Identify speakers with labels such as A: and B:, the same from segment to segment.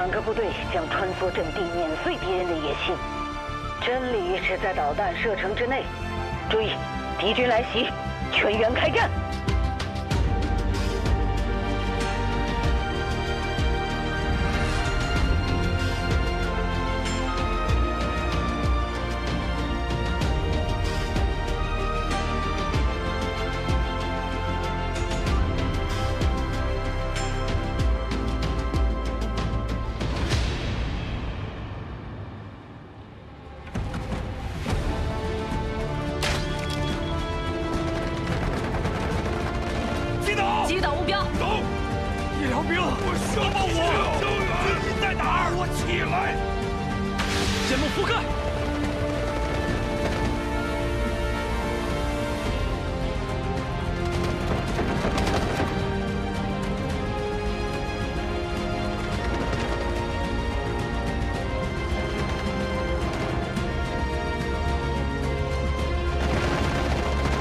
A: 坦克部队将穿梭阵地碾碎敌人的野心。真理是在导弹射程之内。注意，敌军来袭，全员开战！
B: 击倒目标！
C: 走！医疗兵，我射爆我！救援！你在哪儿？我起来！
D: 箭幕覆盖！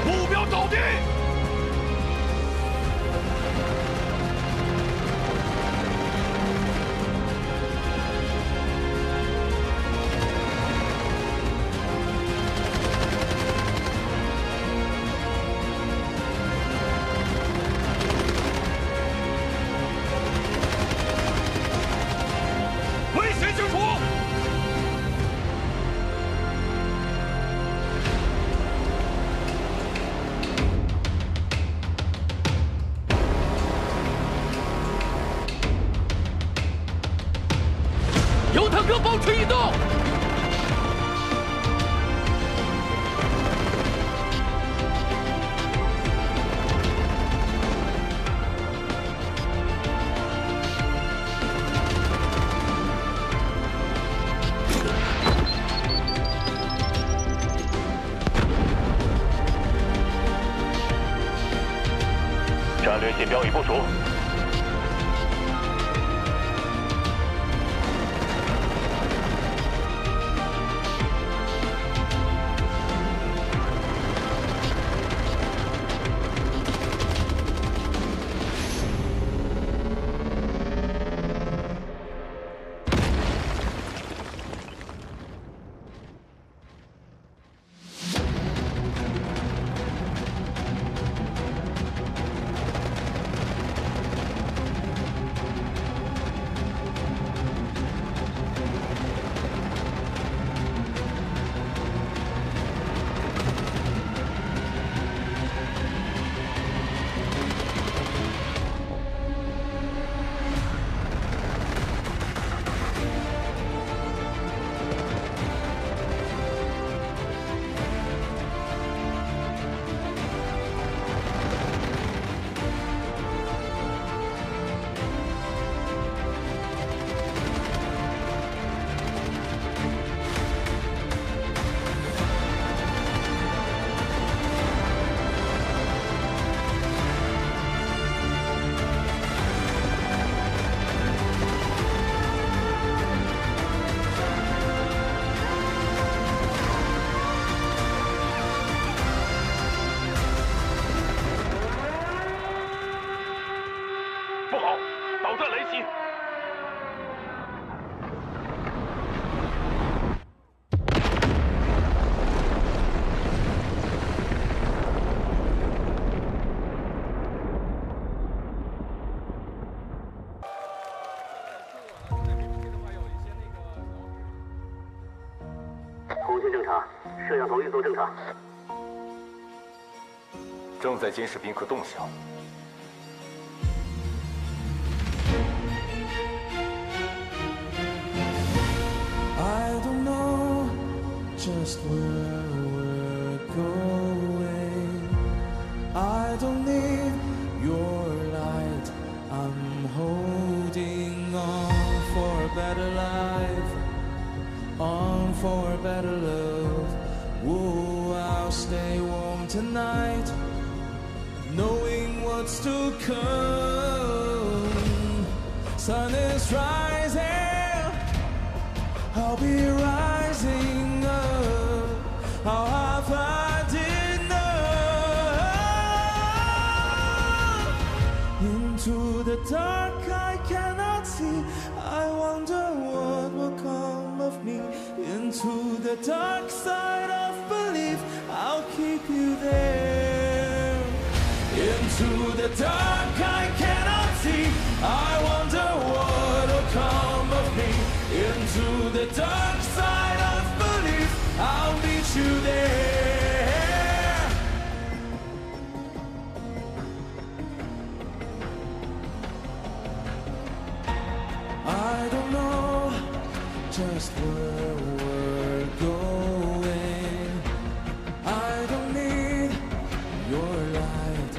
C: 目标倒地！
D: 有坦克保持移动。
C: 战略信标已部署。 不好，导弹来袭！
E: 通讯正常，摄像头运作正常。
C: 正在监视宾客动向。
F: I don't know just where we're going. I don't need your light. I'm holding on for a better life, on for a better love. Whoa, I'll stay warm tonight, knowing what's to come. Sun is rising. I'll be rising up. I'll have had enough. Into the dark I cannot see. I wonder the dark side of belief, I'll keep you there. Into the dark I cannot see, I wonder what'll come of me. Into the dark side of belief, I'll meet you there. I don't know just where we're going. I don't need your light.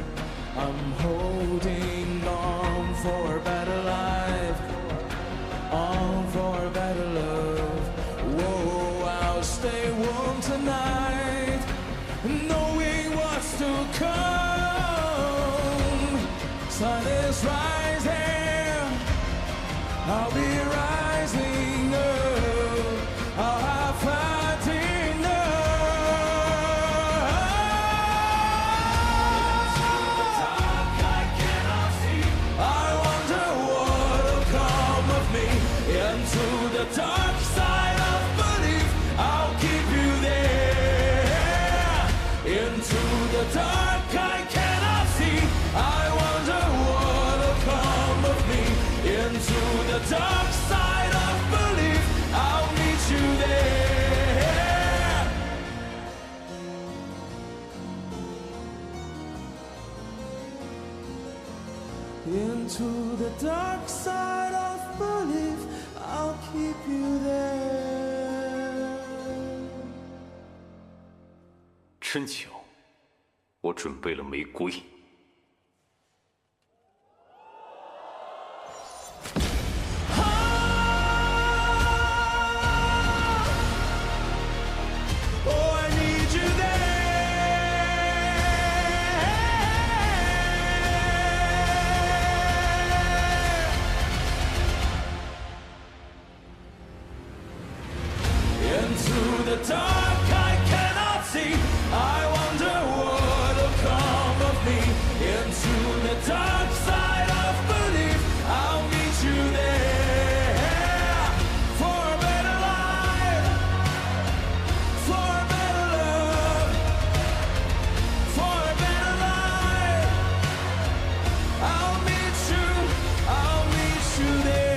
F: I'm holding on for a better life, on for a better love. Whoa, I'll stay warm tonight, knowing what's to come. Sun is rising, I'll be rising up, I'll have had enough. Into the dark I cannot see, I wonder what'll come of me. Into the dark side of belief, I'll keep you there. Into the dark I cannot see, I wonder what'll come of me. Into the dark side of belief, I'll meet you there. Into the dark side of belief, I'll keep you there.
C: 真巧，我准备了玫瑰。
F: Oh, I need you there. Into the dark I cannot see, I wonder what'll come of me. Into the dark side of belief, I'll meet you there. For a better life, for a better love, for a better life, I'll meet you there.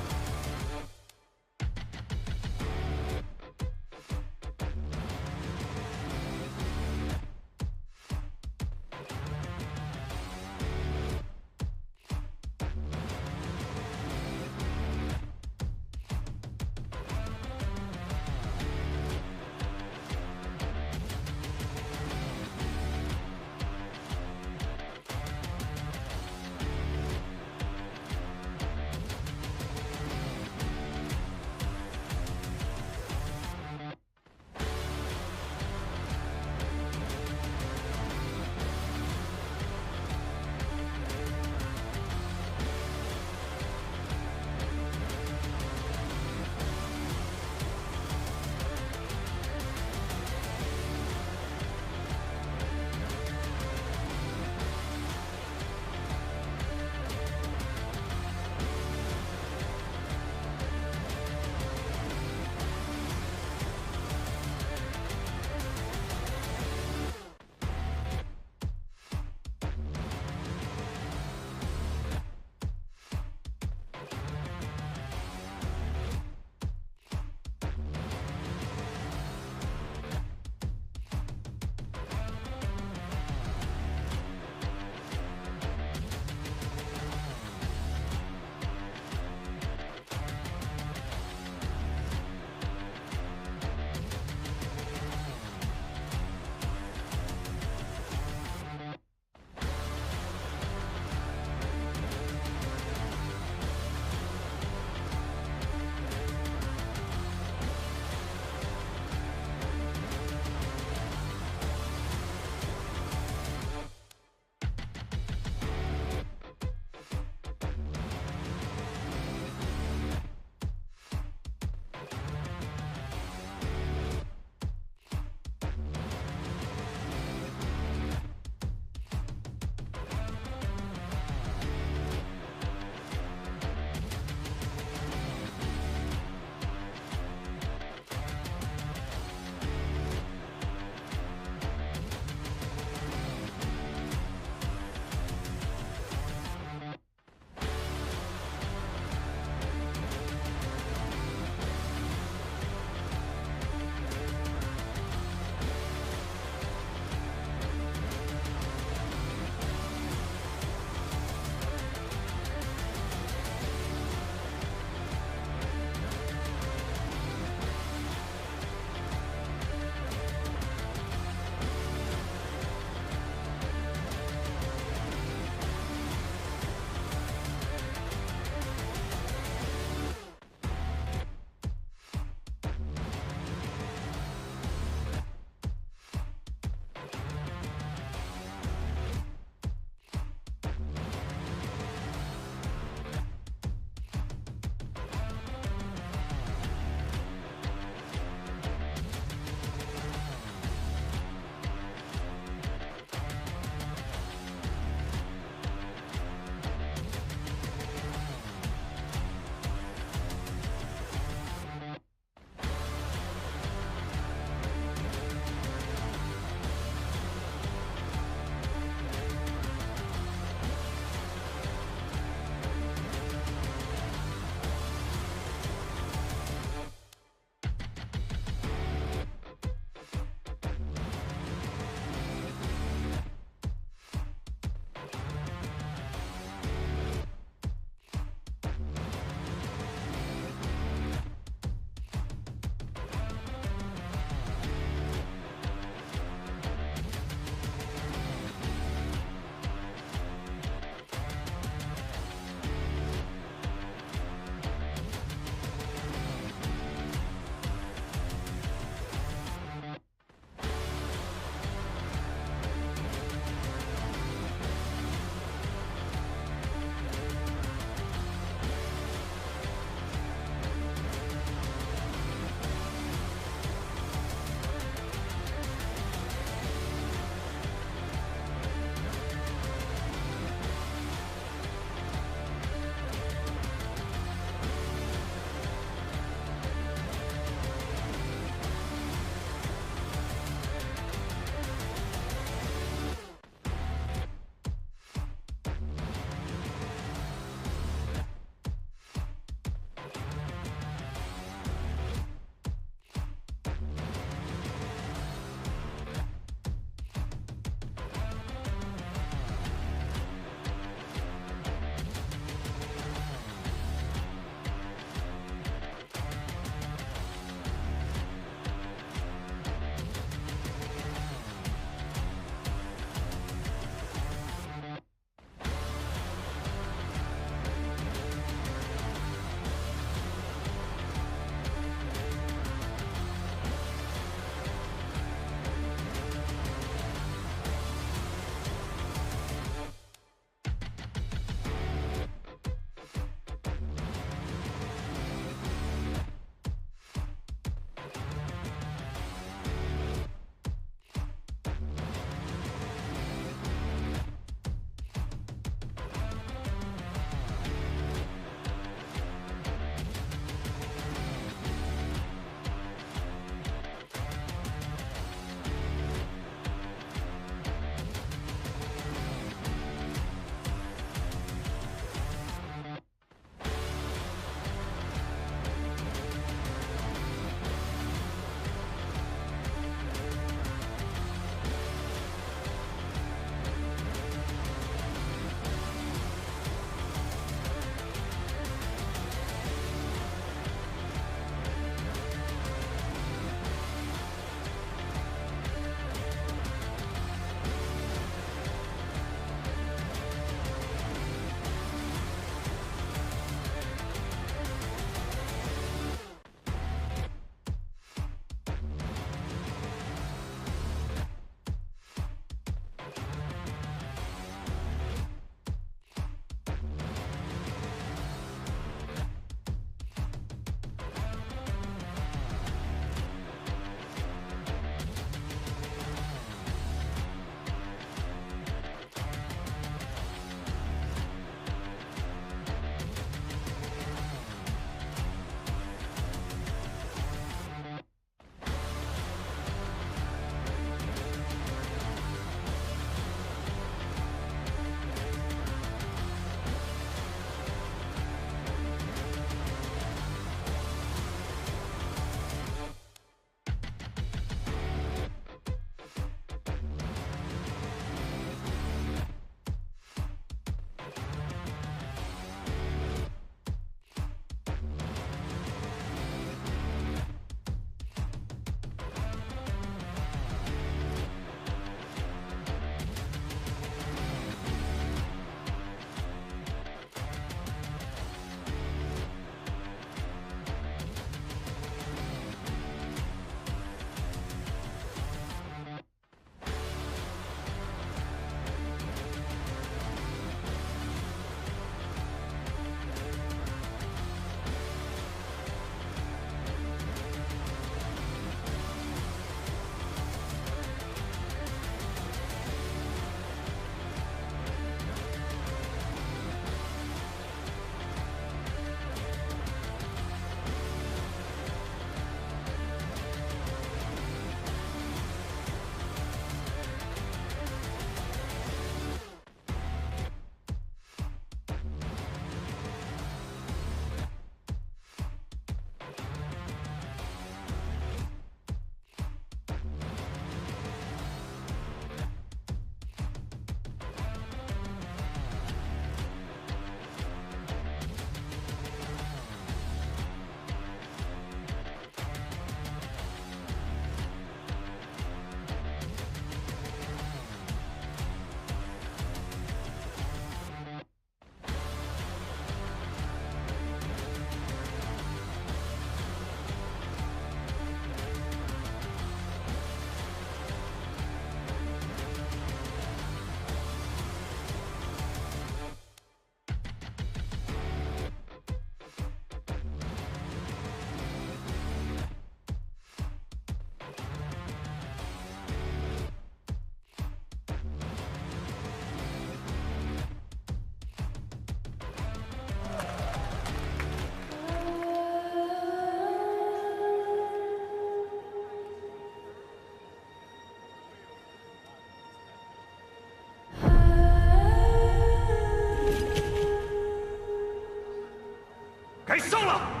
C: 该上了。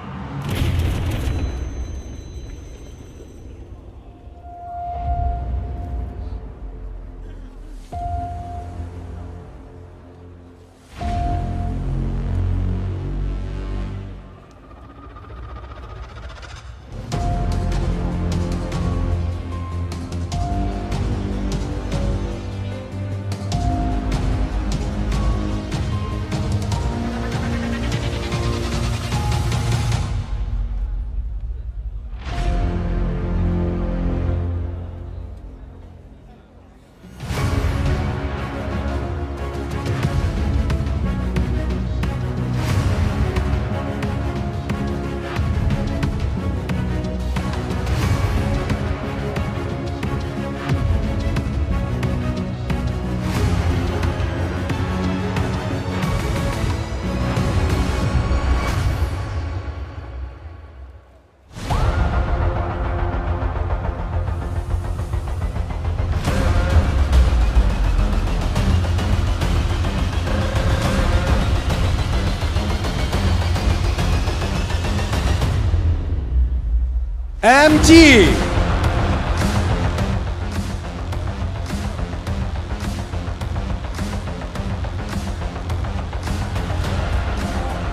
G: MG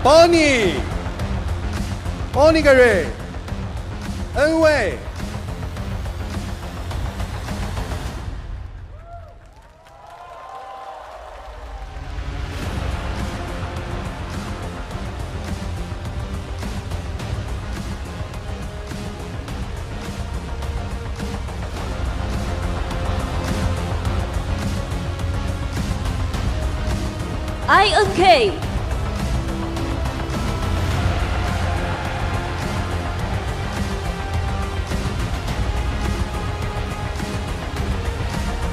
G: Bonnie 格瑞恩卫
B: INK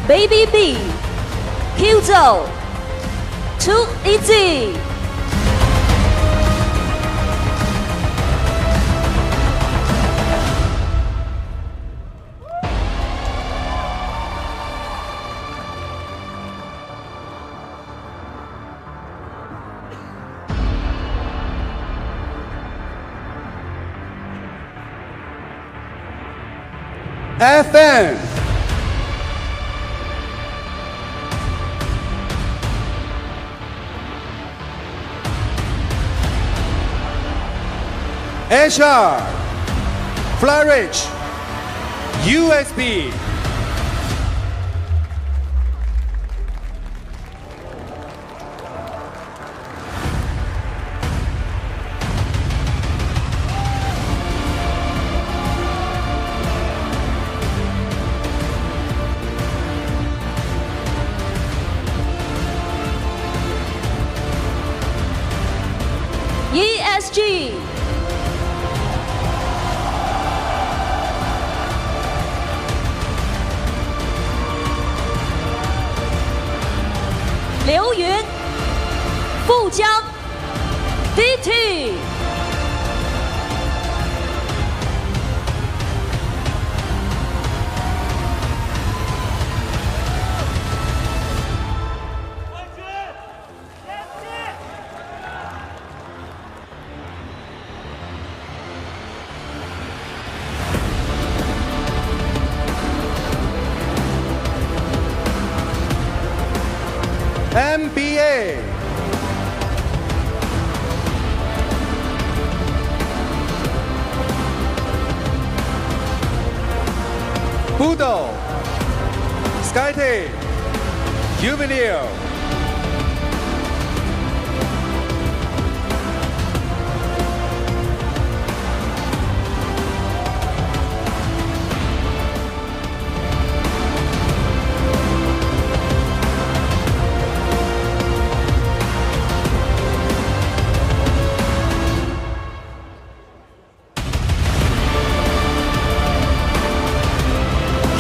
B: Baby B Hangzhou Too easy
G: FN HR Flourish USB
B: ESG刘云富江 DT
G: MBA Budo Skyte Juvenile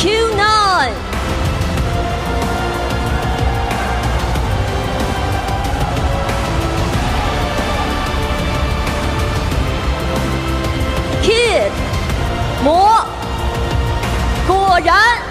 B: Q9 Kid 魔果然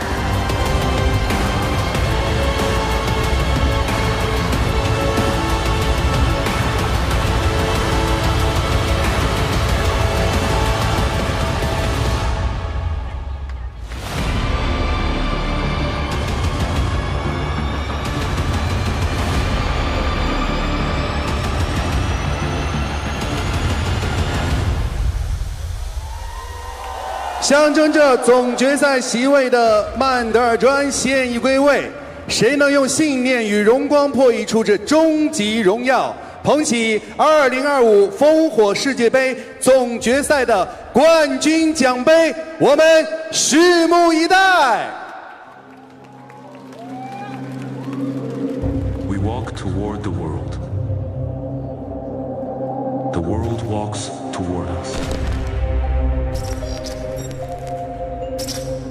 G: 象征着总决赛席位的曼德尔专现已归位。谁能用信念与荣光破译出这终极荣耀，捧起2025烽火世界杯总决赛的冠军奖杯？我们拭目以待。
H: We walk toward the world. The world walks toward us.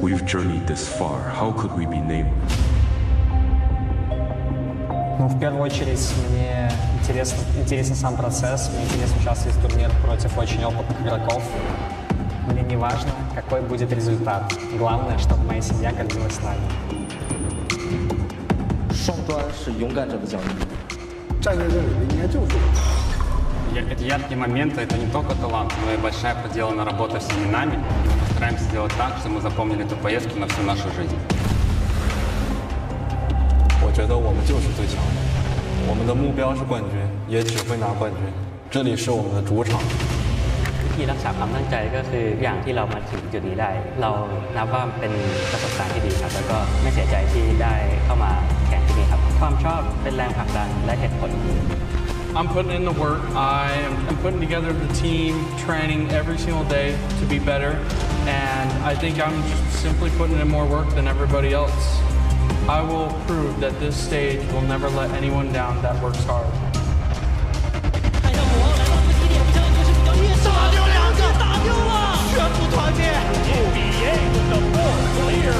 H: We've journeyed this far. How could we be nameless?
I: Ну, в первую очередь, мне интересен сам процесс, мне интересно участвовать в турнирах против очень опытных игроков. Мне не важно, какой будет результат. Главное, чтобы моя семья гордилась нами.
J: 双端是勇敢者的奖励。
K: 战略任务应该就是我。
I: Эти яркие моменты — это не только талант, но и большая проделанная работа всеми нами. Мы постараемся сделать так, чтобы мы запомнили эту поездку на всю нашу жизнь.
L: 我觉得我们就是最强的，我们的目标是冠军，也只会拿冠军。这里是我们的主场。
M: ที่รักษาความตั้งใจก็คืออย่างที่เรามาถึงจุดนี้ได้เรานับว่าเป็นประสบการณ์ที่ดีครับแล้วก็ไม่เสียใจที่ได้เข้ามาแข่งที่นี่ครับความชอบเป็นแรงผลักดันและเหตุผล
N: I'm putting in the work. I'm putting together the team, training every single day to be better, and I think I'm just simply putting in more work than everybody else. I will prove that this stage will never let anyone down that works hard.
C: 打丢了，全部团灭。NBA with the ball clear.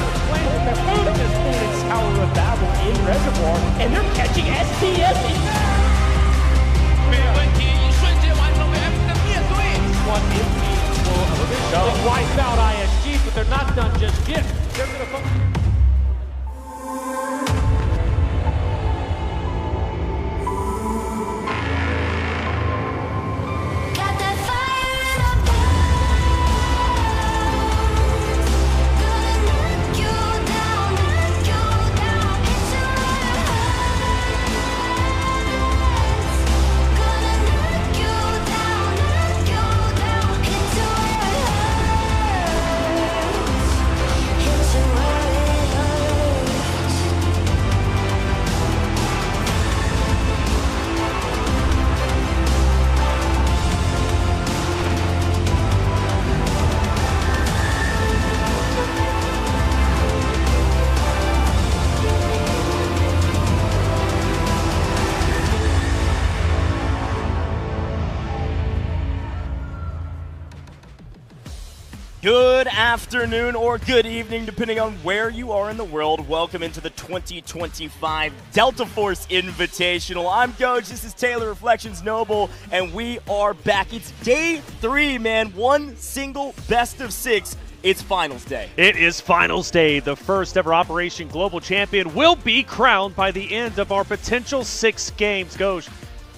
C: The famous Phoenix Tower of Babel in Reservoir, and they're catching SDS. 没问题，一瞬间完成 VF 的面对。One will official wipe out ISG, but they're not done just yet. They're gonna focus.
O: Good afternoon or good evening, depending on where you are in the world. Welcome into the 2025 Delta Force Invitational. I'm Goj, this is Taylor Reflections Noble, and we are back. It's day 3, man. One single best of 6. It's finals day.
P: It is finals day. The first ever Operation Global Champion will be crowned by the end of our potential 6 games. Goj,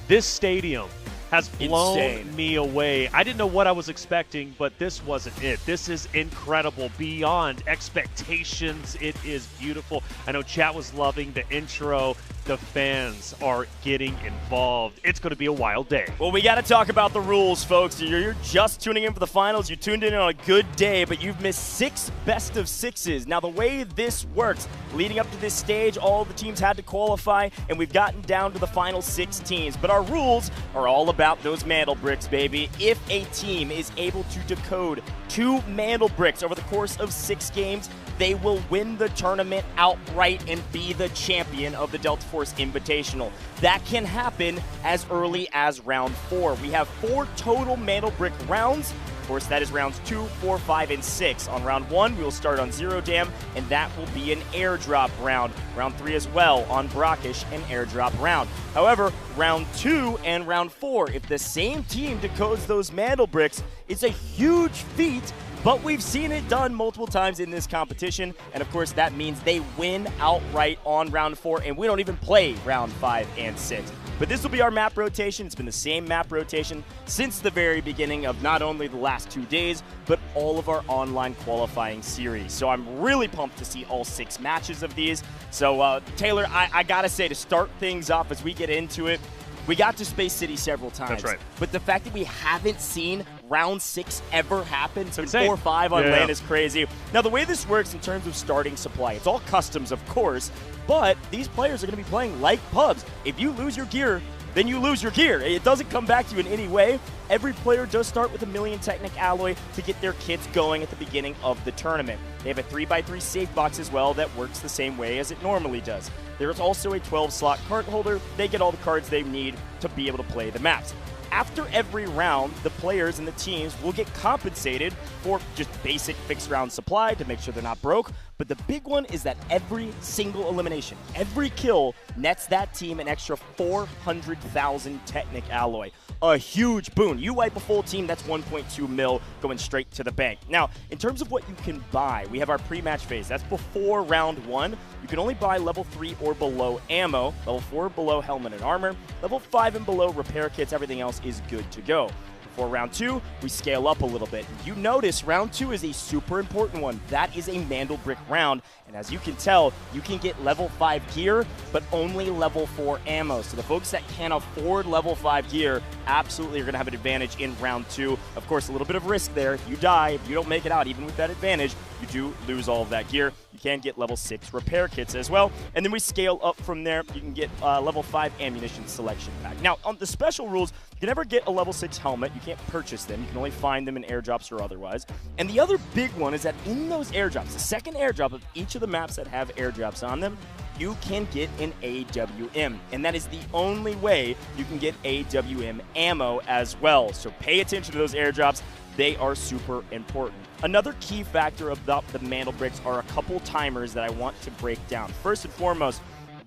P: this stadium has blown me away. I didn't know what I was expecting, but this wasn't it. This is incredible, beyond expectations. It is beautiful. I know chat was loving the intro. The fans are getting involved. It's going to be a wild day.
O: Well, we got to talk about the rules, folks. You're just tuning in for the finals. You tuned in on a good day, but you've missed 6 best of 6s. Now, the way this works, leading up to this stage, all the teams had to qualify, and we've gotten down to the final 6 teams. But our rules are all about those mantle bricks, baby. If a team is able to decode 2 mantle bricks over the course of 6 games, they will win the tournament outright and be the champion of the Delta Force Invitational. That can happen as early as round 4. We have 4 total mantle brick rounds. Of course, that is rounds 2, 4, 5, and 6. On round 1, we will start on Zero Dam, and that will be an airdrop round. Round 3 as well on Brackish, an airdrop round. However, round 2 and round 4, if the same team decodes those mantle bricks, it's a huge feat. But we've seen it done multiple times in this competition, and of course that means they win outright on round 4, and we don't even play round 5 and 6. But this will be our map rotation. It's been the same map rotation since the very beginning of not only the last 2 days, but all of our online qualifying series. So I'm really pumped to see all 6 matches of these. So Taylor, I gotta say, to start things off as we get into it, we got to Space City several times.
P: That's right.
O: But the fact that we haven't seen round 6 ever happen. So
P: insane.
O: 4-5 on lane is crazy. Now, the way this works in terms of starting supply, it's all customs, of course, but these players are going to be playing like pubs. If you lose your gear, then you lose your gear. It doesn't come back to you in any way. Every player does start with a million Technic alloy to get their kits going at the beginning of the tournament. They have a 3x3 safe box as well that works the same way as it normally does. There is also a 12-slot card holder. They get all the cards they need to be able to play the maps. After every round, the players and the teams will get compensated for just basic fixed round supply to make sure they're not broke. But the big one is that every single elimination, every kill, nets that team an extra 400,000 Technic alloy. A huge boon. You wipe a full team, that's 1.2 mil going straight to the bank. Now, in terms of what you can buy, we have our pre-match phase. That's before round 1. You can only buy level 3 or below ammo, level 4 or below helmet and armor, level 5 and below repair kits. Everything else is good to go. For round 2, we scale up a little bit. You notice round 2 is a super important one. That is a Mandelbrick round, and as you can tell, you can get level 5 gear, but only level 4 ammo. So the folks that can afford level 5 gear absolutely are going to have an advantage in round 2. Of course, a little bit of risk there. If you die, if you don't make it out, even with that advantage, you do lose all of that gear. You can get level 6 repair kits as well. And then we scale up from there. You can get level 5 ammunition selection pack. Now, on the special rules, you can never get a level 6 helmet. You can't purchase them. You can only find them in airdrops or otherwise. And the other big one is that in those airdrops, the second airdrop of each of the maps that have airdrops on them, you can get an AWM. And that is the only way you can get AWM ammo as well. So pay attention to those airdrops. They are super important. Another key factor about the Mandelbricks are a couple timers that I want to break down. First and foremost,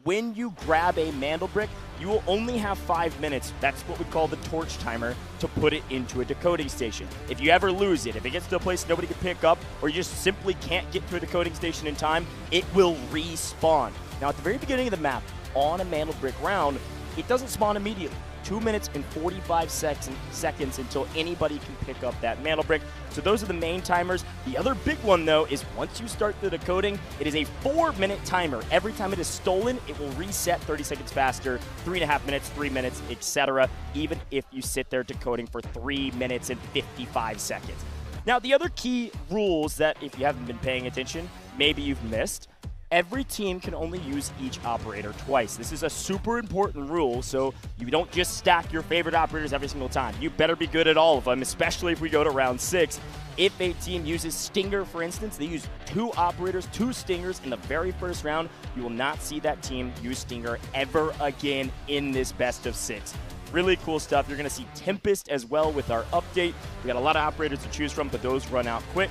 O: when you grab a Mandelbrick, you will only have 5 minutes. That's what we call the torch timer to put it into a decoding station. If you ever lose it, if it gets to a place nobody can pick up, or you just simply can't get to a decoding station in time, it will respawn. Now, at the very beginning of the map, on a Mandelbrick round, it doesn't spawn immediately. 2 minutes and 45 seconds until anybody can pick up that Mandelbrick. So those are the main timers. The other big one, though, is once you start the decoding, it is a 4-minute timer. Every time it is stolen, it will reset 30 seconds faster, 3.5 minutes, 3 minutes, etc., even if you sit there decoding for 3 minutes and 55 seconds. Now, the other key rules that, if you haven't been paying attention, maybe you've missed, every team can only use each operator twice. This is a super important rule, so you don't just stack your favorite operators every single time. You better be good at all of them, especially if we go to round 6. If a team uses Stinger, for instance, they use 2 operators, 2 Stingers in the very first round, you will not see that team use Stinger ever again in this best of 6. Really cool stuff. You're going to see Tempest as well with our update. We got a lot of operators to choose from, but those run out quick.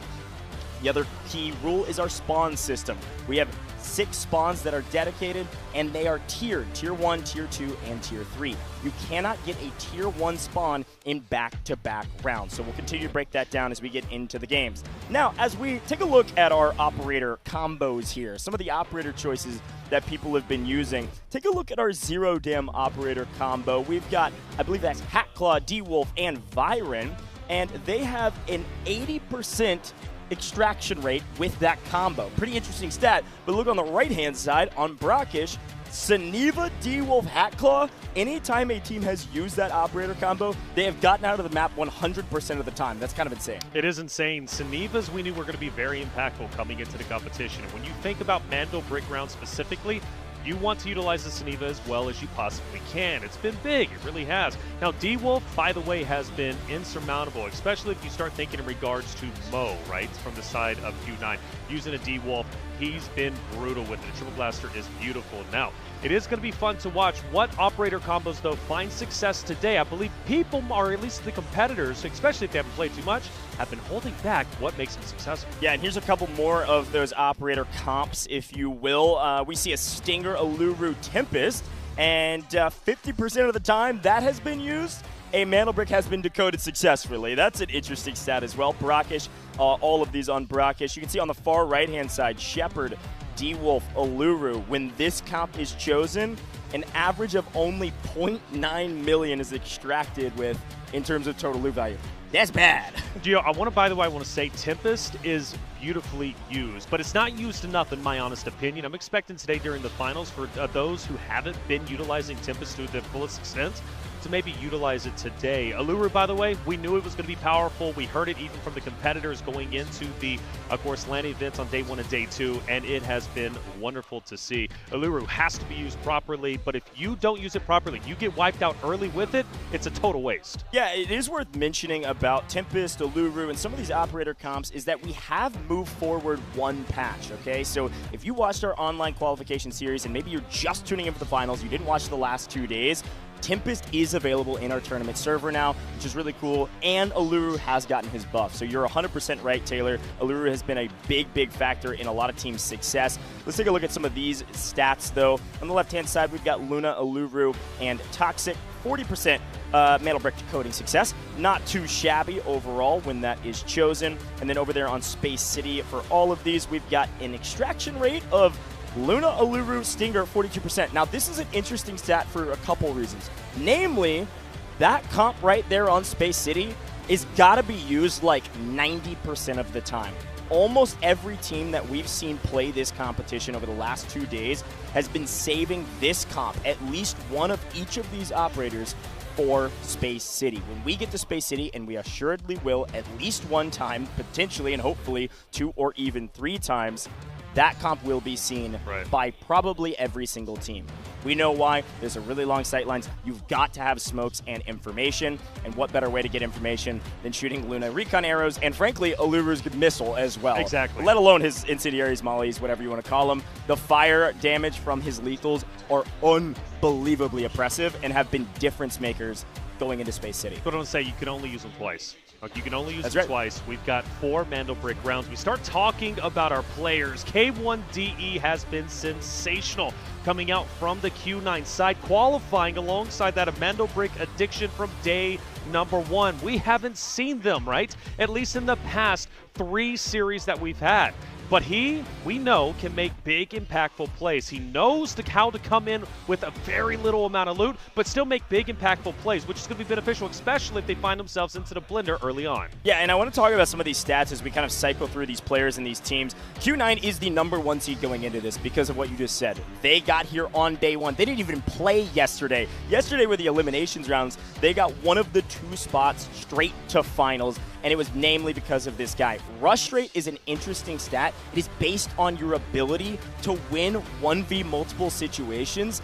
O: The other key rule is our spawn system. We have 6 spawns that are dedicated, and they are tiered, Tier 1, Tier 2, and Tier 3. You cannot get a Tier 1 spawn in back-to-back rounds, so we'll continue to break that down as we get into the games. Now, as we take a look at our operator combos here, some of the operator choices that people have been using, take a look at our Zero Dam operator combo. We've got, I believe that's Hatclaw, D-Wolf, and Viren, and they have an 80% extraction rate with that combo. Pretty interesting stat, but look on the right-hand side, on Brackish, Saniva, D-Wolf, Hatclaw, anytime a team has used that operator combo, they have gotten out of the map 100% of the time. That's kind of insane.
P: It is insane. Sanivas, we knew were going to be very impactful coming into the competition. And when you think about Mandelbrick round specifically, you want to utilize the Saniva as well as you possibly can. It's been big. It really has. Now, D-Wolf, by the way, has been insurmountable, especially if you start thinking in regards to Mo, right, from the side of Q9. Using a D-Wolf, he's been brutal with it. The Triple Blaster is beautiful. Now, it is going to be fun to watch what operator combos, though, find success today. I believe people, or at least the competitors, especially if they haven't played too much, have been holding back what makes them successful.
O: Yeah, and here's a couple more of those operator comps, if you will. We see a Stinger, Uluru, Tempest, and 50% of the time that has been used, a Mandelbrick has been decoded successfully. That's an interesting stat as well. Brackish, all of these on Brackish. You can see on the far right-hand side, Shepard, D-Wolf, Uluru. When this comp is chosen, an average of only 0.9 million is extracted with in terms of total loot value. That's bad.
P: Gio, I want to, by the way, I want to say Tempest is beautifully used, but it's not used enough in my honest opinion. I'm expecting today during the finals for those who haven't been utilizing Tempest to the fullest extent to maybe utilize it today. Uluru, by the way, we knew it was going to be powerful. We heard it even from the competitors going into the, of course, LAN events on day 1 and day 2, and it has been wonderful to see. Uluru has to be used properly, but if you don't use it properly, you get wiped out early with it, it's a total waste.
O: Yeah, it is worth mentioning about Tempest, Uluru, and some of these operator comps is that we have moved forward one patch, okay? So if you watched our online qualification series and maybe you're just tuning in for the finals, you didn't watch the last 2 days, Tempest is available in our tournament server now, which is really cool, and Uluru has gotten his buff. So you're 100% right, Taylor. Uluru has been a big factor in a lot of teams' success. Let's take a look at some of these stats, though. On the left-hand side, we've got Luna, Uluru, and Toxic. 40% Mantle Brick decoding success. Not too shabby overall when that is chosen. And then over there on Space City, for all of these, we've got an extraction rate of Luna, Uluru, Stinger, 42%. Now, this is an interesting stat for a couple reasons. Namely, that comp right there on Space City is got to be used like 90% of the time. Almost every team that we've seen play this competition over the last 2 days has been saving this comp, at least one of each of these operators, for Space City. When we get to Space City, and we assuredly will at least one time, potentially and hopefully 2 or even 3 times, that comp will be seen by probably every single team. We know why. There's a really long sight lines. You've got to have smokes and information, and what better way to get information than shooting Luna recon arrows and, frankly, Uluru's missile as well.
P: Exactly.
O: Let alone his incendiaries, mollies, whatever you want to call them. The fire damage from his lethals are unbelievably oppressive and have been difference makers going into Space City.
P: But I don't say you can only use them twice. You can only use them twice. We've got 4 Mandel Brick rounds. We start talking about our players. K1DE has been sensational coming out from the Q9 side, qualifying alongside that of Mandel Brick Addiction from day number 1. We haven't seen them, right? At least in the past 3 series that we've had. But he, we know, can make big, impactful plays. He knows how to come in with a very little amount of loot, but still make big, impactful plays, which is going to be beneficial, especially if they find themselves into the blender early on.
O: Yeah, and I want to talk about some of these stats as we kind of cycle through these players and these teams. Q9 is the #1 seed going into this because of what you just said. They got here on day 1. They didn't even play yesterday. Yesterday were the eliminations rounds. They got one of the 2 spots straight to finals, and it was namely because of this guy. Rush rate is an interesting stat. It is based on your ability to win 1v multiple situations.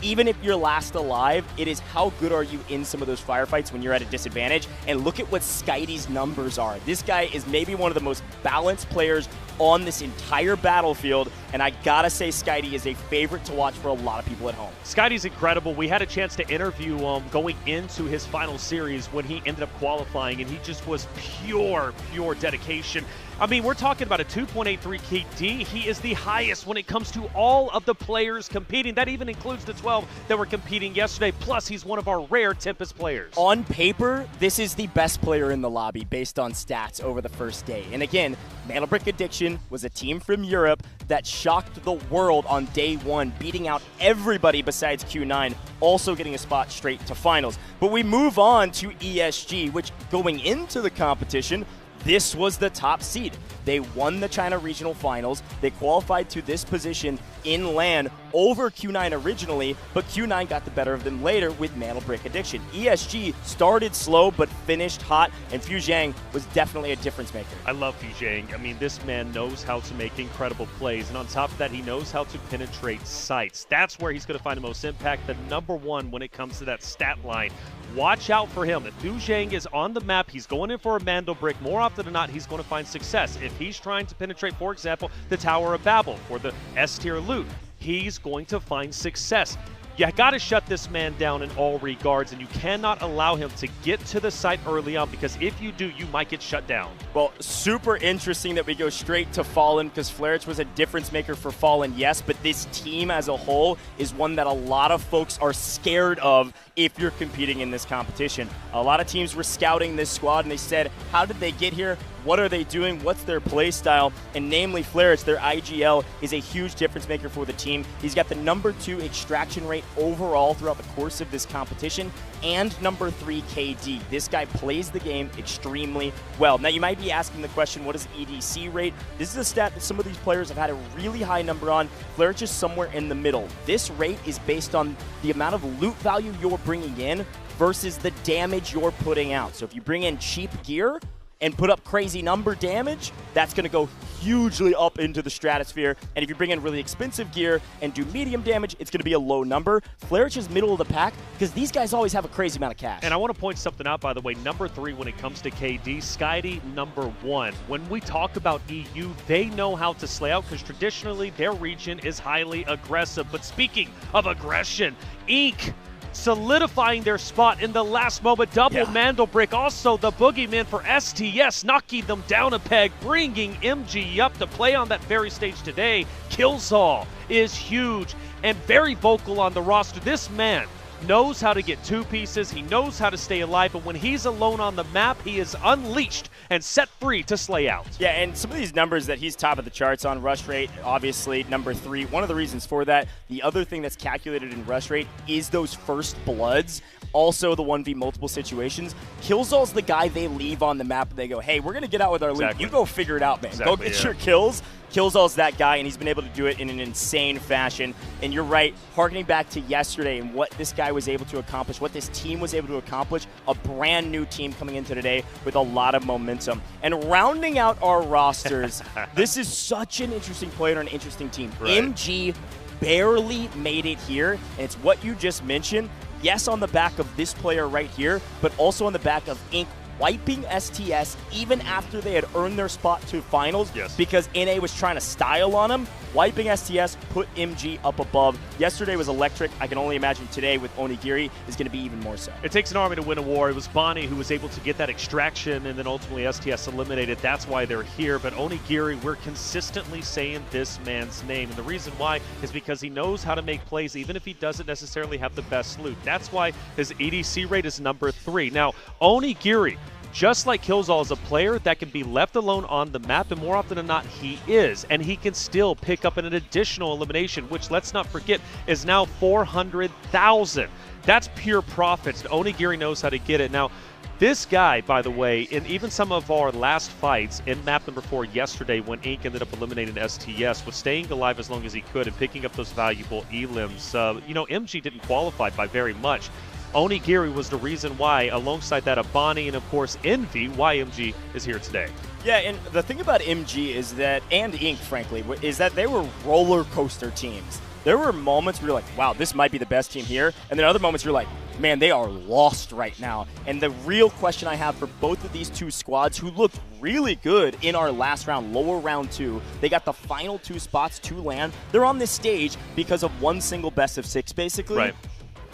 O: Even if you're last alive, it is how good are you in some of those firefights when you're at a disadvantage. And look at what Skydie's numbers are. This guy is maybe one of the most balanced players on this entire battlefield, and I gotta say Skydie is a favorite to watch for a lot of people at home.
P: Skydie's incredible. We had a chance to interview him going into his final series when he ended up qualifying, and he just was pure dedication. I mean, we're talking about a 2.83 KD. He is the highest when it comes to all of the players competing. That even includes the 12 that were competing yesterday. Plus, he's one of our rare Tempest players.
O: On paper, this is the best player in the lobby based on stats over the first day. And again, Mantle Brick Addiction was a team from Europe that shocked the world on day 1, beating out everybody besides Q9, also getting a spot straight to finals. But we move on to ESG, which going into the competition, this was the top seed. They won the China Regional Finals. They qualified to this position in LAN over Q9 originally, but Q9 got the better of them later with Mantle Brick Addiction. ESG started slow but finished hot, and Fu Zhang was definitely a difference maker.
P: I love Fu Zhang. I mean, this man knows how to make incredible plays, and on top of that, he knows how to penetrate sites. That's where he's going to find the most impact, the #1 when it comes to that stat line. Watch out for him. If Fu Zhang is on the map, he's going in for a Mandel Brick. More often than not, he's going to find success. If he's trying to penetrate, for example, the Tower of Babel or the S-tier loot, he's going to find success. You got to shut this man down in all regards, and you cannot allow him to get to the site early on, because if you do, you might get shut down.
O: Well, super interesting that we go straight to Fallen, because Flarich was a difference maker for Fallen, yes, but this team as a whole is one that a lot of folks are scared of if you're competing in this competition. A lot of teams were scouting this squad, and they said, how did they get here? What are they doing? What's their play style? And namely, Flairich, their IGL, is a huge difference maker for the team. He's got the #2 extraction rate overall throughout the course of this competition, and #3 KD. This guy plays the game extremely well. Now, you might be asking the question, what is EDC rate? This is a stat that some of these players have had a really high number on. Flairich is somewhere in the middle. This rate is based on the amount of loot value you're bringing in versus the damage you're putting out. So if you bring in cheap gear and put up crazy number damage, that's going to go hugely up into the stratosphere. And if you bring in really expensive gear and do medium damage, it's going to be a low number. Flairich is middle of the pack because these guys always have a crazy amount of cash.
P: And I want to point something out, by the way. #3 when it comes to KD, Skydie #1. When we talk about EU, they know how to slay out because traditionally their region is highly aggressive. But speaking of aggression, Inc. solidifying their spot in the last moment. Double Mandel Brick. Also the boogeyman for STS, knocking them down a peg, bringing MG up to play on that very stage today. Killzall is huge and very vocal on the roster. This man knows how to get two pieces. He knows how to stay alive, but when he's alone on the map, he is unleashed and set free to slay out.
O: Yeah, and some of these numbers that he's top of the charts on, rush rate, obviously, #3. One of the reasons for that, the other thing that's calculated in rush rate is those first bloods, also the 1v multiple situations. Killzall's the guy they leave on the map and they go, hey, we're going to get out with our lead. You go figure it out, man. Go get your kills. Killzall's that guy, and he's been able to do it in an insane fashion. And you're right, harkening back to yesterday and what this guy was able to accomplish, what this team was able to accomplish, a brand new team coming into today with a lot of momentum. And rounding out our rosters, this is such an interesting player and an interesting team. Right. MG barely made it here, and it's what you just mentioned. Yes, on the back of this player right here, but also on the back of Inc. wiping STS even after they had earned their spot to finals because NA was trying to style on them. Wiping STS put MG up above. Yesterday was electric. I can only imagine today with Onigiri is going to be even more so.
P: It takes an army to win a war. It was Bonnie who was able to get that extraction and then ultimately STS eliminated. That's why they're here. But Onigiri, we're consistently saying this man's name. And the reason why is because he knows how to make plays even if he doesn't necessarily have the best loot. That's why his EDC rate is #3. Now, Onigiri, just like Killzall, is a player that can be left alone on the map, and more often than not, he is. And he can still pick up an additional elimination, which, let's not forget, is now 400,000. That's pure profits. Onigiri knows how to get it. Now, this guy, by the way, in even some of our last fights in map #4 yesterday when Inc. ended up eliminating STS, was staying alive as long as he could and picking up those valuable elims. You know, MG didn't qualify by very much. Onigiri was the reason why, alongside that of Bonnie and, of course, Envy, why MG is here today.
O: Yeah, and the thing about MG is that, and Inc., frankly, is that they were roller coaster teams. There were moments where you're like, wow, this might be the best team here. And then other moments you're like, man, they are lost right now. And the real question I have for both of these two squads, who looked really good in our last round, lower round 2, they got the final 2 spots to land. They're on this stage because of one single best of 6, basically.
P: Right.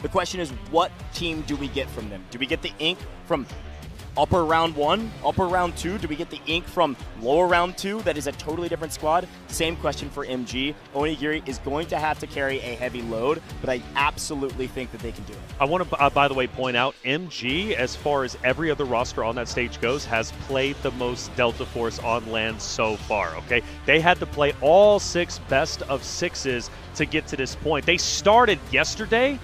O: The question is, what team do we get from them? Do we get the Inc. from upper round 1, upper round 2? Do we get the Inc. from lower round 2? That is a totally different squad. Same question for MG. Onigiri is going to have to carry a heavy load, but I absolutely think that they can do it.
P: I want to, by the way, point out MG, as far as every other roster on that stage goes, has played the most Delta Force on land so far, okay? They had to play all 6 best of 6s to get to this point. They started yesterday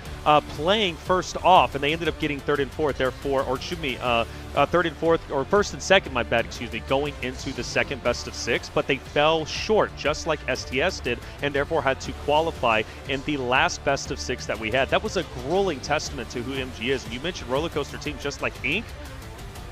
P: playing first off, and they ended up getting 3rd and 4th, therefore, or excuse me, 3rd and 4th, or 1st and 2nd, my bad, excuse me, going into the 2nd best of 6, but they fell short, just like STS did, and therefore had to qualify in the last best of 6 that we had. That was a grueling testament to who MG is. And you mentioned roller coaster teams just like Inc.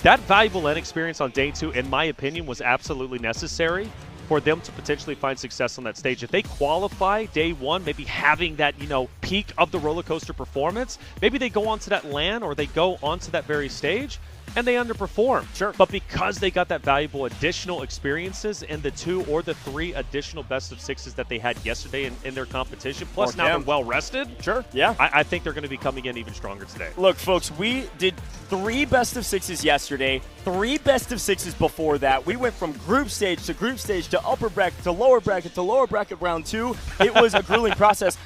P: That valuable end experience on day 2, in my opinion, was absolutely necessary for them to potentially find success on that stage. If they qualify day 1, maybe having that, you know, peak of the roller coaster performance, maybe they go onto that LAN or they go onto that very stage and they underperform.
O: Sure.
P: But because they got that valuable additional experiences in the 2 or the 3 additional best of 6s that they had yesterday in their competition, plus now they're well rested.
O: Sure, yeah.
P: I think they're going to be coming in even stronger today.
O: Look, folks, we did 3 best of 6s yesterday, 3 best of 6s before that. We went from group stage to upper bracket to lower bracket round 2. It was a grueling process.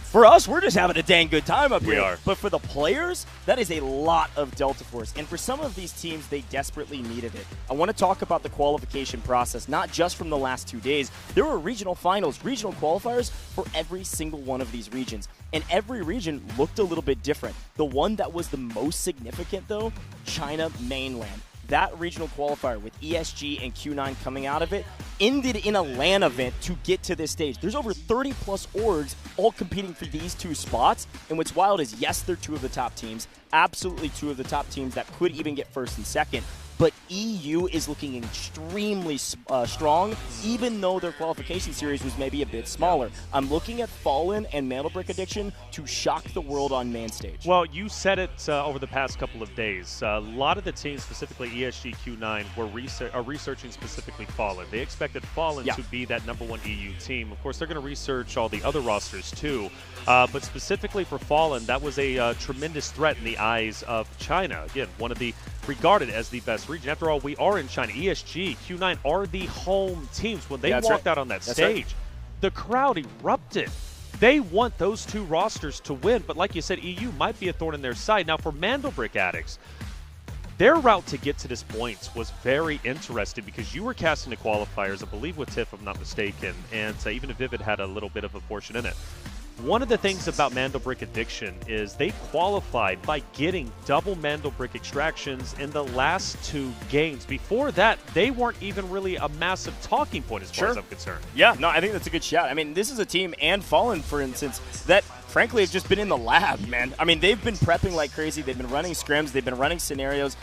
O: For us, we're just having a dang good time up here.
P: We are.
O: But for the players, that is a lot of Delta Force. And for some of these teams, they desperately needed it. I want to talk about the qualification process, not just from the last 2 days. There were regional finals, regional qualifiers for every single one of these regions. And every region looked a little bit different. The one that was the most significant, though, China mainland. That regional qualifier with ESG and Q9 coming out of it ended in a LAN event to get to this stage. There's over 30-plus orgs all competing for these 2 spots. And what's wild is, yes, they're 2 of the top teams, absolutely 2 of the top teams that could even get first and second. But EU is looking extremely strong, even though their qualification series was maybe a bit smaller. I'm looking at Fallen and Mandelbrick Addiction to shock the world on main stage.
P: Well, you said it over the past couple of days. A lot of the teams, specifically ESG Q9, are researching specifically Fallen. They expected Fallen to be that #1 EU team. Of course, they're going to research all the other rosters too. But specifically for Fallen, that was a tremendous threat in the eyes of China. Again, one of the regarded as the best region. After all, we are in China. ESG, Q9 are the home teams. When they walked out on that stage, the crowd erupted. They want those 2 rosters to win, but like you said, EU might be a thorn in their side. Now, for Mandelbrick Addicts, their route to get to this point was very interesting because you were casting the qualifiers, I believe with Tiff, if I'm not mistaken, and even if Vivid had a little bit of a portion in it. One of the things about Mandelbrick Addiction is they qualified by getting double Mandelbrick extractions in the last 2 games. Before that, they weren't even really a massive talking point as far as I'm concerned.
O: Yeah, no, I think that's a good shout. I mean, this is a team, and Fallen, for instance, that frankly have just been in the lab, man. I mean, they've been prepping like crazy. They've been running scrims. They've been running scenarios.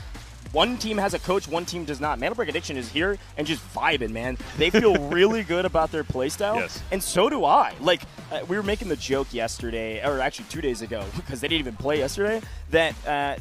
O: One team has a coach, one team does not. Mandelbrick Addiction is here and just vibing, man. They feel really good about their playstyle, and so do I. Like, we were making the joke yesterday, or actually 2 days ago, because they didn't even play yesterday, that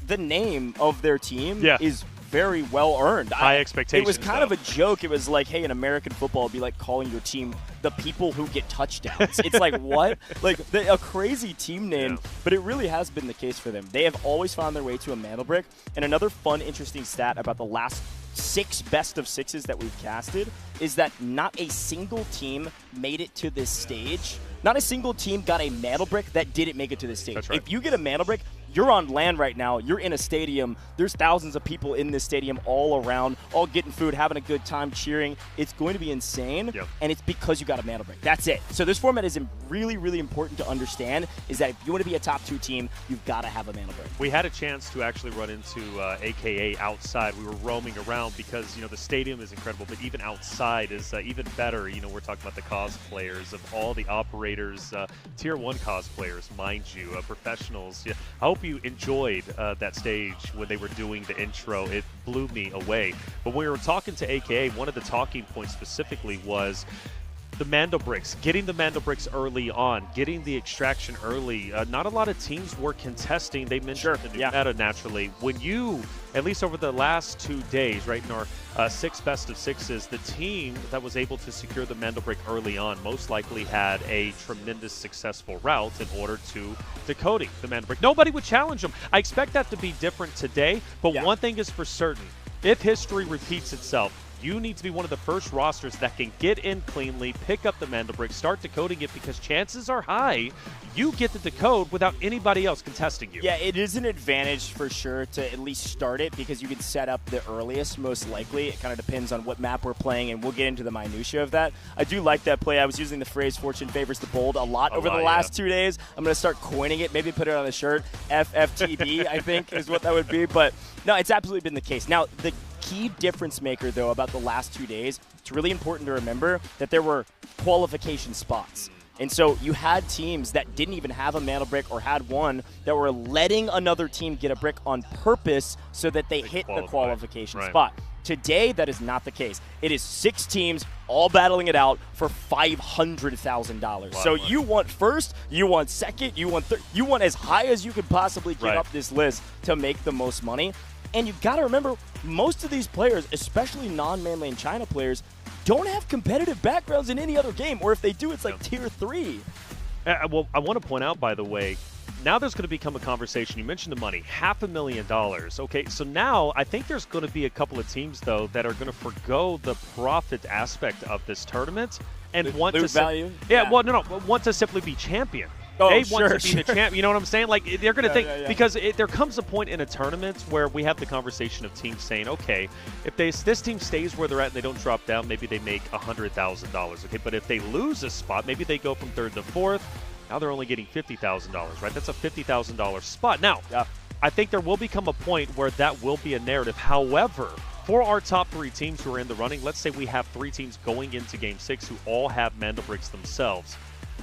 O: the name of their team is very well earned.
P: High expectations.
O: It was kind of a joke. It was like, hey, in American football, it'd be like calling your team the people who get touchdowns. It's like, what? Like, a crazy team name, but it really has been the case for them. They have always found their way to a Mandelbrick. And another fun, interesting stat about the last 6 best of 6s that we've casted is that not a single team made it to this stage. Not a single team got a Mandelbrick that didn't make it to this stage.
P: That's right.
O: If you get a Mandelbrick, you're on land right now. You're in a stadium. There's thousands of people in this stadium all around, all getting food, having a good time, cheering. It's going to be insane, and it's because you got a Mandelbrick. That's it. So this format is really, really important to understand, is that if you want to be a top 2 team, you've got to have a Mandelbrick.
P: We had a chance to actually run into AKA outside. We were roaming around because, the stadium is incredible, but even outside is even better. We're talking about the cosplayers of all the operators, Tier 1 cosplayers, mind you, professionals. I hope you enjoyed that stage when they were doing the intro. It blew me away. But when we were talking to AKA, one of the talking points specifically was the Mandelbricks, getting the Mandelbricks early on, getting the extraction early. Not a lot of teams were contesting. They mentioned the new meta naturally. When you, at least over the last 2 days, right, in our 6 best of 6s, the team that was able to secure the Mandelbrick early on most likely had a tremendous successful route in order to decoding the Mandelbrick. Nobody would challenge them. I expect that to be different today, but one thing is for certain. If history repeats itself, you need to be one of the first rosters that can get in cleanly, pick up the Mandelbrick, start decoding it, because chances are high you get the decode without anybody else contesting you.
O: Yeah, it is an advantage for sure to at least start it, because you can set up the earliest, most likely. It kind of depends on what map we're playing, and we'll get into the minutia of that. I do like that play. I was using the phrase fortune favors the bold a lot over the last 2 days. I'm going to start coining it, maybe put it on a shirt. FFTB, I think, is what that would be. But no, it's absolutely been the case. Now, the key difference maker, though, about the last 2 days, it's really important to remember that there were qualification spots. And so you had teams that didn't even have a Mandelbrick or had one that were letting another team get a brick on purpose so that they hit the qualification spot. Today, that is not the case. It is 6 teams all battling it out for $500,000. So you want first, you want second, you want third, you want as high as you could possibly get up this list to make the most money. And you've got to remember, most of these players, especially non-mainland China players, don't have competitive backgrounds in any other game, or if they do, it's like tier 3.
P: Well, I want to point out, by the way, now there's going to become a conversation. You mentioned the money, $500,000. Okay, so now I think there's going to be a couple of teams, though, that are going to forgo the profit aspect of this tournament and want to
O: value.
P: Want to simply be champion.
O: Oh,
P: they want to be the champ. You know what I'm saying? Like, they're going to think because there comes a point in a tournament where we have the conversation of teams saying, okay, if this team stays where they're at and they don't drop down, maybe they make $100,000. Okay, but if they lose a spot, maybe they go from 3rd to 4th. Now they're only getting $50,000, right? That's a $50,000 spot. Now, I think there will become a point where that will be a narrative. However, for our top 3 teams who are in the running, let's say we have 3 teams going into Game 6 who all have Mandelbricks themselves.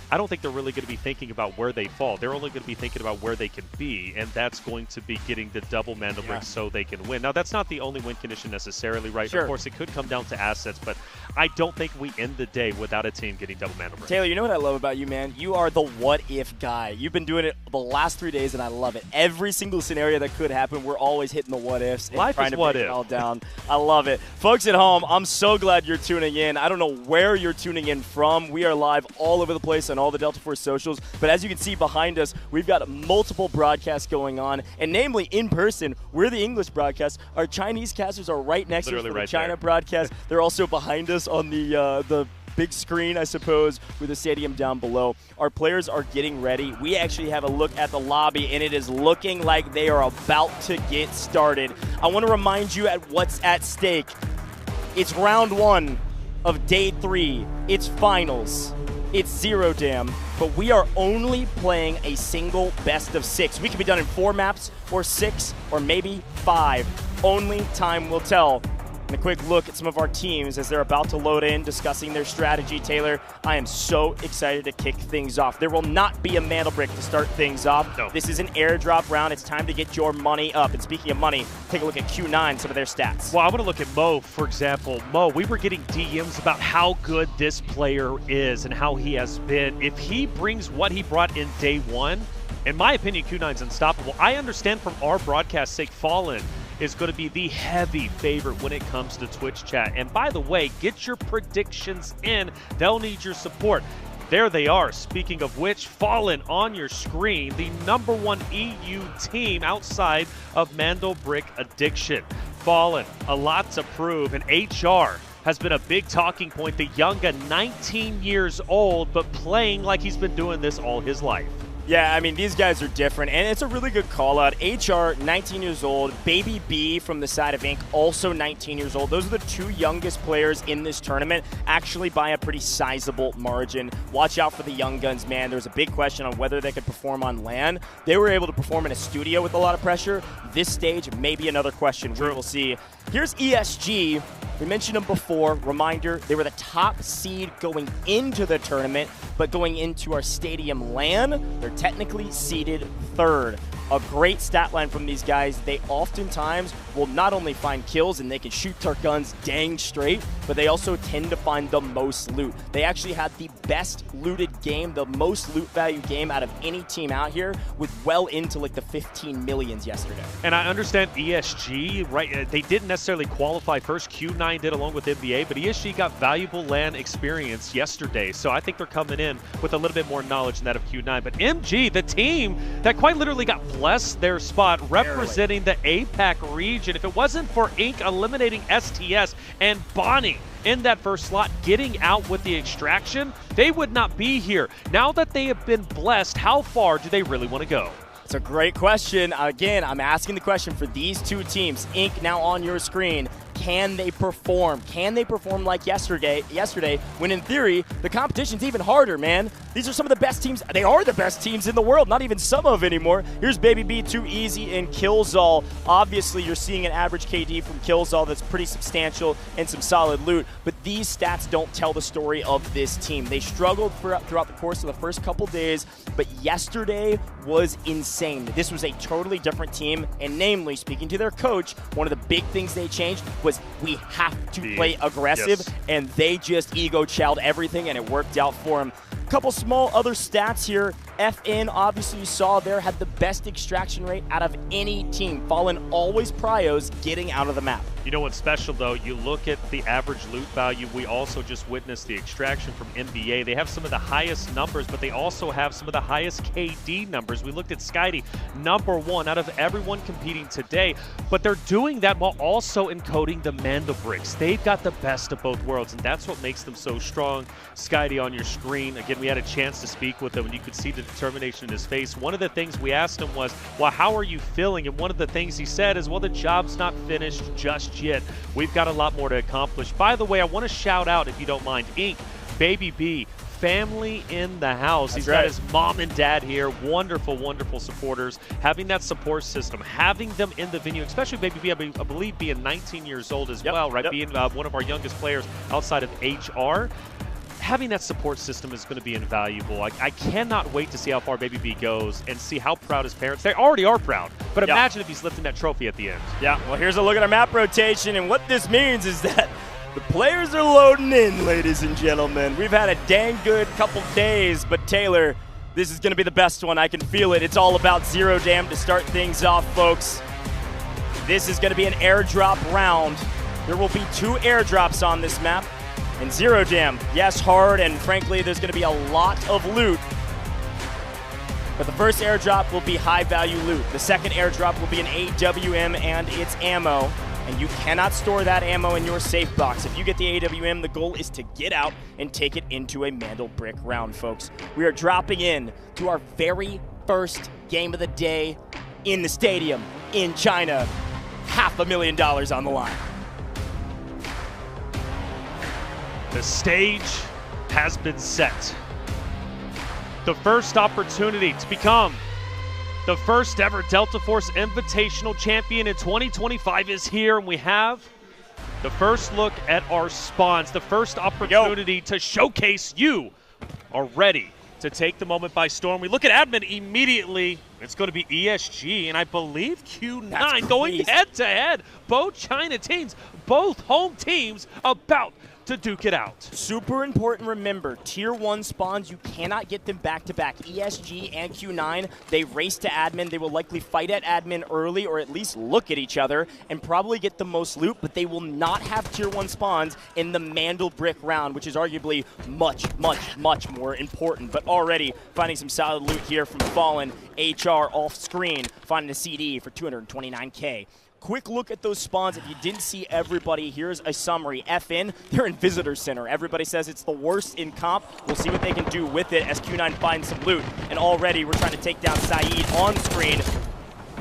P: I don't think they're really going to be thinking about where they fall. They're only going to be thinking about where they can be, and that's going to be getting the double Mandelbricks so they can win. Now, that's not the only win condition necessarily, right? Of course, it could come down to assets, but I don't think we end the day without a team getting double Mandelbricks.
O: Taylor, you know what I love about you, man? You are the what-if guy. You've been doing it the last 3 days, and I love it. Every single scenario that could happen, we're always hitting the what-ifs and
P: Life
O: trying
P: is
O: to
P: what
O: break
P: if.
O: it all down. I love it. Folks at home, I'm so glad you're tuning in. I don't know where you're tuning in from. We are live all over the place on all the Delta Force socials. But as you can see behind us, we've got multiple broadcasts going on, and namely in person, we're the English broadcast. Our Chinese casters are right next to us for the China broadcast. They're also behind us on the big screen, I suppose, with the stadium down below. Our players are getting ready. We actually have a look at the lobby, and it is looking like they are about to get started. I want to remind you at what's at stake. It's round 1 of day 3. It's finals. It's Zero Dam, but we are only playing a single best of 6. We could be done in 4 maps, or 6, or maybe 5. Only time will tell. And a quick look at some of our teams as they're about to load in, discussing their strategy. Taylor, I am so excited to kick things off. There will not be a Mandelbrick to start things off.
P: No.
O: This is an airdrop round. It's time to get your money up. And speaking of money, take a look at Q9, some of their stats.
P: Well, I want to look at Mo, for example. Mo, we were getting DMs about how good this player is and how he has been. If he brings what he brought in day 1, in my opinion, Q9's unstoppable. I understand from our broadcast sake, Fallen is going to be the heavy favorite when it comes to Twitch chat. And by the way, get your predictions in. They'll need your support. There they are. Speaking of which, Fallen on your screen, the #1 EU team outside of Mandelbrick Addiction. Fallen, a lot to prove, and HR has been a big talking point. The Younga, 19 years old, but playing like he's been doing this all his life.
O: Yeah, I mean, these guys are different, and it's a really good call-out. HR, 19 years old. Baby B from the side of Inc., also 19 years old. Those are the 2 youngest players in this tournament, actually by a pretty sizable margin. Watch out for the young guns, man. There was a big question on whether they could perform on LAN. They were able to perform in a studio with a lot of pressure. This stage, maybe another question. We will see. Here's ESG. We mentioned them before. Reminder, they were the top seed going into the tournament, but going into our stadium LAN, they're technically seeded 3rd. A great stat line from these guys. They oftentimes will not only find kills and they can shoot their guns dang straight, but they also tend to find the most loot. They actually had the best looted game, the most loot value game out of any team out here, with well into like the 15 millions yesterday.
P: And I understand ESG, right? They didn't necessarily qualify first. Q9 did along with NBA, but ESG got valuable LAN experience yesterday. So I think they're coming in with a little bit more knowledge than that of Q9. But MG, the team that quite literally got blessed their spot representing the APAC region. If it wasn't for Inc. eliminating STS and Bonnie in that first slot, getting out with the extraction, they would not be here. Now that they have been blessed, how far do they really want to go?
O: It's a great question. Again, I'm asking the question for these 2 teams. Inc. now on your screen. Can they perform? Can they perform like yesterday when in theory the competition's even harder, man? These are some of the best teams. They are the best teams in the world, not even some of anymore. Here's Baby B, Too Easy, and Killzall. Obviously, you're seeing an average KD from Killzall that's pretty substantial and some solid loot, but these stats don't tell the story of this team. They struggled throughout the course of the first couple days, but yesterday was insane. This was a totally different team, and namely, speaking to their coach, one of the big things they changed was we have to play aggressive, and they just ego-chowed everything, and it worked out for them. A couple small other stats here. FN, obviously you saw there, had the best extraction rate out of any team. Fallen always prios getting out of the map.
P: You know what's special, though? You look at the average loot value. We also just witnessed the extraction from NBA. They have some of the highest numbers, but they also have some of the highest KD numbers. We looked at Skydie, #1 out of everyone competing today, but they're doing that while also encoding the Mandelbricks. They've got the best of both worlds, and that's what makes them so strong. Skydie on your screen. Again, we had a chance to speak with him, and you could see the determination in his face. One of the things we asked him was, well, how are you feeling? And one of the things he said is, well, the job's not finished just yet. We've got a lot more to accomplish. By the way, I want to shout out, if you don't mind, Ink, Baby B, family in the house. He's got his mom and dad here. Wonderful, wonderful supporters. Having that support system, having them in the venue, especially Baby B, I believe being 19 years old as well, right? Being one of our youngest players outside of HR. Having that support system is going to be invaluable. I cannot wait to see how far Baby B goes and see how proud his parents, they already are proud, but imagine if he's lifting that trophy at the end.
O: Yeah, well, here's a look at our map rotation, and what this means is that the players are loading in, ladies and gentlemen. We've had a dang good couple days, but Taylor, this is going to be the best one. I can feel it. It's all about Zero Dam to start things off, folks. This is going to be an airdrop round. There will be 2 airdrops on this map. And Zero Dam, yes, hard, and frankly, there's going to be a lot of loot. But the first airdrop will be high-value loot. The second airdrop will be an AWM and its ammo. And you cannot store that ammo in your safe box. If you get the AWM, the goal is to get out and take it into a Mandelbrick round, folks. We are dropping in to our very first game of the day in the stadium in China. $500,000 on the line.
P: The stage has been set. The first opportunity to become the first ever Delta Force Invitational Champion in 2025 is here, and we have the first look at our spawns, the first opportunity to showcase you are ready to take the moment by storm. We look at admin immediately. It's going to be ESG, and I believe Q9 going head-to-head. Both China teams, both home teams about to duke it out.
O: Super important, remember, tier 1 spawns, you cannot get them back-to-back. ESG and Q9, they race to admin. They will likely fight at admin early, or at least look at each other and probably get the most loot, but they will not have tier 1 spawns in the Mandelbrick round, which is arguably much, much, much more important. But already finding some solid loot here from Fallen. HR off screen, finding a CD for 229K. Quick look at those spawns. If you didn't see everybody, here's a summary. FN, they're in Visitor Center. Everybody says it's the worst in comp. We'll see what they can do with it as Q9 finds some loot. And already we're trying to take down Saeed on screen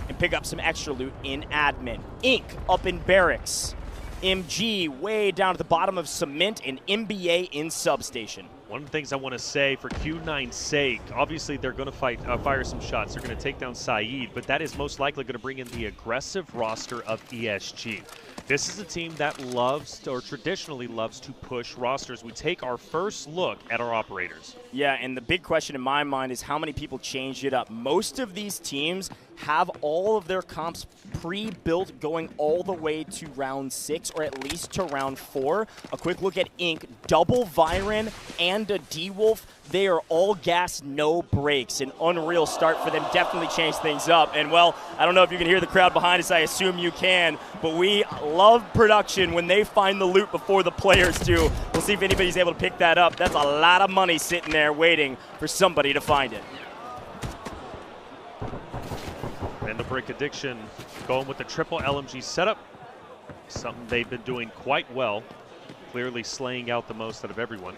O: and pick up some extra loot in admin. Ink up in barracks. MG way down at the bottom of cement, and MBA in substation.
P: One of the things I want to say for Q9's sake, obviously they're going to fire some shots. They're going to take down Saeed, but that is most likely going to bring in the aggressive roster of ESG. This is a team that loves, or traditionally loves, to push rosters. We take our first look at our operators.
O: Yeah, and the big question in my mind is how many people changed it up. Most of these teams have all of their comps pre-built going all the way to round 6, or at least to round 4. A quick look at Ink, double Viren and a D-Wolf. They are all gas, no brakes. An unreal start for them. Definitely changed things up. And, well, I don't know if you can hear the crowd behind us. I assume you can. But we love production when they find the loot before the players do. We'll see if anybody's able to pick that up. That's a lot of money sitting there waiting for somebody to find it.
P: And the Brick Addiction going with the triple LMG setup. Something they've been doing quite well. Clearly slaying out the most out of everyone.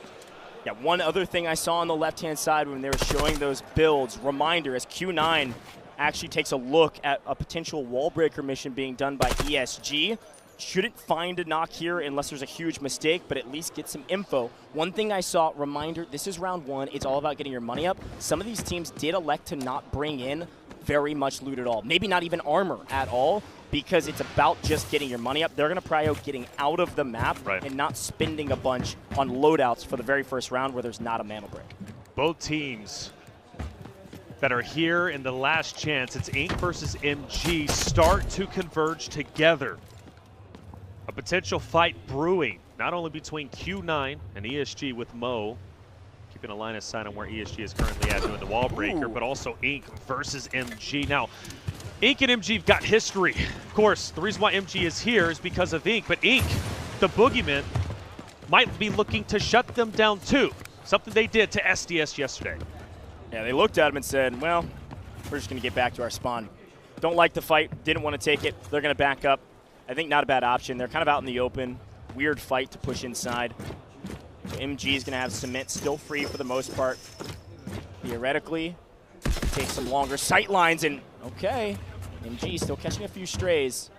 O: Yeah, one other thing I saw on the left-hand side when they were showing those builds, reminder, as Q9 actually takes a look at a potential wall breaker mission being done by ESG. Shouldn't find a knock here unless there's a huge mistake, but at least get some info. One thing I saw, reminder, this is round 1. It's all about getting your money up. Some of these teams did elect to not bring in very much loot at all. Maybe not even armor at all, because it's about just getting your money up. They're going to prio getting out of the map and not spending a bunch on loadouts for the very first round where there's not a Mandelbrick.
P: Both teams that are here in the last chance, it's Ink versus MG, start to converge together. A potential fight brewing, not only between Q9 and ESG with Mo. keeping a line of sight on where ESG is currently at doing the wall breaker, but also Ink versus MG. Now, Ink and MG have got history. Of course, the reason why MG is here is because of Ink, but Ink, the boogeyman, might be looking to shut them down too. Something they did to SDS yesterday.
O: Yeah, they looked at him and said, well, we're just going to get back to our spawn. Don't like the fight, didn't want to take it. They're going to back up. I think not a bad option. They're kind of out in the open. Weird fight to push inside. So MG is going to have cement still free for the most part. Theoretically, take some longer sight lines and, okay, MG still catching a few strays.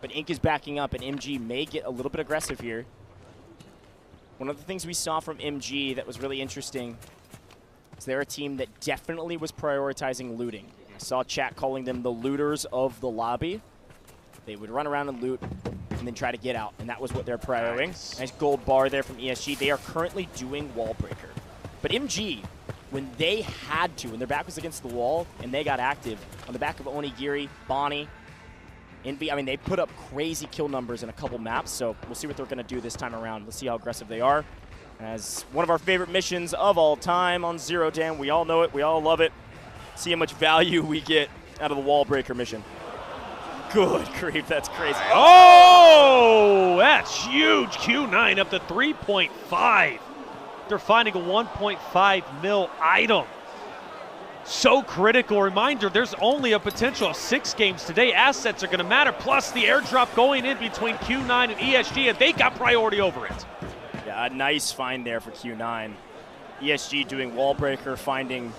O: But Ink is backing up and MG may get a little bit aggressive here. One of the things we saw from MG that was really interesting is they're a team that definitely was prioritizing looting. I saw chat calling them the looters of the lobby. They would run around and loot and then try to get out, and that was what they're prioring. Nice gold bar there from ESG. They are currently doing wall breaker. But MG, when they had to, when their back was against the wall and they got active, on the back of Onigiri, Bonnie, Envy, I mean, they put up crazy kill numbers in a couple maps, so we'll see what they're going to do this time around. Let's see how aggressive they are. As one of our favorite missions of all time on Zero Dam, we all know it, we all love it. See how much value we get out of the wall breaker mission. Good grief, that's crazy.
P: Oh, that's huge. Q9 up to 3.5. They're finding a 1.5 mil item. So critical. Reminder, there's only a potential of 6 games today. Assets are going to matter, plus the airdrop going in between Q9 and ESG, and they got priority over it.
O: Yeah, a nice find there for Q9. ESG doing wall breaker, finding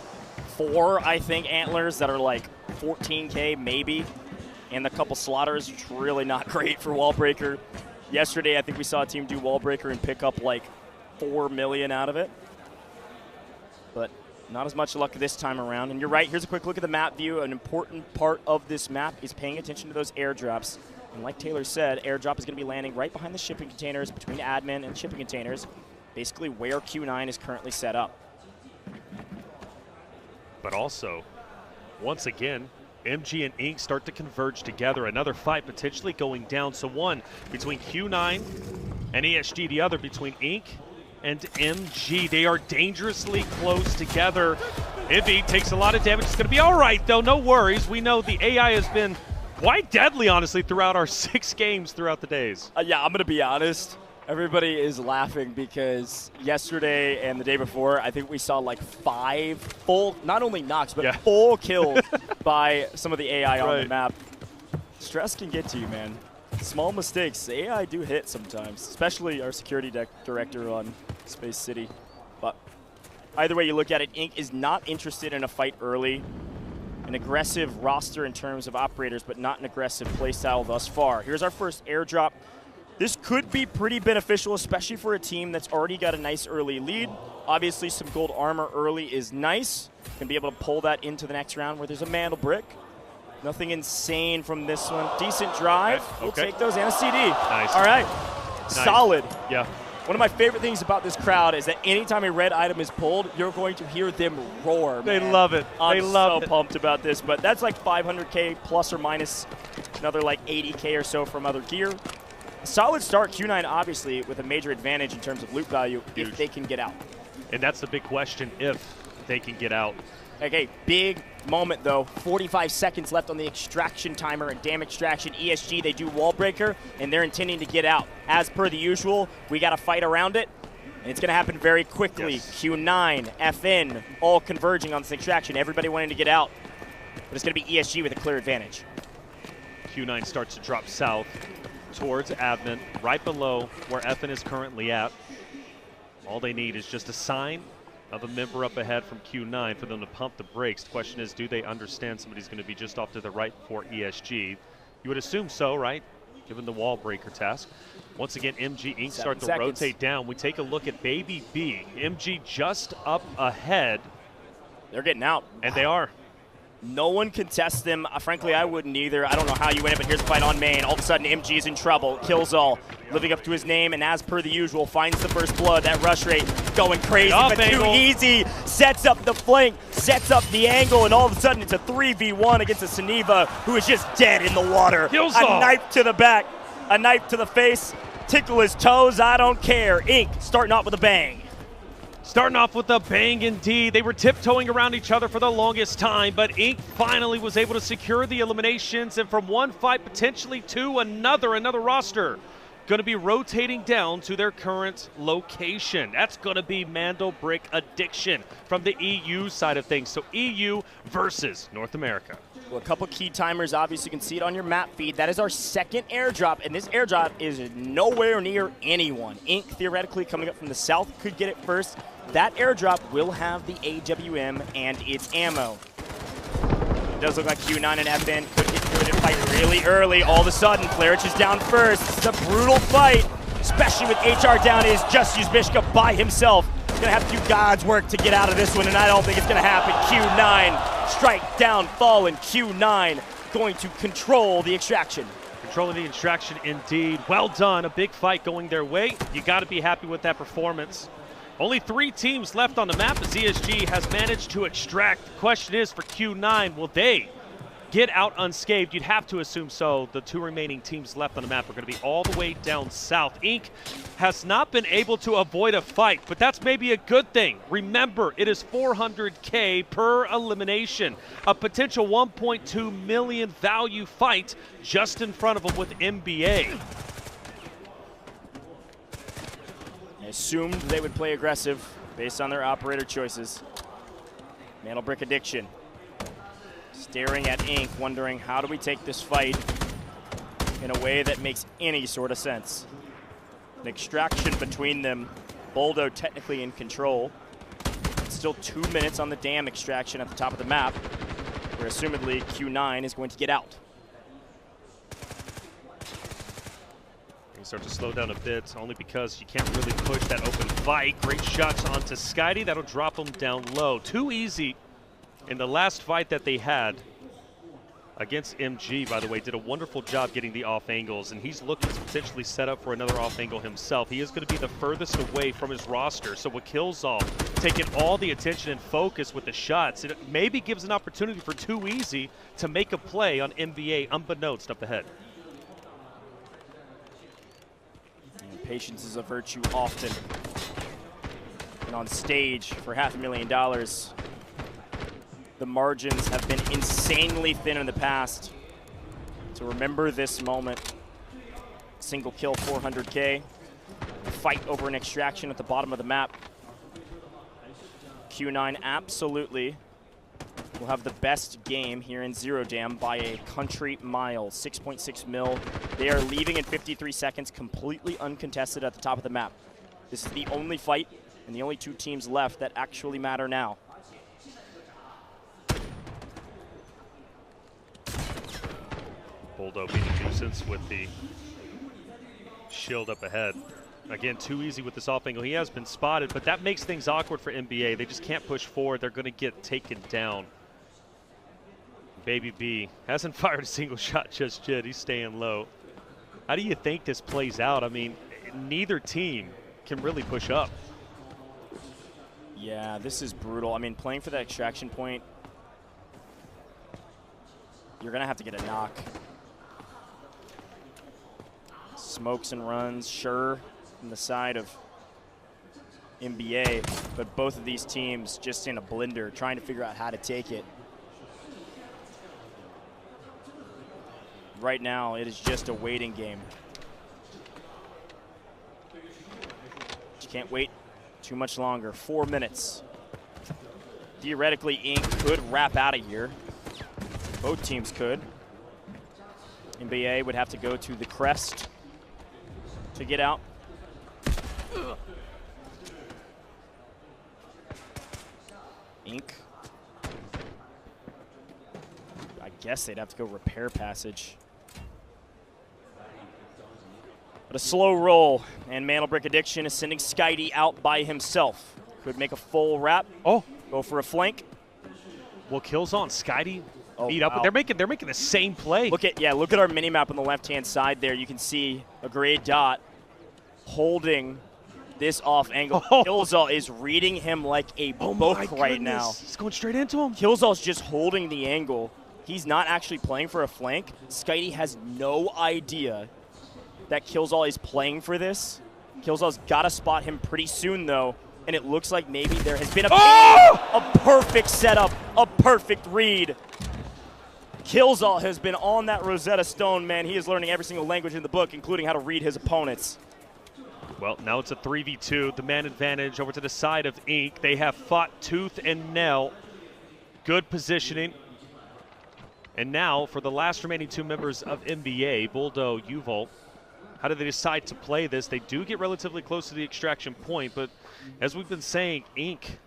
O: 4, I think, antlers that are like 14K maybe, and a couple slaughters, which is really not great for wall breaker. Yesterday, I think we saw a team do wall breaker and pick up like 4 million out of it. But not as much luck this time around. And you're right, here's a quick look at the map view. An important part of this map is paying attention to those airdrops. And like Taylor said, airdrop is going to be landing right behind the shipping containers, between admin and shipping containers, basically where Q9 is currently set up.
P: But also, once again, MG and Ink start to converge together. Another fight potentially going down. So one between Q9 and ESG, the other between Ink and MG. They are dangerously close together. Envy takes a lot of damage. It's going to be all right, though. No worries. We know the AI has been quite deadly, honestly, throughout our 6 games throughout the days.
O: Yeah, I'm going to be honest. Everybody is laughing because yesterday and the day before, I think we saw like 5 full, not only knocks, but full kills by some of the AI on the map. Stress can get to you, man. Small mistakes. The AI do hit sometimes, especially our security director on Space City. But either way you look at it, Ink is not interested in a fight early. An aggressive roster in terms of operators, but not an aggressive playstyle thus far. Here's our first airdrop. This could be pretty beneficial, especially for a team that's already got a nice early lead. Obviously, some gold armor early is nice. Can be able to pull that into the next round where there's a mantle brick. Nothing insane from this one. Decent drive. We'll take those and a CD.
P: Nice.
O: All right.
P: Nice.
O: Solid.
P: Yeah.
O: One of my favorite things about this crowd is that anytime a red item is pulled, you're going to hear them roar.
P: They
O: man.
P: love it.
O: I'm so pumped about this, but that's like 500K plus or minus another like 80K or so from other gear. A solid start, Q9 obviously with a major advantage in terms of loot value if they can get out.
P: And that's the big question, if they can get out.
O: Okay, big moment though. 45 seconds left on the extraction timer and dam extraction. ESG, they do wall breaker and they're intending to get out. As per the usual, we got to fight around it. And it's going to happen very quickly. Yes. Q9, FN, all converging on this extraction. Everybody wanting to get out. But it's going to be ESG with a clear advantage.
P: Q9 starts to drop south towards admin, right below where FN is currently at. All they need is just a sign of a member up ahead from Q9 for them to pump the brakes. The question is, do they understand somebody's going to be just off to the right before ESG? You would assume so, right? Given the wall breaker task. Once again, MG Inc. start to rotate down. We take a look at Baby B. MG just up ahead.
O: They're getting out.
P: And they are.
O: No one can test them. Frankly, I wouldn't either. I don't know how you win it, but here's the fight on main. All of a sudden, MG is in trouble. Kills all, living up to his name, and as per the usual, finds the first blood. That rush rate going crazy, but too easy. Sets up the flank, sets up the angle, and all of a sudden, it's a 3v1 against a Suniva, who is just dead in the water.
P: Kills
O: a
P: all.
O: Knife to the back, a knife to the face. Tickle his toes, I don't care. Ink starting off with a bang.
P: Starting off with a bang indeed. They were tiptoeing around each other for the longest time, but Inc. finally was able to secure the eliminations, and from one fight potentially to another roster going to be rotating down to their current location. That's going to be Mandel Brick Addiction from the EU side of things. So EU versus North America.
O: Well, a couple key timers, obviously you can see it on your map feed. That is our second airdrop, and this airdrop is nowhere near anyone. Inc. theoretically coming up from the south could get it first. That airdrop will have the AWM and its ammo. It does look like Q9 and FN could get through it and fight really early. All of a sudden, Flarich is down first. It's a brutal fight, especially with HR down. Is just Bishka by himself. He's going to have to do God's work to get out of this one, and I don't think it's going to happen. Q9, strike down, fallen. Q9 going to control the extraction.
P: Controlling the extraction indeed. Well done. A big fight going their way. You got to be happy with that performance. Only 3 teams left on the map as ZSG has managed to extract. The question is for Q9, will they get out unscathed? You'd have to assume so. The 2 remaining teams left on the map are going to be all the way down south. Inc. has not been able to avoid a fight, but that's maybe a good thing. Remember, it is $400K per elimination. A potential 1.2 million value fight just in front of them with NBA.
O: I assumed they would play aggressive based on their operator choices. Mandel Brick Addiction staring at Inc., wondering how do we take this fight in a way that makes any sort of sense. An extraction between them. Boldo technically in control. It's still 2 minutes on the dam extraction at the top of the map, where assumedly Q9 is going to get out.
P: You start to slow down a bit, only because you can't really push that open fight. Great shots onto Skydie. That'll drop him down low. Too easy in the last fight that they had against MG, by the way. Did a wonderful job getting the off angles, and he's looking to potentially set up for another off angle himself. He is going to be the furthest away from his roster, so with Killzall taking all the attention and focus with the shots, it maybe gives an opportunity for Too Easy to make a play on NBA unbeknownst up ahead.
O: Patience is a virtue often. And on stage for $500,000, the margins have been insanely thin in the past. So remember this moment. Single kill, 400K. A fight over an extraction at the bottom of the map. Q9 absolutely will have the best game here in Zero Dam by a country mile. 6.6 mil. They are leaving in 53 seconds, completely uncontested at the top of the map. This is the only fight and the only 2 teams left that actually matter now.
P: Boldo being a nuisance with the shield up ahead. Again, Too Easy with this off angle. He has been spotted, but that makes things awkward for NBA. They just can't push forward. They're going to get taken down. Baby B hasn't fired a single shot just yet. He's staying low. How do you think this plays out? I mean, neither team can really push up.
O: Yeah, this is brutal. I mean, playing for that extraction point, you're going to have to get a knock. Smokes and runs, sure, from the side of NBA, but both of these teams just in a blender, trying to figure out how to take it. Right now, it is just a waiting game. You can't wait too much longer. 4 minutes. Theoretically, Inc. could wrap out of here. Both teams could. NBA would have to go to the crest to get out. Inc. I guess they'd have to go repair passage. But a slow roll, and Mandel Brick Addiction is sending Skydie out by himself. Could make a full wrap.
P: Oh,
O: go for a flank.
P: Well, Killzall and Skydie beat up. Wow. They're making the same play.
O: Look at our mini map on the left-hand side there. You can see a gray dot holding this off angle. Oh. Killzall is reading him like a book right now.
P: He's going straight into him.
O: Killzall's just holding the angle. He's not actually playing for a flank. Skydie has no idea that Killzall is playing for this. Killzall's got to spot him pretty soon, though, and it looks like maybe there has been a perfect setup, a perfect read. Killzall has been on that Rosetta Stone, man. He is learning every single language in the book, including how to read his opponents.
P: Well, now it's a 3v2. The man advantage over to the side of Ink. They have fought tooth and nail. Good positioning. And now, for the last remaining 2 members of NBA, Buldo, Yuval, how do they decide to play this? They do get relatively close to the extraction point, but as we've been saying, Ink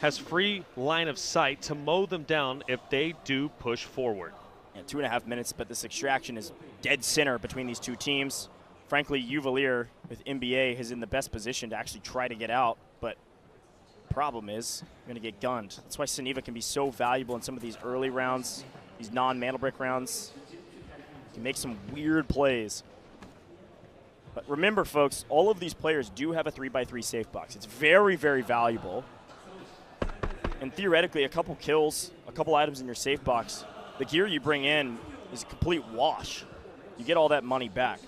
P: has free line of sight to mow them down if they do push forward.
O: Yeah, 2.5 minutes, but this extraction is dead center between these two teams. Frankly, Uvalier with NBA is in the best position to actually try to get out, but problem is you're going to get gunned. That's why Suniva can be so valuable in some of these early rounds, these non-Mantle Brick rounds. You can make some weird plays. But remember, folks, all of these players do have a 3x3 safe box. It's very, very valuable. And theoretically, a couple kills, a couple items in your safe box, the gear you bring in is a complete wash. You get all that money back.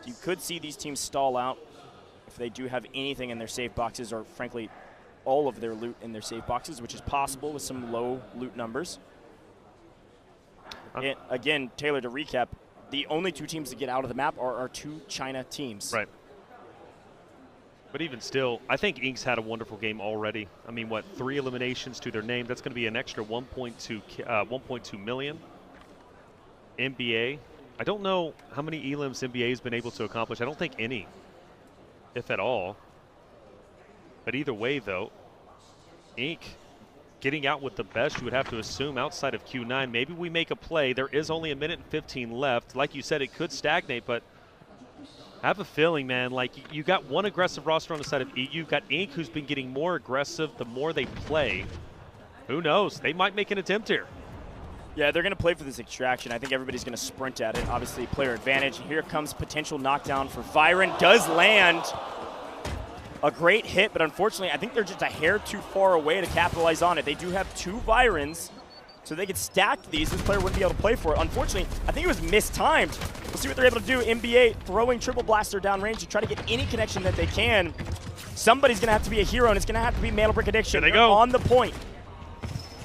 O: You could see these teams stall out if they do have anything in their safe boxes, or frankly, all of their loot in their safe boxes, which is possible with some low loot numbers. And again, Taylor, to recap, the only 2 teams to get out of the map are our 2 China teams.
P: Right. But even still, I think Ink's had a wonderful game already. I mean, what, 3 eliminations to their name? That's going to be an extra 1.2 million. NBA. I don't know how many elims NBA has been able to accomplish. I don't think any, if at all. But either way, though, Ink getting out with the best, you would have to assume, outside of Q9. Maybe we make a play. There is only 1 minute and 15 left. Like you said, it could stagnate, but I have a feeling, man, like you got one aggressive roster on the side of EU. You've got Ink, who's been getting more aggressive the more they play. Who knows? They might make an attempt here.
O: Yeah, they're going to play for this extraction. I think everybody's going to sprint at it. Obviously, player advantage. Here comes potential knockdown for Viren. Does land a great hit, but unfortunately, I think they're just a hair too far away to capitalize on it. They do have 2 Virens, so they could stack these. This player wouldn't be able to play for it. Unfortunately, I think it was mistimed. We'll see what they're able to do. NBA throwing triple blaster downrange to try to get any connection that they can. Somebody's going to have to be a hero, and it's going to have to be Mantle Brick Addiction.
P: There they go.
O: On the point.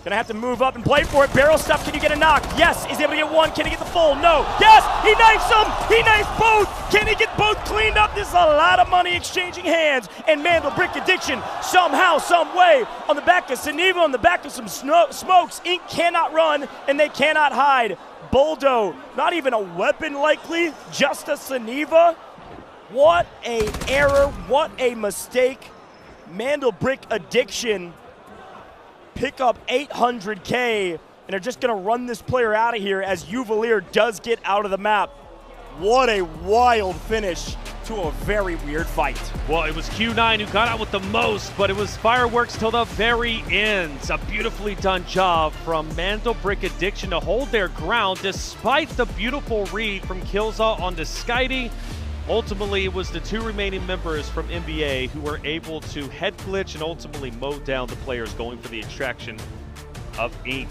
O: Gonna have to move up and play for it. Barrel stuff, can you get a knock? Yes, he's able to get 1. Can he get the full? No. Yes, he knifes him. He knifes both. Can he get both cleaned up? This is a lot of money exchanging hands. And Mantle Brick Addiction, somehow, some way, on the back of Suniva, on the back of some smokes. Ink cannot run, and they cannot hide. Buldo, not even a weapon likely, just a Suniva. What a error, what a mistake. Mantle Brick Addiction pick up 800K, and they're just going to run this player out of here as Uvalier does get out of the map. What a wild finish to a very weird fight.
P: Well, it was Q9 who got out with the most, but it was fireworks till the very end. A beautifully done job from Mantle Brick Addiction to hold their ground despite the beautiful read from Killzall onto Skydie. Ultimately, it was the 2 remaining members from NBA who were able to head glitch and ultimately mow down the players going for the extraction of Ink.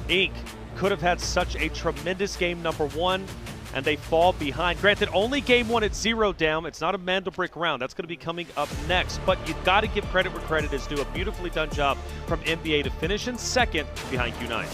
P: Ink could have had such a tremendous game number 1, and they fall behind. Granted, only game 1 at 0 down. It's not a Mantle Brick round. That's going to be coming up next, but you've got to give credit where credit is due. A beautifully done job from NBA to finish in second behind Q9.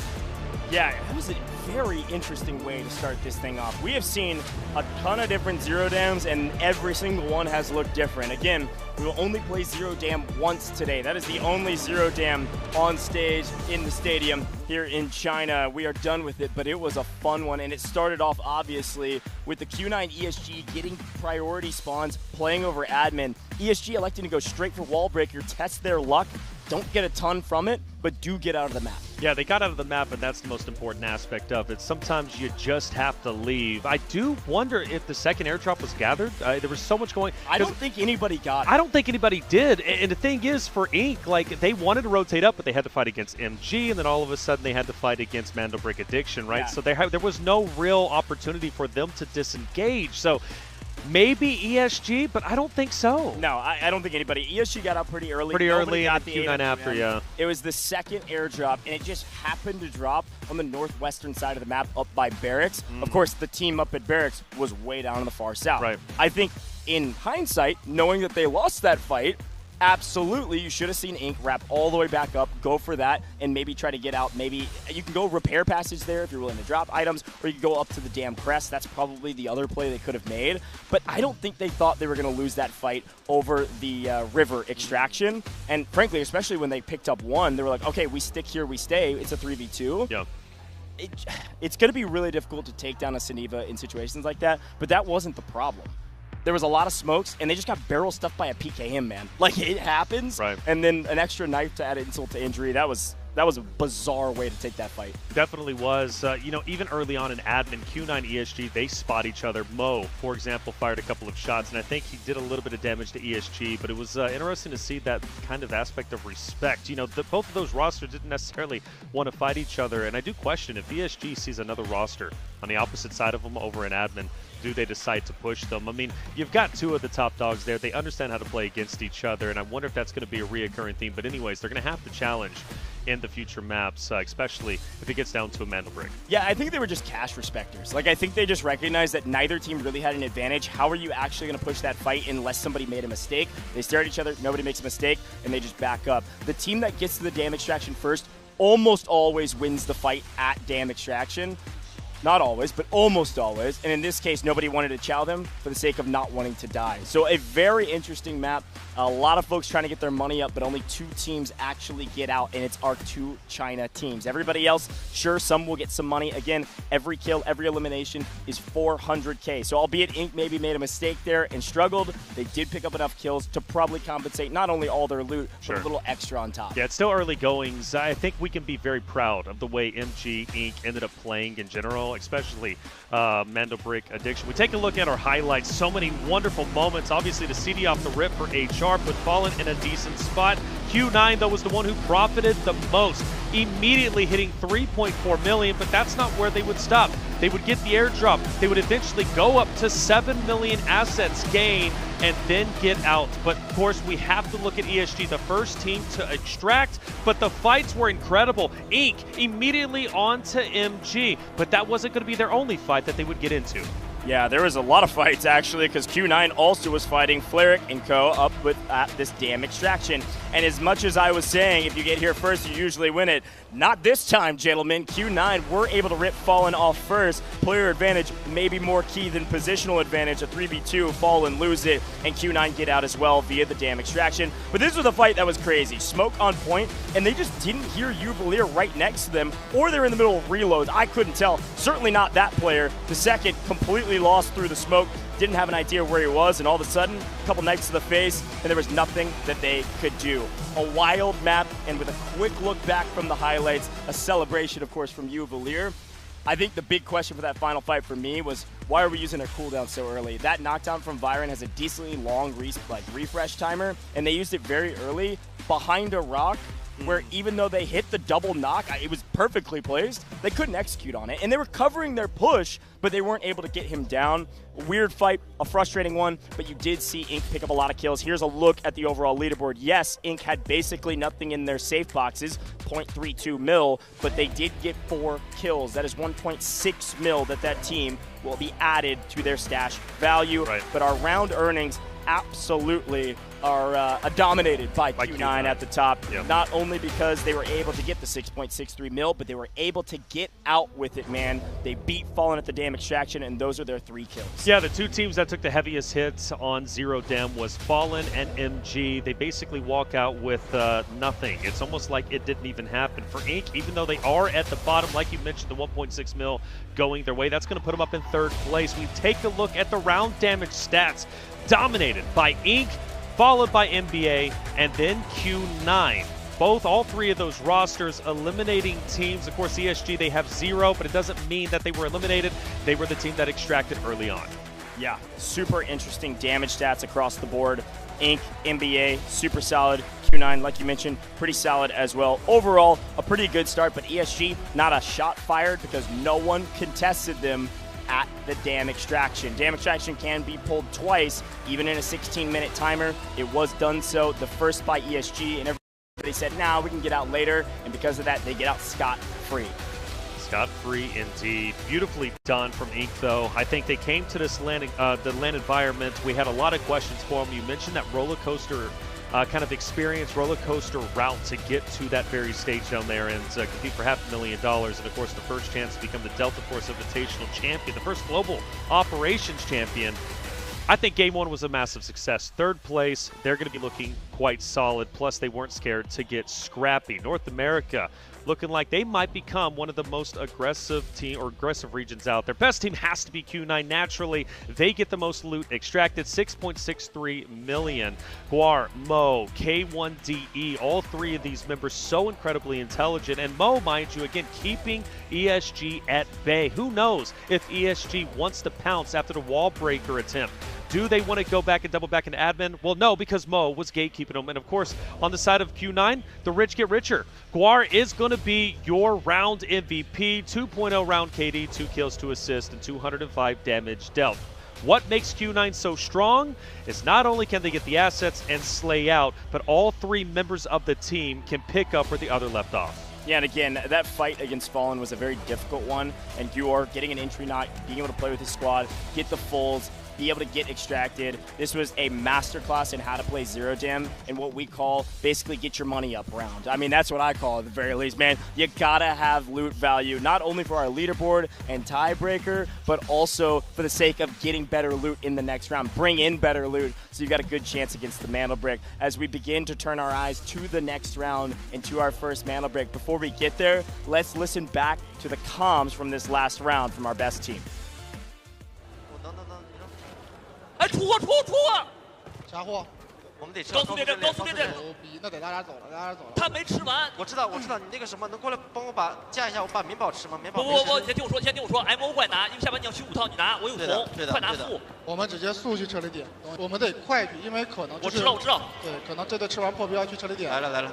O: Yeah, it was a very interesting way to start this thing off. We have seen a ton of different Zero Dams, and every single one has looked different. Again, we will only play Zero Dam once today. That is the only Zero Dam on stage in the stadium here in China. We are done with it, but it was a fun one, and it started off, obviously, with the Q9 ESG getting priority spawns, playing over admin. ESG electing to go straight for wall breaker, test their luck. Don't get a ton from it, but do get out of the map.
P: Yeah, they got out of the map, and that's the most important aspect of it. Sometimes you just have to leave. I do wonder if the second airdrop was gathered. There was so much going.
O: I don't think anybody got it.
P: I don't think anybody did. And the thing is, for Ink, like, they wanted to rotate up, but they had to fight against MG, and then all of a sudden they had to fight against Mantle Brick Addiction, right? Yeah. So there was no real opportunity for them to disengage. So maybe ESG, but I don't think so.
O: No, I don't think anybody. ESG got out pretty early.
P: Pretty
O: Nobody
P: early,
O: got
P: and
O: the
P: Q9 after, yeah.
O: It was the second airdrop, and it just happened to drop on the northwestern side of the map up by Barracks. Of course, the team up at Barracks was way down on the far south.
P: Right.
O: I think in hindsight, knowing that they lost that fight, absolutely, you should have seen Ink wrap all the way back up, go for that, and maybe try to get out. Maybe you can go repair passage there if you're willing to drop items, or you can go up to the damn crest. That's probably the other play they could have made. But I don't think they thought they were going to lose that fight over the river extraction. And frankly, especially when they picked up one, they were like, okay, we stick here, we stay. It's a 3v2.
P: Yeah.
O: It's going to be really difficult to take down a Suniva in situations like that, but that wasn't the problem. There was a lot of smokes, and they just got barrel stuffed by a PKM, man. Like, it happens.
P: Right.
O: And then an extra knife to add insult to injury. That was a bizarre way to take that fight.
P: Definitely was. You know, even early on in admin, Q9 ESG, they spot each other. Mo, for example, fired a couple of shots, and I think he did a little bit of damage to ESG, but it was interesting to see that kind of aspect of respect. You know, both of those rosters didn't necessarily want to fight each other, and I do question if ESG sees another roster on the opposite side of them over in admin, do they decide to push them? I mean, you've got two of the top dogs there. They understand how to play against each other, and I wonder if that's going to be a reoccurring theme. But anyways, they're going to have to challenge in the future maps, especially if it gets down to a Mandel break.
O: Yeah, I think they were just cash respecters. Like, I think they just recognized that neither team really had an advantage. How are you actually going to push that fight unless somebody made a mistake? They stare at each other, nobody makes a mistake, and they just back up. The team that gets to the dam extraction first almost always wins the fight at dam extraction. Not always, but almost always. And in this case, nobody wanted to chow them for the sake of not wanting to die. So a very interesting map. A lot of folks trying to get their money up, but only 2 teams actually get out, and it's our 2 China teams. Everybody else, sure, some will get some money. Again, every kill, every elimination is 400K. So albeit Ink maybe made a mistake there and struggled, they did pick up enough kills to probably compensate not only all their loot, but a little extra on top.
P: Yeah, it's still early goings. I think we can be very proud of the way MG Ink ended up playing in general, especially Mandel Brick Addiction. We take a look at our highlights. So many wonderful moments. Obviously, the CD off the rip for HR put Fallen in a decent spot. Q9, though, was the one who profited the most, immediately hitting 3.4 million, but that's not where they would stop. They would get the airdrop. They would eventually go up to 7 million assets gained and then get out. But of course, we have to look at ESG, the first team to extract, but the fights were incredible. Ink immediately on to MG, but that wasn't going to be their only fight that they would get into.
O: Yeah, there was a lot of fights, actually, because Q9 also was fighting Fleric and co. up at this damn extraction. And as much as I was saying, if you get here first, you usually win it, not this time, gentlemen. Q9 were able to rip Fallen off first. Player advantage may be more key than positional advantage. A 3v2, Fallen lose it, and Q9 get out as well via the damn extraction. But this was a fight that was crazy. Smoke on point, and they just didn't hear Uvalier right next to them, or they're in the middle of reloads. I couldn't tell. Certainly not that player. The second completely lost through the smoke, didn't have an idea where he was, and all of a sudden, a couple knives to the face, and there was nothing that they could do. A wild map, and with a quick look back from the highlights, a celebration, of course, from Uvalier. I think the big question for that final fight for me was, why are we using their cooldown so early? That knockdown from Viren has a decently long refresh timer, and they used it very early behind a rock, where even though they hit the double knock, it was perfectly placed, they couldn't execute on it. And they were covering their push, but they weren't able to get him down. A weird fight, a frustrating one, but you did see Ink pick up a lot of kills. Here's a look at the overall leaderboard. Yes, Ink had basically nothing in their safe boxes, 0.32 mil, but they did get 4 kills. That is 1.6 mil that team will be added to their stash value.
P: Right.
O: But our round earnings absolutely are dominated by Q9 at the top.
P: Yep.
O: Not only because they were able to get the 6.63 mil, but they were able to get out with it, man. They beat Fallen at the dam extraction, and those are their 3 kills.
P: Yeah, the 2 teams that took the heaviest hits on Zero Dam was Fallen and MG. They basically walk out with nothing. It's almost like it didn't even happen. For Ink, even though they are at the bottom, like you mentioned, the 1.6 mil going their way, that's going to put them up in 3rd place. We take a look at the round damage stats. Dominated by Ink, followed by NBA, and then Q9. All 3 of those rosters eliminating teams. Of course, ESG, they have 0, but it doesn't mean that they were eliminated. They were the team that extracted early on.
O: Yeah, super interesting damage stats across the board. Ink, NBA, super solid. Q9, like you mentioned, pretty solid as well. Overall, a pretty good start, but ESG, not a shot fired because no one contested them at the dam extraction. Dam extraction can be pulled twice, even in a 16-minute timer. It was done so the first by ESG, and everybody said, nah, we can get out later, and because of that, they get out scot-free.
P: Scot-free indeed. Beautifully done from Ink, though. I think they came to this the land environment. We had a lot of questions for them. You mentioned that roller coaster kind of experience roller coaster route to get to that very stage down there and compete for $500,000. And of course, the first chance to become the Delta Force Invitational champion, the first global operations champion. I think game one was a massive success. Third place, they're going to be looking quite solid. Plus, they weren't scared to get scrappy. North America looking like they might become one of the most aggressive aggressive regions out there. Best team has to be Q9. Naturally, they get the most loot extracted, 6.63 million. Guar, Mo, K1DE, all three of these members so incredibly intelligent. And Mo, mind you, again, keeping ESG at bay. Who knows if ESG wants to pounce after the wall breaker attempt? Do they want to go back and double back into admin? Well, no, because Mo was gatekeeping them. And, of course, on the side of Q9, the rich get richer. Guar is going to be your round MVP, 2.0 round KD, 2 kills, 2 assists, and 205 damage dealt. What makes Q9 so strong is not only can they get the assets and slay out, but all three members of the team can pick up where the other left off.
O: Yeah, and again, that fight against Fallen was a very difficult one, and Guar getting an entry knock, being able to play with his squad, get the fulls, be able to get extracted. This was a masterclass in how to play Zero Jam and what we call basically get your money up round. I mean, that's what I call it at the very least, man. You gotta have loot value, not only for our leaderboard and tiebreaker, but also for the sake of getting better loot in the next round. Bring in better loot so you've got a good chance against the Mantle Brick. As we begin to turn our eyes to the next round and to our first Mantle Brick, before we get there, let's listen back to the comms from this last round from our best team.
Q: 哎，出货，出货，出货！
R: 啥货？我们得吃。
Q: 高速电阵，高速电阵。
R: 牛逼，那得大家走了，大家走了。
Q: 他没吃完。
R: 我知道，我知道，你那个什么，能过来帮我把加一下，我把民宝吃吗？民宝。
Q: 不，先听我说，先听我说 ，MO 快拿，因为下半你要取5套，你拿，我有红，快拿速。
R: 我们直接速去车里点，我们得快去，因为可能。
Q: 我知道，我知道。
R: 对，可能这队吃完破标去车里点。
S: 来了来了。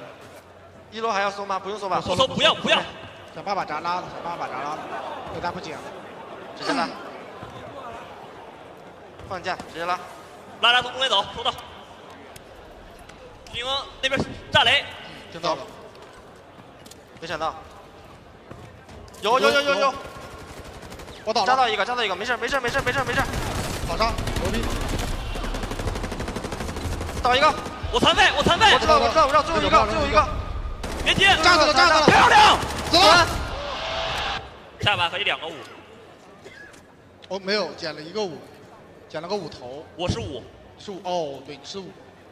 S: 1楼还要搜吗？不用搜吧。
Q: 不搜，不要不要。
R: 想办法把闸拉了，想办法把闸拉了，给他不捡了，
S: 直接拉。放假，直接拉。
Q: 拉从中间走，收到。军营那边炸雷，
R: 听到了，
S: 没想到。有，我倒了。扎到一个，没事。
R: 好上，牛逼。
S: 倒一个。
Q: 我残废。
S: 我知道，最后一个。
Q: 别急，
R: 炸死了，
Q: 漂亮，
R: 走了。
Q: 下把可以2个5。
R: 哦，没有，捡了1个5。 捡了个5头，
Q: 我是5，
R: 是5哦，对，你是5，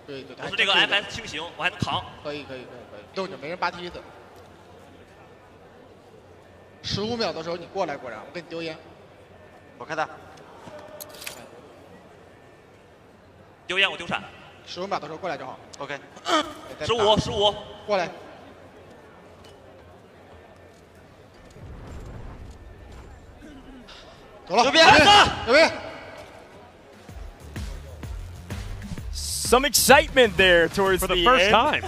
R: 对，
Q: 我是这个 FS 轻型，我还能扛。
R: 可以，动静没人扒梯子。15秒的时候你过来，果然我给你丢烟，
S: 我开大。
Q: 丢烟我丢闪。
R: 15秒的时候过来就好。
S: OK。
Q: 15，
R: 过来。 走了，
S: 右
R: 边。
O: Some excitement there towards
P: for the first time.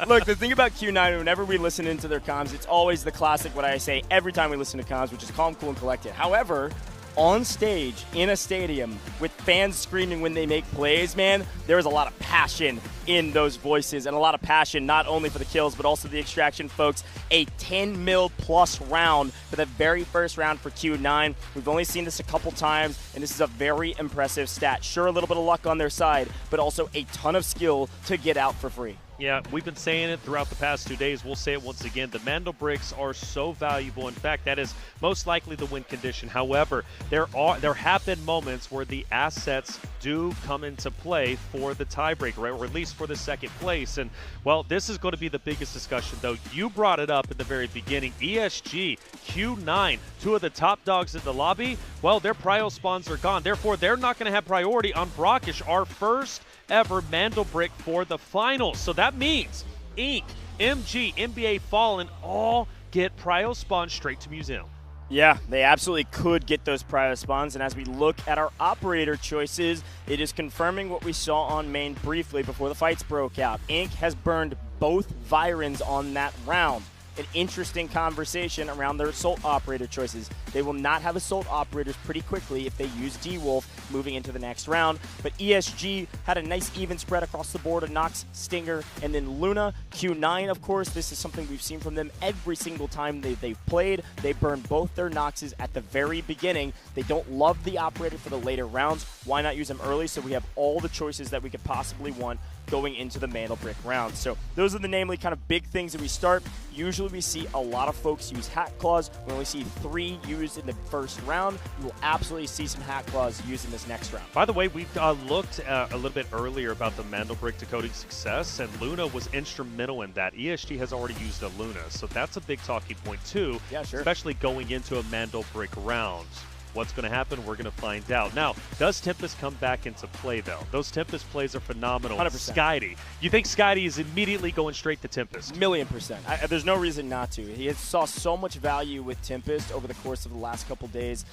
O: Look, the thing about Q9, whenever we listen into their comms, it's always the classic, what I say every time we listen to comms, which is calm, cool, and collected. However, on stage, in a stadium, with fans screaming when they make plays, man, there is a lot of passion in those voices and a lot of passion not only for the kills but also the extraction, folks. A 10 mil plus round for the very first round for Q9. We've only seen this a couple times, and this is a very impressive stat. Sure, a little bit of luck on their side, but also a ton of skill to get out for free.
P: Yeah, we've been saying it throughout the past 2 days. We'll say it once again. The Mantle Bricks are so valuable. In fact, that is most likely the win condition. However, there have been moments where the assets do come into play for the tiebreaker, right? Or at least for the second place. And, well, this is going to be the biggest discussion, though. You brought it up at the very beginning. ESG, Q9, 2 of the top dogs in the lobby, well, their prio spawns are gone. Therefore, they're not going to have priority on Brackish, our first ever Mantle Brick for the finals. So that means Inc., MG, NBA Fallen all get prio spawns straight to Museum.
O: Yeah, they absolutely could get those prio spawns, and as we look at our operator choices, it is confirming what we saw on main briefly before the fights broke out. Inc. has burned both Virons on that round. an interesting conversation around their assault operator choices. They will not have assault operators pretty quickly if they use D-Wolf moving into the next round, but ESG had a nice even spread across the board of Nox, Stinger, and then Luna. Q9, of course, this is something we've seen from them every single time they've played. They burn both their Noxes at the very beginning. They don't love the operator for the later rounds. Why not use them early so we have all the choices that we could possibly want going into the Mantle Brick round? So those are the namely kind of big things that we start. Usually we see a lot of folks use Hat Claws. We only see 3 used in the first round. We will absolutely see some Hat Claws used in this next round.
P: By the way, we looked a little bit earlier about the Mantle Brick decoding success, and Luna was instrumental in that. ESG has already used a Luna, so that's a big talking point too,
O: yeah, sure.
P: Especially going into a Mantle Brick round. What's going to happen? We're going to find out. Now, does Tempest come back into play, though? Those Tempest plays are phenomenal.
O: 100%.
P: Skydie. You think Skydie is immediately going straight to Tempest?
O: $1,000,000%. There's no reason not to. He saw so much value with Tempest over the course of the last couple days.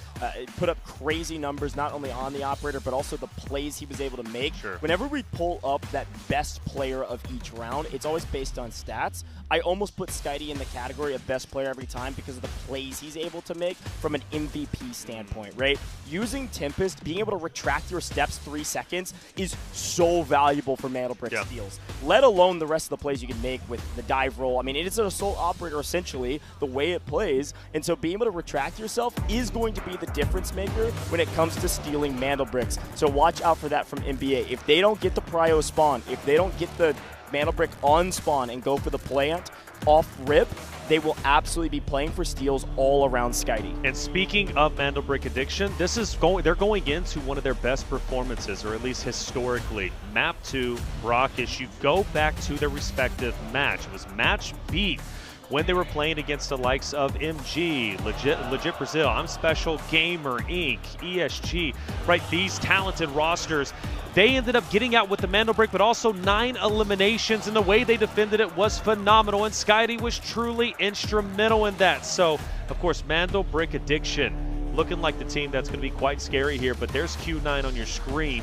O: Put up crazy numbers, not only on the operator, but also the plays he was able to make.
P: Sure.
O: Whenever we pull up that best player of each round, it's always based on stats. I almost put Skydie in the category of best player every time because of the plays he's able to make from an MVP standpoint, right? Using Tempest, being able to retract your steps 3 seconds is so valuable for Mantle Brick steals, let alone the rest of the plays you can make with the dive roll. I mean, it is an assault operator essentially, the way it plays, and so being able to retract yourself is going to be the difference maker when it comes to stealing Mantle Bricks. So watch out for that from NBA. If they don't get the prio spawn, if they don't get the Mantle Brick on spawn and go for the plant off rip, they will absolutely be playing for steals all around Skydie.
P: And speaking of Mantle Brick addiction, they're going into one of their best performances, or at least historically. Map 2, Brackish, you go back to their respective match. It was match B when they were playing against the likes of MG, Legit Brazil, I'm Special, Gamer, Inc., ESG, right? These talented rosters. They ended up getting out with the Mantle Brick, but also 9 eliminations, and the way they defended it was phenomenal, and Skydie was truly instrumental in that. So, of course, Mantle Brick addiction, looking like the team that's going to be quite scary here, but there's Q9 on your screen.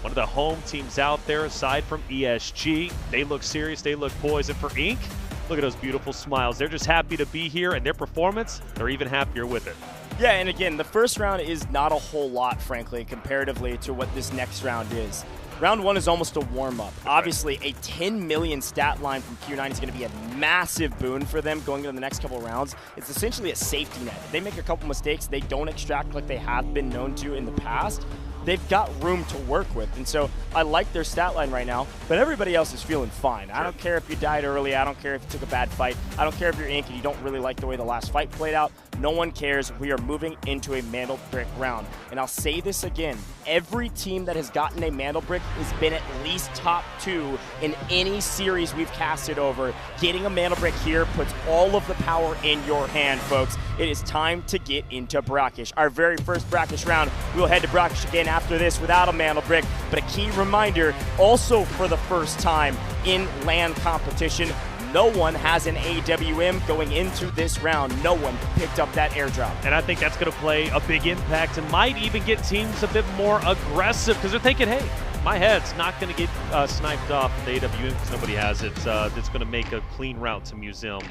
P: One of the home teams out there, aside from ESG. They look serious, they look poised, and for Inc., look at those beautiful smiles. They're just happy to be here, and their performance, they're even happier with it.
O: Yeah, and again, the first round is not a whole lot, frankly, comparatively to what this next round is. Round 1 is almost a warm-up. Obviously, a 10 million stat line from Q9 is going to be a massive boon for them going into the next couple rounds. It's essentially a safety net. If they make a couple mistakes, they don't extract like they have been known to in the past. They've got room to work with, and so I like their stat line right now, but everybody else is feeling fine. I don't care if you died early. I don't care if you took a bad fight. I don't care if you're Inc and you don't really like the way the last fight played out. No one cares. We are moving into a Mantle Brick round. And I'll say this again. Every team that has gotten a Mantle Brick has been at least top 2 in any series we've casted over. Getting a Mantle Brick here puts all of the power in your hand, folks. It is time to get into Brackish. Our very first Brackish round. We will head to Brackish again after this without a Mantle Brick. But a key reminder, also for the first time in LAN competition, no one has an AWM going into this round. No one picked up that airdrop.
P: And I think that's going to play a big impact and might even get teams a bit more aggressive because they're thinking, hey, my head's not going to get sniped off the AWM because nobody has it. That's going to make a clean route to Museum.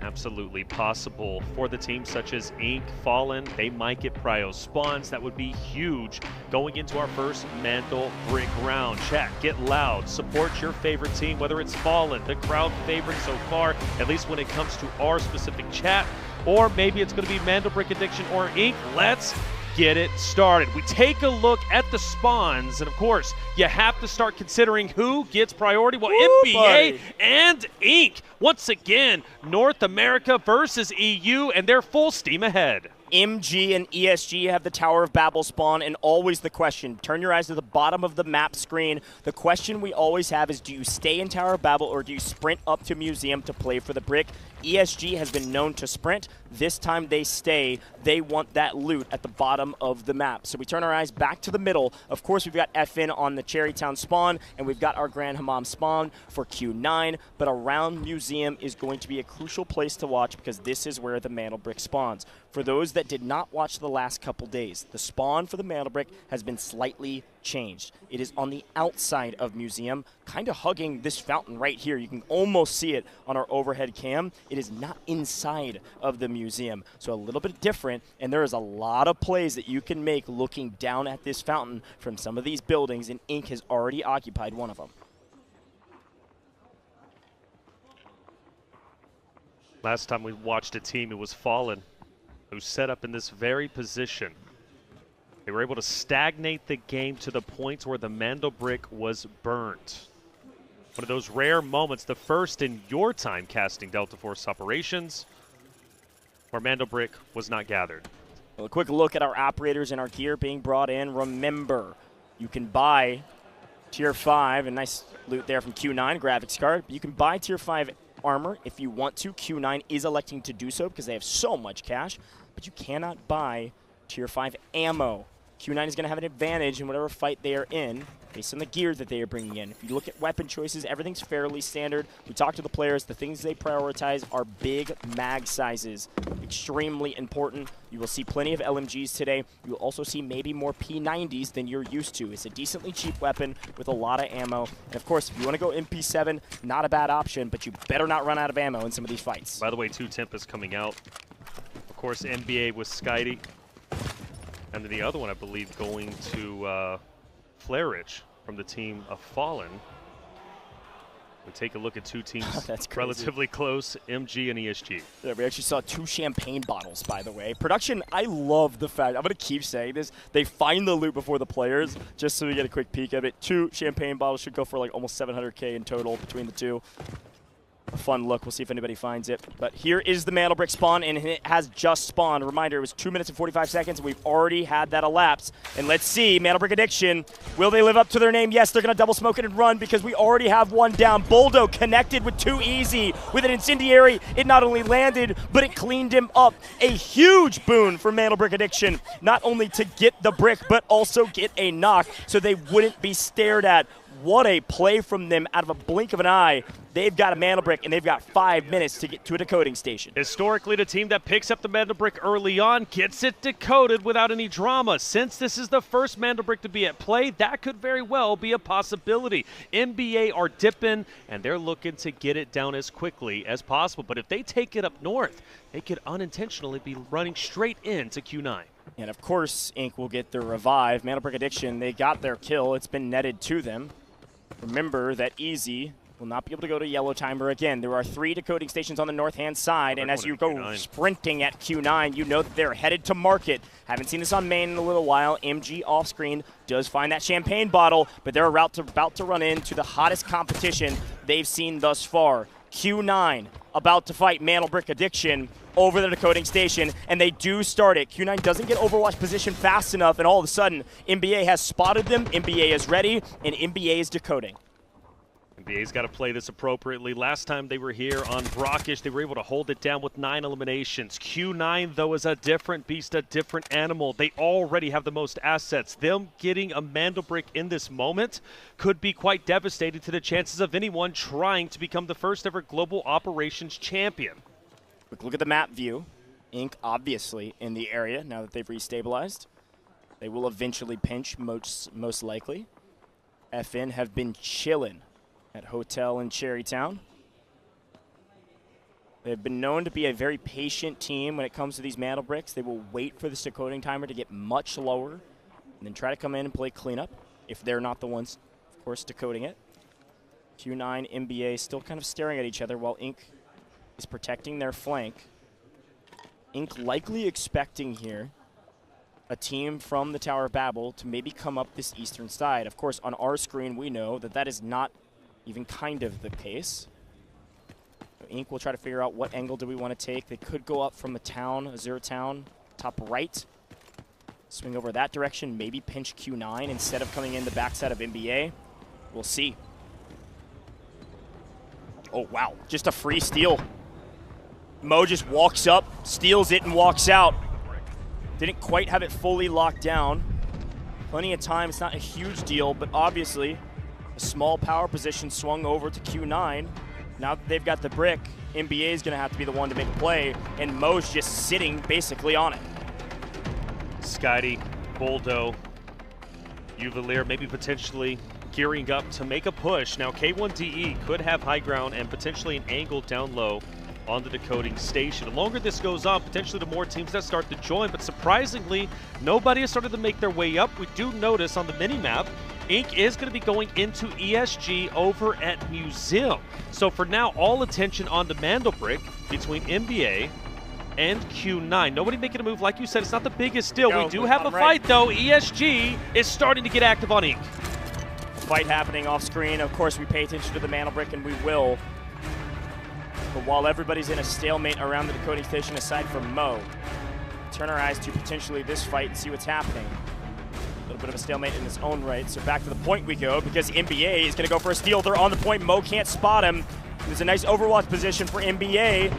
P: Absolutely possible for the teams such as Inc, Fallen. They might get prio spawns. That would be huge going into our first Mantle Brick round. Chat, get loud. Support your favorite team, whether it's Fallen, the crowd favorite so far, at least when it comes to our specific chat, or maybe it's going to be Mantle Brick Addiction or Inc. Let's get it started. We take a look at the spawns, and of course, you have to start considering who gets priority. Well, NBA and Inc. Once again, North America versus EU, and they're full steam ahead.
O: MG and ESG have the Tower of Babel spawn, and always the question, turn your eyes to the bottom of the map screen. The question we always have is, do you stay in Tower of Babel or do you sprint up to Museum to play for the brick? ESG has been known to sprint. This time they stay. They want that loot at the bottom of the map. So we turn our eyes back to the middle. Of course, we've got FN on the Cherrytown spawn, and we've got our Grand Hammam spawn for Q9, but around Museum is going to be a crucial place to watch because this is where the Mantle Brick spawns. For those that did not watch the last couple days, the spawn for the Mantle Brick has been slightly changed. It is on the outside of Museum, kind of hugging this fountain right here. You can almost see it on our overhead cam. It is not inside of the Museum, so a little bit different, and there is a lot of plays that you can make looking down at this fountain from some of these buildings, and Inc. has already occupied one of them.
P: Last time we watched a team, it was Fallen, who set up in this very position. They were able to stagnate the game to the point where the Mandel Brick was burnt. One of those rare moments, the first in your time casting Delta Force operations, where Mandel Brick was not gathered.
O: Well, a quick look at our operators and our gear being brought in. Remember, you can buy Tier 5, a nice loot there from Q9 graphics card. You can buy Tier 5 armor if you want to. Q9 is electing to do so because they have so much cash, but you cannot buy Tier 5 ammo. Q9 is going to have an advantage in whatever fight they are in based on the gear that they are bringing in. If you look at weapon choices, everything's fairly standard. We talk to the players. The things they prioritize are big mag sizes. Extremely important. You will see plenty of LMGs today. You will also see maybe more P90s than you're used to. It's a decently cheap weapon with a lot of ammo. And of course, if you want to go MP7, not a bad option, but you better not run out of ammo in some of these fights.
P: By the way, 2 Tempest coming out. Of course, NBA with Skydie. And then the other one, I believe, going to Flairich from the team of Fallen. We take a look at 2 teams
O: That's
P: relatively close, MG and ESG.
O: Yeah, we actually saw 2 champagne bottles, by the way. Production, I love the fact, I'm going to keep saying this, they find the loot before the players, just so we get a quick peek of it. 2 champagne bottles should go for like almost 700K in total between the 2. A fun look. We'll see if anybody finds it. But here is the Mandel Brick spawn, and it has just spawned. Reminder, it was 2 minutes and 45 seconds, and we've already had that elapse. And let's see, Mandel Brick Addiction. Will they live up to their name? Yes, they're going to double smoke it and run because we already have one down. Boldo connected with 2 Easy. With an incendiary, it not only landed, but it cleaned him up. A huge boon for Mandel Brick Addiction, not only to get the brick, but also get a knock so they wouldn't be stared at. What a play from them out of a blink of an eye. They've got a Mandel Brick, and they've got 5 minutes to get to a decoding station.
P: Historically, the team that picks up the Mandel Brick early on gets it decoded without any drama. Since this is the first Mandel Brick to be at play, that could very well be a possibility. NBA are dipping, and they're looking to get it down as quickly as possible. But if they take it up north, they could unintentionally be running straight into Q9.
O: And of course, Inc. will get their revive. Mandel Brick Addiction, they got their kill. It's been netted to them. Remember that Easy will not be able to go to Yellow Timer again. There are 3 decoding stations on the north-hand side, and as you go Q9. Sprinting at Q9, you know that they're headed to market. Haven't seen this on main in a little while. MG off-screen does find that champagne bottle, but they're about to run into the hottest competition they've seen thus far. Q9 about to fight Mandel Brick Addiction over the decoding station, and they do start it. Q9 doesn't get Overwatch position fast enough, and all of a sudden, NBA has spotted them, NBA is ready, and NBA is decoding.
P: NBA's got to play this appropriately. Last time they were here on Brockish, they were able to hold it down with 9 eliminations. Q9, though, is a different beast, a different animal. They already have the most assets. Them getting a Mandel Brick in this moment could be quite devastating to the chances of anyone trying to become the first ever global operations champion.
O: Quick look at the map view. Inc. obviously in the area now that they've restabilized. They will eventually pinch, most likely. FN have been chilling at Hotel in Cherrytown. They've been known to be a very patient team when it comes to these Mandel Bricks. They will wait for this decoding timer to get much lower and then try to come in and play cleanup if they're not the ones, of course, decoding it. Q9, NBA still kind of staring at each other while Inc. is protecting their flank. Inc. likely expecting here a team from the Tower of Babel to maybe come up this eastern side. Of course, on our screen, we know that that is not even kind of the case. Inc. will try to figure out what angle do we want to take. They could go up from the town, Azure Town, top right. Swing over that direction, maybe pinch Q9 instead of coming in the backside of NBA. We'll see. Oh, wow. Just a free steal. Mo just walks up, steals it, and walks out. Didn't quite have it fully locked down. Plenty of time. It's not a huge deal, but obviously a small power position swung over to Q9. Now that they've got the brick, NBA is going to have to be the one to make a play, and Mo's just sitting basically on it.
P: Skydie, Boldo, Uvalier maybe potentially gearing up to make a push. Now K1DE could have high ground and potentially an angle down low on the decoding station. The longer this goes on, potentially the more teams that start to join, but surprisingly, nobody has started to make their way up. We do notice on the mini-map, Inc. is going to be going into ESG over at Museum. So for now, all attention on the Mandelbrick between NBA and Q9. Nobody making a move. Like you said, it's not the biggest deal. We do have a fight, though. ESG is starting to get active on Inc.
O: Fight happening off screen. Of course, we pay attention to the Mandelbrick, and we will. But while everybody's in a stalemate around the decoding station, aside from Mo, turn our eyes to potentially this fight and see what's happening. A little bit of a stalemate in its own right. So back to the point we go, because NBA is going to go for a steal. They're on the point. Mo can't spot him. There's a nice overwatch position for NBA.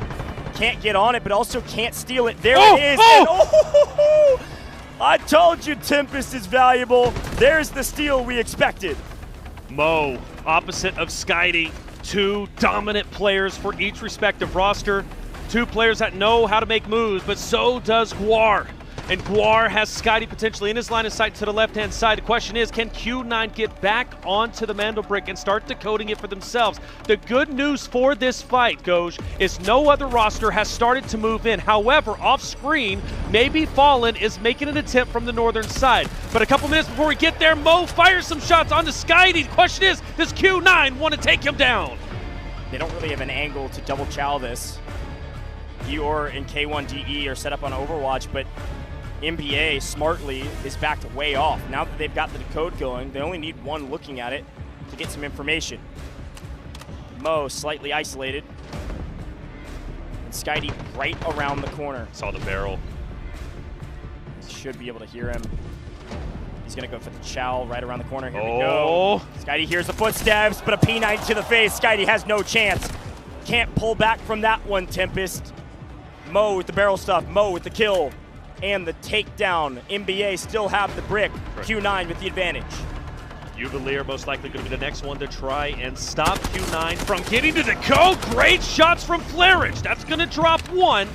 O: Can't get on it, but also can't steal it. There it is. And, I told you Tempest is valuable. There's the steal we expected.
P: Mo, opposite of Skydie. Two dominant players for each respective roster. Two players that know how to make moves, but so does Guar. And Guar has Skydie potentially in his line of sight to the left-hand side. The question is, can Q9 get back onto the Mandelbrick and start decoding it for themselves? The good news for this fight, Goj, is no other roster has started to move in. However, off-screen, maybe Fallen is making an attempt from the northern side. But a couple minutes before we get there, Mo fires some shots onto Skydie. The question is, does Q9 want to take him down?
O: They don't really have an angle to double chow this. Dior and K1DE are set up on Overwatch, but NBA smartly is backed way off. Now that they've got the decode going, they only need one looking at it to get some information. Mo slightly isolated. And Skydie right around the corner.
P: Saw the barrel.
O: Should be able to hear him. He's gonna go for the chow right around the corner. Here we go. Skydie hears the footsteps, but a P90 to the face. Skydie has no chance. Can't pull back from that one, Tempest. Mo with the barrel stuff. Mo with the kill. And the takedown. NBA still have the brick. Q9 with the advantage.
P: Uvalier most likely going to be the next one to try and stop Q9 from getting to decode. Great shots from Flarage. That's going to drop one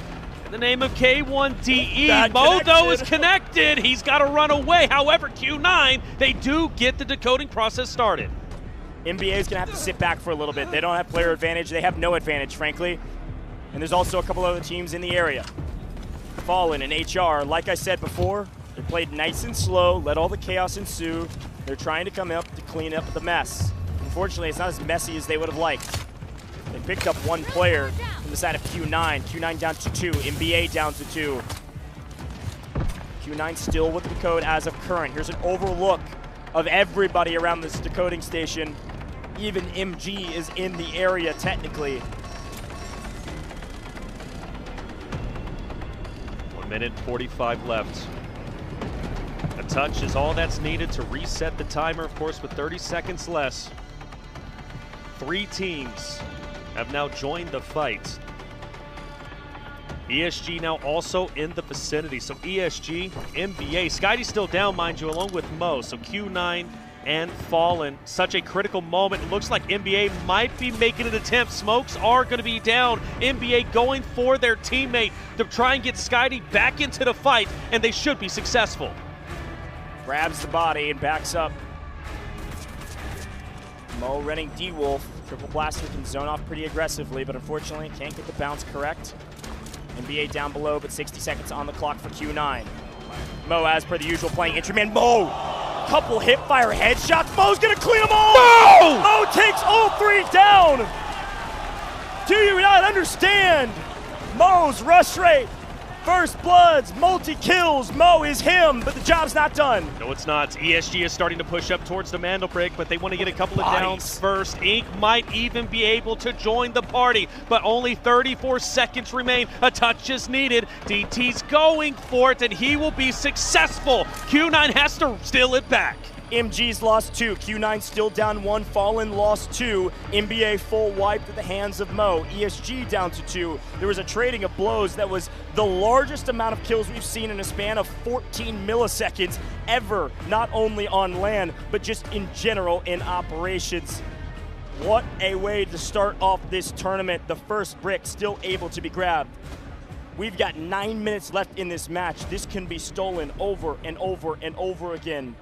P: in the name of K1DE. Mo, though, is connected. He's got to run away. However, Q9, they do get the decoding process started.
O: NBA is going to have to sit back for a little bit. They don't have player advantage. They have no advantage, frankly. And there's also a couple other teams in the area. Fallen and HR, like I said before, they played nice and slow, let all the chaos ensue. They're trying to come up to clean up the mess. Unfortunately, it's not as messy as they would have liked. They picked up one player from the side of Q9. Q9 down to 2, NBA down to 2. Q9 still with the decode as of current. Here's an overlook of everybody around this decoding station. Even MG is in the area technically.
P: 1 minute 45 left. A touch is all that's needed to reset the timer, of course, with 30 seconds less. 3 teams have now joined the fight. ESG now also in the vicinity. So ESG, NBA, Skydie's still down, mind you, along with Mo. So Q9 and Fallen, such a critical moment. It looks like NBA might be making an attempt. Smokes are going to be down. NBA going for their teammate to try and get Skydie back into the fight, and they should be successful.
O: Grabs the body and backs up. Mo running D-Wolf. Triple Blaster can zone off pretty aggressively, but unfortunately can't get the bounce correct. NBA down below, but 60 seconds on the clock for Q9. Mo, as per the usual, playing entry man. Mo! Couple hip-fire headshots. Mo's gonna clean them all!
P: Mo!
O: Mo takes all 3 down! Do you not understand? Mo's rush rate, first bloods, multi-kills. Mo is him, but the job's not done.
P: No, it's not. ESG is starting to push up towards the Mandelbrick, but they want to get a couple of downs first. Inc. might even be able to join the party, but only 34 seconds remain. A touch is needed. DT's going for it, and he will be successful. Q9 has to steal it back.
O: MG's lost 2. Q9 still down 1. Fallen lost 2. NBA full wiped at the hands of Mo. ESG down to 2. There was a trading of blows that was the largest amount of kills we've seen in a span of 14 milliseconds ever, not only on land, but just in general in operations. What a way to start off this tournament. The first brick still able to be grabbed. We've got 9 minutes left in this match. This can be stolen over and over and over again.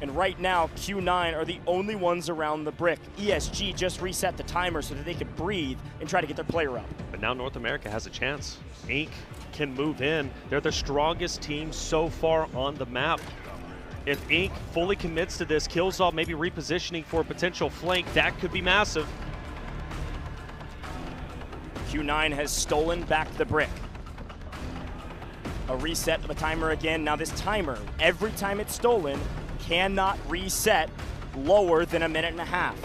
O: And right now, Q9 are the only ones around the brick. ESG just reset the timer so that they could breathe and try to get their player up.
P: But now North America has a chance. Inc. can move in. They're the strongest team so far on the map. If Inc. fully commits to this, Killzall maybe repositioning for a potential flank, that could be massive.
O: Q9 has stolen back the brick. A reset of the timer again. Now this timer, every time it's stolen, cannot reset lower than a minute and a half.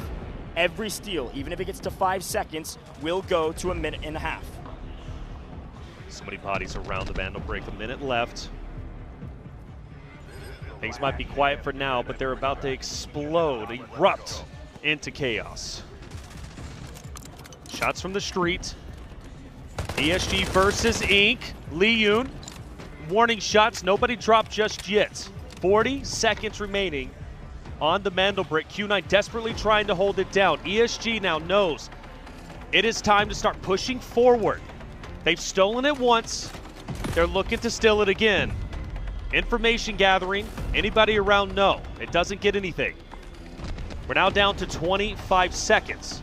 O: Every steal, even if it gets to 5 seconds, will go to a minute and a half.
P: So many bodies around the Vandal Brick, a minute left. Things might be quiet for now, but they're about to explode, erupt into chaos. Shots from the street. ESG versus Inc. Lee Yoon. Warning shots, nobody dropped just yet. 40 seconds remaining on the Mandel Brick. Q9 desperately trying to hold it down. ESG now knows it is time to start pushing forward. They've stolen it once. They're looking to steal it again. Information gathering. Anybody around? No. It doesn't get anything. We're now down to 25 seconds.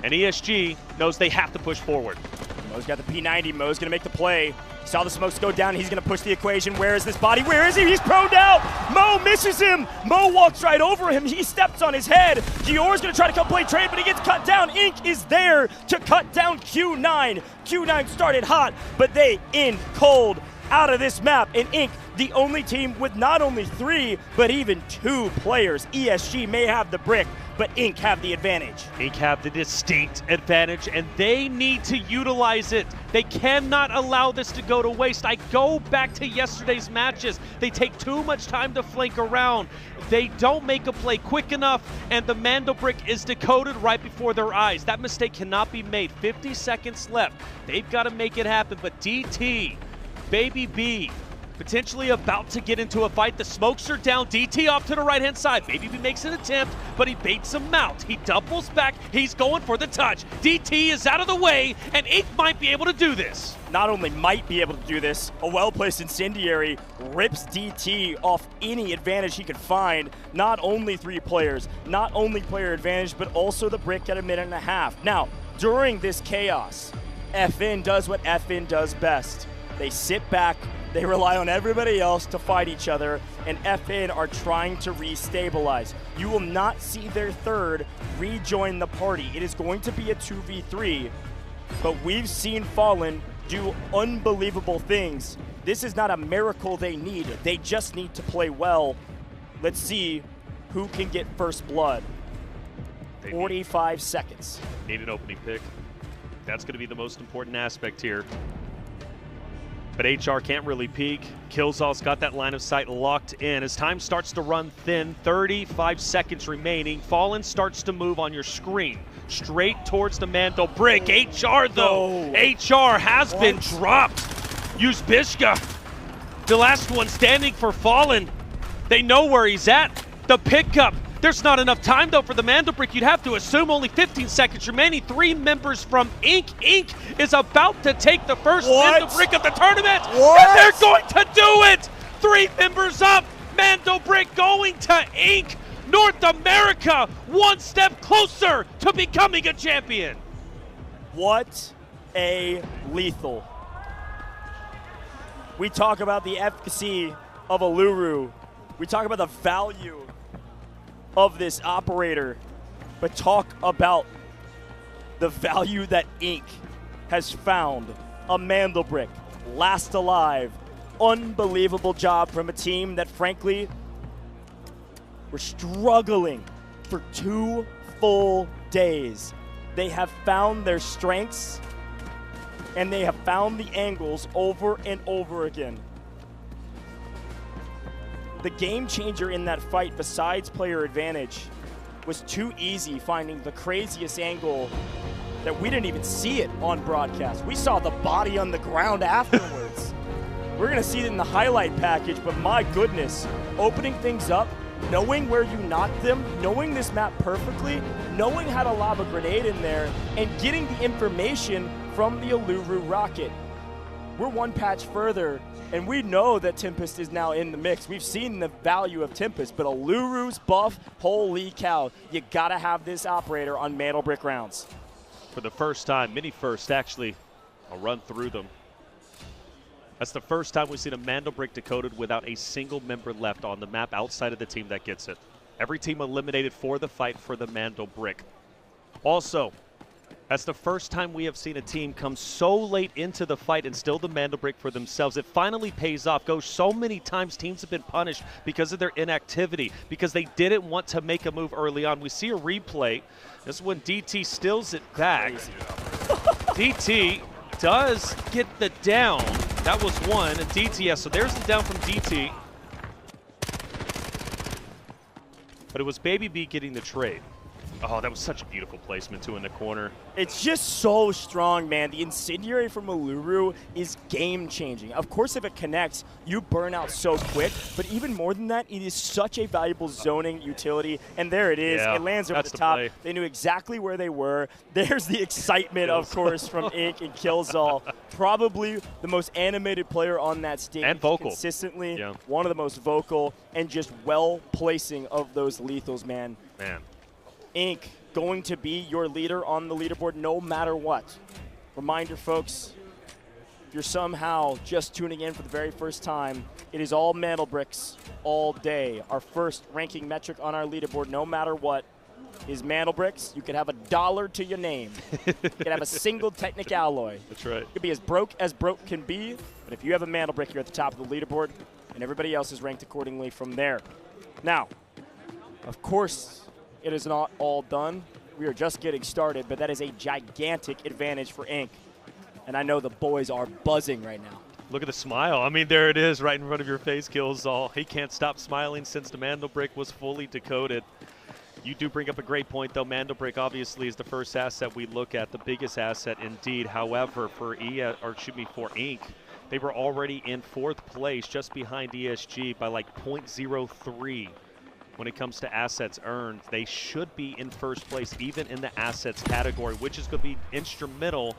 P: And ESG knows they have to push forward.
O: Mo's got the P90. Mo's going to make the play. Saw the smokes go down. He's going to push the equation. Where is this body? Where is he? He's proned out. Mo misses him. Mo walks right over him. He steps on his head. Dior's going to try to come play trade, but he gets cut down. Inc. is there to cut down Q9. Q9 started hot, but they end cold out of this map. And Inc., the only team with not only 3, but even 2 players. ESG may have the brick, but Inc. have the advantage.
P: Inc. have the distinct advantage, and they need to utilize it. They cannot allow this to go to waste. I go back to yesterday's matches. They take too much time to flank around. They don't make a play quick enough, and the Mandel Brick is decoded right before their eyes. That mistake cannot be made. 50 seconds left. They've got to make it happen, but DT, Baby B, potentially about to get into a fight. The smokes are down. DT off to the right-hand side. Baby B makes an attempt, but he baits him out. He doubles back. He's going for the touch. DT is out of the way, and Inc. might be able to do this.
O: Not only might be able to do this, a well-placed incendiary rips DT off any advantage he could find. Not only 3 players, not only player advantage, but also the brick at a minute and a half. Now, during this chaos, FN does what FN does best. They sit back, they rely on everybody else to fight each other, and FN are trying to restabilize. You will not see their third rejoin the party. It is going to be a 2v3, but we've seen Fallen do unbelievable things. This is not a miracle they need. They just need to play well. Let's see who can get first blood. 45 seconds.
P: Need an opening pick. That's going to be the most important aspect here. But HR can't really peek. Killzall's got that line of sight locked in. As time starts to run thin, 35 seconds remaining, Fallen starts to move on your screen, straight towards the Mandel Brick. HR, though, HR has been dropped. Use Bishka, the last one standing for Fallen. They know where he's at. The pickup. There's not enough time, though, for the Mandel Brick. You'd have to assume only 15 seconds remaining. 3 members from Inc. Inc. is about to take the first Mandel Brick of the tournament. And they're going to do it. 3 members up. Mandel Brick going to Inc. North America, 1 step closer to becoming a champion.
O: What a lethal. We talk about the efficacy of Uluru. We talk about the value of this operator, but talk about the value that Inc. has found. A Mandel Brick, last alive. Unbelievable job from a team that, frankly, were struggling for 2 full days. They have found their strengths, and they have found the angles over and over again. The game changer in that fight, besides player advantage, was too easy finding the craziest angle that we didn't even see it on broadcast. We saw the body on the ground afterwards. We're going to see it in the highlight package, but my goodness, opening things up, knowing where you knocked them, knowing this map perfectly, knowing how to lob a grenade in there, and getting the information from the Uluru rocket. we're one patch further, and we know that Tempest is now in the mix. We've seen the value of Tempest, but Aluru's buff, holy cow, you gotta have this operator on Mantle Brick rounds.
P: For the first time, mini first actually, I'll run through them. That's the first time we've seen a Mantle Brick decoded without a single member left on the map outside of the team that gets it. Every team eliminated for the fight for the Mantle Brick. Also, that's the first time we have seen a team come so late into the fight and still the Mantle Brick for themselves. It finally pays off. Goes so many times teams have been punished because of their inactivity, because they didn't want to make a move early on. We see a replay. This is when DT steals it back. DT does get the down. That was one, and DT, so there's the down from DT. But it was Baby B getting the trade. Oh, that was such a beautiful placement, too, in the corner.
O: It's just so strong, man. The Incendiary from Aluru is game-changing. Of course, if it connects, you burn out so quick. But even more than that, it is such a valuable zoning utility. And there it is.
P: Yeah,
O: it lands over the top.
P: play.
O: They knew exactly where they were. There's the excitement, of course, from Ink and Killzall. Probably the most animated player on that stage.
P: And vocal.
O: Consistently,
P: yeah.
O: One of the most vocal and just well-placing of those lethals, man.
P: Man.
O: Ink going to be your leader on the leaderboard no matter what. Reminder, folks, if you're somehow just tuning in for the very first time, it is all Mantle Bricks all day. Our first ranking metric on our leaderboard, no matter what, is Mantle Bricks. You could have $1 to your name. You could have a single Technic alloy.
P: That's right.
O: You could be as broke can be, but if you have a Mantle Brick, you're at the top of the leaderboard, and everybody else is ranked accordingly from there. Now, of course, it is not all done. We are just getting started, but that is a gigantic advantage for Ink. And I know the boys are buzzing right now.
P: Look at the smile. I mean, there it is right in front of your face, Killzall. He can't stop smiling since the Mantle Brick was fully decoded. You do bring up a great point, though. Mantle Brick obviously is the first asset we look at, the biggest asset indeed. However, for Ink, they were already in 4th place, just behind ESG by like 0.03. When it comes to assets earned, they should be in 1st place, even in the assets category, which is going to be instrumental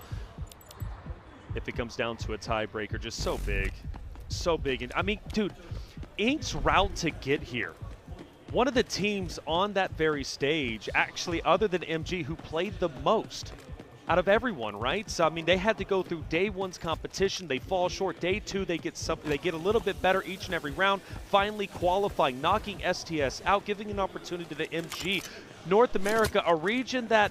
P: if it comes down to a tiebreaker. Just so big. So big. And I mean, dude, Ink's route to get here, one of the teams on that very stage, actually, other than MG, who played the most out of everyone, right? So I mean, they had to go through day 1's competition. They fall short. Day 2, they get a little bit better each and every round. Finally qualifying, knocking STS out, giving an opportunity to MG. North America, a region that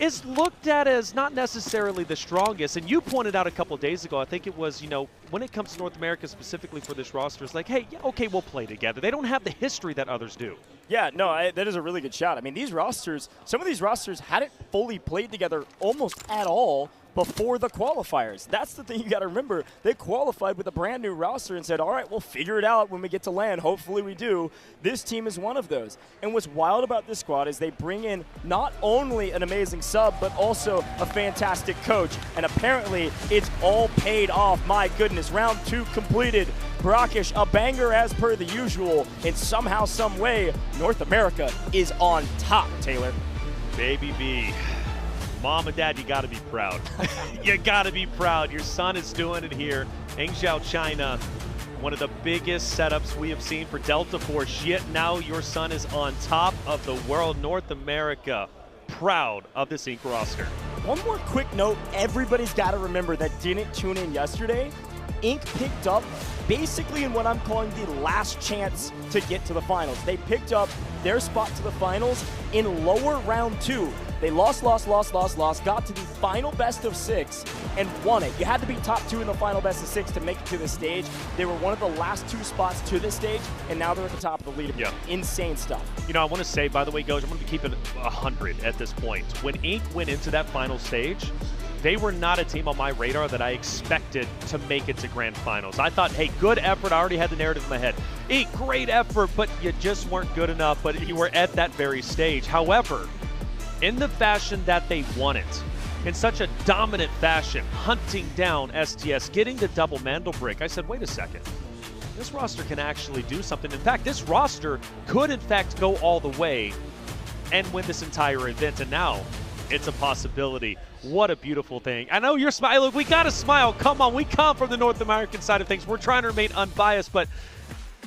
P: is looked at as not necessarily the strongest. And you pointed out a couple days ago, I think it was, you know, when it comes to North America specifically for this roster, it's like, hey, yeah, okay, we'll play together. They don't have the history that others do.
O: Yeah, no, that is a really good shot. I mean, these rosters, some of these rosters hadn't fully played together almost at all before the qualifiers. That's the thing you got to remember. They qualified with a brand new roster and said, all right, we'll figure it out when we get to LAN. Hopefully we do. This team is one of those. And what's wild about this squad is they bring in not only an amazing sub, but also a fantastic coach. And apparently it's all paid off. My goodness, round 2 completed. Brackish, a banger as per the usual. And somehow, some way, North America is on top, Taylor.
P: Baby B. Mom and Dad, you got to be proud. You got to be proud. Your son is doing it here. Hangzhou, China, one of the biggest setups we have seen for Delta Force. Yet now your son is on top of the world. North America, proud of this Ink roster.
O: One more quick note everybody's got to remember that didn't tune in yesterday. Ink picked up basically in what I'm calling the last chance to get to the finals. They picked up their spot to the finals in lower round 2. They lost, got to the final best of 6, and won it. You had to be top 2 in the final best of 6 to make it to the stage. They were one of the last 2 spots to this stage, and now they're at the top of the leaderboard.
P: Yeah.
O: Insane stuff.
P: You know, I want to say, by the way, Goj, I'm going to keep it 100 at this point. When Ink went into that final stage, they were not a team on my radar that I expected to make it to grand finals. I thought, hey, good effort. I already had the narrative in my head. Ink, great effort, but you just weren't good enough. But you were at that very stage. However, in the fashion that they won it, in such a dominant fashion, hunting down STS, getting the double Mantle Brick, I said, wait a second. This roster can actually do something. In fact, this roster could, in fact, go all the way and win this entire event. And now, it's a possibility. What a beautiful thing. I know you're smiling. We got to smile. Come on. We come from the North American side of things. We're trying to remain unbiased, but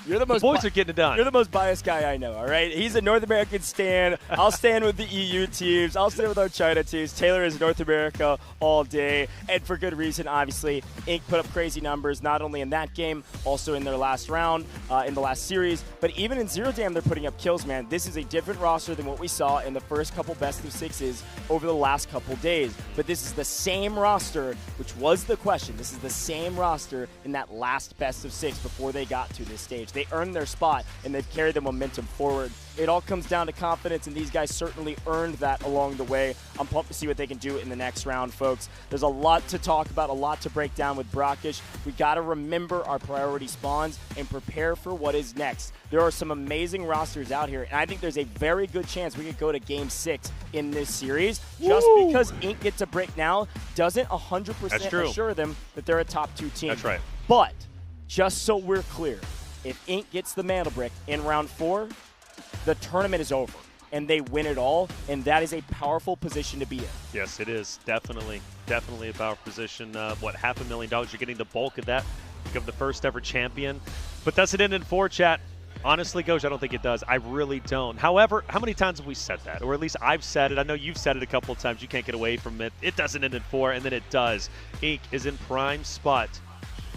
O: the
P: boys are getting it done.
O: You're the most biased guy I know, all right? He's a North American stan. I'll stand with the EU teams. I'll stand with our China teams. Taylor is North America all day, and for good reason, obviously. Inc. put up crazy numbers, not only in that game, also in their last round, in the last series, but even in Zero Dam, they're putting up kills, man. This is a different roster than what we saw in the first couple best of sixes over the last couple days. But this is the same roster, which was the question. This is the same roster in that last best of six before they got to this stage. They earned their spot, and they've carried the momentum forward. It all comes down to confidence, and these guys certainly earned that along the way. I'm pumped to see what they can do in the next round, folks. There's a lot to talk about, a lot to break down with Brackish. We got to remember our priority spawns and prepare for what is next. There are some amazing rosters out here, and I think there's a very good chance we could go to Game 6 in this series. Just because Inc. gets a brick now doesn't 100% assure them that they're a top 2 team.
P: That's right.
O: But just so we're clear, if Inc. gets the mantle brick in round 4, the tournament is over, and they win it all, and that is a powerful position to be in.
P: Yes, it is. Definitely a powerful position. What, $500,000? You're getting the bulk of that. Become the first ever champion. But does it end in 4, chat? Honestly, Goj, I don't think it does. I really don't. However, how many times have we said that? Or at least I've said it. I know you've said it a couple of times. You can't get away from it. It doesn't end in 4, and then it does. Inc. is in prime spot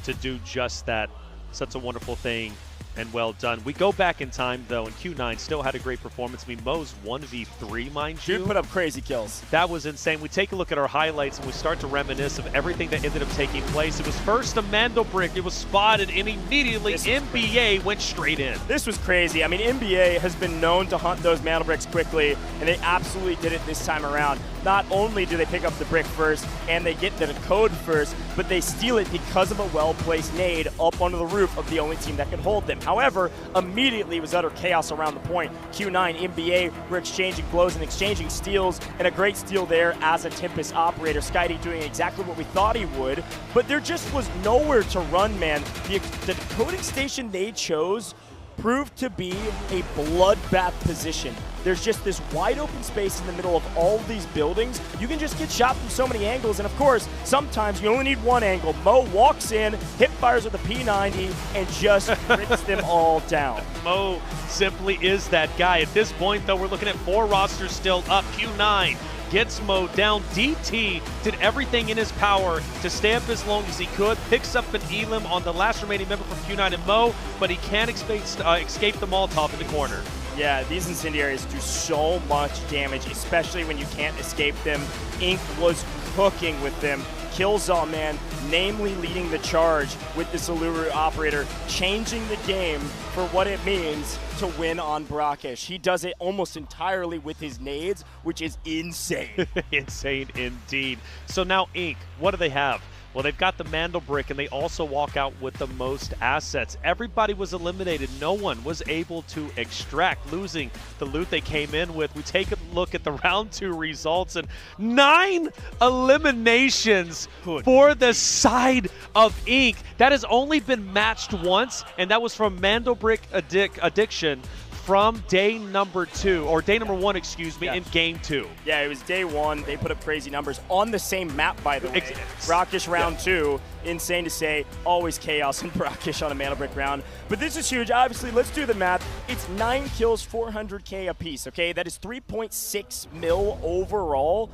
P: to do just that. Such a wonderful thing. And well done. We go back in time, though, and Q9 still had a great performance. I mean, Mo's 1v3, mind you.
O: Dude put up crazy kills.
P: That was insane. We take a look at our highlights, and we start to reminisce of everything that ended up taking place. It was first a Mandel brick. It was spotted, and immediately NBA went straight in.
O: This was crazy. I mean, NBA has been known to hunt those Mandel bricks quickly, and they absolutely did it this time around. Not only do they pick up the brick first, and they get the code first, but they steal it because of a well-placed nade up onto the roof of the only team that can hold them. However, immediately was utter chaos around the point. Q9, NBA were exchanging blows and exchanging steals, and a great steal there as a Tempest operator. Skydee doing exactly what we thought he would, but there just was nowhere to run, man. The decoding station they chose proved to be a bloodbath position. There's just this wide open space in the middle of all of these buildings. You can just get shot from so many angles, and of course, sometimes you only need one angle. Mo walks in, hip fires with a P90, and just rips them all down.
P: Mo simply is that guy. At this point, though, we're looking at 4 rosters still up. Q9 gets Mo down. DT did everything in his power to stay up as long as he could, picks up an Elim on the last remaining member from Q9 and Mo, but he can't escape the Molotov in the corner.
O: Yeah, these incendiaries do so much damage, especially when you can't escape them. Inc. was cooking with them. Killzall, man, namely leading the charge with this Uluru operator, changing the game for what it means to win on Brackish. He does it almost entirely with his nades, which is insane.
P: Insane indeed. So now Inc., what do they have? Well, they've got the Mandel brick, and they also walk out with the most assets. Everybody was eliminated. No one was able to extract, losing the loot they came in with. We take a look at the round 2 results, and 9 eliminations for the side of Inc. That has only been matched once, and that was from Mandel brick addiction from day number 2, or day number 1, excuse me, in game 2.
O: Yeah, it was day 1. They put up crazy numbers on the same map, by the way. Brackish round 2. Insane to say. Always chaos in Brackish on a Mandel brick round. But this is huge. Obviously, let's do the math. It's 9 kills, 400K apiece, okay? That is 3.6 mil overall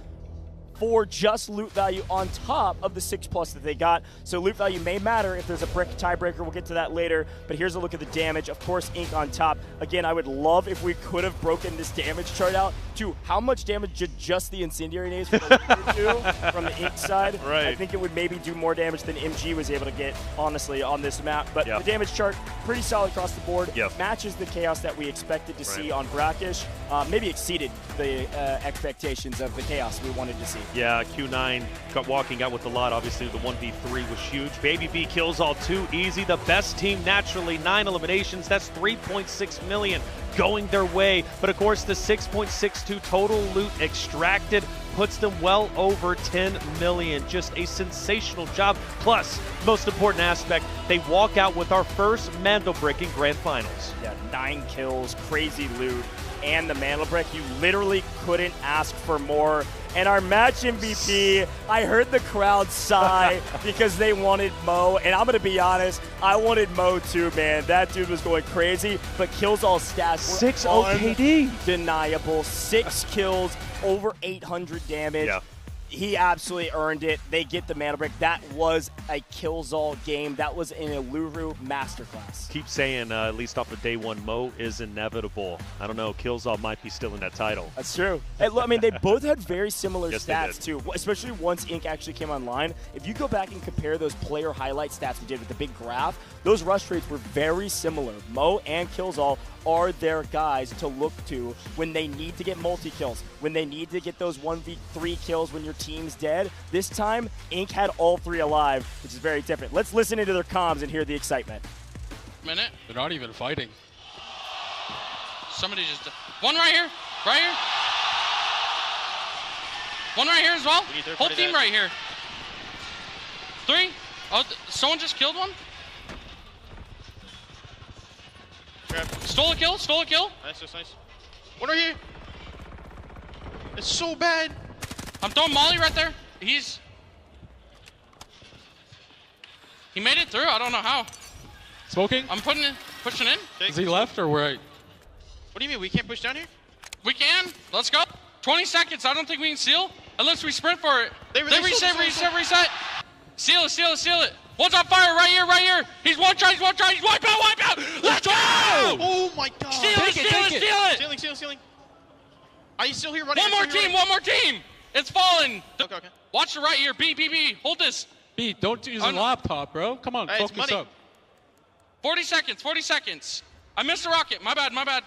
O: for just loot value on top of the 6+ that they got. So loot value may matter if there's a brick tiebreaker. We'll get to that later. But here's a look at the damage. Of course, Inc. on top. Again, I would love if we could have broken this damage chart out to how much damage did just the incendiary nades do from the Inc. side.
P: Right.
O: I think it would maybe do more damage than MG was able to get, honestly, on this map. But the damage chart, pretty solid across the board. Matches the chaos that we expected to see on Brackish. Maybe exceeded the expectations of the chaos we wanted to see.
P: Yeah, Q9 walking out with a lot. Obviously, the 1v3 was huge. Baby B kills all too easy. The best team, naturally, 9 eliminations. That's 3.6 million going their way. But, of course, the 6.62 total loot extracted puts them well over 10 million. Just a sensational job. Plus, most important aspect, they walk out with our first Mandel brick in Grand Finals.
O: Yeah, 9 kills, crazy loot. and the Mantle Brick. You literally couldn't ask for more. And our match MVP, I heard the crowd sigh because they wanted Mo. And I'm going to be honest, I wanted Mo too, man. That dude was going crazy. But Killzall stats were
P: 6 OKD.
O: undeniable. 6 kills, over 800 damage.
P: Yeah.
O: He absolutely earned it. They get the Mantle Brick. That was a Killzall game. That was an Uluru masterclass.
P: Keep saying, at least off of day one, Mo is inevitable. I don't know, Killzall might be still in that title.
O: That's true. I mean, they both had very similar
P: Yes,
O: stats, too, especially once Ink actually came online. If you go back and compare those player highlight stats we did with the big graph, those rush rates were very similar. Mo and Killzall are their guys to look to when they need to get multi-kills, when they need to get those 1v3 kills when your team's dead. This time, Ink had all 3 alive, which is very different. Let's listen into their comms and hear the excitement.
N: Minute. They're not even fighting. Somebody just... One right here. Right here. One right here as well. Whole team right here. 3. Oh, someone just killed one. Stole a kill, stole a kill.
S: Nice, nice, nice. One right here. It's so bad.
N: I'm throwing Molly right there. He made it through. I don't know how.
L: Smoking?
N: I'm pushing in.
L: Is he left or right?
S: What do you mean? We can't push down here?
N: We can. Let's go. 20 seconds. I don't think we can seal unless we sprint for it. They reset. Seal it, seal it, seal it. One's on fire right here, right here. He's one try, he's wipe out. Let's go!
S: Oh my god.
N: Steal it.
S: Stealing. Are you still here running?
N: One more team. It's falling.
S: Okay.
N: Watch the right here. B. Hold this.
L: B, don't use a laptop, bro. Come on, focus up.
N: 40 seconds. I missed the rocket. My bad.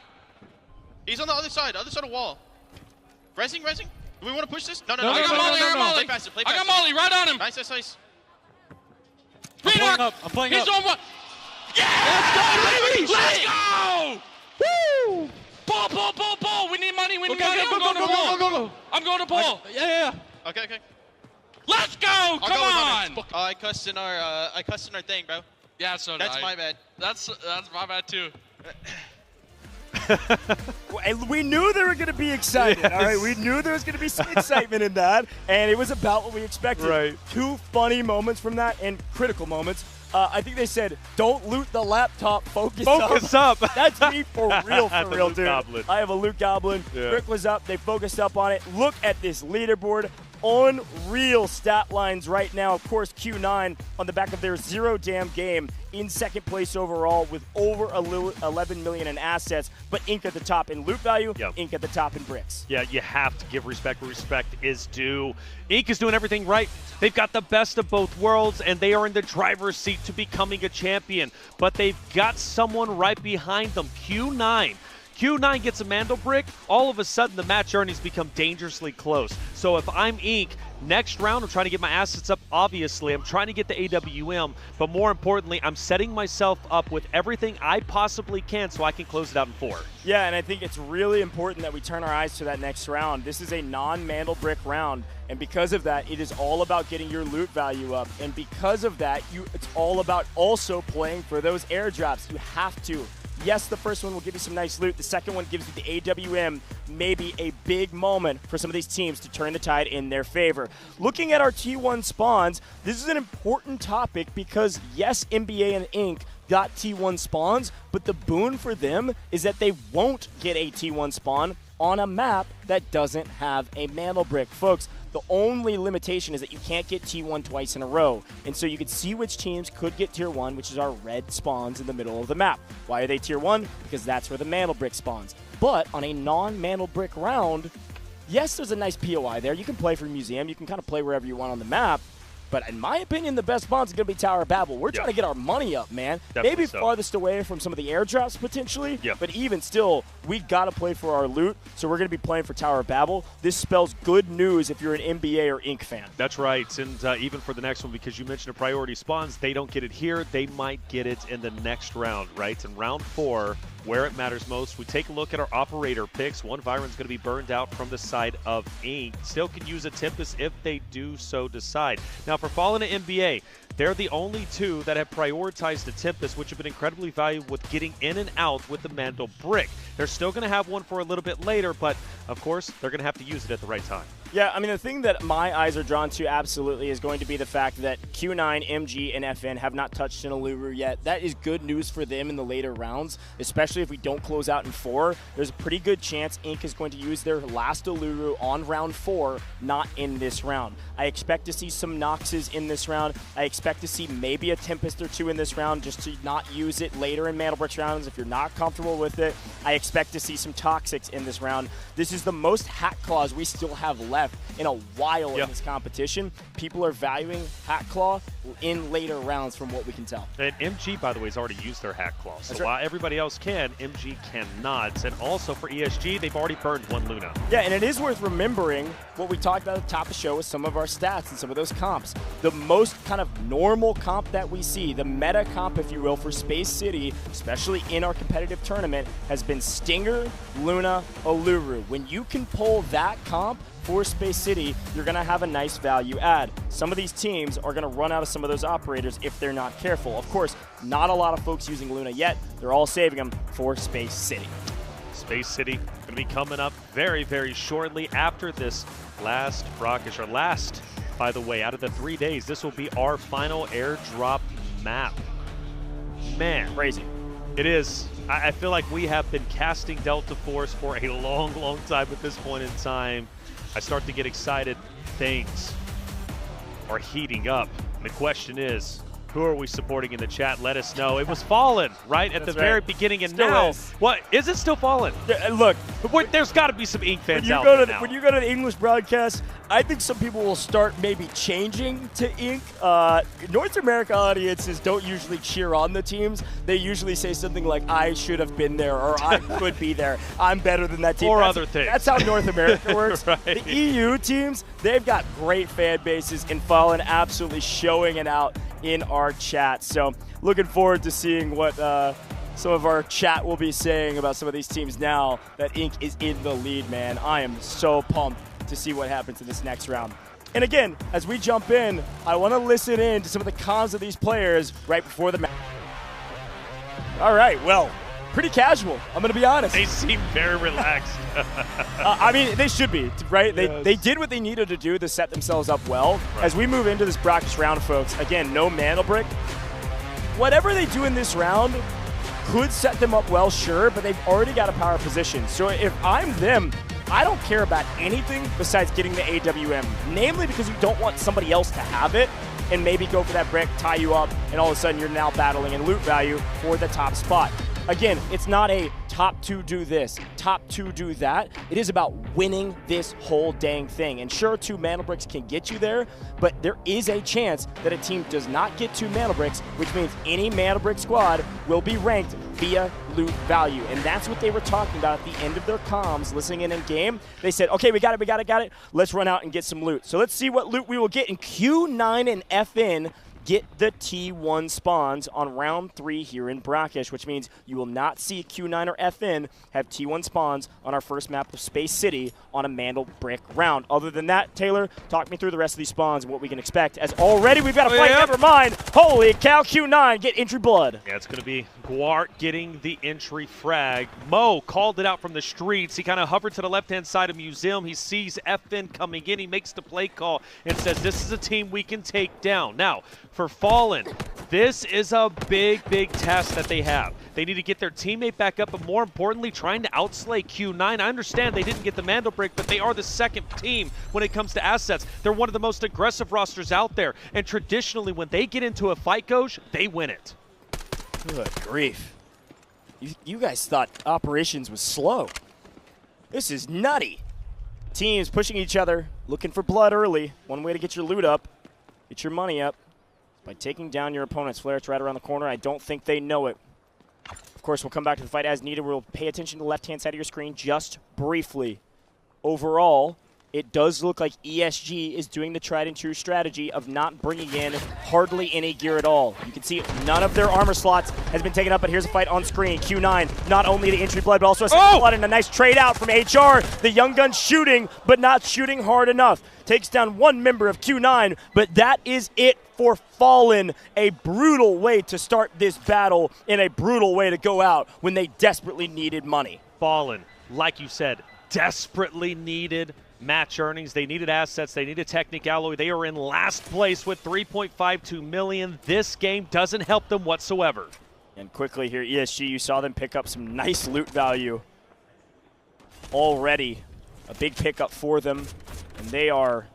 S: He's on the other side of the wall. Resing. Do we want to push this? No.
N: I got Molly.
S: Play faster.
N: I got Molly right on him.
S: Nice.
L: I'm playing up.
N: He's on one. Yeah! Let's go! Woo! Pull. We need money. Go. I'm going to pull.
S: Yeah. Okay.
N: Let's go! Come on!
S: I cussed in our thing, bro.
N: Yeah, so
S: that's my bad.
N: That's my bad too.
O: We knew they were going to be excited, all right? We knew there was going to be some excitement in that, and it was about what we expected.
P: Right.
O: 2 funny moments from that and critical moments. I think they said, don't loot the laptop, focus
P: up.
O: That's me for real, dude.
P: Goblin.
O: I have a loot goblin.
P: Yeah.
O: Rick was up. They focused up on it. Look at this leaderboard. Unreal stat lines right now. Of course, Q9 on the back of their 0 damn game in 2nd place overall with over 11 million in assets, but Ink at the top in loot value, Ink at the top in bricks.
P: Yeah, you have to give respect where respect is due. Ink is doing everything right. They've got the best of both worlds, and they are in the driver's seat to becoming a champion, but they've got someone right behind them, Q9. Q9 gets a Mantle Brick, all of a sudden the match earnings become dangerously close. So if I'm Ink, next round I'm trying to get my assets up, obviously. I'm trying to get the AWM, but more importantly, I'm setting myself up with everything I possibly can so I can close it out in 4.
O: Yeah, and I think it's really important that we turn our eyes to that next round. This is a non-Mantle Brick round, and because of that, it is all about getting your loot value up. And because of that, it's all about also playing for those airdrops. You have to. Yes, the first one will give you some nice loot. The second one gives you the AWM, maybe a big moment for some of these teams to turn the tide in their favor. Looking at our T1 spawns, this is an important topic because, yes, NBA and Ink got T1 spawns, but the boon for them is that they won't get a T1 spawn on a map that doesn't have a Mantle Brick. Folks, the only limitation is that you can't get T1 twice in a row. And so you could see which teams could get Tier 1, which is our red spawns in the middle of the map. Why are they Tier 1? Because that's where the Mantle Brick spawns. But on a non-Mantle Brick round, yes, there's a nice POI there. You can play for Museum. You can kind of play wherever you want on the map. But in my opinion, the best spawns are going to be Tower of Babel. We're trying to get our money up, man.
P: Definitely
O: Maybe
P: so.
O: farthest away from some of the airdrops, potentially. But even still, we got to play for our loot. So we're going to be playing for Tower of Babel. This spells good news if you're an NBA or Ink fan.
P: That's right. And even for the next one, because you mentioned a priority spawns, they don't get it here. They might get it in the next round, right? In round 4, where it matters most. We take a look at our operator picks. One Viron's going to be burned out from the side of Ink. Still can use a Tempest if they do so decide. Now for Fallen and NBA, they're the only two that have prioritized the Tempest, which have been incredibly valuable with getting in and out with the Mandel Brick. They're still going to have one for a little bit later, but of course, they're going to have to use it at the right time.
O: Yeah, I mean, the thing that my eyes are drawn to absolutely is going to be the fact that Q9, MG, and FN have not touched an Uluru yet. That is good news for them in the later rounds, especially if we don't close out in 4. There's a pretty good chance Ink is going to use their last Uluru on round 4, not in this round. I expect to see some Noxes in this round. I expect to see maybe a Tempest or 2 in this round just to not use it later in Mandelbricks rounds if you're not comfortable with it. I expect to see some Toxics in this round. This is the most Hat Claws we still have left in a while in this competition. People are valuing Hat Claw in later rounds from what we can tell.
P: And MG, by the way, has already used their Hat Claw. So
O: That's right.
P: While everybody else can, MG cannot. And also for ESG, they've already burned 1 Luna.
O: Yeah, and it is worth remembering what we talked about at the top of the show with some of our stats and some of those comps. The most kind of normal comp that we see, the meta comp, if you will, for Space City, especially in our competitive tournament, has been Stinger, Luna, Uluru. When you can pull that comp for Space City, you're going to have a nice value add. Some of these teams are going to run out of some of those operators if they're not careful. Of course, not a lot of folks using Luna yet. They're all saving them for Space City.
P: Space City going to be coming up very, very shortly after this last Brackish, or last, by the way, out of the 3 days. This will be our final airdrop map. Man.
O: Crazy.
P: It is. I feel like we have been casting Delta Force for a long, long time at this point in time. I start to get excited. Things are heating up. The question is, who are we supporting in the chat? Let us know. It was Fallen right at the very beginning, and
O: Still
P: now,
O: is.
P: what is it? Still Fallen?
O: Yeah, look,
P: there's got to be some Ink fans out
O: there
P: there now.
O: When you go to the English broadcast, I think some people will start maybe changing to Ink. North America audiences don't usually cheer on the teams. They usually say something like, I should have been there, or I could be there. I'm better than that team.
P: Or other things.
O: That's how North America works.
P: Right.
O: The EU teams, they've got great fan bases, and Fallen absolutely showing it out in our chat. So looking forward to seeing what some of our chat will be saying about some of these teams now that Ink is in the lead, man. I am so pumped to see what happens in this next round. And again, as we jump in, I want to listen in to some of the cons of these players right before the match. All right, well, pretty casual, I'm going to be honest.
P: They seem very relaxed.
O: I mean, they should be, right? They did what they needed to do to set themselves up well. Right. As we move into this Brackish round, folks, again, no Mandel Brick. Whatever they do in this round could set them up well, sure, but they've already got a power position. So if I'm them, I don't care about anything besides getting the AWM, namely because you don't want somebody else to have it and maybe go for that brick, tie you up, and all of a sudden you're now battling in loot value for the top spot. Again, it's not a top 2 do this, top 2 do that. It is about winning this whole dang thing. And sure, 2 Mandel Bricks can get you there, but there is a chance that a team does not get 2 Mandel Bricks, which means any Mandel Brick squad will be ranked via loot value. And that's what they were talking about at the end of their comms, listening in game. They said, okay, we got it. Let's run out and get some loot. So let's see what loot we will get in Q9 and FN. Get the T1 spawns on round 3 here in Brackish, which means you will not see Q9 or FN have T1 spawns on our first map of Space City on a Mandel Brick round. Other than that, Taylor, talk me through the rest of these spawns and what we can expect, as already we've got a fight. Never mind. Holy cow, Q9, get entry blood.
P: Yeah, it's going to be Guart getting the entry frag. Mo called it out from the streets. He kind of hovered to the left-hand side of Museum. He sees FN coming in. He makes the play call and says, this is a team we can take down. Now, for Fallen, this is a big, big test that they have. They need to get their teammate back up, but more importantly, trying to outslay Q9. I understand they didn't get the Mandel Brick, but they are the second team when it comes to assets. They're one of the most aggressive rosters out there, and traditionally, when they get into a fight, Goj, they win it.
O: Good grief. You guys thought operations was slow. This is nutty. Teams pushing each other, looking for blood early. One way to get your loot up, get your money up, by taking down your opponent's flare. It's right around the corner. I don't think they know it. Of course, we'll come back to the fight as needed. We'll pay attention to the left-hand side of your screen just briefly. Overall, it does look like ESG is doing the tried and true strategy of not bringing in hardly any gear at all. You can see none of their armor slots has been taken up, but here's a fight on screen. Q9, not only the entry blood, but also a blood and a nice trade out from HR. The young gun shooting, but not shooting hard enough. Takes down one member of Q9, but that is it for Fallen. A brutal way to start this battle and a brutal way to go out when they desperately needed money.
P: Fallen, like you said, desperately needed match earnings. They needed assets. They needed Technic Alloy. They are in last place with 3.52 million. This game doesn't help them whatsoever.
O: And quickly here, ESG, you saw them pick up some nice loot value already. A big pickup for them, and they are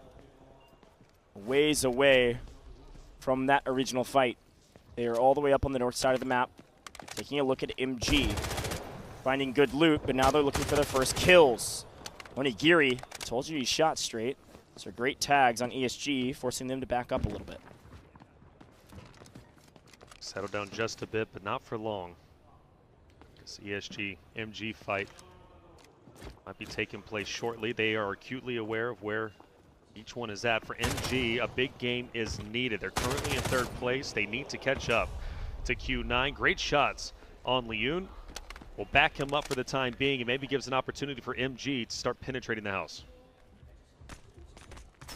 O: ways away from that original fight. They are all the way up on the north side of the map, taking a look at MG, finding good loot, but now they're looking for their first kills. Onigiri, told you he shot straight. Those are great tags on ESG, forcing them to back up a little bit.
P: Settle down just a bit, but not for long. This ESG-MG fight might be taking place shortly. They are acutely aware of where each one is at. For MG, a big game is needed. They're currently in third place. They need to catch up to Q9. Great shots on Liyun. Will back him up for the time being and maybe gives an opportunity for MG to start penetrating the house.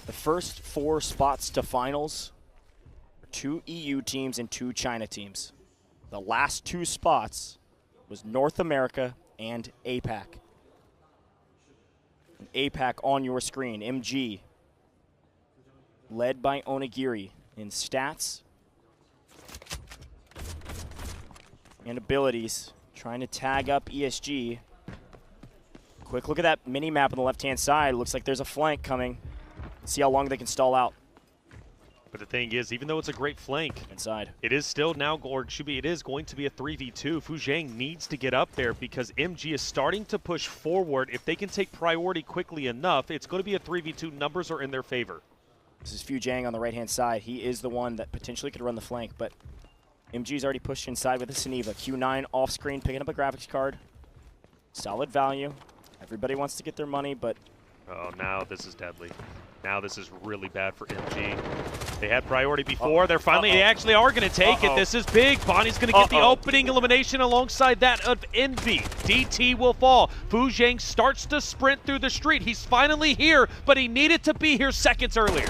O: The first 4 spots to finals are 2 EU teams and 2 China teams. The last 2 spots was North America and APAC. And APAC on your screen, MG, led by Onigiri in stats and abilities. Trying to tag up ESG. Quick look at that mini map on the left-hand side. Looks like there's a flank coming. See how long they can stall out.
P: But the thing is, even though it's a great flank,
O: inside,
P: it is still now, or it should be, it is going to be a 3v2. Fu Zhang needs to get up there because MG is starting to push forward. If they can take priority quickly enough, it's going to be a 3v2. Numbers are in their favor.
O: This is Fu Zhang on the right-hand side. He is the one that potentially could run the flank, but MG's already pushed inside with the Saniva. Q9 off screen, picking up a graphics card. Solid value. Everybody wants to get their money, but...
P: Oh, now this is deadly. Now this is really bad for MG. They had priority before. They're finally, they actually are going to take it. This is big. Bonnie's going to get the opening elimination alongside that of Envy. DT will fall. Fu Zhang starts to sprint through the street. He's finally here, but he needed to be here seconds earlier.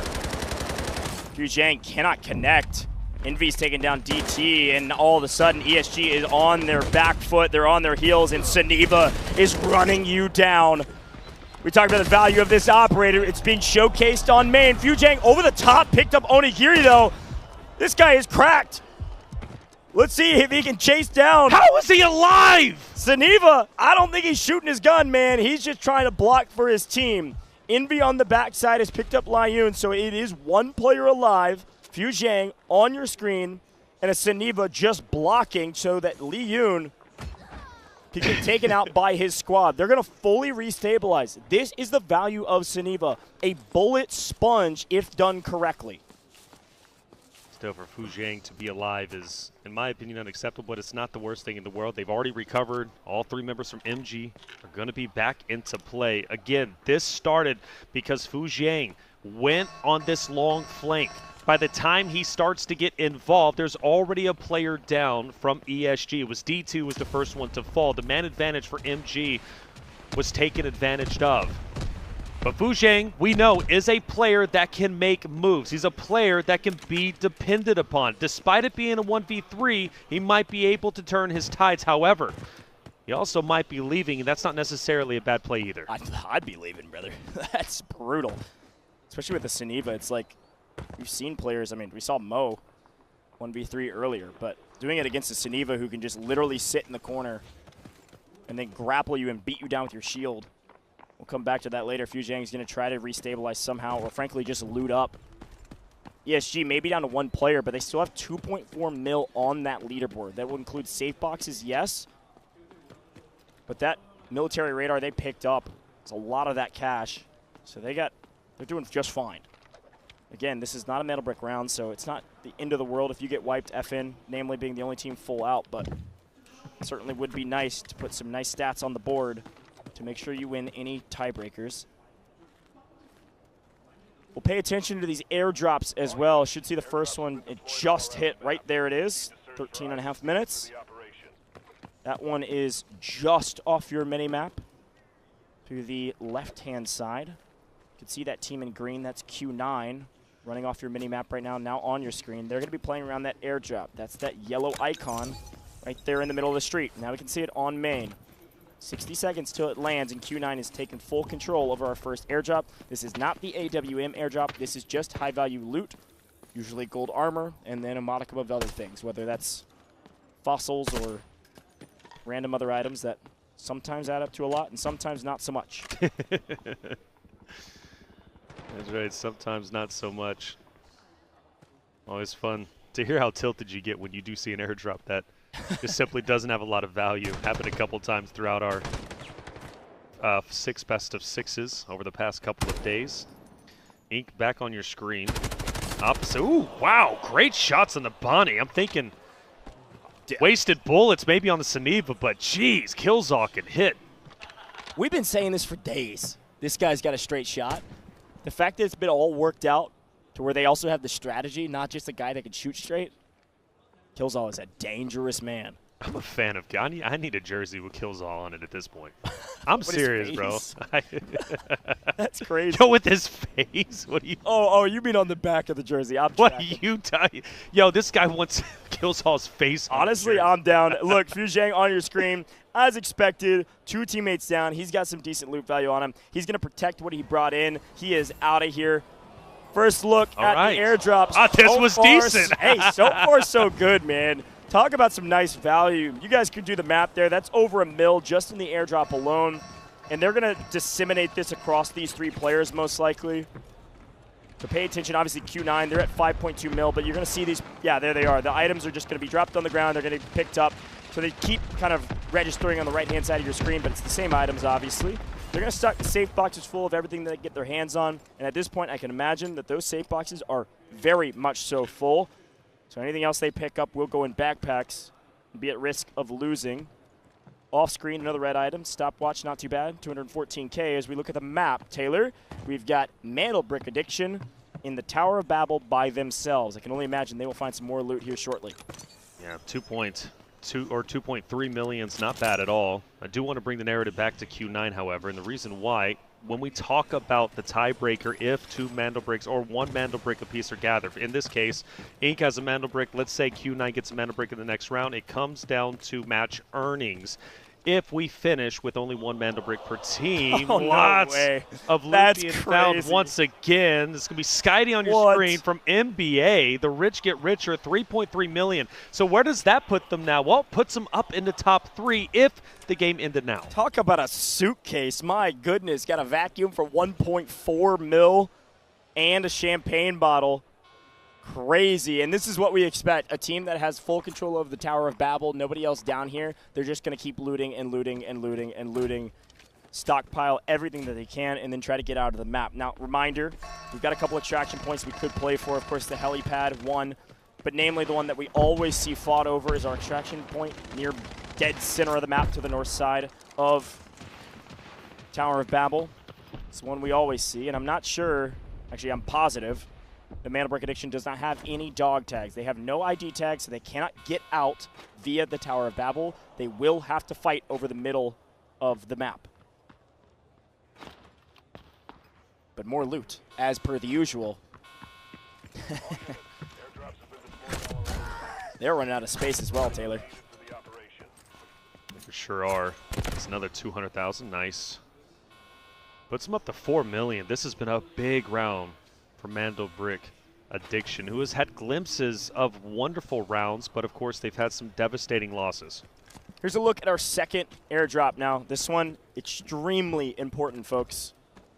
O: Fu Zhang cannot connect. Envy's taking down DT, and all of a sudden ESG is on their back foot. They're on their heels, and Saniva is running you down. We talked about the value of this operator. It's being showcased on main. Fu Zhang over the top, picked up Onigiri, though. This guy is cracked. Let's see if he can chase down.
P: How is he alive?
O: Saniva, I don't think he's shooting his gun, man. He's just trying to block for his team. Envy on the backside has picked up Liyun, so it is one player alive. Fu Zhang on your screen, and a Saniva just blocking so that Liyun can get taken out by his squad. They're going to fully restabilize. This is the value of Saniva, a bullet sponge if done correctly.
P: Still, for Fu Zhang to be alive is, in my opinion, unacceptable, but it's not the worst thing in the world. They've already recovered. All 3 members from MG are going to be back into play. Again, this started because Fu Zhang went on this long flank. By the time he starts to get involved, there's already a player down from ESG. It was D2 was the first one to fall. The man advantage for MG was taken advantage of. But Fu Zhang, we know, is a player that can make moves. He's a player that can be depended upon. Despite it being a 1v3, he might be able to turn his tides. However, he also might be leaving, and that's not necessarily a bad play either.
O: I'd be leaving, brother. That's brutal. Especially with the Saniva, it's like, we've seen players, I mean, we saw Mo 1v3 earlier, but doing it against a Saniva who can just literally sit in the corner and then grapple you and beat you down with your shield. We'll come back to that later. Fu Zhang's going to try to restabilize somehow, or frankly just loot up. ESG may be down to 1 player, but they still have 2.4 mil on that leaderboard. That will include safe boxes, yes, but that military radar they picked up, it's a lot of that cash, so they're doing just fine. Again, this is not a metal brick round, so it's not the end of the world if you get wiped FN, namely being the only team full out, but it certainly would be nice to put some nice stats on the board to make sure you win any tiebreakers. pay attention to these airdrops as well. Should see the first one, it just hit. Right there it is, 13.5 minutes. That one is just off your mini-map to the left-hand side. You can see that team in green, that's Q9, running off your mini-map right now on your screen. They're going to be playing around that airdrop. That's that yellow icon right there in the middle of the street. Now we can see it on main. 60 seconds till it lands, and Q9 is taking full control over our first airdrop. This is not the AWM airdrop. This is just high-value loot, usually gold armor, and then a modicum of other things, whether that's fossils or random other items that sometimes add up to a lot and sometimes not so much.
P: That's right, sometimes not so much. Always fun to hear how tilted you get when you do see an airdrop that just simply doesn't have a lot of value. Happened a couple times throughout our 6 best of 6s over the past couple of days. Ink back on your screen. Opposite. Ooh, wow, great shots on the Bonnie. I'm thinking wasted bullets maybe on the Saniva, but geez, Killzall can hit.
O: We've been saying this for days. This guy's got a straight shot. The fact that it's been all worked out to where they also have the strategy, not just a guy that can shoot straight. Killzall is a dangerous man.
P: I'm a fan of I need a jersey with Killzall on it at this point. I'm serious, bro.
O: That's crazy.
P: Yo, with his face? What do you?
O: Oh, you mean on the back of the jersey?
P: What are you talking? Yo, this guy wants Killzall's face.
O: Honestly, I'm down. Look, Fuzhang on your screen. As expected, 2 teammates down. He's got some decent loot value on him. He's going to protect what he brought in. He is out of here. First look at the airdrops.
P: This was decent.
O: Hey, so far so good, man. Talk about some nice value. You guys could do the math there. That's over $1 million just in the airdrop alone. And they're going to disseminate this across these 3 players most likely. So pay attention. Obviously, Q9, they're at 5.2 mil, but you're going to see these. Yeah, there they are. The items are just going to be dropped on the ground. They're going to be picked up. So they keep kind of registering on the right-hand side of your screen, but it's the same items, obviously. They're going to stock the safe boxes full of everything that they get their hands on. And at this point, I can imagine that those safe boxes are very much so full. So anything else they pick up will go in backpacks and be at risk of losing. Off screen, another red item. Stopwatch, not too bad. 214K. As we look at the map, Taylor, we've got Mantle Brick Addiction in the Tower of Babel by themselves. I can only imagine they will find some more loot here shortly.
P: Yeah, 2.2 or 2.3 million is not bad at all. I do want to bring the narrative back to Q9, however, and the reason why, when we talk about the tiebreaker, if 2 Mandel Bricks or 1 Mandel Brick apiece are gathered, in this case, Ink has a Mandel Brick, let's say Q9 gets a Mandel Brick in the next round, it comes down to match earnings. If we finish with only 1 Mandel Brick per team, lots of loot being found once again. This is going to be Skydie on your screen from NBA. The rich get richer, 3.3 million. So where does that put them now? Well, it puts them up in the top 3 if the game ended now.
O: Talk about a suitcase. My goodness, got a vacuum for 1.4 mil and a champagne bottle. Crazy, and this is what we expect. A team that has full control of the Tower of Babel, nobody else down here. They're just going to keep looting and looting and looting and looting, stockpile everything that they can, and then try to get out of the map. Now, reminder, we've got a couple extraction points we could play for. Of course, the helipad, one, but namely the one that we always see fought over is our extraction point near dead center of the map to the north side of Tower of Babel. It's one we always see, and I'm not sure, actually I'm positive, the Mantle Brick Addiction does not have any dog tags. They have no ID tags, so they cannot get out via the Tower of Babel. They will have to fight over the middle of the map. But more loot, as per the usual. They're running out of space as well, Taylor.
P: They for sure are. It's another 200,000. Nice. Puts them up to 4 million. This has been a big round for Mandel Brick Addiction, who has had glimpses of wonderful rounds, but of course they've had some devastating losses.
O: Here's a look at our second airdrop now. This one, extremely important, folks.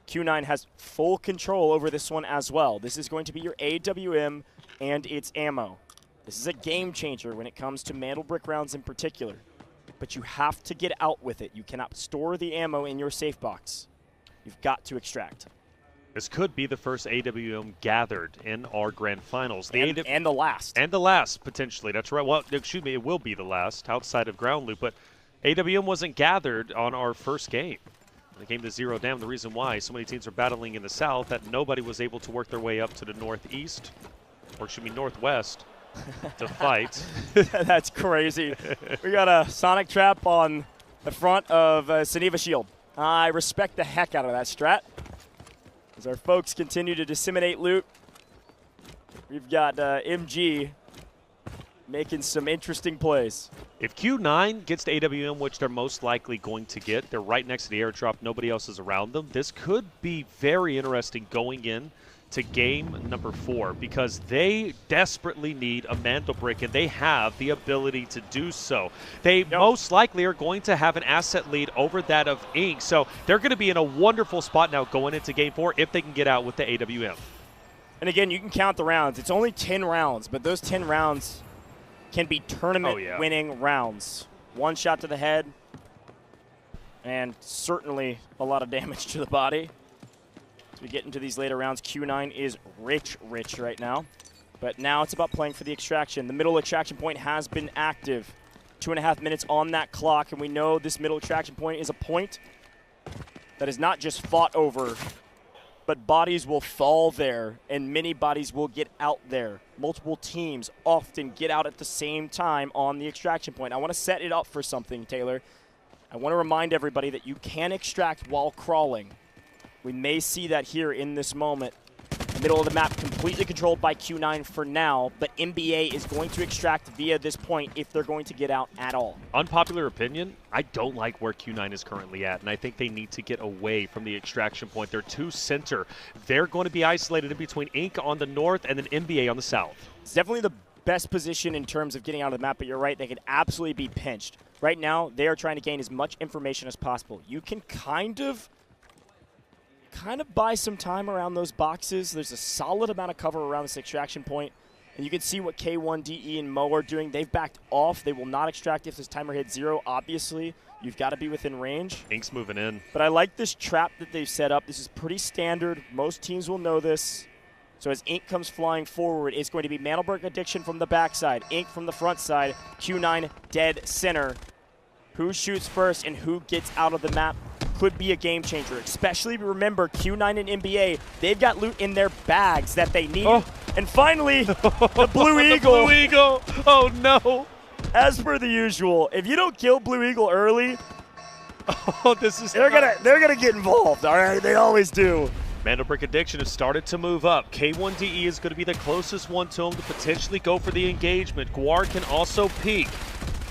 O: Q9 has full control over this one as well. This is going to be your AWM and its ammo. This is a game changer when it comes to Mandel Brick rounds in particular. But you have to get out with it. You cannot store the ammo in your safe box. You've got to extract.
P: This could be the first AWM gathered in our grand finals.
O: And the last.
P: And the last, potentially. That's right. Well, excuse me, it will be the last outside of ground loop. But AWM wasn't gathered on our first game. When it came to zero down, the reason why so many teams are battling in the south that nobody was able to work their way up to the northeast, or it should be northwest, to fight.
O: That's crazy. We got a Sonic Trap on the front of Seneva Shield. I respect the heck out of that strat. As our folks continue to disseminate loot, we've got MG making some interesting plays.
P: If Q9 gets to AWM, which they're most likely going to get, they're right next to the airdrop, nobody else is around them. This could be very interesting going in to game number 4 because they desperately need a Mantle Brick, and they have the ability to do so. They most likely are going to have an asset lead over that of Inc. So they're going to be in a wonderful spot now going into game 4 if they can get out with the AWM.
O: And again, you can count the rounds. It's only 10 rounds, but those 10 rounds can be tournament-winning rounds. One shot to the head, and certainly a lot of damage to the body. As we get into these later rounds, Q9 is rich right now. But now it's about playing for the extraction. The middle extraction point has been active. 2.5 minutes on that clock, and we know this middle extraction point is a point that is not just fought over, but bodies will fall there, and many bodies will get out there. Multiple teams often get out at the same time on the extraction point. I want to set it up for something, Taylor. I want to remind everybody that you can extract while crawling. We may see that here in this moment. Middle of the map completely controlled by Q9 for now, but NBA is going to extract via this point if they're going to get out at all.
P: Unpopular opinion, I don't like where Q9 is currently at, and I think they need to get away from the extraction point. They're too center. They're going to be isolated in between Inc. on the north and then NBA on the south.
O: It's definitely the best position in terms of getting out of the map, but you're right, they could absolutely be pinched. Right now, they are trying to gain as much information as possible. You can kind of buy some time around those boxes. There's a solid amount of cover around this extraction point, and you can see what K1, DE, and Mo are doing. They've backed off. They will not extract if this timer hits 0. Obviously, you've got to be within range.
P: Ink's moving in.
O: But I like this trap that they've set up. This is pretty standard. Most teams will know this. So as Ink comes flying forward, it's going to be Mantelberg Addiction from the backside, Ink from the front side, Q9 dead center. Who shoots first and who gets out of the map could be a game changer, especially remember Q9 and NBA, they've got loot in their bags that they need. Oh. And finally, the Blue Eagle.
P: The Blue Eagle. Oh no.
O: As per the usual, if you don't kill Blue Eagle early, they're gonna get involved. All right, they always do.
P: Mantelbrick Addiction has started to move up. K1DE is going to be the closest one to him to potentially go for the engagement. Guar can also peek.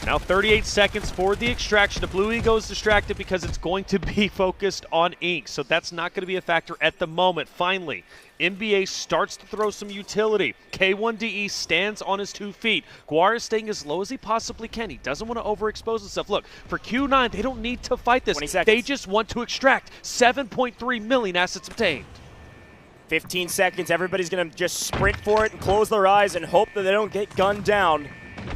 P: Now 38 seconds for the extraction. The Blue Eagle is distracted because it's going to be focused on Ink, so that's not going to be a factor at the moment. Finally, NBA starts to throw some utility. K1DE stands on his 2 feet. Guar is staying as low as he possibly can. He doesn't want to overexpose himself. Look, for Q9, they don't need to fight this. They just want to extract 7.3 million assets obtained.
O: 15 seconds. Everybody's going to just sprint for it and close their eyes and hope that they don't get gunned down.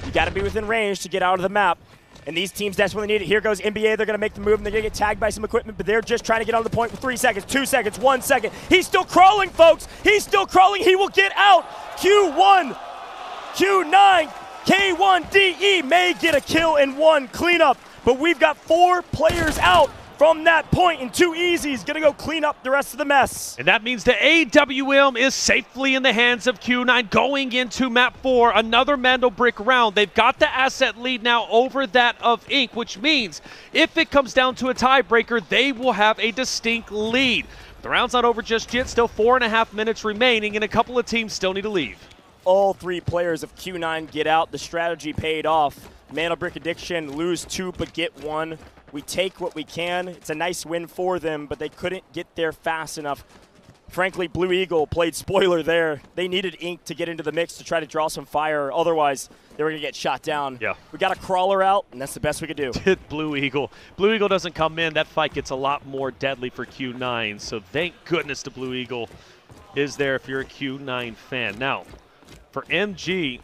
O: You got to be within range to get out of the map. And these teams desperately need it. Here goes NBA. They're going to make the move, and they're going to get tagged by some equipment, but they're just trying to get on the point with 3 seconds, 2 seconds, 1 second. He's still crawling, folks. He's still crawling. He will get out. Q1, Q9, K1DE may get a kill and 1 cleanup, but we've got 4 players out from that point, and 2 easies going to go clean up the rest of the mess.
P: And that means the AWM is safely in the hands of Q9 going into map 4, another Mantelbrick round. They've got the asset lead now over that of Ink, which means if it comes down to a tiebreaker, they will have a distinct lead. The round's not over just yet, still 4.5 minutes remaining, and a couple of teams still need to leave.
O: All 3 players of Q9 get out. The strategy paid off. Mantelbrick Addiction lose 2 but get 1. We take what we can. It's a nice win for them, but they couldn't get there fast enough. Frankly, Blue Eagle played spoiler there. They needed Ink to get into the mix to try to draw some fire. Otherwise, they were going to get shot down.
P: Yeah.
O: We got a crawler out, and that's the best we could do.
P: Blue Eagle. Blue Eagle doesn't come in. That fight gets a lot more deadly for Q9, so thank goodness the Blue Eagle is there if you're a Q9 fan. Now, for MG,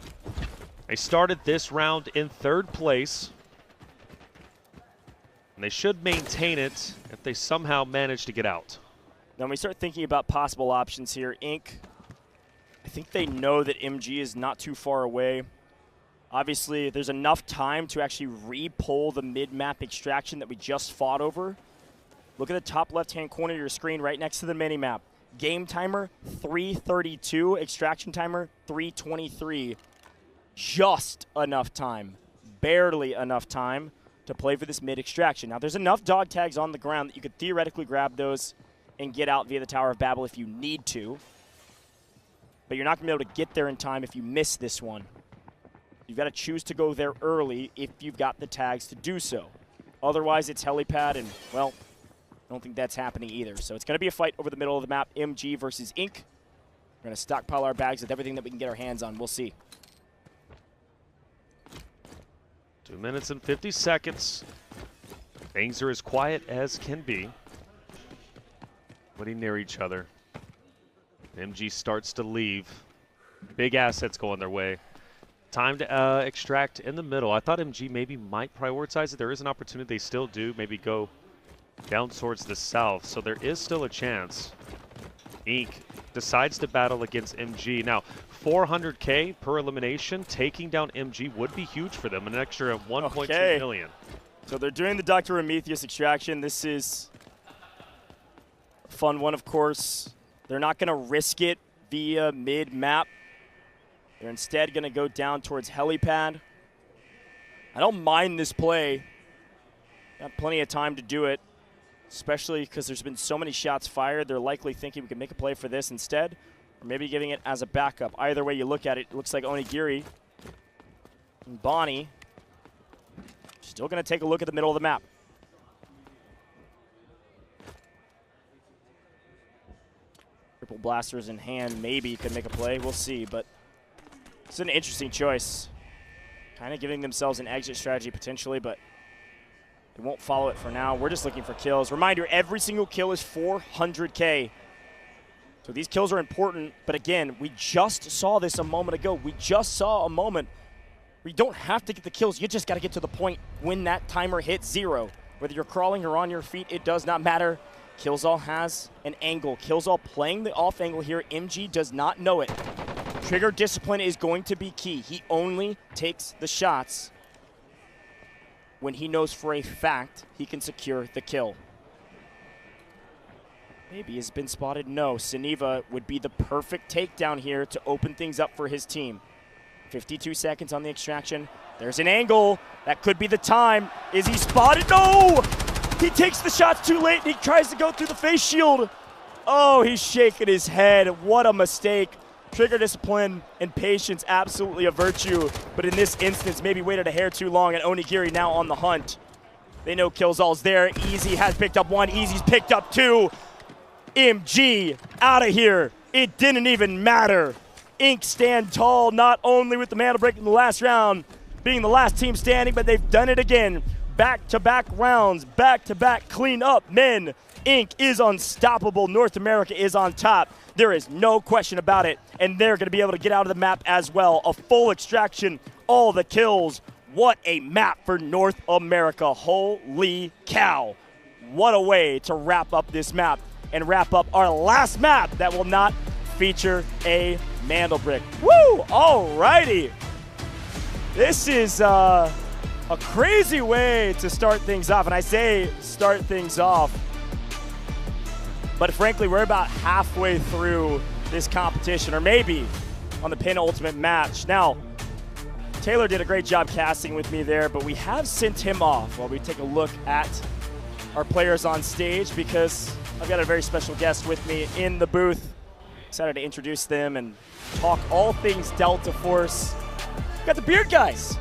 P: they started this round in 3rd place. And they should maintain it if they somehow manage to get out.
O: Now when we start thinking about possible options here, Ink, I think they know that MG is not too far away. Obviously, there's enough time to actually re-pull the mid-map extraction that we just fought over. Look at the top left-hand corner of your screen right next to the mini-map. Game timer, 3:32. Extraction timer, 3:23. Just enough time, barely enough time to play for this mid-extraction. Now, there's enough dog tags on the ground that you could theoretically grab those and get out via the Tower of Babel if you need to. But you're not going to be able to get there in time if you miss this one. You've got to choose to go there early if you've got the tags to do so. Otherwise, it's helipad, and, well, I don't think that's happening either. So it's going to be a fight over the middle of the map, MG versus Inc. We're going to stockpile our bags with everything that we can get our hands on. We'll see.
P: 2 minutes and 50 seconds. Things are as quiet as can be. Putting near each other. MG starts to leave. Big assets going their way. Time to extract in the middle. I thought MG maybe might prioritize it. There is an opportunity they still do. Maybe go down towards the south. So there is still a chance. Inc. decides to battle against MG. Now, 400K per elimination, taking down MG would be huge for them. An extra 1.2 million.
O: So they're doing the Dr. Prometheus extraction. This is a fun one, of course. They're not going to risk it via mid-map. They're instead going to go down towards helipad. I don't mind this play. Got plenty of time to do it, especially because there's been so many shots fired. They're likely thinking we can make a play for this instead, or maybe giving it as a backup. Either way you look at it, it looks like Onigiri and Bonnie still going to take a look at the middle of the map. Triple blasters in hand, maybe could make a play. We'll see, but it's an interesting choice. Kind of giving themselves an exit strategy potentially, but they won't follow it for now. We're just looking for kills. Reminder, every single kill is 400K. So these kills are important, but again, we just saw this a moment ago. We just saw a moment where you don't have to get the kills. You just got to get to the point when that timer hits 0. Whether you're crawling or on your feet, it does not matter. Killzall has an angle. Killzall playing the off angle here. MG does not know it. Trigger discipline is going to be key. He only takes the shots when he knows for a fact he can secure the kill. Maybe has been spotted. No. Siniva would be the perfect takedown here to open things up for his team. 52 seconds on the extraction. There's an angle. That could be the time. Is he spotted? No! He takes the shots too late, and he tries to go through the face shield. Oh, he's shaking his head. What a mistake. Trigger discipline and patience, absolutely a virtue. But in this instance, maybe waited a hair too long, and Onigiri now on the hunt. They know Killzall's there. Easy has picked up 1. Easy's picked up 2. MG out of here. It didn't even matter. Inc. stand tall, not only with the mantle break in the last round, being the last team standing, but they've done it again. Back-to-back rounds, back-to-back clean up men. Inc. is unstoppable. North America is on top. There is no question about it, and they're going to be able to get out of the map as well. A full extraction, all the kills. What a map for North America. Holy cow. What a way to wrap up this map and wrap up our last map that will not feature a mantle brick. Woo! Alrighty. This is a crazy way to start things off, and I say start things off, but frankly, we're about halfway through this competition, or maybe on the penultimate match. Now, Taylor did a great job casting with me there, but we have sent him off while we take a look at our players on stage, because I've got a very special guest with me in the booth. Excited to introduce them and talk all things Delta Force. Got the Beard guys.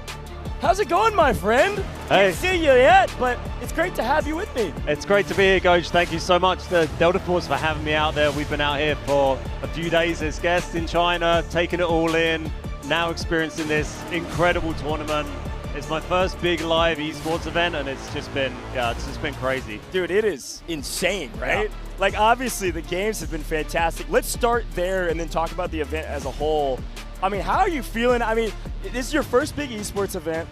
O: How's it going, my friend?
T: Hey.
O: Can't see you yet, but it's great to have you with me.
T: It's great to be here, Coach. Thank you so much to Delta Force for having me out there. We've been out here for a few days as guests in China, taking it all in, now experiencing this incredible tournament. It's my first big live esports event, and it's just been crazy.
O: Dude, it is insane, right? Yeah. Like, obviously, the games have been fantastic. Let's start there and then talk about the event as a whole. I mean, how are you feeling? I mean, this is your first big esports event.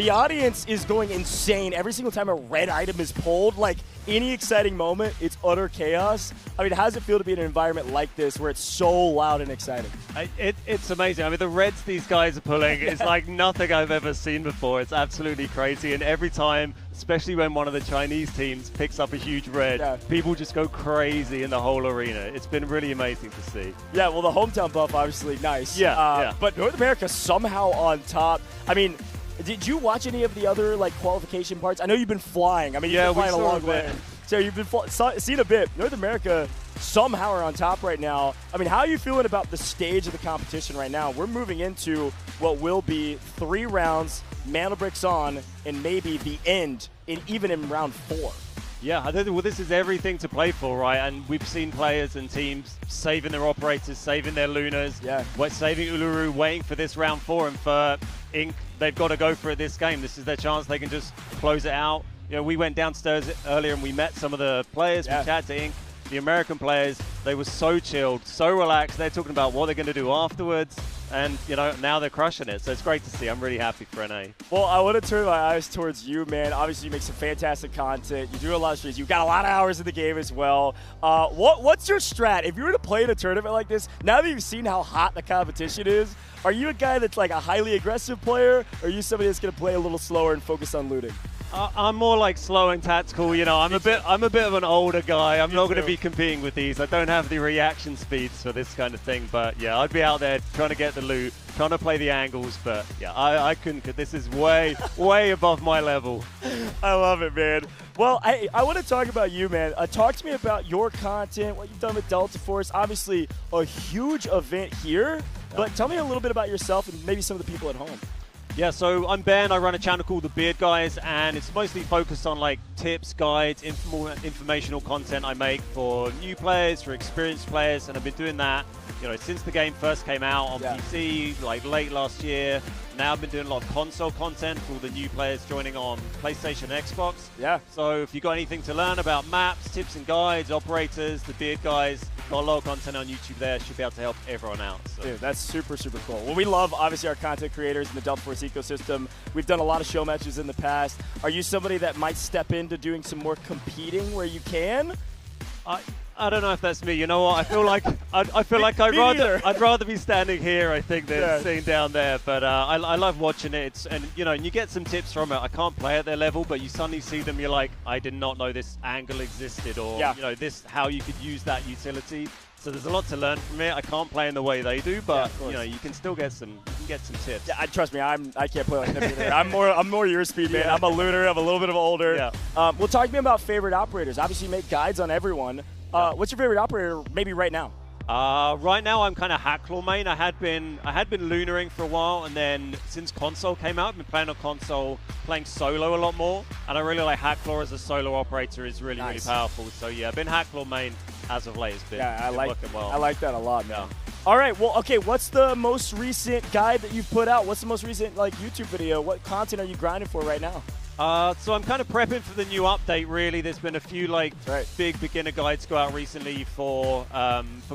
O: The audience is going insane every single time a red item is pulled. Like, any exciting moment, it's utter chaos. I mean, how does it feel to be in an environment like this where it's so loud and exciting?
T: It's amazing. I mean, the reds these guys are pulling is like nothing I've ever seen before. It's absolutely crazy. And every time, especially when one of the Chinese teams picks up a huge red, people just go crazy in the whole arena. It's been really amazing to see.
O: Yeah, well, the hometown buff, obviously nice.
T: Yeah.
O: But North America somehow on top. I mean, did you watch any of the other qualification parts? I know you've been flying. I mean, you've been flying a long way. So you've been seen a bit. North America somehow are on top right now. I mean, how are you feeling about the stage of the competition right now? We're moving into what will be 3 rounds, Mana Bricks on, and maybe the end, even in round 4.
T: Yeah, I think, well, this is everything to play for, right? And we've seen players and teams saving their operators, saving their Lunars, saving Uluru, waiting for this round 4, and for Inc, they've got to go for it this game. This is their chance. They can just close it out. You know, we went downstairs earlier and we met some of the players. We chatted to Inc. The American players, they were so chilled, so relaxed. They're talking about what they're going to do afterwards. And, you know, now they're crushing it. So it's great to see. I'm really happy for NA.
O: Well, I want to turn my eyes towards you, man. Obviously, you make some fantastic content. You do a lot of streams. You've got a lot of hours in the game as well. What's your strat? If you were to play in a tournament like this, now that you've seen how hot the competition is, are you a guy that's like a highly aggressive player, or are you somebody that's going to play a little slower and focus on looting?
T: I'm more like slow and tactical. You know, I'm a bit of an older guy. I'm not going to be competing with these. I don't have the reaction speeds for this kind of thing. But yeah, I'd be out there trying to get the loot, trying to play the angles. But yeah, I couldn't. This is way above my level.
O: I love it, man. Well, I want to talk about you, man. Talk to me about your content, what you've done with Delta Force. Obviously, a huge event here. But tell me a little bit about yourself and maybe some of the people at home.
T: Yeah, so I'm Ben. I run a channel called The Beard Guys, and it's mostly focused on like tips, guides, informational content I make for new players, for experienced players, and I've been doing that, you know, since the game first came out on PC, like late last year. Now I've been doing a lot of console content for all the new players joining on PlayStation and Xbox.
O: Yeah.
T: So if you've got anything to learn about maps, tips and guides, operators, The Beard Guys, got a lot of content on YouTube there. Should be able to help everyone out. So.
O: Dude, that's super, super cool. Well, we love, obviously, our content creators in the Delta Force ecosystem. We've done a lot of show matches in the past. Are you somebody that might step into doing some more competing where you can?
T: I don't know if that's me. You know what? I feel like I'd rather be standing here, I think, than sitting down there. But I love watching it. And you get some tips from it. I can't play at their level, but you suddenly see them. You're like, I did not know this angle existed, or this how you could use that utility. So there's a lot to learn from it. I can't play in the way they do, but you can still get some tips.
O: Yeah, trust me, I can't play like them either. I'm more your speed, man. I'm a looter. I'm a little bit of older.
T: Yeah.
O: Well, talk to me about favorite operators. Obviously, you make guides on everyone. What's your favorite operator? Maybe right now.
T: Right now, I'm kind of Hacklaw main. I had been lunaring for a while, and then since console came out, I've been playing on console, playing solo a lot more, and I really like Hacklaw as a solo operator. Is really really powerful. So yeah, I've been Hacklaw main as of late. It's been working well.
O: I like that a lot, man. All right, well, okay, what's the most recent guide that you've put out? What's the most recent YouTube video? What content are you grinding for right now?
T: So I'm kind of prepping for the new update, really. There's been a few big beginner guides go out recently for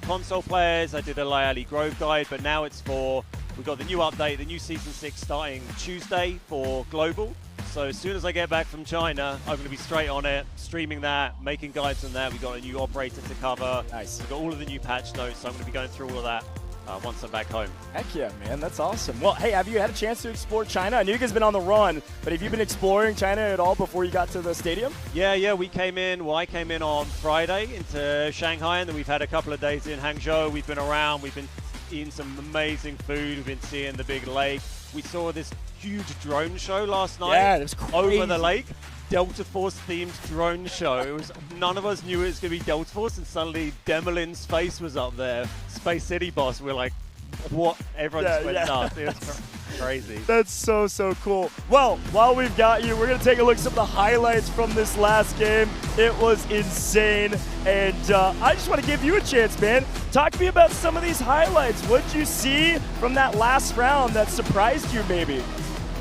T: console players. I did a Lyali Grove guide, but now we've got the new update, the new Season 6 starting Tuesday for Global. So as soon as I get back from China, I'm going to be straight on it, streaming that, making guides on that. We've got a new operator to cover.
O: Nice.
T: We've got all of the new patch notes, so I'm going to be going through all of that once I'm back home.
O: Heck yeah, man. That's awesome. Well, hey, have you had a chance to explore China? I know you guys have been on the run, but have you been exploring China at all before you got to the stadium?
T: Yeah, I came in on Friday into Shanghai, and then we've had a couple of days in Hangzhou. We've been around. We've been eating some amazing food. We've been seeing the big lake. We saw this huge drone show last night.
O: Yeah, it was crazy.
T: Over the lake. Delta Force themed drone show. It was none of us knew it was going to be Delta Force, and suddenly Demolin's face was up there. Space City boss. We're like, what? Everyone just went nuts. It was crazy.
O: That's so cool. Well, while we've got you, we're going to take a look at some of the highlights from this last game. It was insane, and I just want to give you a chance, man. Talk to me about some of these highlights. What did you see from that last round that surprised you, maybe?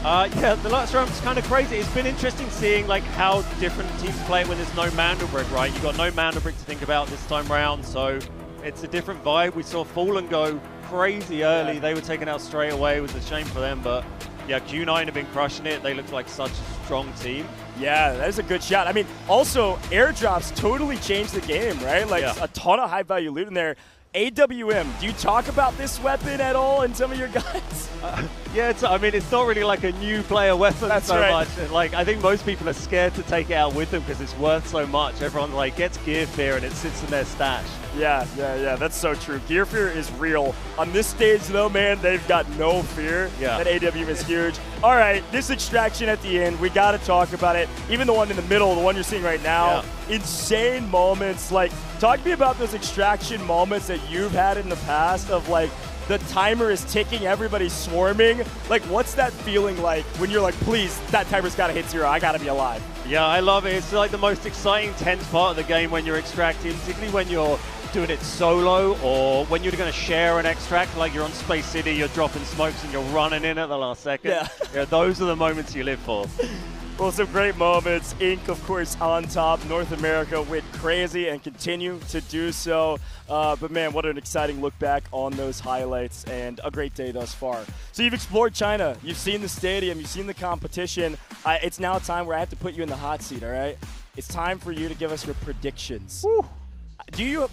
T: Yeah, the last round was kind of crazy. It's been interesting seeing how different teams play when there's no Mandelbrick, right? You've got no Mandelbrick to think about this time round, so it's a different vibe. We saw Fallen go crazy early. They were taken out straight away. It was a shame for them, but Yeah, Q9 have been crushing it. They look like such a strong team.
O: Yeah, that is a good shot. I mean, also, airdrops totally changed the game, right? Like, a ton of high-value loot in there. AWM, do you talk about this weapon at all in some of your guides?
T: Yeah, I mean, it's not really like a new player weapon much. Like, I think most people are scared to take it out with them because it's worth so much. Everyone like gets gear fear and it sits in their stash.
O: Yeah, that's so true. Gear fear is real. On this stage, though, man, they've got no fear.
T: Yeah.
O: That AWM is huge. All right, this extraction at the end, we got to talk about it. Even the one in the middle, the one you're seeing right now, insane moments. Like, talk to me about those extraction moments that you've had in the past of, like, the timer is ticking, everybody's swarming. Like, what's that feeling like when you're like, please, that timer's got to hit 0. I got to be alive.
T: Yeah, I love it. It's like the most exciting, tense part of the game when you're extracting, particularly when you're doing it solo or when you're going to share an extract, like you're on Space City, you're dropping smokes and you're running in at the last second. Yeah, those are the moments you live for.
O: Well, some great moments. Inc, of course, on top. North America went crazy and continue to do so. But, man, what an exciting look back on those highlights and a great day thus far. So you've explored China. You've seen the stadium. You've seen the competition. It's now time where I have to put you in the hot seat, all right? It's time for you to give us your predictions.
T: Woo.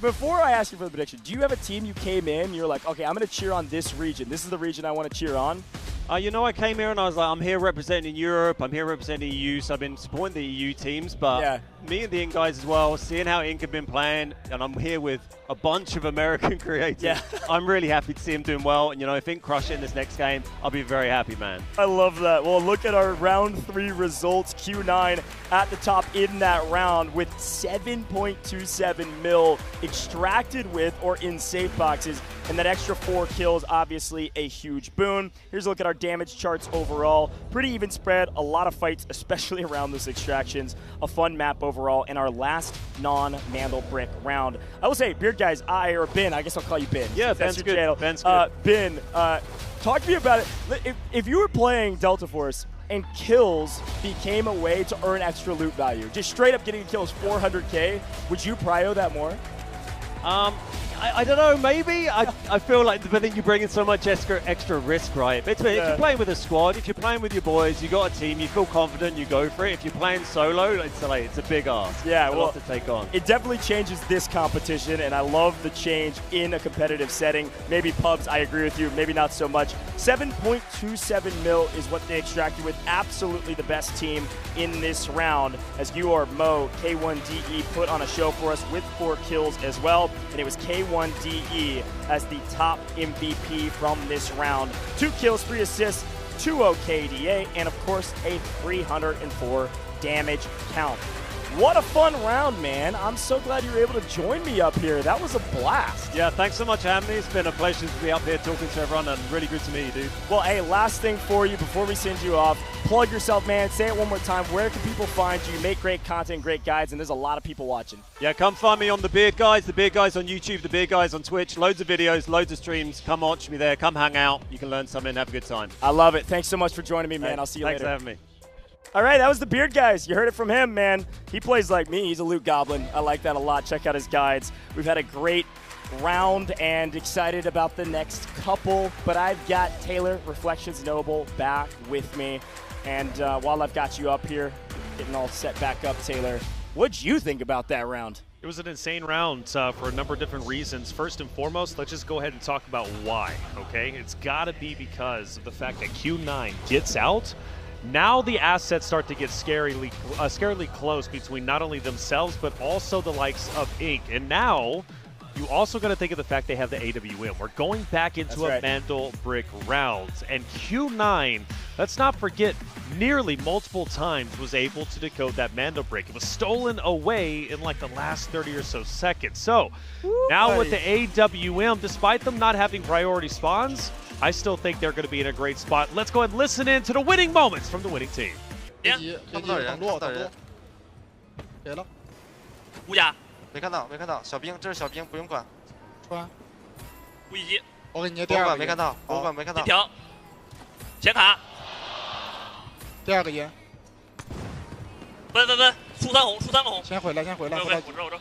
O: Before I ask you for the prediction, do you have a team you came in, you're like, okay, I'm going to cheer on this region. This is the region I want to cheer on?
T: You know, I came here and I was like, I'm here representing Europe, I'm here representing EU, so I've been supporting the EU teams, but me and the Inc guys as well, seeing how Inc have been playing, and I'm here with a bunch of American creators.
O: Yeah.
T: I'm really happy to see them doing well, and you know, if Inc crush it in this next game, I'll be very happy, man.
O: I love that. Well, look at our round 3 results. Q9 at the top in that round with 7.27 mil extracted with or in safe boxes, and that extra 4 kills, obviously a huge boon. Here's a look at our damage charts overall. Pretty even spread, a lot of fights, especially around those extractions. A fun map overall in our last non-Mandel Brick round. I will say, Beard Guys, or Ben, I guess I'll call you Ben.
T: Yeah, Ben's good. Channel. Ben's good.
O: Ben, talk to me about it. If you were playing Delta Force and kills became a way to earn extra loot value, just straight up getting a kill is 400K, would you prio that more?
T: I don't know, maybe. I feel like, but then you bring in so much extra risk, right? But if you're playing with a squad, if you're playing with your boys, you got a team, you feel confident, you go for it. If you're playing solo, it's a big ask.
O: Yeah,
T: a lot to take on.
O: It definitely changes this competition, and I love the change in a competitive setting. Maybe pubs, I agree with you, maybe not so much. 7.27 mil is what they extracted with. Absolutely the best team in this round, as you are Mo, K1DE put on a show for us with 4 kills as well, and it was K1DE as the top MVP from this round. 2 kills, 3 assists, 2-0 KDA, and of course a 304 damage count. What a fun round, man. I'm so glad you were able to join me up here. That was a blast.
T: Yeah, thanks so much for having me. It's been a pleasure to be up here talking to everyone, and really good to meet you, dude.
O: Well, hey, last thing for you before we send you off. Plug yourself, man. Say it one more time. Where can people find you? You make great content, great guides, and there's a lot of people watching.
T: Yeah, come find me on The Beard Guys on YouTube, The Beard Guys on Twitch. Loads of videos, loads of streams. Come watch me there. Come hang out. You can learn something, have a good time.
O: I love it. Thanks so much for joining me, man. I'll see you later.
T: Thanks for having me.
O: All right, that was the Beard Guys. You heard it from him, man. He plays like me. He's a loot goblin. I like that a lot. Check out his guides. We've had a great round and excited about the next couple, but I've got Taylor, Reflections Noble, back with me. And while I've got you up here, getting all set back up, Taylor, what'd you think about that round?
P: It was an insane round for a number of different reasons. First and foremost, let's just go ahead and talk about why, okay? It's got to be because of the fact that Q9 gets out. Now the assets start to get scarily close between not only themselves, but also the likes of Inc. And now you also got to think of the fact they have the AWM. We're going back into a Mandel Brick rounds. And Q9, let's not forget, nearly multiple times was able to decode that Mandel Brick. It was stolen away in like the last 30 or so seconds. So now with the AWM, despite them not having priority spawns, I still think they're going to be in a great spot. Let's go ahead and listen in to the winning moments from the winning team.
S: 看不到人，看不到人。
R: 给了。
Q: 乌鸦。
S: 没看到，没看到。小兵，这是小兵，不用管。
R: 穿。
Q: 无一击。
R: 我给你
S: 第二个。没看到，博物馆没看到。
Q: 金条。前卡。
R: 第二个烟。
Q: 奔，出三红，出三个红。
R: 先回来。
Q: 我这。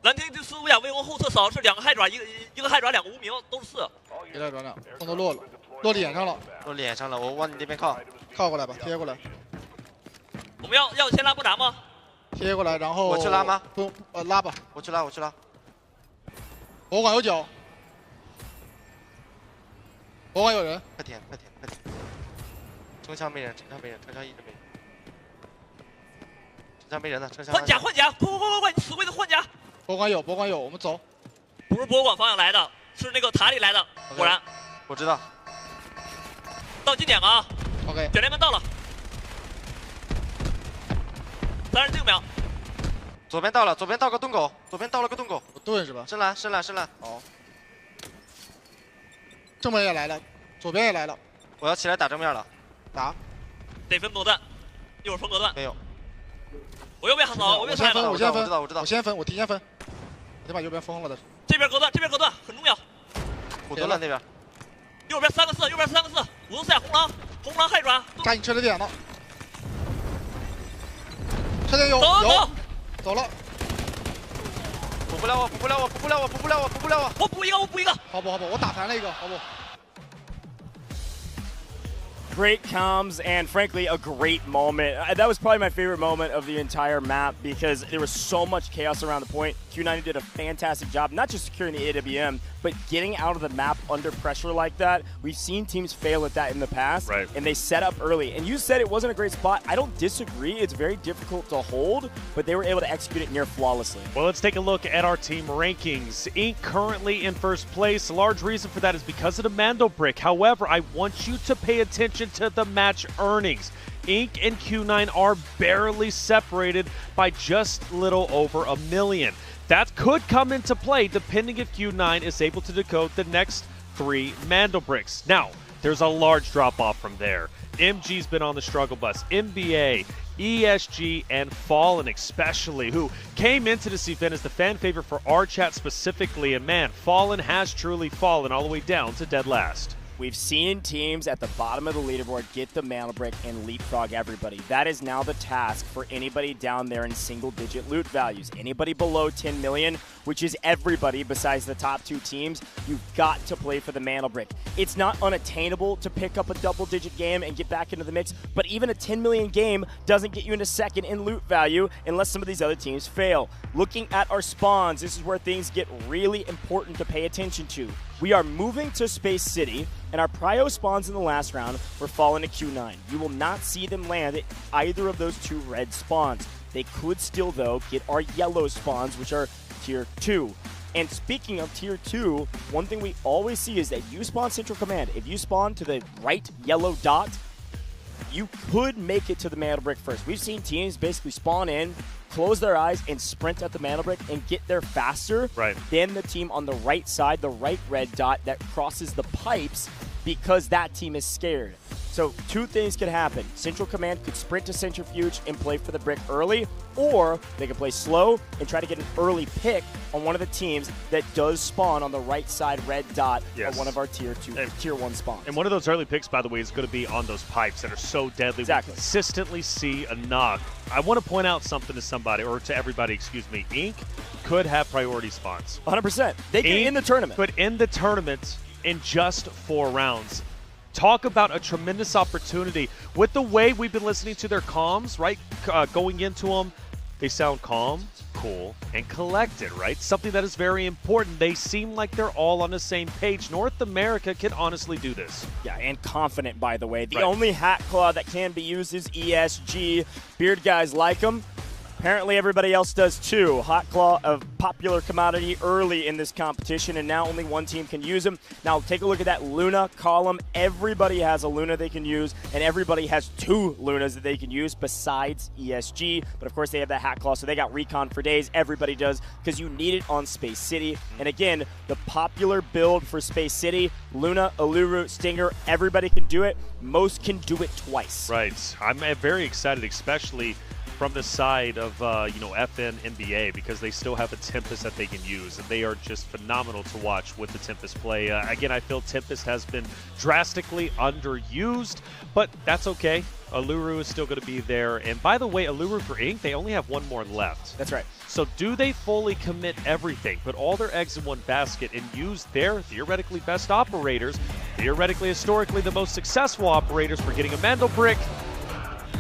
Q: 蓝天第四乌鸦，微往后侧扫是2个害爪，一个害爪，2个无名，都是4。
R: 别来转了，风都落了。落脸上了，
S: 落脸上了，我往你那边靠，
R: 靠过来吧，贴过来，
Q: 我们要先拉波闸吗？
R: 贴过来，然后
S: 我去拉吗？
R: 不，拉吧，
S: 我去拉，我去拉。
R: 博物馆有脚，博物馆有人，
S: 快点，快点，快点！城墙没人，城墙没人，城墙一直没人，城墙没人呢，城墙。
Q: 换甲，换甲，快！死鬼子换甲！
R: 博物馆有，博物馆有，我们走。
Q: 不是博物馆方向来的，是那个塔里来的。果然，
S: 我知道。
Q: 到近点了啊
R: ！OK，
Q: 点连门到了，36秒。
S: 左边到了，左边到个洞口，左边到了个洞口。
R: 我盾是吧？
S: 深蓝，深蓝，深蓝。
R: 好。正面也来了，左边也来了。
S: 我要起来打正面了。
R: 打。
Q: 得分果断，一会儿分果断。
S: 没有。
Q: 我右边很好，
R: 我先分，我先分，
S: 我知道，我知道。
R: 我先分，我提前分。我得把右边封了的。
Q: 这边果断，这边果断，很重要。
S: 我得了那边。
Q: 右边3个4，右边3个4，五动赛红狼，红狼害转。
R: 赶紧车点了。车点有，走了。
S: 补不了我，补不了我，补不了我，补不了我，补不了我。
Q: 我补一个，我补一个。
R: 好不，我打残了一个，好不。
O: Great comms and frankly a great moment. That was probably my favorite moment of the entire map because there was so much chaos around the point. Q90 did a fantastic job, not just securing the AWM, but getting out of the map under pressure like that. We've seen teams fail at that in the past,
P: right.
O: And they set up early. And you said it wasn't a great spot. I don't disagree. It's very difficult to hold, but they were able to execute it near flawlessly.
P: Well, let's take a look at our team rankings. Inc. currently in first place. A large reason for that is because of the Mando brick. However, I want you to pay attention to the match earnings. Inc. and Q9 are barely separated by just little over $1 million. That could come into play depending if Q9 is able to decode the next 3 Mando bricks. Now, there's a large drop-off from there. MG's been on the struggle bus. NBA, ESG, and Fallen especially, who came into this event as the fan favorite for our chat specifically. And man, Fallen has truly fallen all the way down to dead last.
O: We've seen teams at the bottom of the leaderboard get the mana brick and leapfrog everybody. That is now the task for anybody down there in single-digit loot values. Anybody below 10 million, which is everybody besides the top 2 teams, you've got to play for the mana brick. It's not unattainable to pick up a double-digit game and get back into the mix, but even a 10 million game doesn't get you into second in loot value unless some of these other teams fail. Looking at our spawns, this is where things get really important to pay attention to. We are moving to Space City, and our prio spawns in the last round were fallen to Q9. You will not see them land at either of those 2 red spawns. They could still, though, get our yellow spawns, which are Tier 2. And speaking of Tier 2, one thing we always see is that you spawn Central Command. If you spawn to the right yellow dot, you could make it to the mana brick first. We've seen teams basically spawn in, close their eyes, and sprint at the mana brick and get there faster than the team on the right side, the right red dot that crosses the pipes because that team is scared. So 2 things could happen. Central Command could sprint to Centrifuge and play for the brick early, or they could play slow and try to get an early pick on one of the teams that does spawn on the right side red dot of one of our Tier 1 spawns.
P: And one of those early picks, by the way, is going to be on those pipes that are so deadly.
O: Exactly.
P: We consistently see a knock. I want to point out something to somebody, or to everybody, excuse me. Inc. could have priority spawns.
O: 100%. They could end the tournament.
P: Could end the tournament in just 4 rounds. Talk about a tremendous opportunity. With the way we've been listening to their comms, right? Going into them, they sound calm, cool, and collected, right? Something that is very important. They seem like they're all on the same page. North America can honestly do this.
O: Yeah, and confident, by the way. The only hat claw that can be used is ESG. Beard guys like them. Apparently everybody else does too. Hot Claw, a popular commodity early in this competition, and now only 1 team can use them. Now take a look at that Luna column. Everybody has a Luna they can use, and everybody has 2 Lunas that they can use besides ESG. But of course they have that Hat Claw, so they got recon for days. Everybody does, because you need it on Space City. And again, the popular build for Space City, Luna, Alluru, Stinger, everybody can do it. Most can do it twice.
P: Right. I'm very excited, especially from the side of FN NBA, because they still have a Tempest that they can use, and they are just phenomenal to watch with the Tempest play. Again, I feel Tempest has been drastically underused, but that's okay. Alluru is still going to be there. And by the way, Alluru for Inc., they only have 1 more left.
O: That's right.
P: So do they fully commit everything, put all their eggs in one basket, and use their theoretically best operators theoretically, historically, the most successful operators for getting a Mandel brick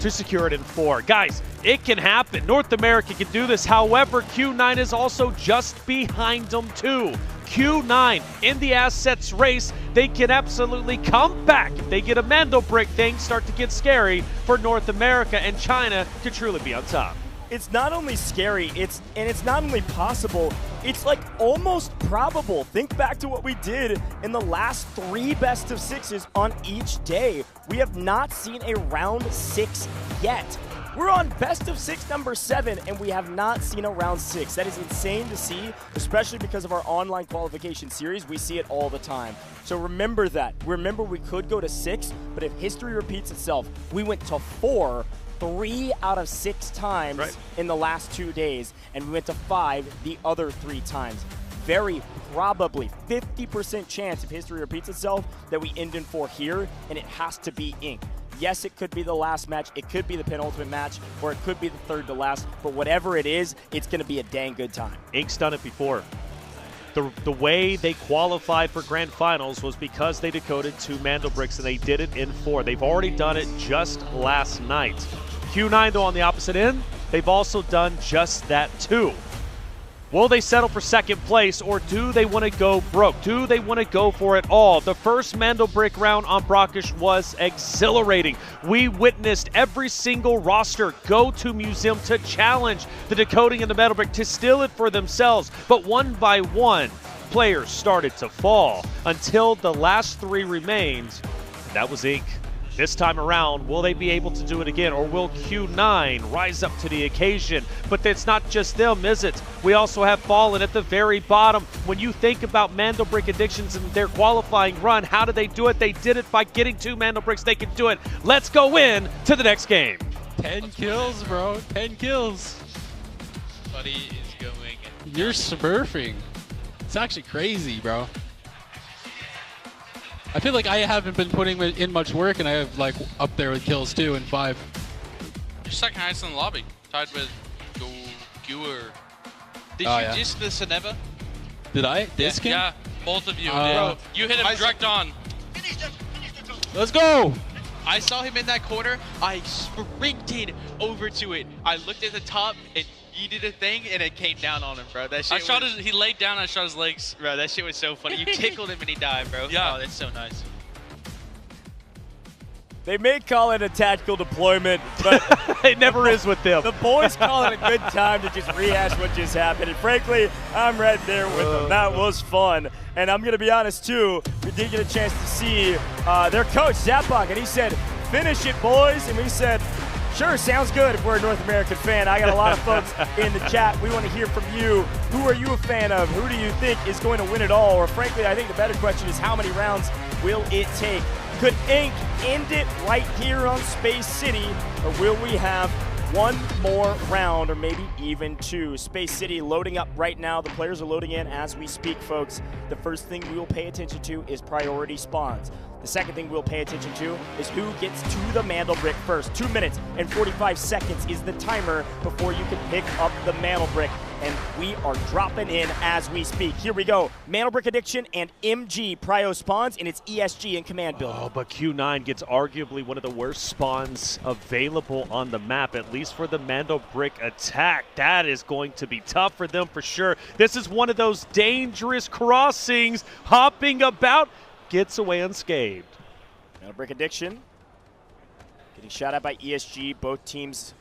P: to secure it in 4. Guys, it can happen. North America can do this. However, Q9 is also just behind them too. Q9 in the assets race, they can absolutely come back. If they get a Mandel brick, things start to get scary for North America, and China could truly be on top.
O: It's not only scary, it's not only possible, it's like almost probable. Think back to what we did in the last 3 best of 6s on each day. We have not seen a round 6 yet. We're on best of 6 number 7, and we have not seen a round 6. That is insane to see, especially because of our online qualification series. We see it all the time. So remember that. Remember, we could go to 6, but if history repeats itself, we went to 4 3 out of 6 times in the last 2 days, and we went to 5 the other 3 times. Very probably 50% chance, if history repeats itself, that we end in 4 here, and it has to be Ink. Yes, it could be the last match, it could be the penultimate match, or it could be the 3rd to last, but whatever it is, it's going to be a dang good time.
P: Ink's done it before. The way they qualified for Grand Finals was because they decoded 2 Mandel bricks, and they did it in 4. They've already done it just last night. Q9, though, on the opposite end, they've also done just that too. Will they settle for 2nd place, or do they want to go broke? Do they want to go for it all? The first Mandel brick round on Brackish was exhilarating. We witnessed every single roster go to Museum to challenge the decoding of the Mandel brick, to steal it for themselves. But one by one, players started to fall until the last 3 remained. And that was Ink. This time around, will they be able to do it again, or will Q9 rise up to the occasion? But it's not just them, is it? We also have Fallen at the very bottom. When you think about Mandel brick addictions and their qualifying run, how did they do it? They did it by getting 2 Mandel bricks. They can do it. Let's go in to the next game.
U: 10 kills, bro. 10 kills.
V: Buddy is going.
U: You're smurfing. It's actually crazy, bro. I feel like I haven't been putting in much work, and I have like up there with kills too in 5.
V: You're 2nd highest in the lobby, tied with Gewer.
Q: Did you diss the Seneva?
U: Did I diss him?
V: Yeah, both of you did. You hit him direct on.
U: Let's go!
Q: I saw him in that corner. I sprinted over to it. I looked at the top, and he did a thing, and it came down on him, bro. That shit
V: he laid down, I shot his legs.
Q: Bro, that shit was so funny. You tickled him, and he died, bro.
V: Yeah.
Q: Oh, that's so nice.
O: They may call it a tactical deployment, but
P: it never is with them.
O: The boys call it a good time to just rehash what just happened. And frankly, I'm right there with them. That was fun. And I'm going to be honest, too, we did get a chance to see their coach, Zapok, and he said, "Finish it, boys." And we said, sure, sounds good if we're a North American fan. I got a lot of folks in the chat. We want to hear from you. Who are you a fan of? Who do you think is going to win it all? Or frankly, I think the better question is, how many rounds will it take? Could Ink end it right here on Space City, or will we have one more round, or maybe even 2? Space City loading up right now. The players are loading in as we speak, folks. The first thing we will pay attention to is priority spawns. The second thing we'll pay attention to is who gets to the Mandel brick first. 2 minutes and 45 seconds is the timer before you can pick up the Mandel brick. And we are dropping in as we speak. Here we go. Mandel brick addiction and MG prio spawns, and it's ESG in command build.
P: Oh, but Q9 gets arguably one of the worst spawns available on the map, at least for the Mandel brick attack. That is going to be tough for them for sure. This is one of those dangerous crossings. Hopping about, gets away unscathed.
O: Mandel brick addiction. Getting shot at by ESG. Both teams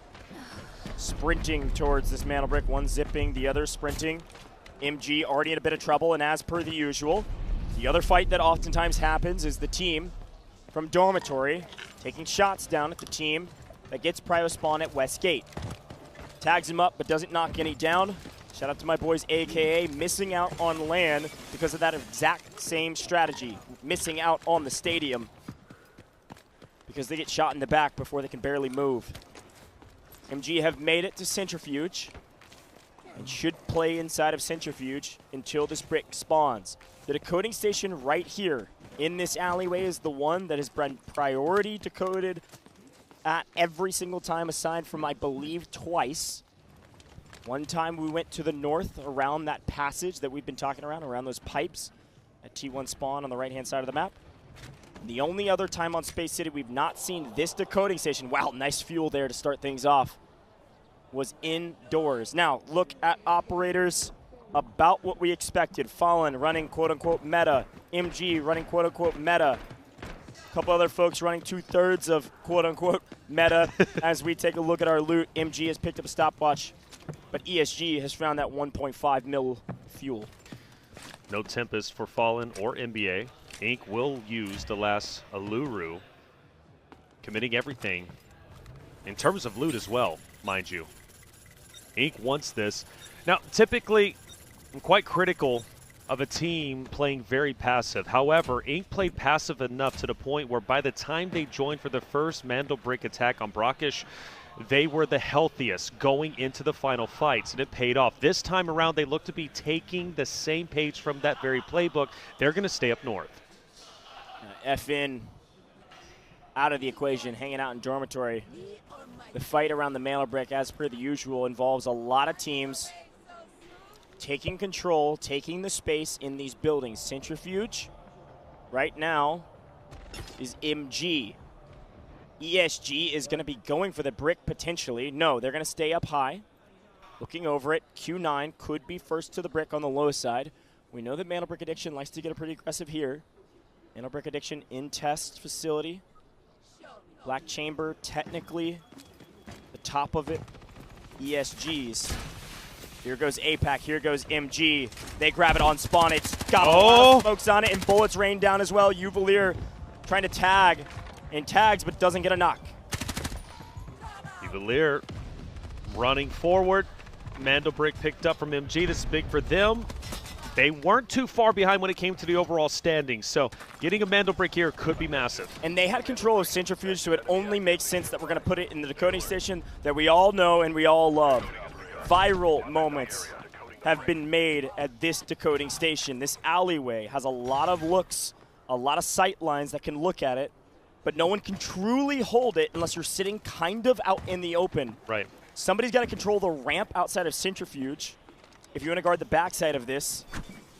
O: sprinting towards this Mandel brick. One zipping, the other sprinting. MG already in a bit of trouble, and as per the usual, the other fight that oftentimes happens is the team from Dormitory taking shots down at the team that gets prio spawn at Westgate. Tags him up, but doesn't knock any down. Shout out to my boys, AKA, missing out on land because of that exact same strategy. Missing out on the stadium because they get shot in the back before they can barely move. MG have made it to Centrifuge and should play inside of Centrifuge until this brick spawns. The decoding station right here in this alleyway is the one that has been priority decoded at every single time, aside from, I believe, twice. One time we went to the north around that passage that we've been talking around those pipes at T1 spawn on the right-hand side of the map. The only other time on Space City we've not seen this decoding station, wow, nice fuel there to start things off, was indoors. Now, look at operators, about what we expected. Fallen running quote-unquote meta. MG running quote-unquote meta. A couple other folks running 2/3 of quote-unquote meta. As we take a look at our loot, MG has picked up a stopwatch, but ESG has found that 1.5 mil fuel.
P: No Tempest for Fallen or NBA. Inc. will use the last Aluru, committing everything in terms of loot as well, mind you. Inc. wants this. Now, typically, I'm quite critical of a team playing very passive. However, Inc. played passive enough to the point where by the time they joined for the first Mandelbrick attack on Brackish, they were the healthiest going into the final fights, and it paid off. This time around, they look to be taking the same page from that very playbook. They're going to stay up north.
O: FN out of the equation, hanging out in dormitory. The fight around the Mandelbrick, as per the usual, involves a lot of teams taking control, taking the space in these buildings. Centrifuge, right now, is MG. ESG is going to be going for the brick potentially. No, they're going to stay up high. Looking over it, Q9 could be first to the brick on the low side. We know that Mandelbrick Addiction likes to get pretty aggressive here. Mandelbrick Addiction in test facility. Black Chamber technically the top of it. ESG's. Here goes APAC, here goes MG. They grab it on spawn. It's got a lot of smokes on it, and bullets rain down as well. Uvalier trying to tag, and tags, but doesn't get a knock.
P: Uvalier running forward. Mandelbrick picked up from MG. This is big for them. They weren't too far behind when it came to the overall standings, so getting a Mandelbrick here could be massive.
O: And they had control of Centrifuge, so it only makes sense that we're going to put it in the decoding station that we all know and we all love. Viral moments have been made at this decoding station. This alleyway has a lot of looks, a lot of sight lines that can look at it, but no one can truly hold it unless you're sitting kind of out in the open.
P: Right.
O: Somebody's got to control the ramp outside of Centrifuge if you want to guard the backside of this.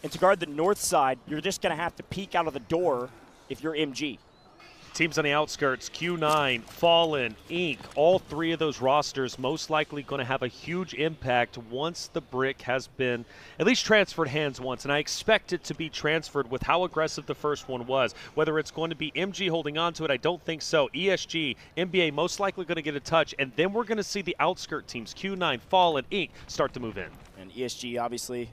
O: And to guard the north side, you're just going to have to peek out of the door if you're MG.
P: Teams on the outskirts, Q9, Fallen, Inc., all three of those rosters most likely going to have a huge impact once the brick has been at least transferred hands once. And I expect it to be transferred with how aggressive the first one was. Whether it's going to be MG holding on to it, I don't think so. ESG, NBA most likely going to get a touch. And then we're going to see the outskirt teams, Q9, Fallen, Inc., start to move in.
O: And ESG obviously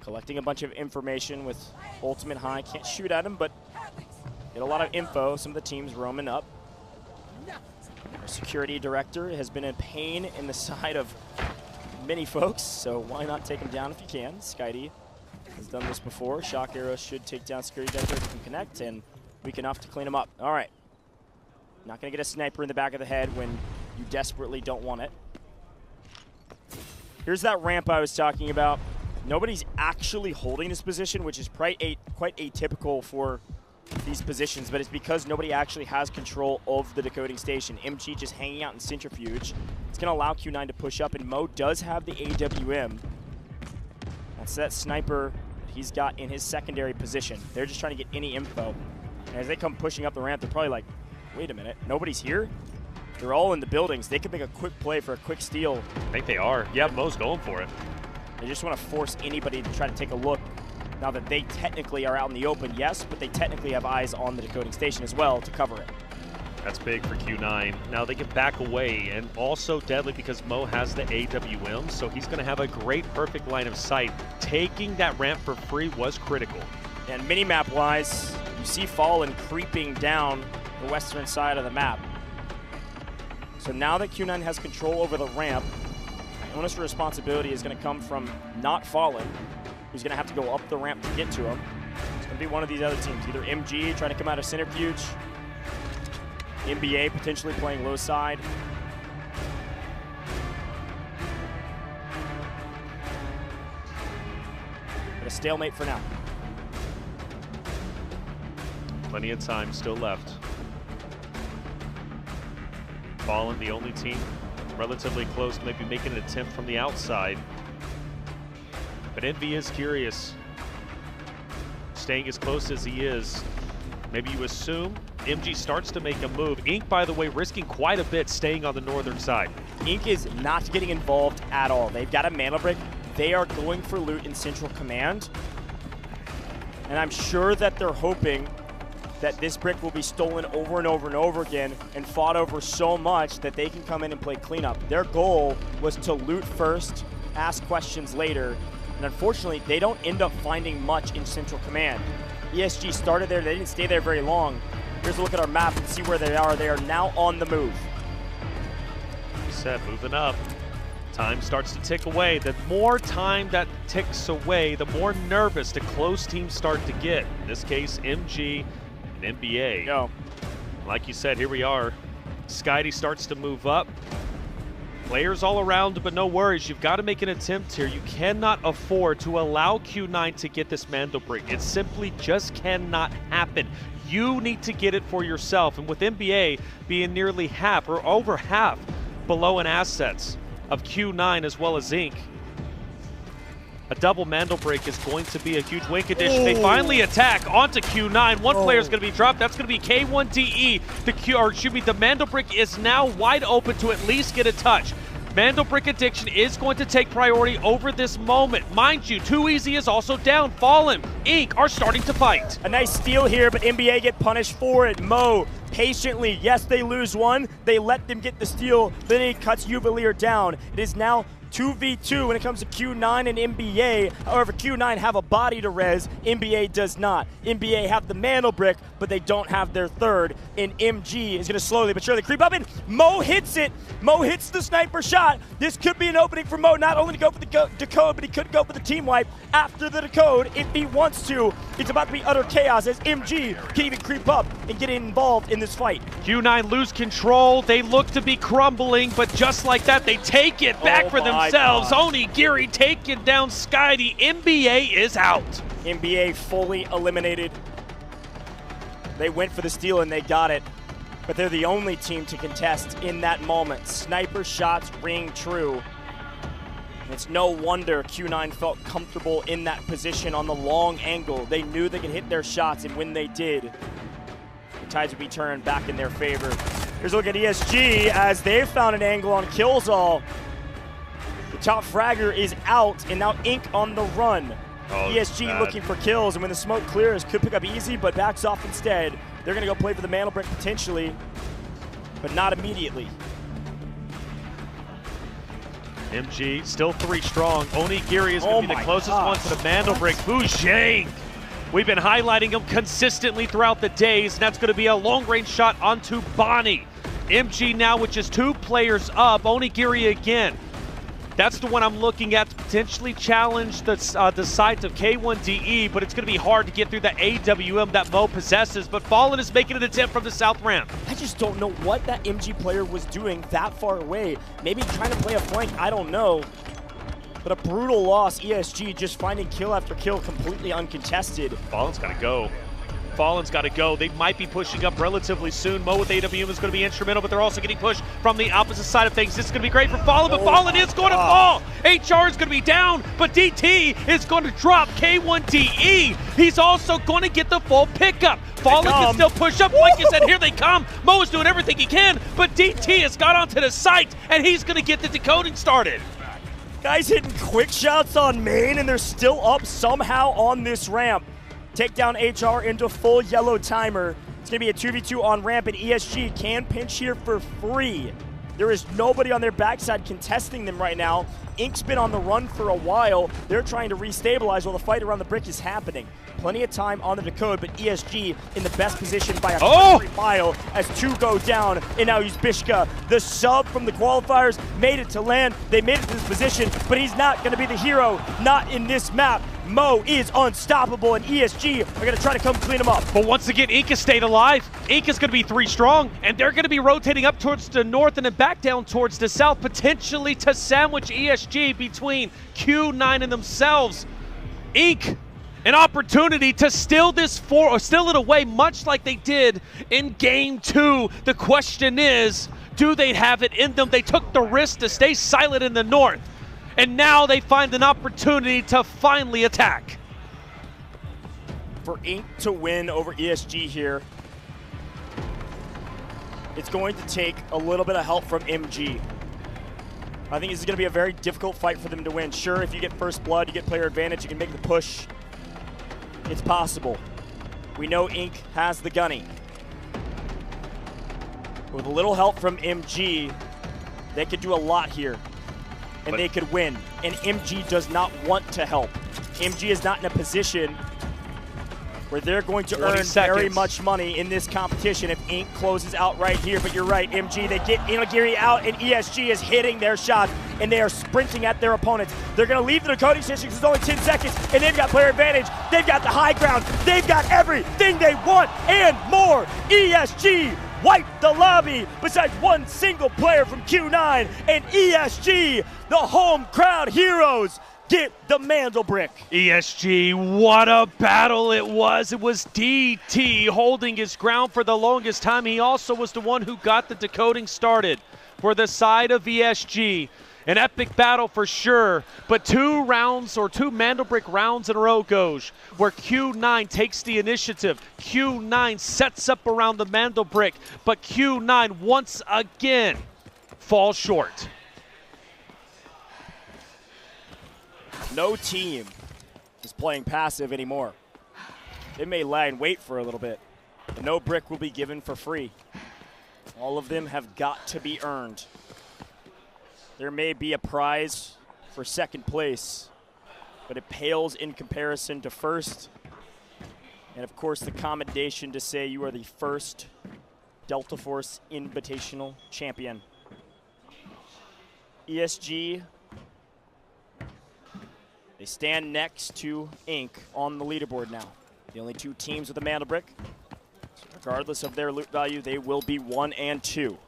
O: collecting a bunch of information with Ultimate High. Can't shoot at him, but get a lot of info. Some of the teams roaming up. Our security director has been a pain in the side of many folks, so why not take him down if you can? Skydee has done this before. Shock Arrow should take down security director if he can connect, and weak enough to clean him up. All right. Not going to get a sniper in the back of the head when you desperately don't want it. Here's that ramp I was talking about. Nobody's actually holding this position, which is quite atypical for these positions, but it's because nobody actually has control of the decoding station. MG just hanging out in Centrifuge. It's going to allow Q9 to push up, and Mo does have the AWM. That's that sniper that he's got in his secondary position. They're just trying to get any info. And as they come pushing up the ramp, they're probably like, wait a minute, nobody's here? They're all in the buildings. They could make a quick play for a quick steal.
P: I think they are. Yeah, Mo's going for it.
O: They just want to force anybody to try to take a look. Now that they technically are out in the open, yes, but they technically have eyes on the decoding station as well to cover it.
P: That's big for Q9. Now they can back away, and also deadly because Mo has the AWM, so he's going to have a great, perfect line of sight. Taking that ramp for free was critical.
O: And minimap-wise, you see Fallen creeping down the western side of the map. So now that Q9 has control over the ramp, the onus of responsibility is going to come from not Fallen, who's going to have to go up the ramp to get to him. It's going to be one of these other teams, either MG trying to come out of Centrifuge, NBA potentially playing low side. But a stalemate for now.
P: Plenty of time still left. Fallen, the only team relatively close, maybe making an attempt from the outside. But Envy is curious. Staying as close as he is, Maybe you assume MG starts to make a move. Inc, by the way, risking quite a bit staying on the northern side.
O: Inc is not getting involved at all. They've got a mana break. They are going for loot in Central Command. And I'm sure that they're hoping that this brick will be stolen over and over and over again and fought over so much that they can come in and play cleanup. Their goal was to loot first, ask questions later, and unfortunately, they don't end up finding much in Central Command. ESG started there, they didn't stay there very long. Here's a look at our map and see where they are. They are now on the move.
P: Set, moving up. Time starts to tick away. The more time that ticks away, the more nervous the close teams start to get. In this case, MG and NBA.
O: Go.
P: Like you said, here we are. Skydie starts to move up. Players all around, but no worries. You've got to make an attempt here. You cannot afford to allow Q9 to get this Mandel brick. It simply just cannot happen. You need to get it for yourself. And with NBA being nearly half or over half below in assets of Q9 as well as Inc, a double Mandel break is going to be a huge win condition. They finally attack onto Q9. One player is going to be dropped. That's going to be K1DE. The Mandel brick is now wide open to at least get a touch. Mandel brick addiction is going to take priority over this moment. Mind you, Too Easy is also down. Fallen, Inc are starting to fight.
O: A nice steal here, but NBA get punished for it. Mo patiently, yes, they lose one. They let them get the steal. Then he cuts Uvalier down. It is now 2v2 when it comes to Q9 and NBA. However, Q9 have a body to res, NBA does not. NBA have the Mandel brick, but they don't have their third, and MG is going to slowly but surely creep up, and Mo hits it. Mo hits the sniper shot. This could be an opening for Mo, not only to go for the decode, but he could go for the team wipe after the decode if he wants to. It's about to be utter chaos as MG can even creep up and get involved in this fight.
P: Q9 lose control. They look to be crumbling, but just like that, they take it back for themselves. Onigiri taking down Skydie. NBA is out.
O: NBA fully eliminated. They went for the steal and they got it, but they're the only team to contest in that moment. Sniper shots ring true. And it's no wonder Q9 felt comfortable in that position on the long angle. They knew they could hit their shots, and when they did, the tides would be turned back in their favor. Here's a look at ESG as they've found an angle on Killzall. The top fragger is out, and now Inc on the run. ESG looking for kills, and when the smoke clears, could pick up easy, but backs off instead. They're going to go play for the Mandel brick potentially, but not immediately.
P: MG still 3 strong. Onigiri is going to be the closest one to the Mandel brick. Bujang! We've been highlighting him consistently throughout the days, and that's going to be a long-range shot onto Bonnie. MG now with just 2 players up. Onigiri again. That's the one I'm looking at to potentially challenge the sight of K1DE, but it's going to be hard to get through the AWM that Mo possesses, but Fallen is making an attempt from the south ramp.
O: I just don't know what that MG player was doing that far away. Maybe trying to play a flank, I don't know. But a brutal loss, ESG just finding kill after kill completely uncontested.
P: Fallen's got to go. Fallen's got to go. They might be pushing up relatively soon. Mo with AWM is going to be instrumental, but they're also getting pushed from the opposite side of things. This is going to be great for Fallen, but Fallen is going to fall. HR is going to be down, but DT is going to drop K1DE. He's also going to get the full pickup. Fallen can still push up. Like you said, here they come. Mo is doing everything he can, but DT has got onto the site, and he's going to get the decoding started.
O: Guys hitting quick shots on main, and they're still up somehow on this ramp. Take down HR into full yellow timer. It's going to be a 2v2 on ramp, and ESG can pinch here for free. There is nobody on their backside contesting them right now. Ink's been on the run for a while. They're trying to restabilize while the fight around the brick is happening. Plenty of time on the decode, but ESG in the best position by a country mile as 2 go down, and now he's Bishka. The sub from the qualifiers made it to land. They made it to this position, but he's not going to be the hero, not in this map. Mo is unstoppable, and ESG are going to try to come clean him up.
P: But once again, Inc has stayed alive. Inc is going to be 3 strong, and they're going to be rotating up towards the north and then back down towards the south, potentially to sandwich ESG between Q9 and themselves. Inc, an opportunity to steal this steal it away, much like they did in Game 2. The question is, do they have it in them? They took the risk to stay silent in the north, and now they find an opportunity to finally attack.
O: For Inc. to win over ESG here, it's going to take a little bit of help from MG. I think this is going to be a very difficult fight for them to win. Sure, if you get first blood, you get player advantage, you can make the push. It's possible. We know Inc. has the gunny. With a little help from MG, they could do a lot here, and they could win. And MG does not want to help. MG is not in a position where they're going to earn very much money in this competition if Inc. closes out right here. But you're right, MG, they get Inagiri out, and ESG is hitting their shots, and they are sprinting at their opponents. They're going to leave the decoding station because it's only 10 seconds, and they've got player advantage. They've got the high ground. They've got everything they want and more. ESG wiped the lobby besides one single player from Q9, and ESG, the home crowd heroes, get the Mandelbrick.
P: ESG, what a battle it was. It was DT holding his ground for the longest time. He also was the one who got the decoding started for the side of ESG. An epic battle for sure, but 2 rounds or 2 Mandelbrick rounds in a row goes where Q9 takes the initiative. Q9 sets up around the Mandelbrick, but Q9 once again falls short.
O: No team is playing passive anymore. They may lie and wait for a little bit, but no brick will be given for free. All of them have got to be earned. There may be a prize for second place, but it pales in comparison to first. And of course, the commendation to say you are the first Delta Force Invitational Champion. ESG, they stand next to Inc. on the leaderboard now. The only 2 teams with a Mandelbrick. So regardless of their loot value, they will be 1 and 2.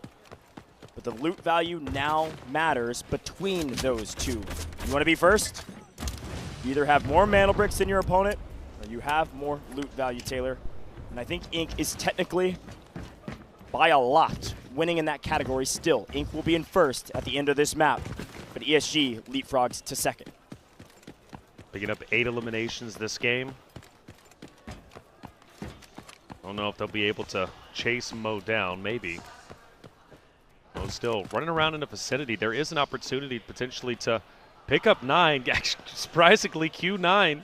O: But the loot value now matters between those 2. You want to be first? You either have more Mandelbricks than your opponent, or you have more loot value, Taylor. And I think Inc. is technically, by a lot, winning in that category still. Inc. will be in first at the end of this map, but ESG leapfrogs to second.
P: Picking up 8 eliminations this game. I don't know if they'll be able to chase Mo down, maybe. Mo's still running around in the vicinity. There is an opportunity potentially to pick up 9. Surprisingly, Q9.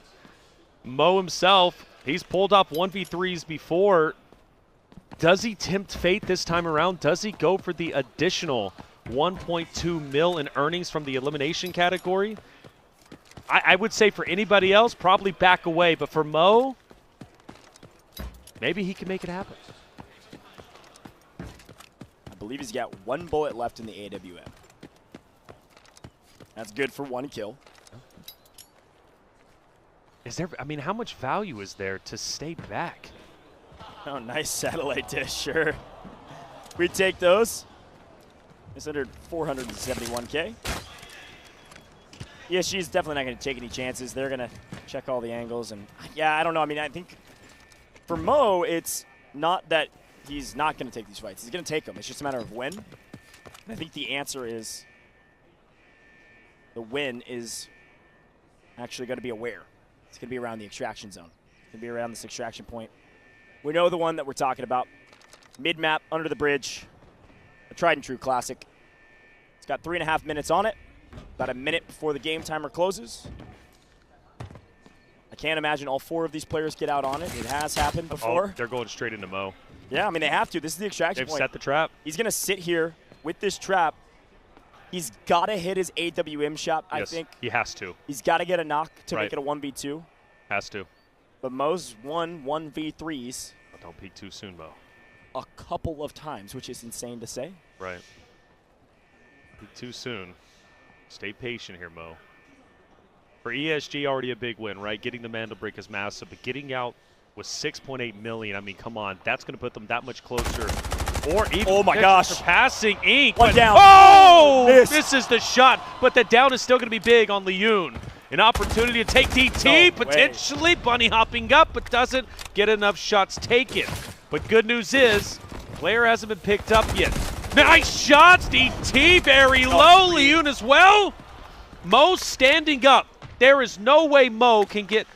P: Mo himself, he's pulled off 1v3s before. Does he tempt fate this time around? Does he go for the additional 1.2 mil in earnings from the elimination category? I would say for anybody else, probably back away. But for Mo, maybe he can make it happen.
O: I believe he's got 1 bullet left in the AWM. That's good for 1 kill.
P: Is there, I mean, how much value is there to stay back?
O: Oh, nice satellite dish, sure. We'd take those. It's under 471K. ESG is definitely not going to take any chances. They're going to check all the angles. And yeah, I don't know. I mean, I think for Mo, it's not that he's not going to take these fights. He's going to take them. It's just a matter of when. And I think the answer is the win is actually going to be aware. It's going to be around the extraction zone. It's going to be around this extraction point. We know the one that we're talking about. Mid-map, under the bridge. A tried and true classic. It's got 3.5 minutes on it. About a minute before the game timer closes. I can't imagine all 4 of these players get out on it. It has happened before.
P: Oh, they're going straight into Mo.
O: Yeah, I mean, they have to. This is the extraction point.
P: They've set the trap.
O: He's going to sit here with this trap. He's got to hit his AWM shot, I think.
P: He has to.
O: He's got to get a knock to make it a 1v2.
P: Has to.
O: But Mo's won 1v3s.
P: Oh, don't peek too soon, Mo.
O: A couple of times, which is insane to say.
P: Right. Peek too soon. Stay patient here, Mo. For ESG, already a big win, right? Getting the Mandelbrick is massive, but getting out with 6.8 million, I mean, come on. That's going to put them that much closer. Or even
O: oh my gosh,
P: surpassing Inc.
O: One down.
P: Oh! Misses the shot, but the down is still going to be big on Liyun. An opportunity to take DT, potentially bunny hopping up, but doesn't get enough shots taken. But good news is, player hasn't been picked up yet. Nice shots, DT, very low. Liyun as well. Mo standing up. There is no way Mo can get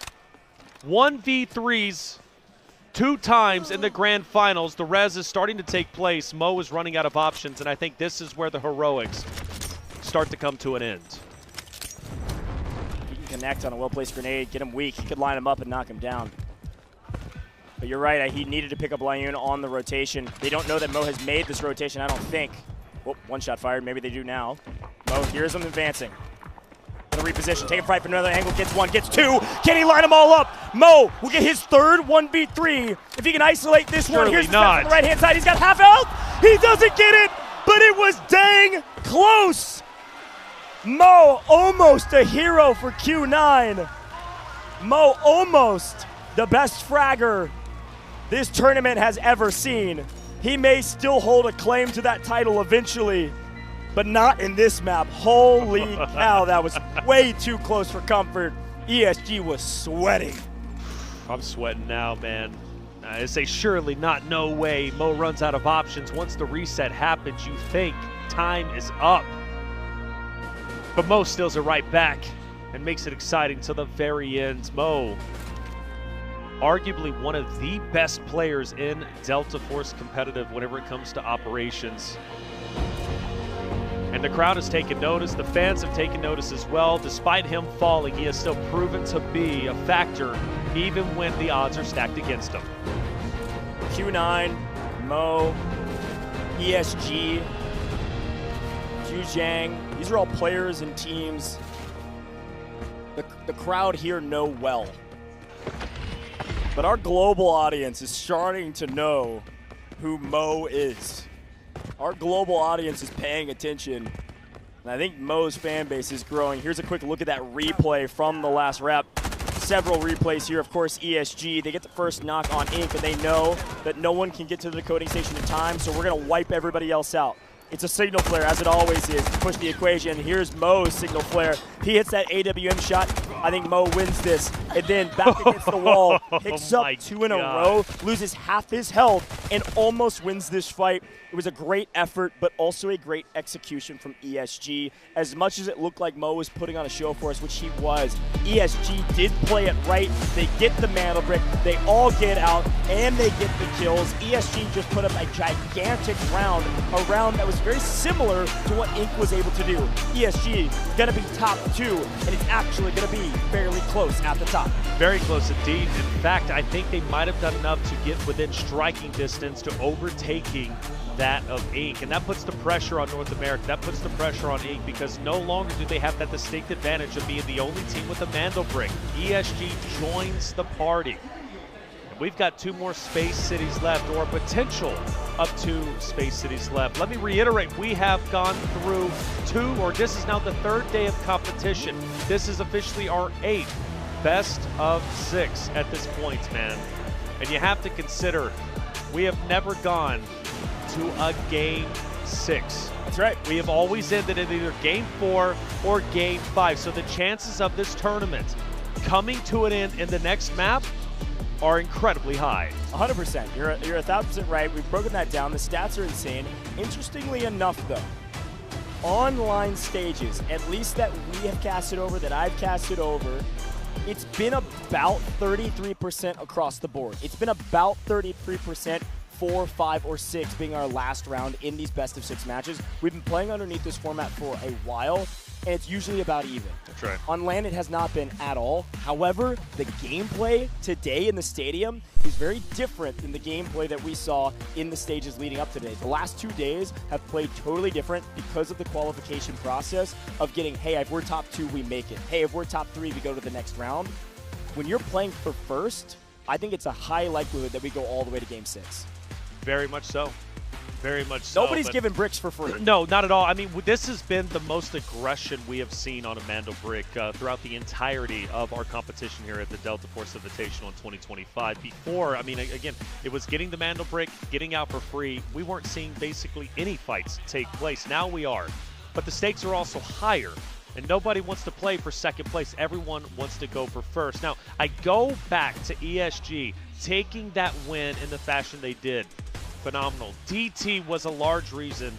P: 1v3s 2 times in the grand finals. The res is starting to take place. Mo is running out of options, and I think this is where the heroics start to come to an end.
O: He can connect on a well-placed grenade, get him weak. He could line him up and knock him down. But you're right, he needed to pick up Layun on the rotation. They don't know that Mo has made this rotation, I don't think. Oh, one shot fired, maybe they do now. Mo hears him advancing. Gonna reposition, take a fight from another angle, gets one, gets two. Can he line them all up? Mo will get his third 1v3. If he can isolate this one, here's the step on the right-hand side. He's got half health. He doesn't get it, but it was dang close. Mo almost a hero for Q9. Mo almost the best fragger this tournament has ever seen. He may still hold a claim to that title eventually, but not in this map. Holy cow, that was way too close for comfort. ESG was sweating.
P: I'm sweating now, man. I say surely not, no way. Mo runs out of options. Once the reset happens, you think time is up. But Mo steals it right back and makes it exciting to the very end. Mo, arguably one of the best players in Delta Force competitive whenever it comes to operations. And the crowd has taken notice, the fans have taken notice as well. Despite him falling, he has still proven to be a factor even when the odds are stacked against him.
O: Q9, Mo, ESG, Zhang, these are all players and teams the crowd here know well. But our global audience is starting to know who Mo is. Our global audience is paying attention, and I think Mo's fan base is growing. Here's a quick look at that replay from the last rep. Several replays here. Of course, ESG, they get the first knock on Ink, and they know that no one can get to the decoding station in time, so we're going to wipe everybody else out. It's a signal flare, as it always is, to push the equation. Here's Mo's signal flare. He hits that AWM shot. I think Mo wins this. And then back against the wall, picks up 2 in a row, loses half his health, and almost wins this fight. It was a great effort, but also a great execution from ESG. As much as it looked like Mo was putting on a show for us, which he was, ESG did play it right. They get the mantle brick, they all get out, and they get the kills. ESG just put up a gigantic round, a round that was very similar to what Ink was able to do. ESG gonna be top 2, and it's actually gonna be fairly close at the top.
P: Very close indeed. In fact, I think they might have done enough to get within striking distance to overtaking that of Ink, and that puts the pressure on North America. That puts the pressure on Ink because no longer do they have that distinct advantage of being the only team with a Mandel brick. ESG joins the party. We've got 2 more space cities left, or potential of 2 space cities left. Let me reiterate, we have gone through 2, or this is now the 3rd day of competition. This is officially our 8th best of 6 at this point, man. And you have to consider, we have never gone to a game 6.
O: That's right.
P: We have always ended in either game 4 or game 5. So the chances of this tournament coming to an end in the next map are incredibly high.
O: 100%. You're 1,000% right. We've broken that down. The stats are insane. Interestingly enough, though, online stages, at least that we have casted over, that I've casted over, it's been about 33% across the board. It's been about 33%. 4, 5, or 6 being our last round in these best of 6 matches. We've been playing underneath this format for a while, and it's usually about even.
P: That's right.
O: On land, it has not been at all. However, the gameplay today in the stadium is very different than the gameplay that we saw in the stages leading up today. The last 2 days have played totally different because of the qualification process of getting, hey, if we're top 2, we make it. Hey, if we're top 3, we go to the next round. When you're playing for first, I think it's a high likelihood that we go all the way to game 6.
P: Very much so. Very much so.
O: Nobody's giving bricks for free.
P: No, not at all. I mean, this has been the most aggression we have seen on a Mandel brick throughout the entirety of our competition here at the Delta Force Invitational in 2025. Before, I mean, again, it was getting the Mandel brick, getting out for free. We weren't seeing basically any fights take place. Now we are. But the stakes are also higher. And nobody wants to play for second place. Everyone wants to go for first. Now, I go back to ESG taking that win in the fashion they did. Phenomenal. DT was a large reason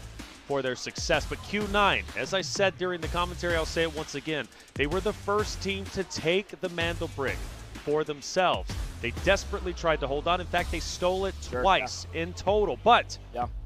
P: for their success. But Q9, as I said during the commentary, I'll say it once again, they were the first team to take the Mandel brick. for themselves. They desperately tried to hold on. In fact, they stole it twice in total. But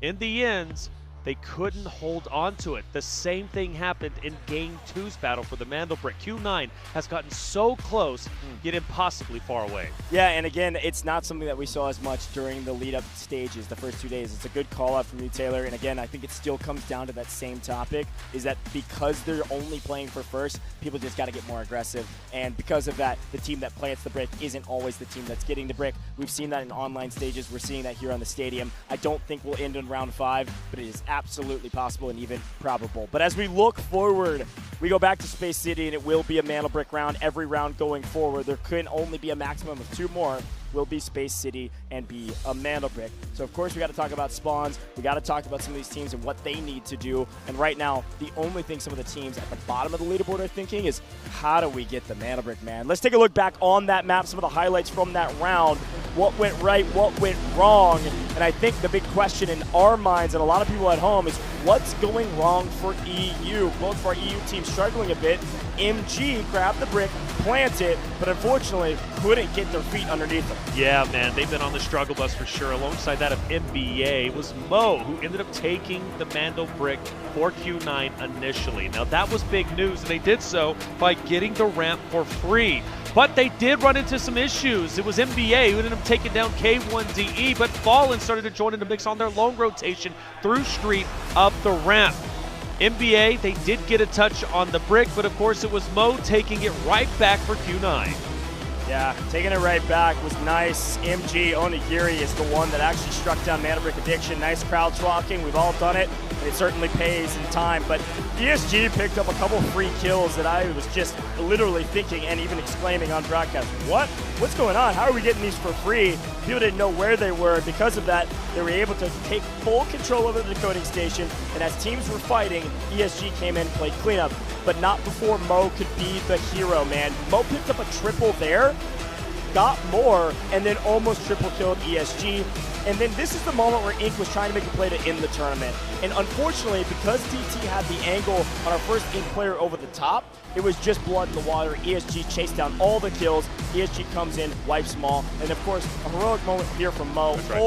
P: in the end, they couldn't hold on to it. The same thing happened in Game 2's battle for the Mandelbrick. Q9 has gotten so close, yet impossibly far away.
O: Yeah, and again, it's not something that we saw as much during the lead-up stages, the first 2 days. It's a good call-out from you, Taylor. And again, I think it still comes down to that same topic, is that because they're only playing for first, people just got to get more aggressive. And because of that, the team that plants the brick isn't always the team that's getting the brick. We've seen that in online stages. We're seeing that here on the stadium. I don't think we'll end in round 5, but it is absolutely possible and even probable. But as we look forward, we go back to Space City, and it will be a Mandelbrick round every round going forward. There could only be a maximum of 2 more. Will be Space City and be a Mandelbrick. So of course we got to talk about spawns. We got to talk about some of these teams and what they need to do. And right now, the only thing some of the teams at the bottom of the leaderboard are thinking is, how do we get the Mandelbrick, man? Let's take a look back on that map, some of the highlights from that round. What went right, what went wrong? And I think the big question in our minds and a lot of people at home is, what's going wrong for EU? Both of our EU teams struggling a bit. MG grabbed the brick, planted, but unfortunately couldn't get their feet underneath them.
P: Yeah, man, they've been on the struggle bus for sure. Alongside that of NBA, it was Mo who ended up taking the Mandelbrick for Q9 initially. Now, that was big news, and they did so by getting the ramp for free. But they did run into some issues. It was NBA who ended up taking down K1DE, but Fallen started to join in the mix on their lone rotation through street up the ramp. NBA, they did get a touch on the brick, but of course it was Mo taking it right back for Q9.
O: Yeah, taking it right back was nice. MG Onigiri is the one that actually struck down Mandelbrick Addiction. Nice crowd talking. We've all done it, and it certainly pays in time. But ESG picked up a couple free kills that I was just literally thinking and even exclaiming on broadcast, what? What's going on? How are we getting these for free? People didn't know where they were. Because of that, they were able to take full control over the decoding station. And as teams were fighting, ESG came in and played cleanup. But not before Mo could be the hero, man. Mo picked up a triple there, got more, and then almost triple killed ESG. And then this is the moment where Ink was trying to make a play to end the tournament. And unfortunately, because DT had the angle on our first Ink player over the top, it was just blood in the water. ESG chased down all the kills. ESG comes in, wipes them all. And of course, a heroic moment here from Mo. Right.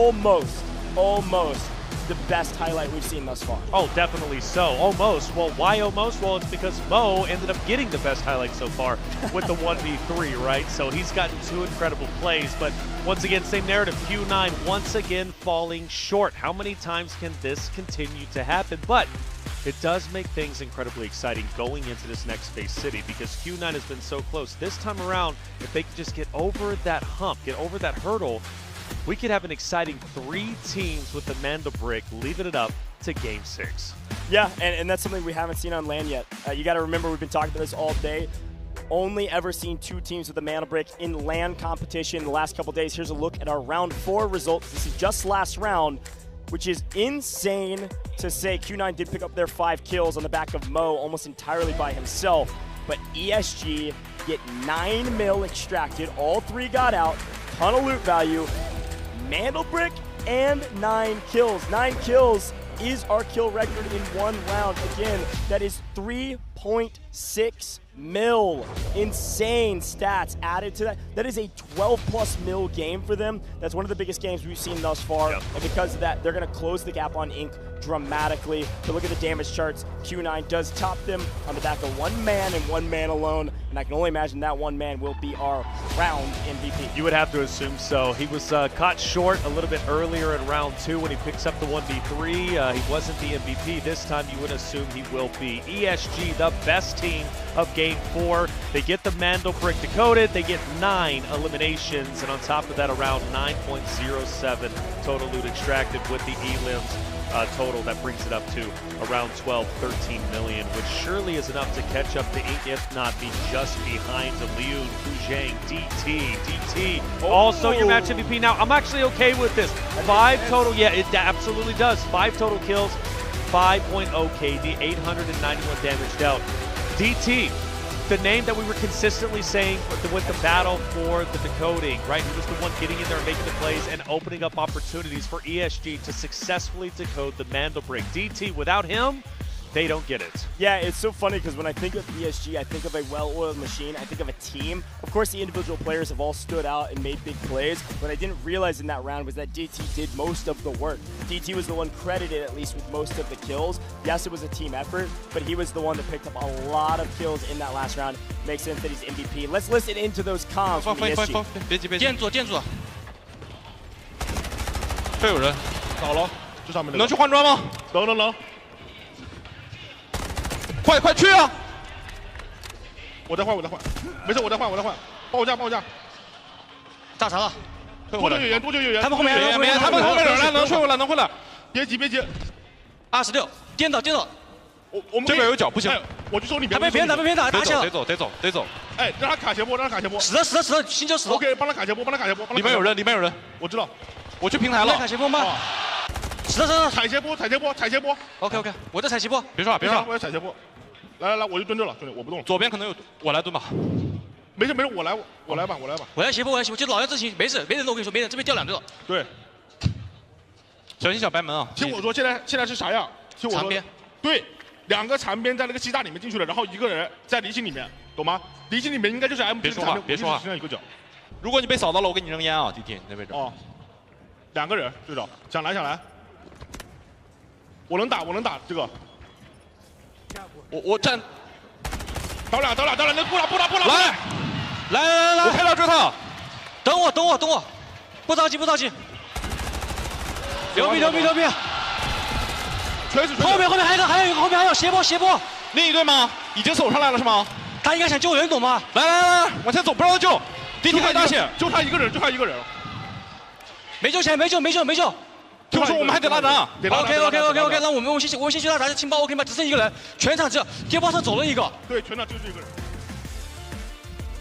O: Almost the best highlight we've seen thus far.
P: Oh, definitely so. Almost. Well, why almost? Well, it's because Mo ended up getting the best highlight so far with the 1v3, right? So he's gotten 2 incredible plays, but once again, same narrative. Q9 once again falling short. How many times can this continue to happen? But it does make things incredibly exciting going into this next Space City, because Q9 has been so close. This time around, if they could just get over that hump, get over that hurdle, we could have an exciting 3 teams with the Mandelbrick leaving it up to Game 6.
O: Yeah, and that's something we haven't seen on LAN yet. You got to remember, we've been talking about this all day. Only ever seen 2 teams with the Mandelbrick in LAN competition the last couple days. Here's a look at our round 4 results. This is just last round, which is insane to say. Q9 did pick up their 5 kills on the back of Mo almost entirely by himself. But ESG get 9 mil extracted. All 3 got out. Ton of loot value. Mandelbrick and 9 kills. 9 kills is our kill record in 1 round. Again, that is 3.6 mil. Insane stats added to that. That is a 12+ mil game for them. That's one of the biggest games we've seen thus far. Yep. And because of that, they're going to close the gap on Ink dramatically. But look at the damage charts. Q9 does top them on the back of 1 man and 1 man alone. And I can only imagine that 1 man will be our round MVP.
P: You would have to assume so. He was caught short a little bit earlier in round 2 when he picks up the 1v3. He wasn't the MVP. This time you would assume he will be. ESG, the best team of Game 4. They get the Mandelbrick decoded. They get 9 eliminations. And on top of that, around 9.07 total loot extracted with the elims. Total that brings it up to around 12-13 million, which surely is enough to catch up to Ink, if not be just behind to Liu, Fuzhang, DT. Also your match MVP. Now, I'm actually okay with this. 5 total, yeah, it absolutely does. 5 total kills, 5.0 KD, 891 damage dealt. DT, the name that we were consistently saying with the battle for the decoding, right? He was the one getting in there and making the plays and opening up opportunities for ESG to successfully decode the Mandelbrick. DT, without him, they don't get it.
O: Yeah, it's so funny because when I think of ESG, I think of a well-oiled machine. I think of a team. Of course, the individual players have all stood out and made big plays. What I didn't realize in that round was that DT did most of the work. DT was the one credited at least with most of the kills. Yes, it was a team effort, but he was the one that picked up a lot of kills in that last round. Makes sense that he's MVP. Let's listen into those comms from ESG.
V: 别急别急，
A: 电住电住，
V: 这有人
A: 倒了，这上面那个
V: 能去换装吗？
A: 能，快去啊！我再换，没事，我再换，报价，
V: 炸成了，
A: 多久有缘，
V: 他们后面有人了，能回来，
A: 别急
V: ，26，颠倒，
A: 我们
V: 这边有脚不行，
A: 我去收你，
V: 别打，打起来，得走，
A: 哎，让他卡斜坡，
V: 死了，新球死了
A: ，OK， 帮他卡斜坡，
V: 里面有人，
A: 我知道，
V: 我去平台了，
A: 卡斜坡吗？死，踩斜坡
V: ，OK， 我在踩斜坡，别说，
A: 我要踩斜坡，来，我就蹲这了，兄弟，我不动了，
V: 左边可能有，我来蹲吧，
A: 没事，我来吧，
V: 我来斜坡，就老要自行，没人的，我跟你说，没人，这边掉2队了，
A: 对，
V: 小心小白门啊，
A: 听我说，现在是啥样？听我说，
V: 长边，
A: 对，2个残边在那个西大里面进去了，然后1个人在离心里面，懂吗？离心里面应该就是 M。
V: 别说话，
A: 身上一个脚。
V: 如果你被扫到了，我给你扔烟啊，弟弟，你那位置。
A: 哦，2个人对着，想来，我能打这个。
V: 我站，
A: 倒俩，那不了，
V: 来，我开刀追他，等我，不着急，牛逼，
A: 全是
V: 后面还有一个，后面还有斜坡，另一队吗？已经走上来了是吗？他应该想救人，懂吗？来，往前走，不让他救，弟弟开大线，
A: 就他一个人，
V: 没救，听我说，我们还得拉闸。OK，那我们先去拉闸，情报 OK 吗？只剩1个人，全场只跌包上走了1个。
A: 对，全场就是1个人。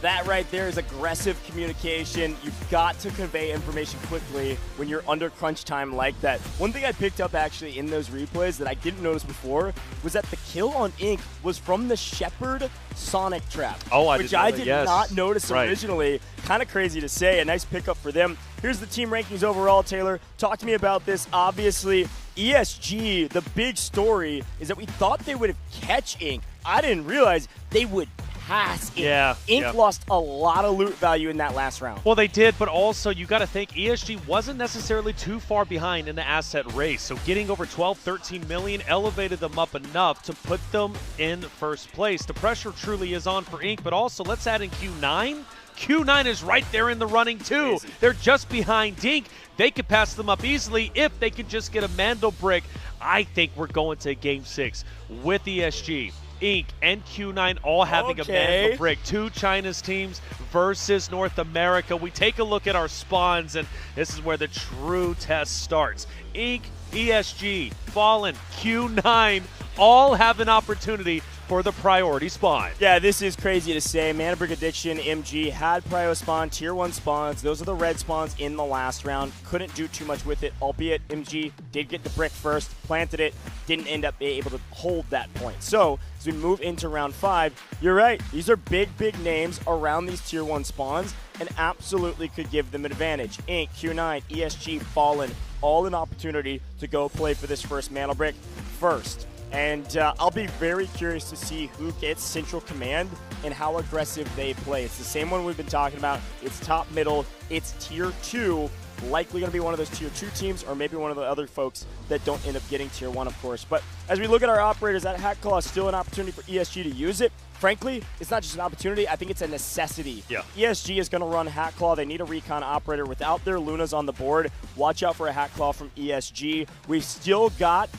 O: That right there is aggressive communication. You've got to convey information quickly when you're under crunch time like that. One thing I picked up actually in those replays that I didn't notice before was that the kill on Ink was from the Shepherd Sonic Trap. Which I did not notice originally. Kind of crazy to say. A nice pickup for them. Here's the team rankings overall, Taylor. Talk to me about this. Obviously, ESG, the big story is that we thought they would catch Ink. I didn't realize they would pass Ink.
P: Yeah.
O: Ink lost a lot of loot value in that last round.
P: Well, they did, but also you got to think ESG wasn't necessarily too far behind in the asset race. So getting over 12, 13 million elevated them up enough to put them in first place. The pressure truly is on for Ink, but also let's add in Q9. Q9 is right there in the running too.
O: Crazy.
P: They're just behind Dink. They could pass them up easily if they could just get a Mandel brick. I think we're going to Game 6 with ESG. Ink and Q9 all having a Mandel brick. 2 China's teams versus North America. We take a look at our spawns, and this is where the true test starts. Ink, ESG, Fallen, Q9 all have an opportunity for the priority spawn.
O: Yeah, this is crazy to say. Mana Brick Addiction, MG had prio spawn, tier 1 spawns. Those are the red spawns in the last round. Couldn't do too much with it, albeit MG did get the brick first, planted it, didn't end up being able to hold that point. So, as we move into round 5, you're right. These are big names around these tier 1 spawns and absolutely could give them an advantage. Ink, Q9, ESG, Fallen, all an opportunity to go play for this first Mana Brick first. And I'll be very curious to see who gets Central Command and how aggressive they play. It's the same one we've been talking about. It's top middle. It's tier 2. Likely going to be one of those tier 2 teams or maybe one of the other folks that don't end up getting tier 1, of course. But as we look at our operators, that Hat Claw is still an opportunity for ESG to use it. Frankly, it's not just an opportunity. I think it's a necessity.
P: Yeah.
O: ESG is going to run Hat Claw. They need a recon operator. Without their Lunas on the board, watch out for a Hat Claw from ESG. We've still got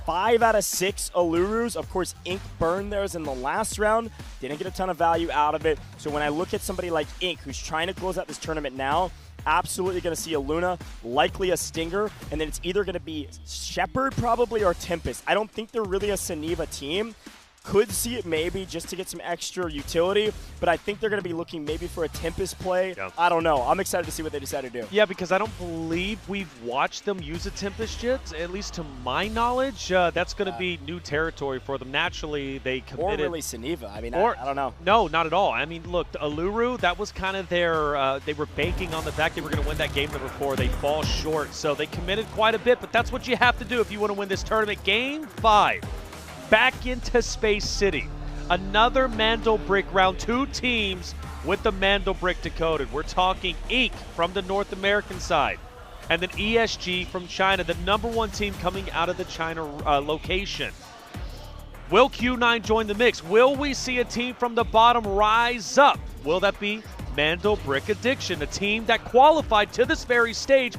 O: 5 out of 6 Ulurus. Of course, Ink burned theirs in the last round. Didn't get a ton of value out of it. So when I look at somebody like Ink, who's trying to close out this tournament now, absolutely going to see a Luna, likely a Stinger, and then it's either going to be Shepherd probably or Tempest. I don't think they're really a Saniva team. Could see it maybe just to get some extra utility, but I think they're going to be looking maybe for a Tempest play.
P: Yep.
O: I don't know. I'm excited to see what they decide to do.
P: Yeah, because I don't believe we've watched them use a Tempest yet, at least to my knowledge. That's going to be new territory for them. Naturally, they committed.
O: Or really Saniva. I mean, I don't know.
P: No, not at all. I mean, look, Uluru, that was kind of their, they were banking on the fact they were going to win that game number 4. They fall short, so they committed quite a bit, but that's what you have to do if you want to win this tournament. Game 5. back into Space City. Another Mandelbrick round, 2 teams with the Mandelbrick decoded. We're talking Inc. from the North American side, and then ESG from China, the #1 team coming out of the China location. Will Q9 join the mix? Will we see a team from the bottom rise up? Will that be Mandelbrick Addiction, a team that qualified to this very stage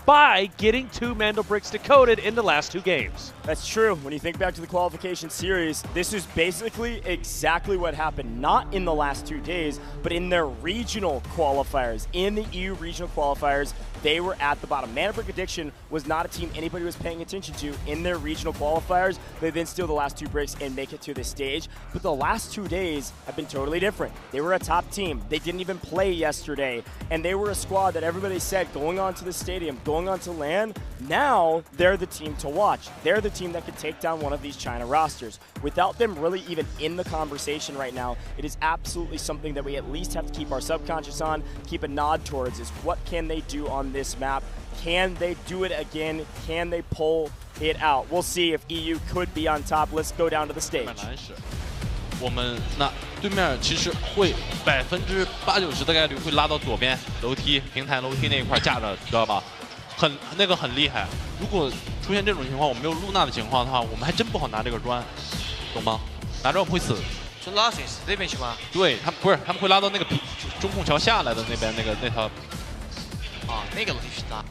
P: by getting 2 Mandelbricks decoded in the last 2 games?
O: That's true. When you think back to the qualification series, this is basically exactly what happened, not in the last 2 days, but in their regional qualifiers. In the EU regional qualifiers, they were at the bottom. Mandelbrick Addiction was not a team anybody was paying attention to in their regional qualifiers. They then steal the last 2 breaks and make it to this stage. But the last 2 days have been totally different. They were a top team. They didn't even play yesterday. And they were a squad that everybody said going on to the stadium, going on to LAN, now they're the team to watch. They're the team that could take down one of these China rosters. Without them really even in the conversation right now, it is absolutely something that we at least have to keep our subconscious on, keep a nod towards, is what can they do on this map? Can they do it again? Can they pull it out? We'll see if EU could be on top. Let's go down to the stage.
D: 我们那对面其实会80%、90%的概率会拉到左边楼梯平台楼梯那一块架着，知道吧？那个很厉害。如果出现这种情况，我们没有露娜的情况的话，我们还真不好拿这个砖，懂吗？拿着我们会死。
S: 就拉谁死这边去吗？
D: 对他们不是，他们会拉到那个中控桥下来的那边那条。
S: 啊，那个楼梯去拉。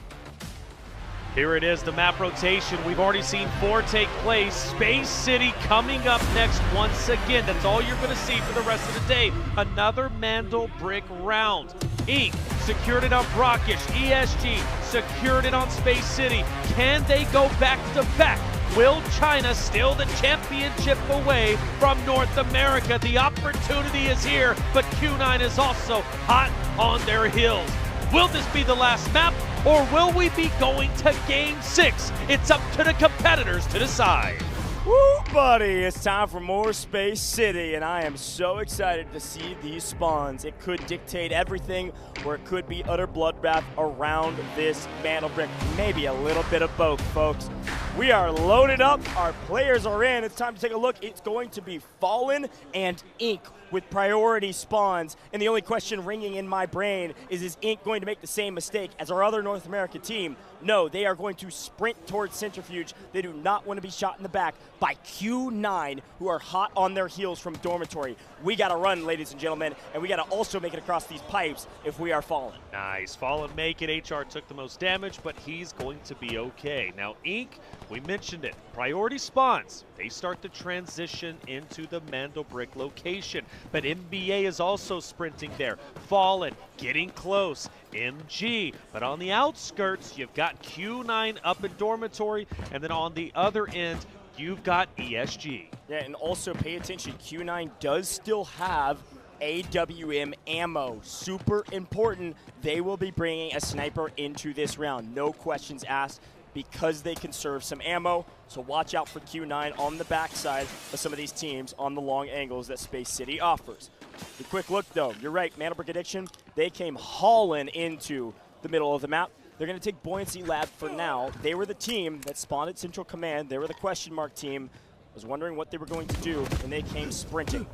P: Here it is, the map rotation. We've already seen 4 take place. Space City coming up next once again. That's all you're going to see for the rest of the day. Another Mandelbrick round. Inc. secured it on Brockish. ESG secured it on Space City. Can they go back to back? Will China steal the championship away from North America? The opportunity is here, but Q9 is also hot on their heels. Will this be the last map, or will we be going to Game 6? It's up to the competitors to decide.
O: Woo, buddy, it's time for more Space City, and I am so excited to see these spawns. It could dictate everything, or it could be utter bloodbath around this Mandelbrick. Maybe a little bit of both, folks. We are loaded up. Our players are in. It's time to take a look. It's going to be Fallen and Inc. with priority spawns. And the only question ringing in my brain is Inc. going to make the same mistake as our other North American team? No, they are going to sprint towards Centrifuge. They do not want to be shot in the back by Q9, who are hot on their heels from Dormitory. We got to run, ladies and gentlemen, and we got to also make it across these pipes if we are Fallen.
P: Nice. Fallen make it. HR took the most damage, but he's going to be okay. Now, Inc., we mentioned it. Priority spawns. They start the transition into the Mandelbrick location. But NBA is also sprinting there. Fallen getting close. MG. But on the outskirts, you've got Q9 up in Dormitory. And then on the other end, you've got ESG.
O: Yeah, and also pay attention. Q9 does still have AWM ammo. Super important. They will be bringing a sniper into this round. No questions asked, because they conserve some ammo. So watch out for Q9 on the backside of some of these teams on the long angles that Space City offers. A quick look, though. You're right, Mandelbrick Addiction, they came hauling into the middle of the map. They're going to take Buoyancy Lab for now. They were the team that spawned at Central Command. They were the question mark team. I was wondering what they were going to do, and they came sprinting.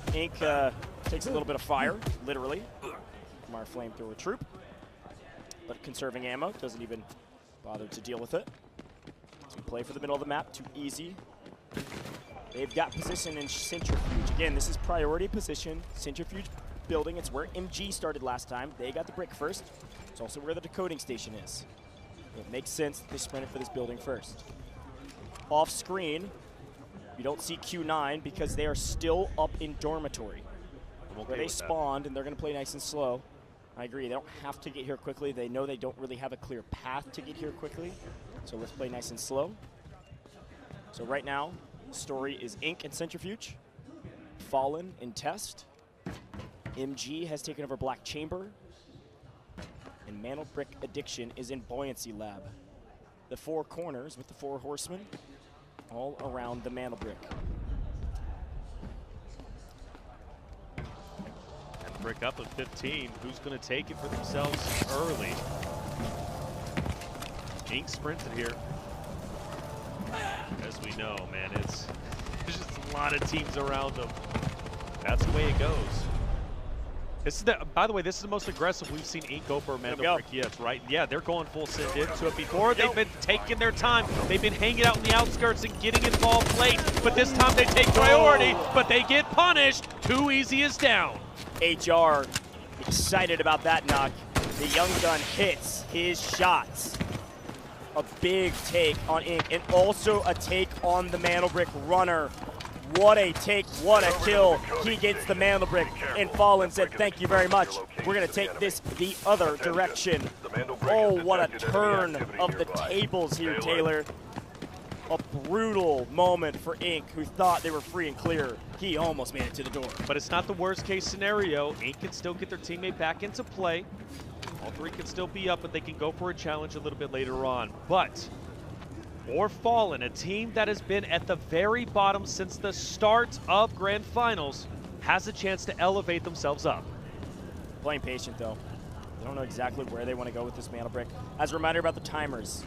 O: Inc. Takes a little bit of fire, literally, from our flamethrower troop. But conserving ammo, doesn't even bother to deal with it. So we play for the middle of the map, too easy. They've got position in Centrifuge. Again, this is priority position. Centrifuge building, it's where MG started last time. They got the brick first. It's also where the decoding station is. It makes sense that they sprinted for this building first. Off screen, you don't see Q9 because they are still up in Dormitory, where they spawned, and they're going to play nice and slow. I agree, they don't have to get here quickly. They know they don't really have a clear path to get here quickly. So let's play nice and slow. So right now, the story is Inc. and Centrifuge. Fallen in Test. MG has taken over Black Chamber. And Mandelbrick Addiction is in Buoyancy Lab. The 4 corners with the 4 horsemen all around the Mandelbrick.
P: Brick up at 15. Who's going to take it for themselves early? Inc. sprinted here. As we know, man, a lot of teams around them. That's the way it goes. This is by the way, this is the most aggressive we've seen Ink go for Mando Brick yet, right? Yeah, they're going full send into it before. They've been taking their time. They've been hanging out in the outskirts and getting involved late, but this time they take priority, but they get punished. Too easy is down.
O: HR excited about that knock. The young gun hits his shots. A big take on Ink, and also a take on the Mandelbrick runner. What a take, what a kill. He gets the Mandelbrick, and Fallen said, thank you very much. We're gonna take this the other direction. Oh, what a turn of the tables here, Taylor. A brutal moment for Ink, who thought they were free and clear. He almost made it to the door.
P: But it's not the worst case scenario. Ink can still get their teammate back into play. All three can still be up, but they can go for a challenge a little bit later on. But for Fallen, a team that has been at the very bottom since the start of Grand Finals, has a chance to elevate themselves up.
O: Playing patient, though. They don't know exactly where they want to go with this Mandelbrick. As a reminder about the timers.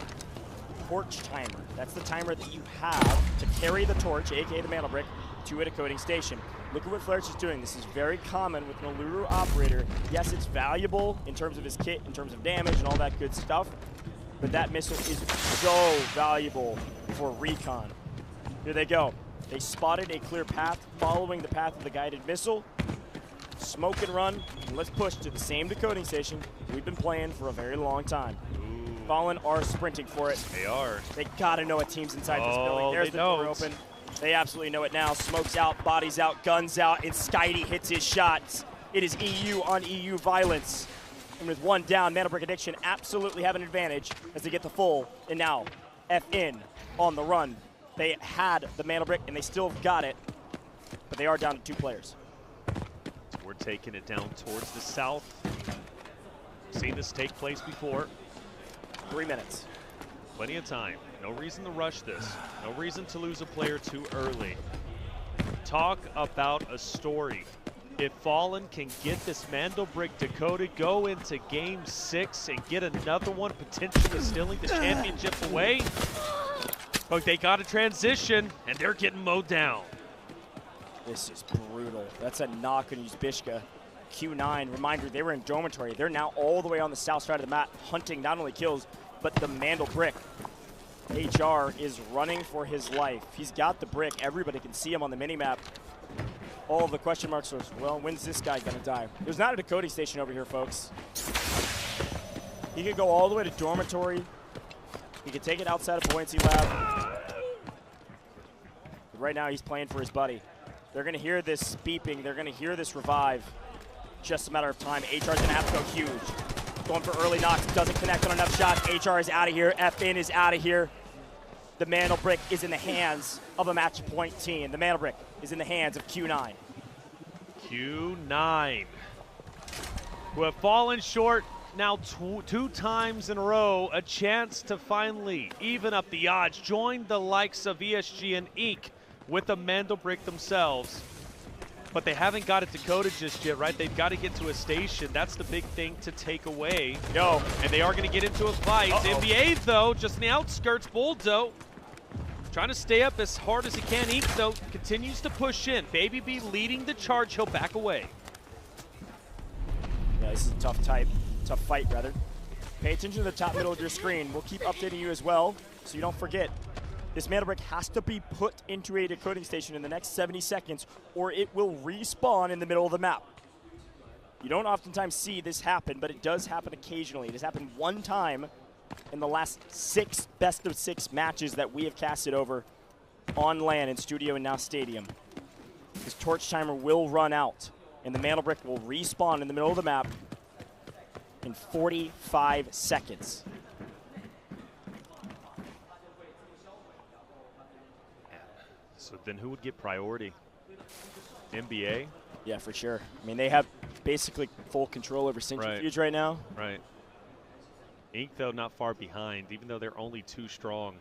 O: Torch timer. That's the timer that you have to carry the torch, aka the Mandelbrick, to a decoding station. Look at what Flairch is doing. This is very common with an Uluru operator. Yes, it's valuable in terms of his kit, in terms of damage and all that good stuff, but that missile is so valuable for recon. Here they go. They spotted a clear path following the path of the guided missile. Smoke and run, and let's push to the same decoding station we've been playing for a very long time. Fallen are sprinting for it.
P: They are.
O: They gotta know what team's inside this building. There's the door open. They absolutely know it now. Smoke's out, bodies out, guns out, and Skydie hits his shots. It is EU on EU violence. And with one down, Mandelbrick Addiction absolutely have an advantage as they get the full, and now FN on the run. They had the Mandelbrick, and they still got it, but they are down to 2 players.
P: So we're taking it down towards the south. Seen this take place before.
O: 3 minutes.
P: Plenty of time. No reason to rush this. No reason to lose a player too early. Talk about a story. If Fallen can get this Mandelbrick decoded, go into Game 6 and get another one, potentially stealing the championship away. But they got a transition, and they're getting mowed down.
O: This is brutal. That's a knock on Uzbishka. Q9, reminder, they were in dormitory. They're now all the way on the south side of the map, hunting not only kills, but the Mandelbrick. HR is running for his life. He's got the brick. Everybody can see him on the minimap. All of the question marks are, well, when's this guy gonna die? There's not a decoding station over here, folks. He could go all the way to dormitory. He could take it outside of Buoyancy Lab. But right now, he's playing for his buddy. They're gonna hear this beeping. They're gonna hear this revive. Just a matter of time. HR's gonna have to go huge. Going for early knocks, doesn't connect on enough shots. HR is out of here, FN is out of here. The Mandelbrick is in the hands of a match point team. The Mandelbrick is in the hands of Q9.
P: Q9, who have fallen short now two times in a row, a chance to finally even up the odds, join the likes of ESG and Ink with the Mandelbrick themselves. But they haven't got it decoded just yet, right? They've got to get to a station. That's the big thing to take away.
O: Yo.
P: And they are going to get into a fight. NBA, though, just in the outskirts. Boldo trying to stay up as hard as he can. Ink, though, continues to push in. Baby B leading the charge. He'll back away.
O: Yeah, this is a tough fight, rather. Pay attention to the top middle of your screen. We'll keep updating you as well, so you don't forget. This Mandelbrick has to be put into a decoding station in the next 70 seconds, or it will respawn in the middle of the map. You don't oftentimes see this happen, but it does happen occasionally. It has happened one time in the last 6 best-of-6 matches that we have casted over on LAN in Studio and now Stadium. This torch timer will run out, and the Mandelbrick will respawn in the middle of the map in 45 seconds.
P: So then who would get priority? NBA?
O: Yeah, for sure. I mean, they have basically full control over Centrifuge right now.
P: Right. Ink, though, not far behind, even though they're only 2 strong.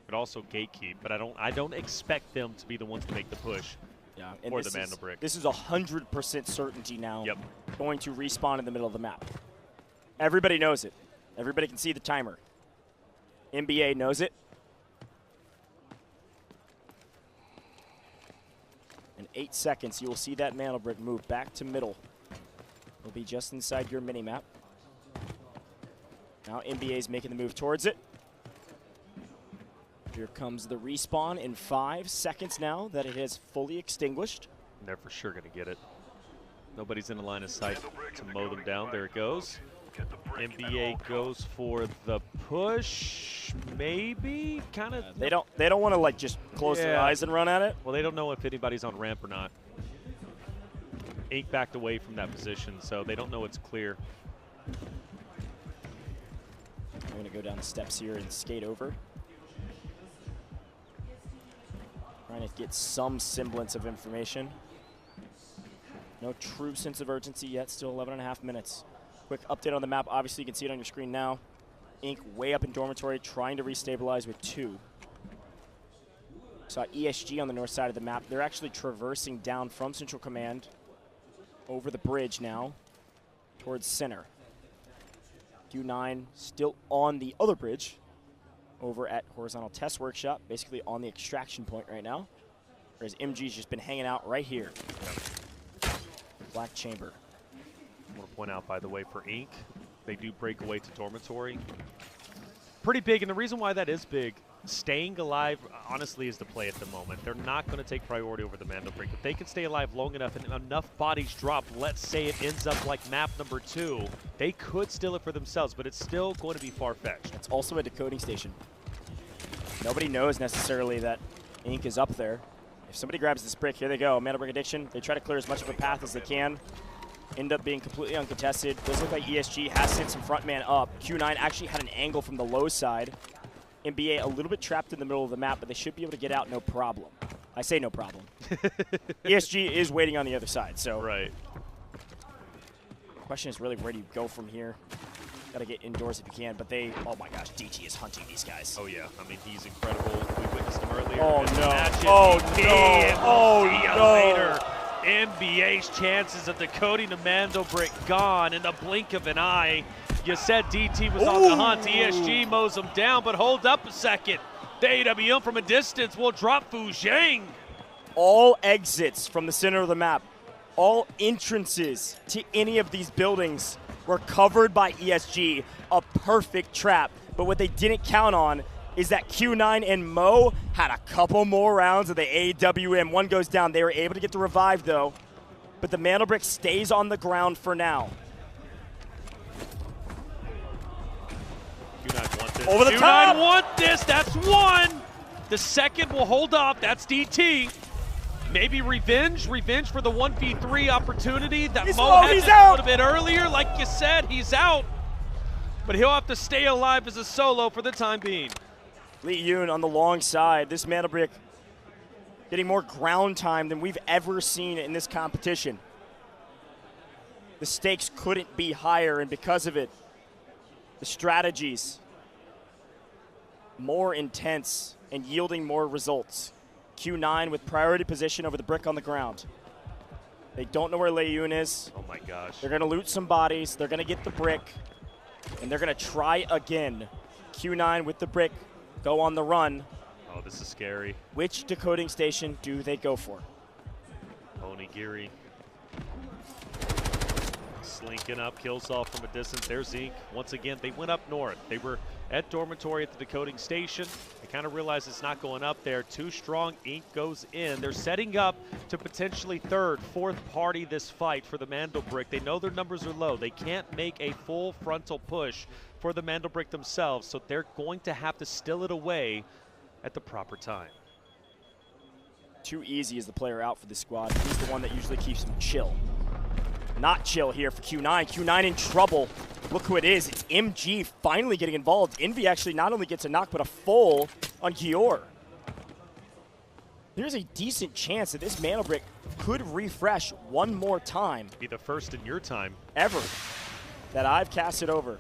P: But also gatekeep. But I don't expect them to be the ones to make the push.
O: Yeah, and
P: for the Mandelbrick.
O: This is 100% certainty now. Yep. Going to respawn in the middle of the map. Everybody knows it. Everybody can see the timer. NBA knows it. 8 seconds, you will see that Mantle Brick move back to middle. It'll be just inside your mini-map. Now NBA's making the move towards it. Here comes the respawn in 5 seconds now that it has fully extinguished.
P: And they're for sure going to get it. Nobody's in the line of sight to mow them down. There it goes. NBA goes for the push, maybe, kind of.
O: They don't want to like just close their eyes and run at it.
P: Well, they don't know if anybody's on ramp or not. Ink backed away from that position, so they don't know it's clear.
O: I'm going to go down the steps here and skate over. Trying to get some semblance of information. No true sense of urgency yet, still 11.5 minutes. Quick update on the map. Obviously, you can see it on your screen now. Ink way up in dormitory, trying to restabilize with 2. Saw ESG on the north side of the map. They're actually traversing down from Central Command over the bridge now towards center. Q9 still on the other bridge over at Horizontal Test Workshop, basically on the extraction point right now, whereas MG's just been hanging out right here. Black Chamber.
P: I want to point out, by the way, for Ink, they do break away to dormitory. Pretty big, and the reason why that is big, staying alive, honestly, is the play at the moment. They're not going to take priority over the Mando break. If they can stay alive long enough and enough bodies drop, let's say it ends up like map number 2, they could steal it for themselves, but it's still going to be far-fetched.
O: It's also a decoding station. Nobody knows necessarily that Ink is up there. If somebody grabs this brick, here they go, Mando Brick Addiction. They try to clear as much of a path as they can. End up being completely uncontested. Does look like ESG has sent some front man up. Q9 actually had an angle from the low side. NBA a little bit trapped in the middle of the map, but they should be able to get out no problem. I say no problem. ESG is waiting on the other side, so.
P: Right.
O: Question is really, where do you go from here? Got to get indoors if you can, but they, oh my gosh, DT is hunting these guys.
P: Oh yeah, I mean, he's incredible. We witnessed him earlier.
O: Oh no,
P: oh
O: no, oh no.
P: NBA's chances of decoding the Mando Brick gone in the blink of an eye. You said DT was on the hunt. ESG mows him down, but hold up a second. The AWM from a distance will drop Fu Zhang.
O: All exits from the center of the map, all entrances to any of these buildings were covered by ESG. A perfect trap. But what they didn't count on is that Q9 and Mo had a couple more rounds of the AWM. One goes down. They were able to get the revive, though. But the Mando Brick stays on the ground for now.
P: Q9 want this.
O: Over the top!
P: Q9 want this. That's one. The second will hold up. That's DT. Maybe revenge for the 1v3 opportunity that Mo had a little bit earlier. Like you said, he's out. But he'll have to stay alive as a solo for the time being.
O: Lee Yoon on the long side. This Mando Brick getting more ground time than we've ever seen in this competition. The stakes couldn't be higher, and because of it, the strategies more intense and yielding more results. Q9 with priority position over the brick on the ground. They don't know where Lee Yoon is.
P: Oh my gosh.
O: They're going to loot some bodies. They're going to get the brick, and they're going to try again. Q9 with the brick. Go on the run.
P: Oh, this is scary.
O: Which decoding station do they go for?
P: Onigiri. Slinking up, kills off from a distance. There's Ink. Once again, they went up north. They were at dormitory at the decoding station. They kind of realized it's not going up there. Too strong. Ink goes in. They're setting up to potentially third, fourth party this fight for the Mando Brick. They know their numbers are low. They can't make a full frontal push for the Mando Brick themselves, so they're going to have to still it away at the proper time.
O: Too easy is the player out for this squad. He's the one that usually keeps them chill. Not chill here for Q9. Q9 in trouble. Look who it is. It's MG finally getting involved. Envy actually not only gets a knock, but a full on Gior. There's a decent chance that this Mando Brick could refresh one more time.
P: Be the first in your time.
O: Ever that I've casted over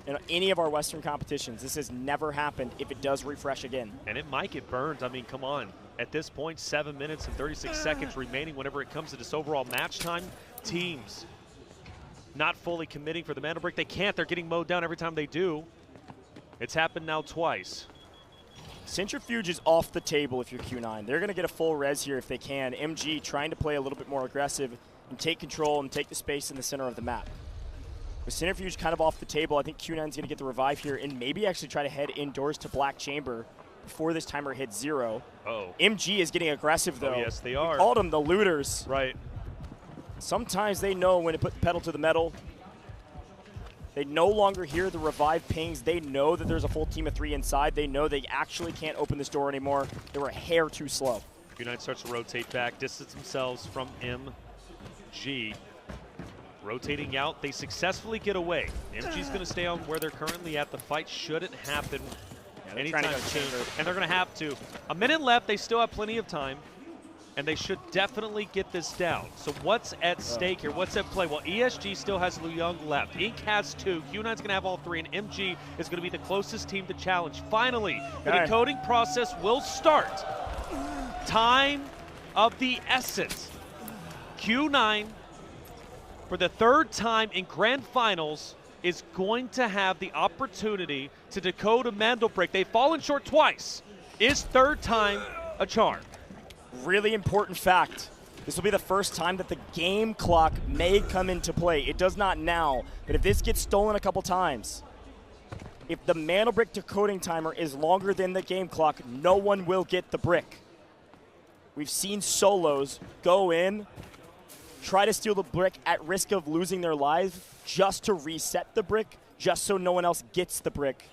O: in any of our Western competitions. This has never happened if it does refresh again.
P: And it might get burned. I mean, come on. At this point, 7 minutes and 36 seconds remaining whenever it comes to this overall match time. Teams not fully committing for the Mando Brick. They can't. They're getting mowed down every time they do. It's happened now twice.
O: Centrifuge is off the table if you're Q9. They're going to get a full res here if they can. MG trying to play a little bit more aggressive and take control and take the space in the center of the map. With Centrifuge kind of off the table, I think Q9's going to get the revive here and maybe actually try to head indoors to Black Chamber before this timer hits 0. MG is getting aggressive, though.
P: Oh, yes, they are.
O: We called them the looters.
P: Right.
O: Sometimes they know when to put the pedal to the metal. They no longer hear the revive pings. They know that there's a full team of 3 inside. They know they actually can't open this door anymore. They were a hair too slow.
P: Q9 starts to rotate back, distance themselves from MG. Rotating out, they successfully get away. MG's going to stay on where they're currently at. The fight shouldn't happen anytime soon, and they're going to have to. A minute left, they still have plenty of time, and they should definitely get this down. So what's at stake here? What's at play? Well, ESG still has Liu Young left. Inc has 2. Q9's going to have all 3, and MG is going to be the closest team to challenge. Finally, the decoding process will start. Time of the essence. Q9, for the 3rd time in Grand Finals, is going to have the opportunity to decode a Mandelbrick. They've fallen short twice. Is 3rd time a charm?
O: Really important fact. This will be the first time that the game clock may come into play. It does not now, but if this gets stolen a couple times, if the Mandelbrick decoding timer is longer than the game clock, no one will get the brick. We've seen solos go in, try to steal the brick at risk of losing their lives just to reset the brick, just so no one else gets the brick.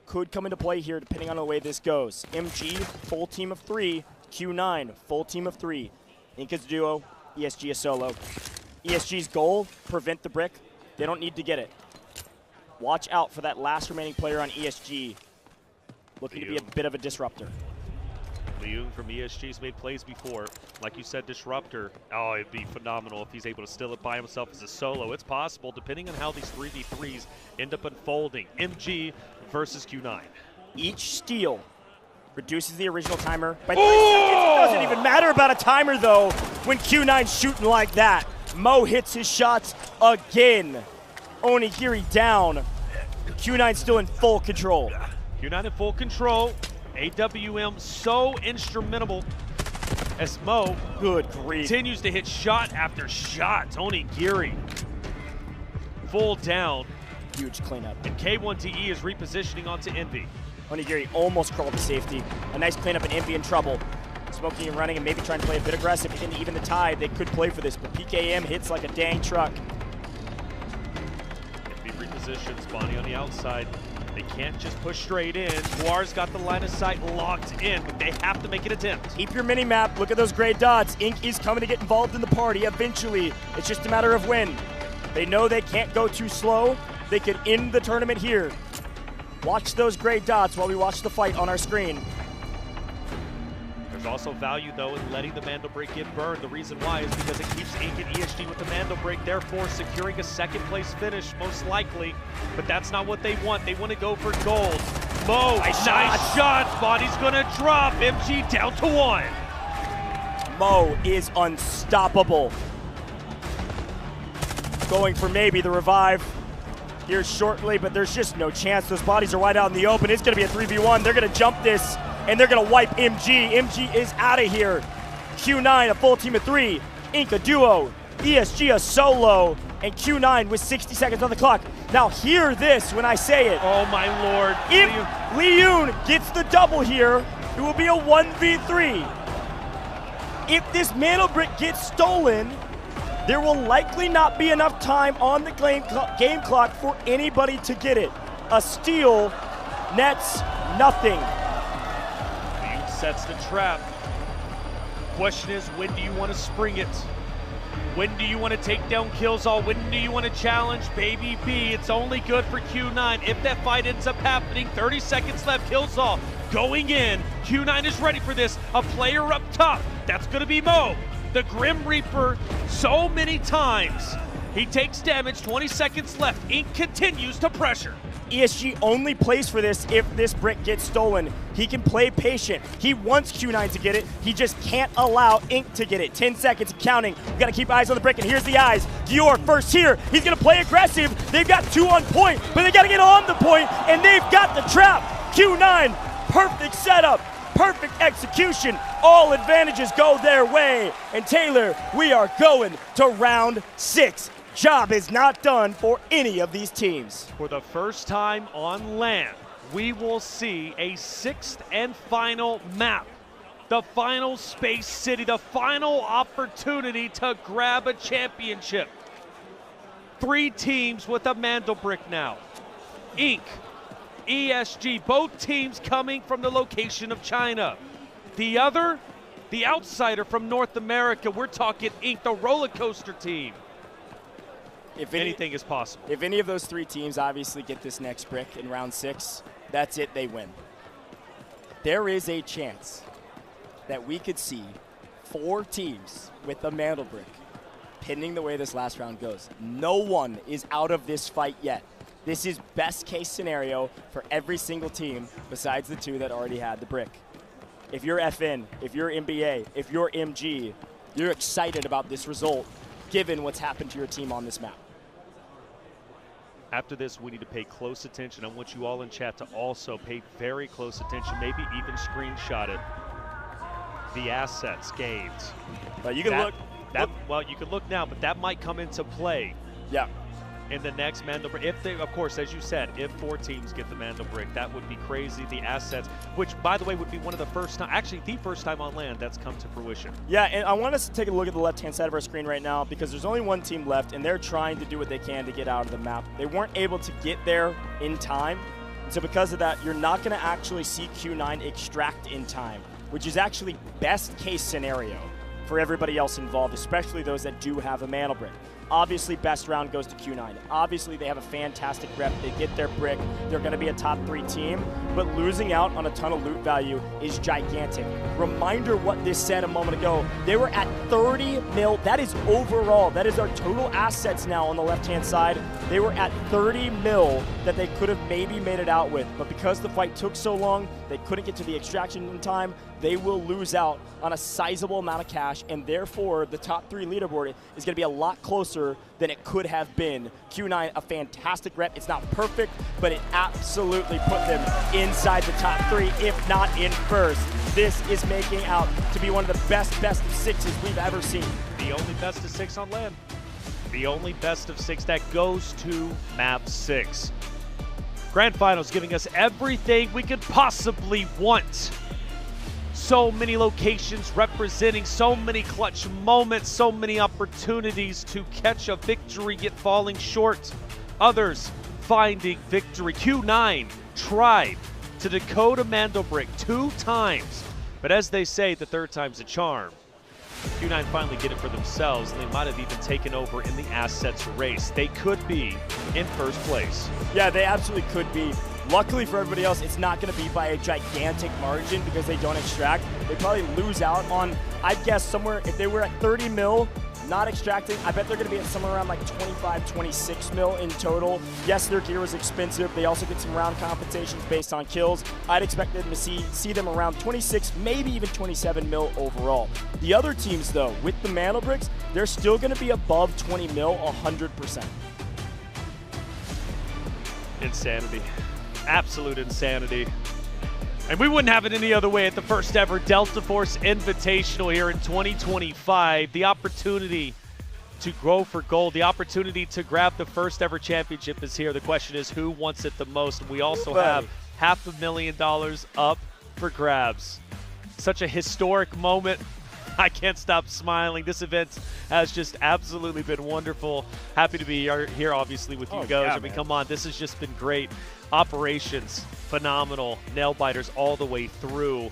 O: Could come into play here depending on the way this goes. MG, full team of 3. Q9, full team of 3. Inca's duo, ESG a solo. ESG's goal, prevent the brick. They don't need to get it. Watch out for that last remaining player on ESG. Looking to be a bit of a disruptor.
P: Liu from ESG's made plays before. Like you said, disruptor. Oh, it'd be phenomenal if he's able to steal it by himself as a solo. It's possible, depending on how these 3v3s end up unfolding. MG versus Q9.
O: Each steal reduces the original timer by 3 seconds. It doesn't even matter about a timer, though, when Q9's shooting like that. Mo hits his shots again. Onigiri down. Q9 still in full control.
P: Q9 in full control. AWM so instrumental as Mo continues to hit shot after shot. Onigiri full down.
O: Huge cleanup.
P: And K1TE is repositioning onto Envy.
O: Onigiri almost crawled to safety. A nice cleanup and Envy in trouble. Smoking and running and maybe trying to play a bit aggressive. And even the tide, they could play for this, but PKM hits like a dang truck.
P: Envy repositions, Bonnie on the outside. They can't just push straight in. Guar's got the line of sight locked in, but they have to make an attempt.
O: Keep your mini-map. Look at those gray dots. Inc is coming to get involved in the party eventually. It's just a matter of when. They know they can't go too slow. They could end the tournament here. Watch those gray dots while we watch the fight on our screen.
P: There's also value, though, in letting the Mandelbrick get burned. The reason why is because it keeps Inc and ESG with the Mandelbrick, therefore securing a 2nd place finish, most likely. But that's not what they want. They want to go for gold. Mo, nice shot. Body's going to drop. MG down to 1.
O: Mo is unstoppable. Going for maybe the revive here shortly, but there's just no chance. Those bodies are wide out in the open. It's going to be a 3v1. They're going to jump this, and they're going to wipe MG. MG is out of here. Q9, a full team of 3. Inc, a duo. ESG, a solo. And Q9 with 60 seconds on the clock. Now hear this when I say it.
P: Oh, my Lord.
O: If Liyun gets the double here, it will be a 1v3. If this Mandelbrick gets stolen, there will likely not be enough time on the game clock for anybody to get it. A steal nets nothing.
P: Liyun sets the trap. Question is, when do you want to spring it? When do you want to take down Killzall? When do you want to challenge Baby B? It's only good for Q9. If that fight ends up happening, 30 seconds left, Killzall going in. Q9 is ready for this. A player up top. That's going to be Mo. The Grim Reaper so many times. He takes damage, 20 seconds left. Inc continues to pressure.
O: ESG only plays for this if this brick gets stolen. He can play patient. He wants Q9 to get it. He just can't allow Inc to get it. 10 seconds counting. We've got to keep eyes on the brick, and here's the eyes. Dior first here. He's going to play aggressive. They've got 2 on point, but they got to get on the point, and they've got the trap. Q9 Perfect setup, perfect execution. All advantages go their way. And Taylor, we are going to round 6. Job is not done for any of these teams.
P: For the first time on land, we will see a 6th and final map. The final Space City, the final opportunity to grab a championship. 3 teams with a Mandelbrick now. Inc., ESG, both teams coming from the location of China. The other, the outsider from North America, we're talking Inc., the roller coaster team.
O: If
P: anything is possible.
O: If any of those 3 teams obviously get this next brick in round 6, that's it, they win. There is a chance that we could see 4 teams with a Mandelbrick, pending the way this last round goes. No one is out of this fight yet. This is best case scenario for every single team besides the 2 that already had the brick. If you're FN, if you're MBA, if you're MG, you're excited about this result given what's happened to your team on this map.
P: After this, we need to pay close attention. I want you all in chat to also pay very close attention, maybe even screenshot it. The assets gained.
O: But you can
P: well, you can look now, but that might come into play.
O: Yeah.
P: In the next Mandelbrick, if they, of course, as you said, if 4 teams get the Mandelbrick, that would be crazy. The assets, which by the way would be one of the first time, actually the first time on land that's come to fruition.
O: Yeah, and I want us to take a look at the left-hand side of our screen right now because there's only 1 team left, and they're trying to do what they can to get out of the map. They weren't able to get there in time, so because of that, you're not going to actually see Q9 extract in time, which is actually best case scenario for everybody else involved, especially those that do have a Mandelbrick. Obviously, best round goes to Q9. Obviously, they have a fantastic rep. They get their brick. They're going to be a top 3 team, but losing out on a ton of loot value is gigantic. Reminder what this said a moment ago. They were at 30 mil. That is overall. That is our total assets now on the left-hand side. They were at 30 mil that they could have maybe made it out with, but because the fight took so long, they couldn't get to the extraction in time. They will lose out on a sizable amount of cash, and therefore the top 3 leaderboard is going to be a lot closer than it could have been. Q9, a fantastic rep. It's not perfect, but it absolutely put them inside the top 3, if not in first. This is making out to be one of the best of 6s we've ever seen.
P: The only best of 6 on land. The only best of 6 that goes to map 6. Grand Finals giving us everything we could possibly want. So many locations representing so many clutch moments, so many opportunities to catch a victory yet falling short. Others finding victory. Q9 tried to decode a Mandelbrick 2 times, but as they say, the 3rd time's a charm. Q9 finally get it for themselves, and they might have even taken over in the assets race. They could be in first place.
O: Yeah, they absolutely could be. Luckily for everybody else, it's not going to be by a gigantic margin because they don't extract. They probably lose out on, I'd guess, somewhere, if they were at 30 mil, not extracting, I bet they're going to be at somewhere around like 25, 26 mil in total. Yes, their gear was expensive. They also get some round compensations based on kills. I'd expect them to see them around 26, maybe even 27 mil overall. The other teams, though, with the Mandelbricks, they're still going to be above 20 mil 100%.
P: Insanity. Absolute insanity. And we wouldn't have it any other way at the first ever Delta Force Invitational here in 2025. The opportunity to grow for gold, the opportunity to grab the first ever championship is here. The question is, who wants it the most? And we also have $500,000 up for grabs. Such a historic moment. I can't stop smiling. This event has just absolutely been wonderful. Happy to be here, obviously, with you guys.
O: Yeah,
P: I mean, come on, this has just been great. Operations, phenomenal. Nail biters all the way through.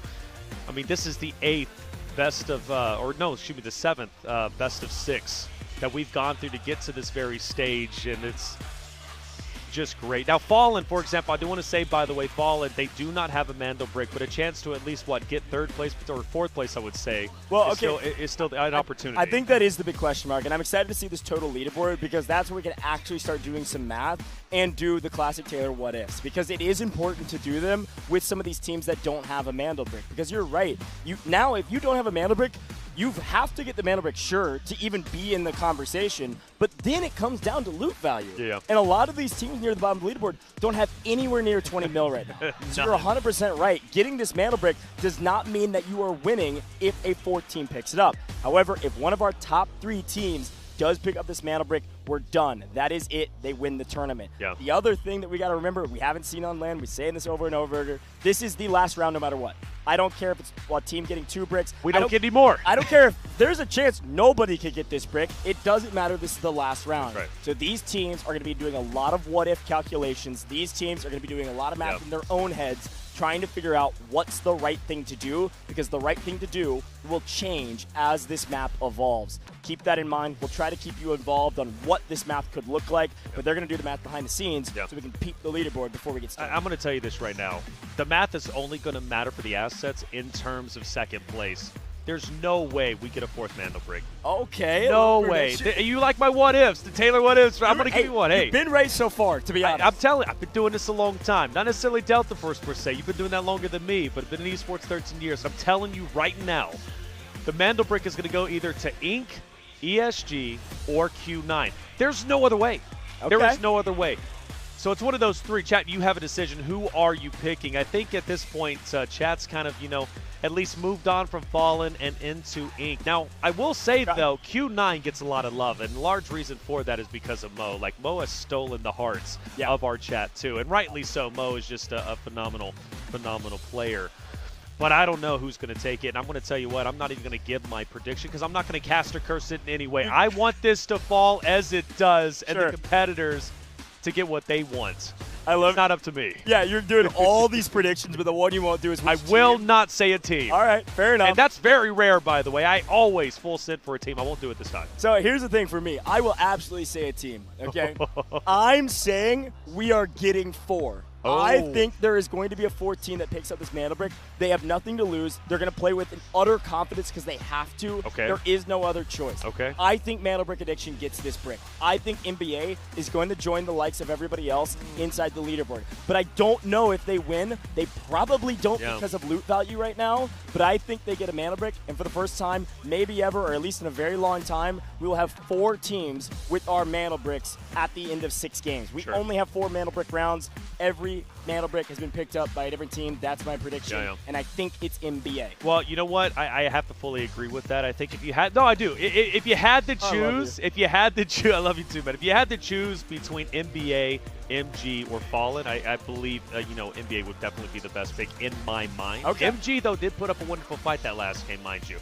P: I mean, this is the 8th best of, or no, excuse me, the 7th best of 6 that we've gone through to get to this very stage, and it's just great. Now, Fallen, for example, I do want to say, by the way, Fallen, they do not have a Mandelbrick, but a chance to at least, get 3rd place or 4th place, I would say.
O: Well,
P: It's still an opportunity.
O: I think that is the big question mark, and I'm excited to see this total leaderboard because that's where we can actually start doing some math and do the classic Taylor what ifs, because it is important to do them with some of these teams that don't have a Mandelbrick, because you're right. Now, if you don't have a Mandelbrick, You have to get the mana brick, sure, to even be in the conversation, but then it comes down to loot value.
P: Yeah.
O: And a lot of these teams near the bottom of the leaderboard don't have anywhere near 20 mil right now. So you're 100% right. Getting this mana brick does not mean that you are winning if a 4th team picks it up. However, if one of our top 3 teams does pick up this mana brick, we're done. That is it. They win the tournament.
P: Yeah.
O: The other thing that we got to remember, we haven't seen on land, we're saying this over and over, this is the last round no matter what. I don't care if it's a team getting 2 bricks.
P: We don't get any more.
O: I don't care if there's a chance nobody could get this brick. It doesn't matter. This is the last round.
P: Right.
O: So these teams are going to be doing a lot of what-if calculations. These teams are going to be doing a lot of math in their own heads, trying to figure out what's the right thing to do, because the right thing to do will change as this map evolves. Keep that in mind. We'll try to keep you involved on what this map could look like, but they're going to do the math behind the scenes so we can peek the leaderboard before we get started.
P: I'm going to tell you this right now. The math is only going to matter for the assets in terms of second place. There's no way we get a 4th mana brick.
O: Okay.
P: No way. You like my what-ifs, the Taylor what-ifs. I'm going to give you one. Hey,
O: you've been right so far, to be honest.
P: I'm telling you, I've been doing this a long time. Not necessarily Delta Force per se. You've been doing that longer than me, but I've been in esports 13 years. I'm telling you right now, the Mandel brick is going to go either to Inc., ESG, or Q9. There's no other way.
O: Okay.
P: There is no other way. So it's one of those 3. Chat, you have a decision. Who are you picking? I think at this point, Chat's kind of, at least moved on from Fallen and into Inc. Now, I will say, though, Q9 gets a lot of love, and large reason for that is because of Mo. Like, Mo has stolen the hearts of our chat, too, and rightly so. Mo is just a phenomenal player. But I don't know who's going to take it, and I'm going to tell you what, I'm not even going to give my prediction because I'm not going to caster curse it in any way. I want this to fall as it does, and the competitors to get what they want.
O: I love
P: it's not up to me.
O: Yeah, you're doing all these predictions, but the one you won't do is
P: I will not say a team.
O: All right, fair enough.
P: And that's very rare, by the way. I always full send for a team. I won't do it this time.
O: So here's the thing for me. I will absolutely say a team, okay? I'm saying we are getting 4. I think there is going to be a 4th team that picks up this mana brick. They have nothing to lose. They're going to play with an utter confidence because they have to.
P: Okay.
O: There is no other choice.
P: Okay.
O: I think Mana Brick Addiction gets this brick. I think NBA is going to join the likes of everybody else inside the leaderboard. But I don't know if they win. They probably don't because of loot value right now. But I think they get a mana brick. And for the first time, maybe ever, or at least in a very long time, we will have 4 teams with our mana bricks at the end of 6 games. We only have 4 mana brick rounds. Every mana brick has been picked up by a different team. That's my prediction. And I think it's NBA.
P: Well, you know what? I have to fully agree with that. I think if you had, I do. If you had to choose, I love you too, man. If you had to choose between NBA, MG, or Fallen, I believe, NBA would definitely be the best pick in my mind.
O: Okay.
P: MG, though, did put up a wonderful fight that last game, mind you.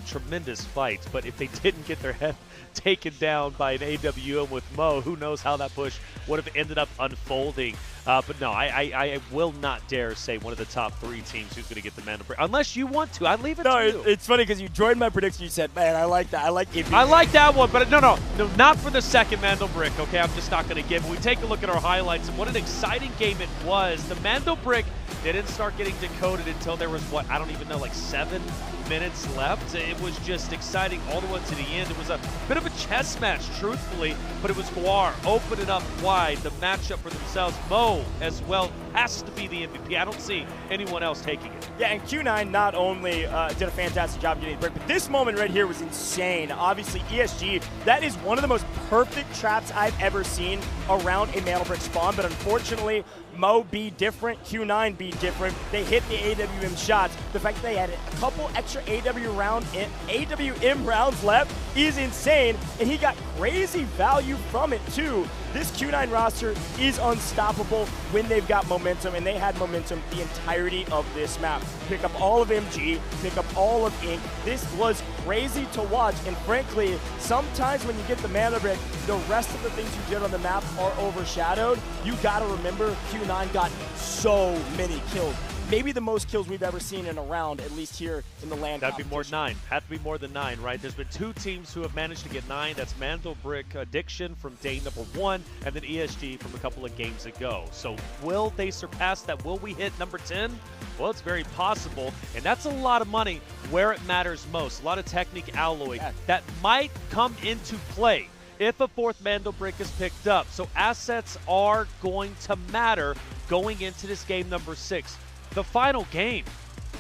P: Tremendous fight. But if they didn't get their head taken down by an AWM with Mo, who knows how that push would have ended up unfolding. But no, I will not dare say one of the top 3 teams who's going to get the mana brick. Unless you want to. I leave it to you.
O: It's funny because you joined my prediction. You said, man, I like that. I like it.
P: I like that one, but no, not for the second Mandel brick, okay? I'm just not going to give it. We take a look at our highlights, and what an exciting game it was. The Mandel brick didn't start getting decoded until there was, I don't even know, like 7 minutes left. It was just exciting all the way to the end. It was a bit of a chess match, truthfully, but it was Guar opening up wide, the matchup for themselves. Mo, as well, has to be the MVP. I don't see anyone else taking it.
O: Yeah, and Q9 not only did a fantastic job getting the break, but this moment right here was insane. Obviously, ESG, that is one of the most perfect traps I've ever seen around a Mana Brick spawn, but unfortunately, Mo be different, Q9 be different. They hit the AWM shots. The fact that they had a couple extra AWM rounds left is insane, and he got crazy value from it too. This Q9 roster is unstoppable when they've got momentum, and they had momentum the entirety of this map. Pick up all of MG, pick up all of Inc. This was crazy to watch, and frankly, sometimes when you get the Mana Brick, the rest of the things you did on the map are overshadowed. You gotta remember, Q9 got so many kills. Maybe the most kills we've ever seen in a round, at least here in the land.
P: That'd be more than 9. Had to be more than 9, right? There's been 2 teams who have managed to get 9. That's Mandel Brick Addiction from day number 1, and then ESG from a couple of games ago. So will they surpass that? Will we hit number 10? Well, it's very possible, and that's a lot of money where it matters most. A lot of Technique alloy that might come into play if a 4th Mandel Brick is picked up. So assets are going to matter going into this game number 6. The final game,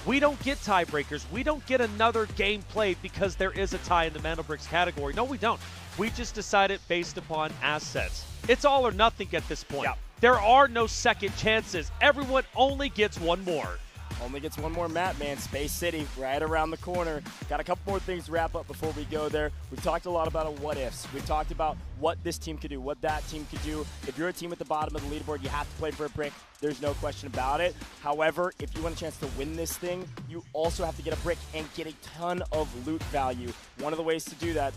P: We don't get tiebreakers. We don't get another game played because there is a tie in the Mantle Bricks category. No, we don't. We just decide it based upon assets. It's all or nothing at this point.
O: Yep.
P: There are no second chances. Everyone only gets one more.
O: Only gets one more map, man. Space City, right around the corner. Got a couple more things to wrap up before we go there. We've talked a lot about what-ifs. We've talked about what this team could do, what that team could do. If you're a team at the bottom of the leaderboard, you have to play for a brick. There's no question about it. However, if you want a chance to win this thing, you also have to get a brick and get a ton of loot value. One of the ways to do that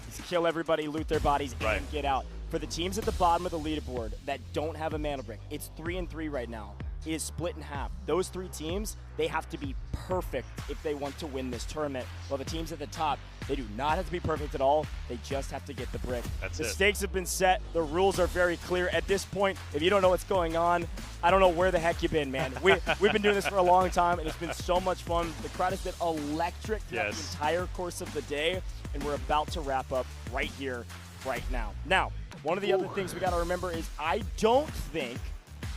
O: is kill everybody, loot their bodies, and get out. For the teams at the bottom of the leaderboard that don't have a Mantle Brick, it's 3-3 right now. It is split in half. Those 3 teams, they have to be perfect if they want to win this tournament. While the teams at the top, they do not have to be perfect at all. They just have to get the brick.
P: That's
O: the
P: it.
O: stakes have been set. The rules are very clear. At this point, if you don't know what's going on, I don't know where the heck you've been, man. We've been doing this for a long time, and it's been so much fun. The crowd has been electric throughout the entire course of the day, and we're about to wrap up right here, right now. Now, one of the other things we got to remember is I don't think,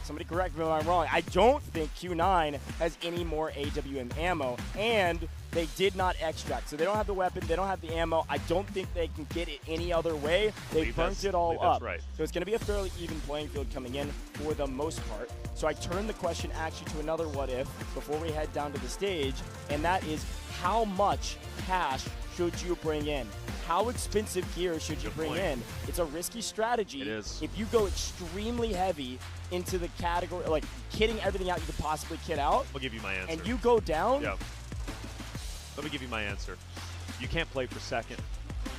O: somebody correct me if I'm wrong, I don't think Q9 has any more AWM ammo, and they did not extract. So they don't have the weapon, they don't have the ammo. I don't think they can get it any other way. They burnt it all up.
P: Right.
O: So it's going to be a fairly even playing field coming in for the most part. So I turn the question actually to another what if before we head down to the stage, and that is how much cash should you bring in? How expensive gear should you bring in? It's a risky strategy.
P: It is.
O: If you go extremely heavy into the category, like kitting everything out you could possibly kit out.
P: I'll give you my answer.
O: And you go down.
P: Yeah. Let me give you my answer. You can't play for second.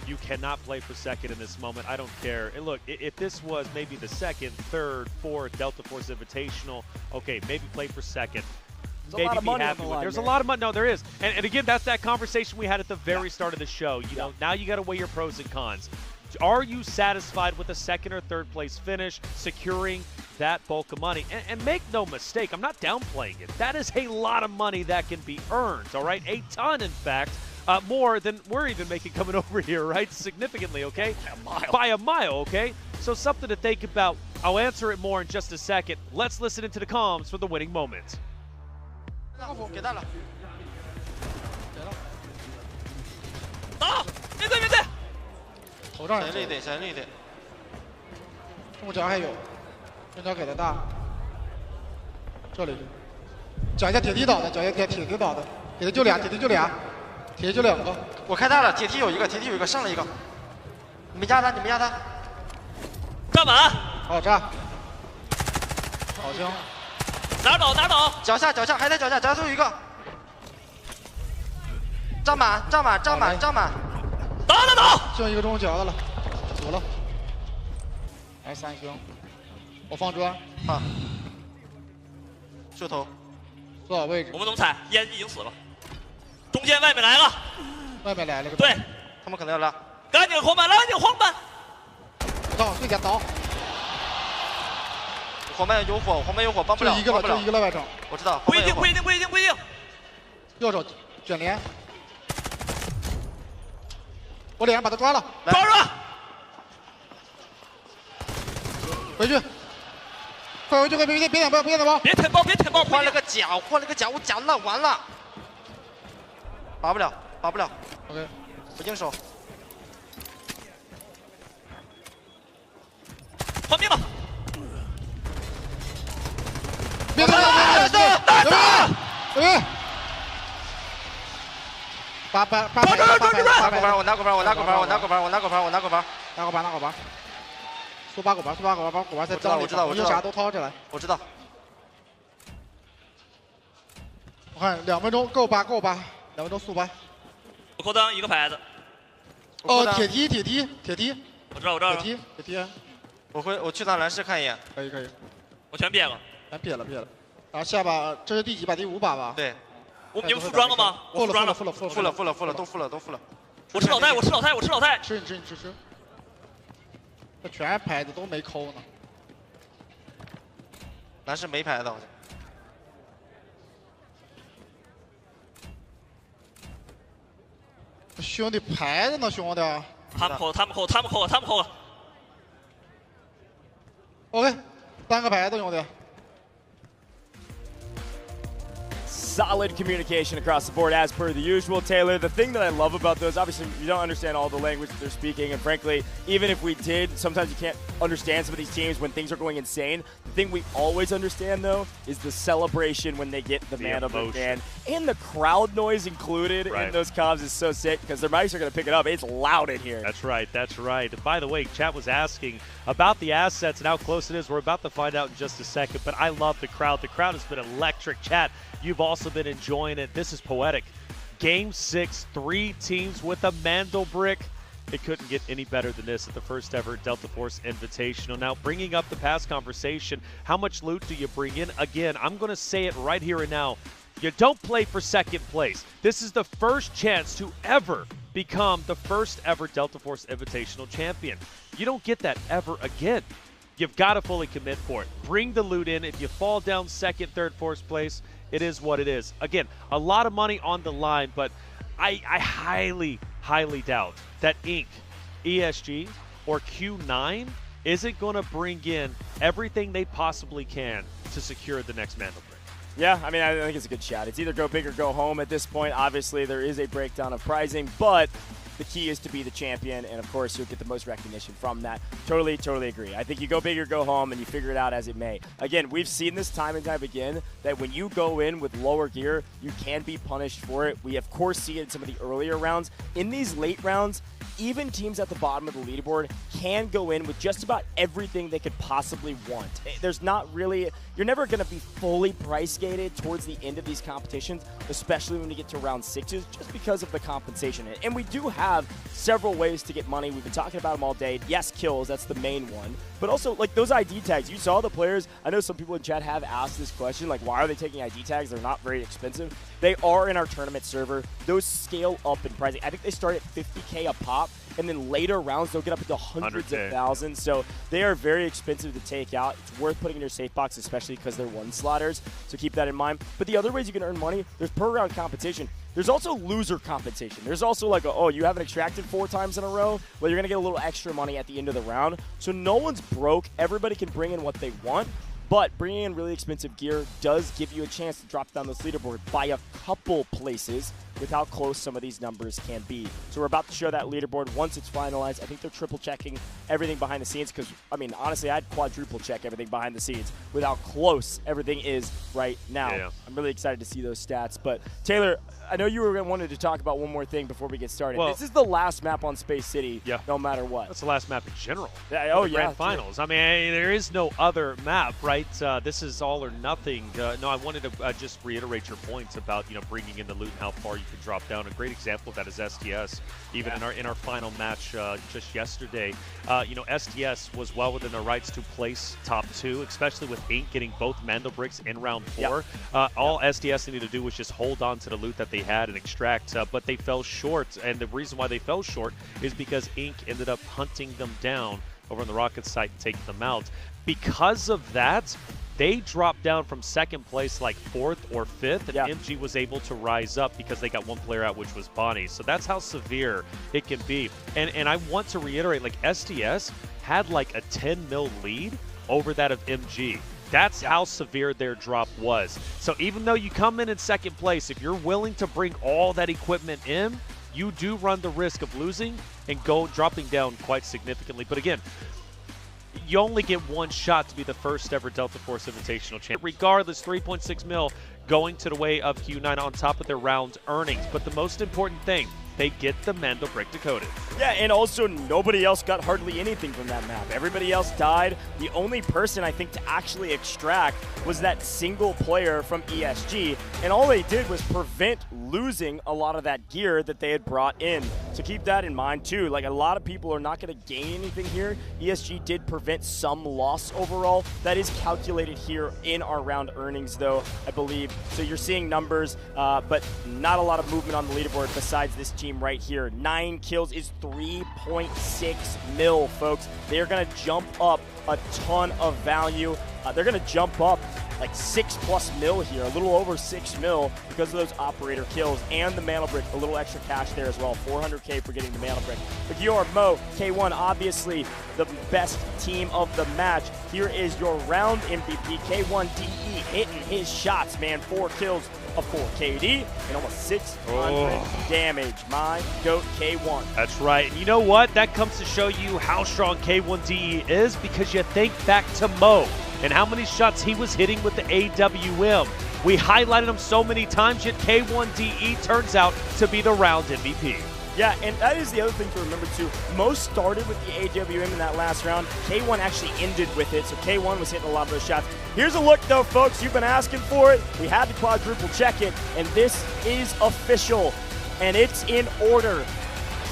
P: You cannot play for second in this moment. I don't care. And look, if this was maybe the second, third, fourth Delta Force Invitational, okay, maybe play for second.
O: There's a lot of money on the line.
P: There's a lot of money. No, there is. And again, that's that conversation we had at the very start of the show. You know, now you got to weigh your pros and cons. Are you satisfied with a second or third place finish, securing that bulk of money? And make no mistake, I'm not downplaying it. That is a lot of money that can be earned, all right? A ton, in fact. More than we're even making coming over here, right? Significantly, okay? By a mile, okay? So something to think about. I'll answer it more in just a second. Let's listen into the comms for the winning moment.
S: 给到了，
V: 打，面对面对，
R: 头上
S: 小心一点，小心一点。
R: 中脚还有，中脚给的大，这里，脚下铁梯倒的，脚下铁梯倒的，铁梯就俩，铁梯就俩，铁梯就2个。
S: 我开大了，铁梯有一个，铁梯有一个，上了一个。你们压他，你们压他。
V: 站满。
R: 好炸，好香。
V: 哪倒哪倒，
S: 脚下脚下还在脚下，脚下最后一个，站满站满站满站满，
V: 打打打，
R: 剩一个中脚的了，走了，来3星，我放砖，
S: 好，射头，
R: 坐好位置。
V: 我们怎么踩？烟已经死了，中间外面来了，
R: 外面来了个，
V: 对，
S: 他们可能要拉，
V: 赶紧黄板，赶紧黄板，
R: 倒最点倒。
S: 黄板有火，黄板有火，帮不了，
R: 就一个了，就一个了，外甥。
S: 我知道，
V: 不一定，不一定，不一定，不一定。
R: 右手卷帘，我脸上把他抓了，
V: 抓住！
R: 回去，快回去，快别点包，别点包，
V: 别舔包，别舔包，
S: 换了个脚，换了个脚，我脚烂完了，拔不了，拔不了。
R: OK，
S: 我硬手。
V: 换兵吧。
R: 别打！哎！把！
S: 我拿果盘，我拿果盘，我拿果盘，我拿果盘，我拿果盘，
R: 拿果盘，拿果盘。速8果盘，速8果盘，把果盘再装里，
S: 我知道，
R: 有啥都掏起来。
S: 我知道。
R: 我看2分钟够8，够8，2分钟速8。
V: 我扣裆一个牌子。
R: 哦，铁梯。
V: 我知道。
R: 铁梯。
S: 我去趟蓝市看一眼。
R: 可以。
V: 我全撇了。
R: 咱撇了。然后下把，这是第几把？第5把吧？
S: 对。
V: 你们副装了吗？
R: 付了，
S: 都付了。
V: 我吃老太。
R: 吃。这全是牌子都没抠呢。
S: 蓝是没牌子好像。
R: 兄弟牌子呢，兄弟。
V: 他们扣。
R: OK，3个牌子，兄弟。
O: solid communication across the board as per the usual. Taylor, the thing that I love about those, obviously you don't understand all the language that they're speaking, and frankly, even if we did, sometimes you can't understand some of these teams when things are going insane. The thing we always understand, though, is the celebration when they get the man of the man. And the crowd noise included in those comms is so sick because their mics are going to pick it up. It's loud in here.
P: That's right. That's right. And by the way, chat was asking about the assets and how close it is. We're about to find out in just a second, but I love the crowd. The crowd has been electric. Chat, you've also been enjoying it. This is poetic. Game 6, 3 teams with a Mandelbrick. It couldn't get any better than this at the first ever Delta Force Invitational. Now, bringing up the past conversation, how much loot do you bring in? Again, I'm going to say it right here and now. You don't play for second place. This is the first chance to ever become the first ever Delta Force Invitational champion. You don't get that ever again. You've got to fully commit for it. Bring the loot in. If you fall down second, third, fourth place, it is what it is. Again, a lot of money on the line, but I highly, highly doubt that Inc., ESG, or Q9 isn't going to bring in everything they possibly can to secure the next Mandelbrick.
O: Yeah, I mean, I think it's a good shot. It's either go big or go home at this point. Obviously, there is a breakdown of pricing, but the key is to be the champion, and of course, you'll get the most recognition from that. Totally, totally agree. I think you go big or go home, and you figure it out as it may. Again, we've seen this time and time again, that when you go in with lower gear, you can be punished for it. We, of course, see it in some of the earlier rounds. In these late rounds, even teams at the bottom of the leaderboard can go in with just about everything they could possibly want. There's not really, you're never going to be fully price gated towards the end of these competitions, especially when you get to round 6s, just because of the compensation. And we do have several ways to get money. We've been talking about them all day. Yes, kills, that's the main one. But also, like, those ID tags. You saw the players. I know some people in chat have asked this question, like, why are they taking ID tags? They're not very expensive. They are in our tournament server. Those scale up in pricing. I think they start at 50K a pop, and then later rounds, they'll get up into hundreds of thousands. So they are very expensive to take out. It's worth putting in your safe box, especially because they're one-slotters. So keep that in mind. But the other ways you can earn money, there's per-round competition. There's also loser compensation. There's also like, oh, you haven't extracted 4 times in a row? Well, you're going to get a little extra money at the end of the round. So no one's broke. Everybody can bring in what they want. But bringing in really expensive gear does give you a chance to drop down this leaderboard by a couple places with how close some of these numbers can be. So we're about to show that leaderboard once it's finalized. I think they're triple checking everything behind the scenes because, I mean, honestly, I'd quadruple check everything behind the scenes with how close everything is right now. Yeah. I'm really excited to see those stats. But Taylor, I know you were wanted to talk about one more thing before we get started. Well, this is the last map on Space City, no matter what.
P: That's the last map in general.
O: Grand
P: finals. I mean, there is no other map, right? This is all or nothing. No, I wanted to just reiterate your points about, you know, bringing in the loot and how far you can drop down. A great example of that is STS. Even in our final match just yesterday, you know, STS was well within their rights to place top 2, especially with Inc. getting both Mandelbricks in round 4. All STS needed to do was just hold on to the loot that they had and extract, but they fell short. And the reason why they fell short is because Inc. ended up hunting them down over on the rocket site and taking them out. Because of that, they dropped down from second place like 4th or 5th, and MG was able to rise up because they got one player out, which was Bonnie. So that's how severe it can be. And I want to reiterate, like, STS had like a 10 mil lead over that of MG. That's how severe their drop was. So even though you come in second place, if you're willing to bring all that equipment in, you do run the risk of losing and dropping down quite significantly. But again, you only get one shot to be the first ever Delta Force Invitational champion. Regardless, 3.6 mil going to the way of Q9 on top of their round earnings. But the most important thing, they get the Mandelbrick decoded.
O: Yeah, and also nobody else got hardly anything from that map. Everybody else died. The only person, I think, to actually extract was that single player from ESG, and all they did was prevent losing a lot of that gear that they had brought in. So keep that in mind, too. Like, a lot of people are not going to gain anything here. ESG did prevent some loss overall. That is calculated here in our round earnings, though, I believe. So you're seeing numbers, but not a lot of movement on the leaderboard besides this team right here. 9 kills is 3.6 mil, folks. They are going to jump up a ton of value. They're going to jump up like 6+ mil here, a little over 6 mil because of those operator kills and the Mantle Brick, a little extra cash there as well, 400K for getting the Mantle Brick. But Yor, Mo, K1, obviously the best team of the match. Here is your round MVP, K1 DE, hitting his shots, man. 4 kills, a 4 KD, and almost 600 damage. My GOAT K1.
P: That's right. And you know what? That comes to show you how strong K1DE is, because you think back to Mo and how many shots he was hitting with the AWM. We highlighted him so many times, yet K1DE turns out to be the round MVP.
O: Yeah, and that is the other thing to remember too. Mo started with the AWM in that last round. K1 actually ended with it, so K1 was hitting a lot of those shots. Here's a look though, folks. You've been asking for it. We had to quadruple check it, and this is official. And it's in order.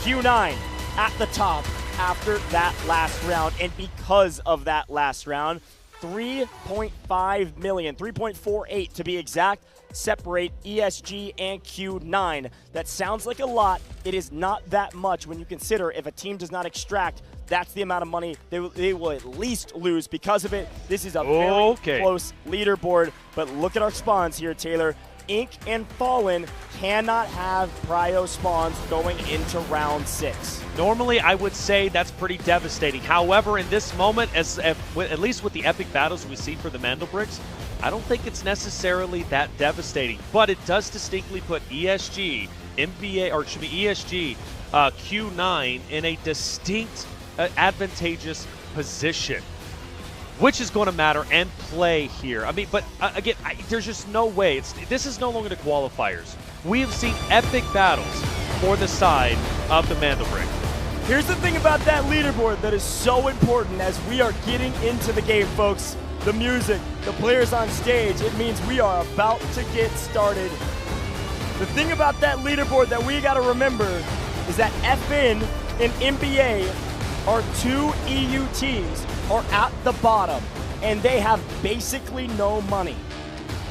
O: Q9 at the top after that last round, and because of that last round, 3.5 million, 3.48 to be exact, separate ESG and Q9. That sounds like a lot. It is not that much when you consider if a team does not extract, that's the amount of money they will at least lose because of it. This is a very close leaderboard, but look at our spawns here, Taylor. Inc. and Fallen cannot have prio spawns going into round 6.
P: Normally, I would say that's pretty devastating. However, in this moment, at least with the epic battles we see for the Mantle Bricks, I don't think it's necessarily that devastating. But it does distinctly put ESG, ESG, Q9 in a distinct, advantageous position, which is going to matter and play here. I mean, but again, there's just no way. This is no longer the qualifiers. We have seen epic battles for the side of the Mantle Brick.
O: Here's the thing about that leaderboard that is so important as we are getting into the game, folks. The music, the players on stage, it means we are about to get started. The thing about that leaderboard that we got to remember is that FN and NBA are 2 EU teams are at the bottom, and they have basically no money.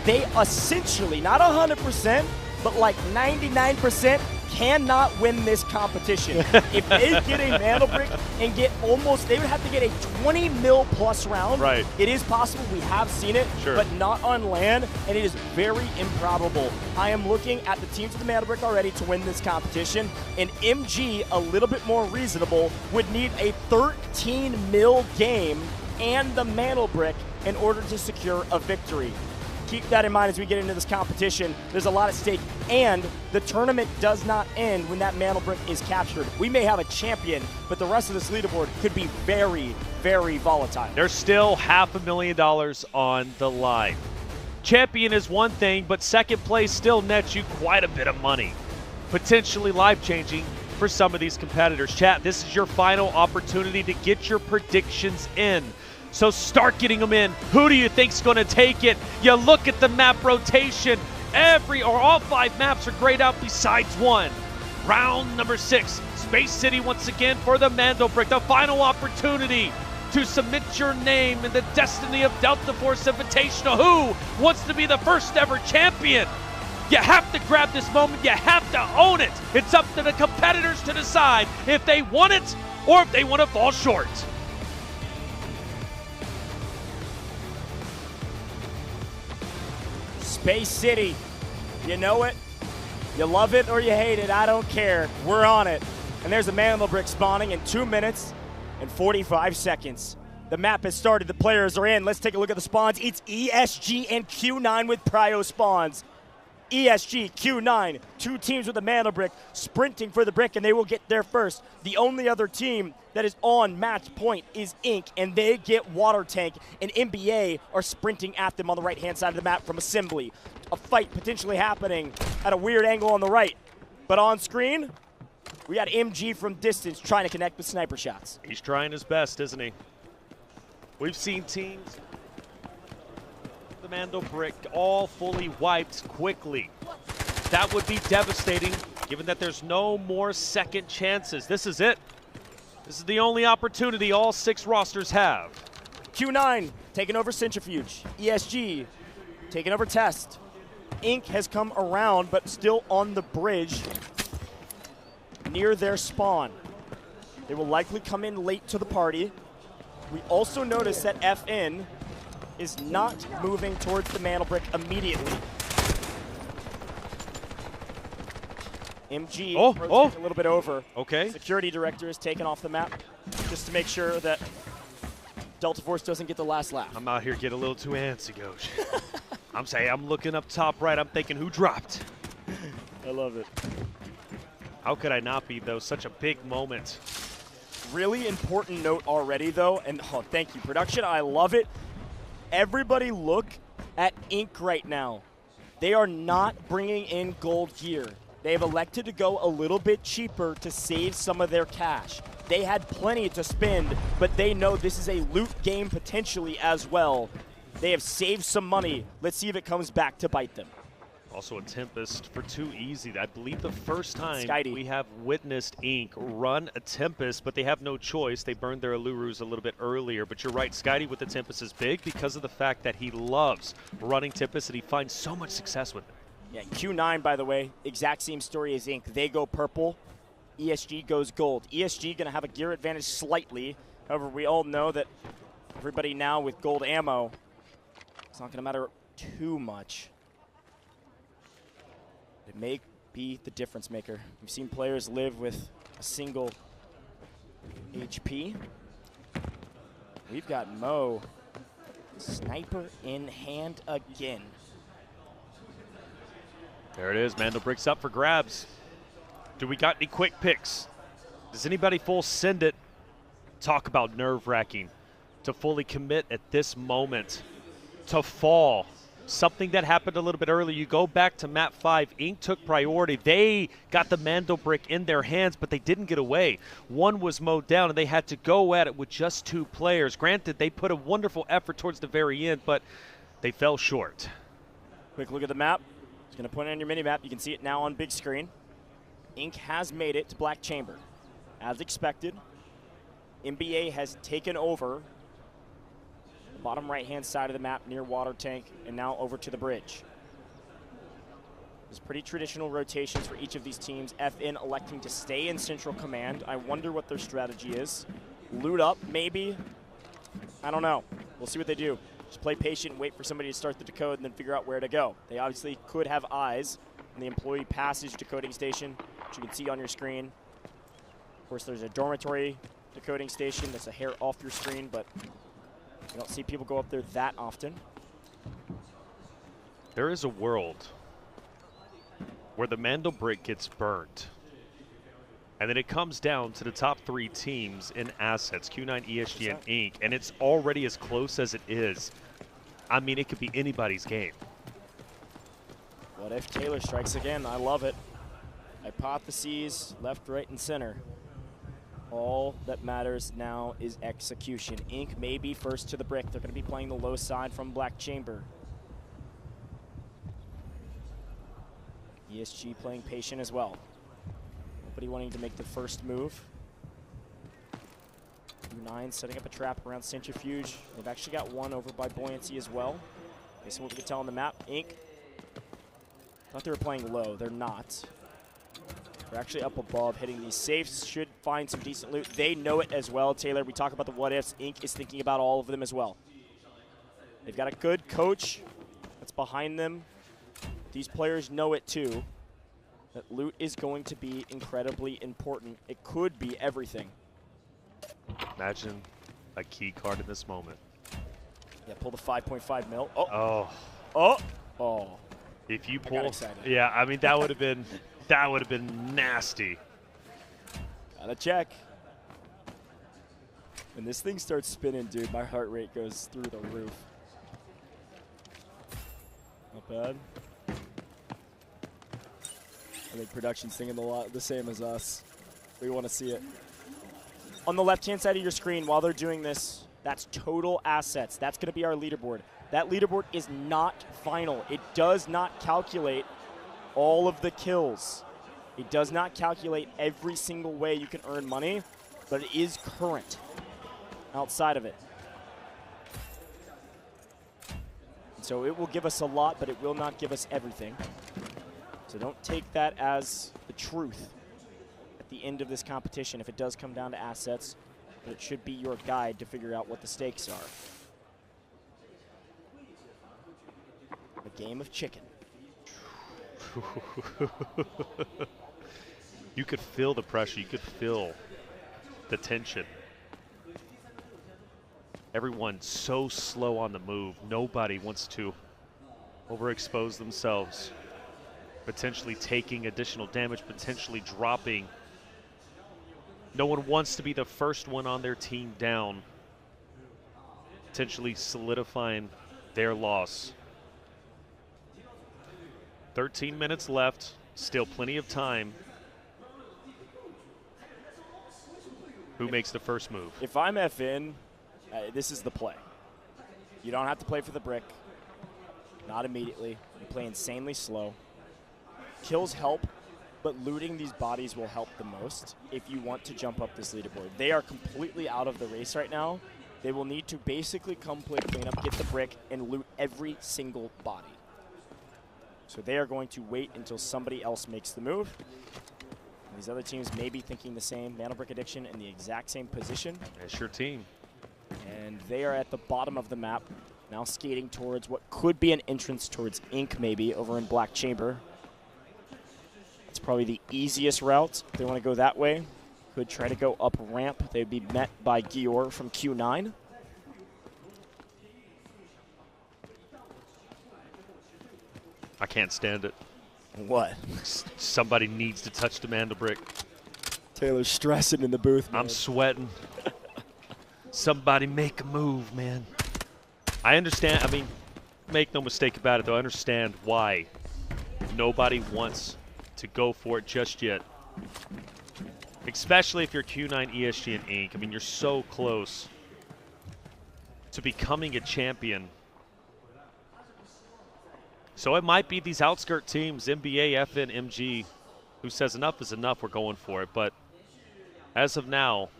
O: They essentially, not 100%, but like 99% cannot win this competition. If they get a Mantle Brick and get almost, they would have to get a 20 mil plus round.
P: Right.
O: It is possible, we have seen it, but not on land, and it is very improbable. I am looking at the teams of the Mantle Brick already to win this competition, and MG, a little bit more reasonable, would need a 13 mil game and the Mantle Brick in order to secure a victory. Keep that in mind as we get into this competition. There's a lot at stake, and the tournament does not end when that Mantle Brick is captured. We may have a champion, but the rest of this leaderboard could be very, very volatile.
P: There's still $500,000 on the line. Champion is one thing, but second place still nets you quite a bit of money. Potentially life-changing for some of these competitors. Chat, this is your final opportunity to get your predictions in. So start getting them in. Who do you think's going to take it? You look at the map rotation. All 5 maps are grayed out besides one. Round number 6. Space City once again for the Mantle Brick. The final opportunity to submit your name in the destiny of Delta Force Invitational. Who wants to be the first ever champion? You have to grab this moment. You have to own it. It's up to the competitors to decide if they want it or if they want to fall short.
O: Space City, you know it, you love it or you hate it, I don't care, we're on it. And there's a Mantle Brick spawning in 2 minutes and 45 seconds. The map has started, the players are in. Let's take a look at the spawns. It's ESG and Q9 with prio spawns. ESG, Q9, 2 teams with a Mantle Brick sprinting for the brick, and they will get there first. The only other team that is on match point is Inc., and they get Water Tank, and NBA are sprinting at them on the right-hand side of the map from Assembly. A fight potentially happening at a weird angle on the right. But on screen, we got MG from distance trying to connect with sniper shots.
P: He's trying his best, isn't he? We've seen teams, the Mantle Brick, all fully wiped quickly. That would be devastating, given that there's no more second chances. This is it. This is the only opportunity all 6 rosters have.
O: Q9 taking over Centrifuge. ESG taking over Test. Inc. has come around, but still on the bridge near their spawn. They will likely come in late to the party. We also notice that FN is not moving towards the mantle brick immediately. MG rotates a little bit over.
P: Okay.
O: Security director is taken off the map just to make sure that Delta Force doesn't get the last lap.
P: I'm out here getting a little too antsy, Coach. I'm saying, I'm looking up top right, I'm thinking, who dropped?
O: I love it.
P: How could I not be, though? Such a big moment.
O: Really important note already, though, and oh, thank you, production. I love it. Everybody look at Ink right now. They are not bringing in gold gear. They have elected to go a little bit cheaper to save some of their cash. They had plenty to spend, but they know this is a loot game potentially as well. They have saved some money. Let's see if it comes back to bite them.
P: Also a Tempest for too easy. I believe the first time
O: Skydie.
P: we have witnessed Ink run a Tempest, but they have no choice. They burned their Alurus a little bit earlier. But you're right, Skydie with the Tempest is big because of the fact that he loves running Tempest and he finds so much success with it.
O: Yeah, Q9, by the way, exact same story as Ink. They go purple, ESG goes gold. ESG going to have a gear advantage slightly. However, we all know that everybody now with gold ammo, it's not going to matter too much. It may be the difference maker. We've seen players live with a single HP. We've got Mo, sniper in hand again.
P: There it is. Mandel bricks up for grabs. Do we got any quick picks? Does anybody full send it? Talk about nerve-wracking to fully commit at this moment, to fall. Something that happened a little bit earlier. You go back to map 5. Ink took priority. They got the Mandel brick in their hands, but they didn't get away. One was mowed down, and they had to go at it with just 2 players. Granted, they put a wonderful effort towards the very end, but they fell short.
O: Quick look at the map. Just going to point it on your mini-map. You can see it now on big screen. Ink has made it to Black Chamber. As expected, NBA has taken over the bottom right-hand side of the map near water tank and now over to the bridge. There's pretty traditional rotations for each of these teams. FN electing to stay in Central Command. I wonder what their strategy is. Loot up, maybe. I don't know. We'll see what they do. Just play patient and wait for somebody to start the decode and then figure out where to go. They obviously could have eyes on the employee passage decoding station, which you can see on your screen. Of course, there's a dormitory decoding station that's a hair off your screen, but you don't see people go up there that often.
P: There is a world where the Mandel brick gets burnt, and then it comes down to the top 3 teams in assets, Q9, ESG, and Ink, and it's already as close as it is. I mean, it could be anybody's game.
O: What if Taylor strikes again? I love it. Hypotheses, left, right, and center. All that matters now is execution. Ink may be first to the brick. They're going to be playing the low side from Black Chamber. ESG playing patient as well. Nobody wanting to make the first move. U9 setting up a trap around Centrifuge. They've actually got one over by Buoyancy as well. Based on what we can tell on the map, Ink thought they were playing low. They're not. They're actually up above, hitting these safes. Should find some decent loot. They know it as well, Taylor. We talk about the what-ifs. Ink is thinking about all of them as well. They've got a good coach that's behind them. These players know it too, that loot is going to be incredibly important. It could be everything.
P: Imagine a key card in this moment.
O: Yeah, pull the 5.5 mil. Oh.
P: Oh.
O: Oh. Oh.
P: If you
O: I
P: pull,
O: got excited.
P: yeah, I mean that would have been nasty.
O: Gotta check. When this thing starts spinning, dude, my heart rate goes through the roof. Not bad. I think production's thinking the same as us. We want to see it. On the left-hand side of your screen, while they're doing this, that's total assets. That's going to be our leaderboard. That leaderboard is not final. It does not calculate all of the kills. It does not calculate every single way you can earn money, but it is current outside of it. And so it will give us a lot, but it will not give us everything. So don't take that as the truth at the end of this competition if it does come down to assets, but it should be your guide to figure out what the stakes are. game of chicken.
P: You could feel the pressure. You could feel the tension. Everyone's so slow on the move. Nobody wants to overexpose themselves, potentially taking additional damage, potentially dropping. No one wants to be the first one on their team down, potentially solidifying their loss. 13 minutes left, still plenty of time. Who makes the first move?
O: If I'm FN, this is the play. You don't have to play for the brick. Not immediately. You play insanely slow. Kills help, but looting these bodies will help the most if you want to jump up this leaderboard. They are completely out of the race right now. They will need to basically come play cleanup, get the brick, and loot every single body. So they are going to wait until somebody else makes the move. These other teams may be thinking the same. Mana Brick Addiction in the exact same position.
P: It's your team.
O: And they are at the bottom of the map, now skating towards what could be an entrance towards Ink maybe over in Black Chamber. It's probably the easiest route. If they want to go that way, could try to go up ramp. They'd be met by Gior from Q9.
P: I can't stand it.
O: What?
P: Somebody needs to touch the Mandel Brick.
O: Taylor's stressing in the booth, man.
P: I'm sweating. Somebody make a move, man. I understand. I mean, make no mistake about it, though. I understand why nobody wants to go for it just yet. Especially if you're Q9, ESG, and Inc. I mean, you're so close to becoming a champion. So it might be these outskirt teams, NBA, FN, MG, who says enough is enough, we're going for it. But as of now,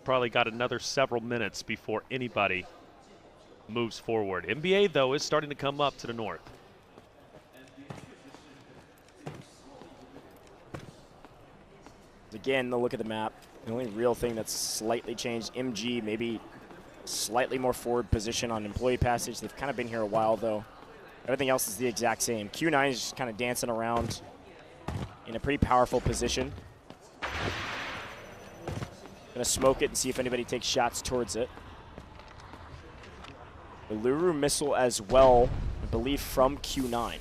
P: probably got another several minutes before anybody moves forward. NBA, though, is starting to come up to the north.
O: Again, the look at the map. The only real thing that's slightly changed, MG maybe slightly more forward position on employee passage. They've kind of been here a while, though. Everything else is the exact same. Q9 is just kind of dancing around in a pretty powerful position. Gonna smoke it and see if anybody takes shots towards it. The Luru missile as well, I believe, from Q9.
P: I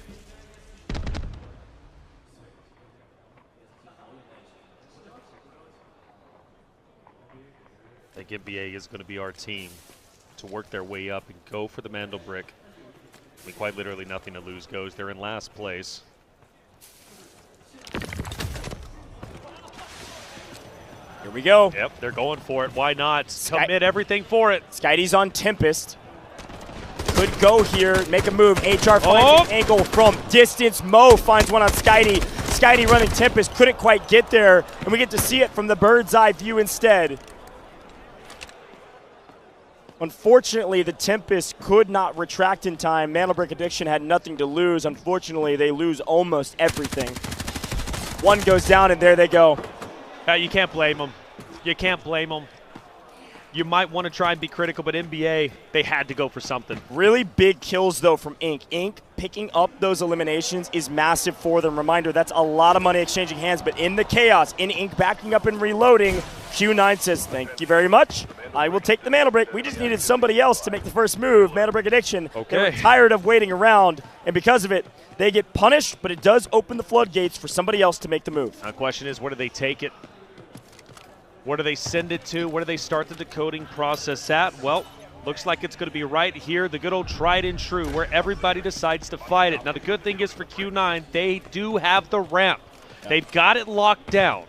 P: think NBA is going to be our team to work their way up and go for the Mandel Brick. I mean, quite literally nothing to lose goes. They're in last place.
O: Here we go.
P: Yep, they're going for it. Why not? Commit everything for it.
O: Skydie's on Tempest. Could go here, make a move. HR finds an angle from distance. Mo finds one on Skydie. Skydie running Tempest, couldn't quite get there. And we get to see it from the bird's eye view instead. Unfortunately, the Tempest could not retract in time. Mana Brick Addiction had nothing to lose. Unfortunately, they lose almost everything. One goes down, and there they go.
P: You can't blame them. You can't blame them. You might want to try and be critical, but NBA, they had to go for something.
O: Really big kills, though, from Inc. Inc. picking up those eliminations is massive for them. Reminder, that's a lot of money exchanging hands, but in the chaos, in Inc. backing up and reloading, Q9 says, thank you very much. I will take the Mana Brick. We just needed somebody else to make the first move. Mana Brick Addiction.
P: Okay.
O: They were tired of waiting around, and because of it, they get punished, but it does open the floodgates for somebody else to make the move.
P: The question is, where do they take it? Where do they send it to? Where do they start the decoding process at? Well, looks like it's going to be right here, the good old tried and true, where everybody decides to fight it. Now, the good thing is for Q9, they do have the ramp. They've got it locked down.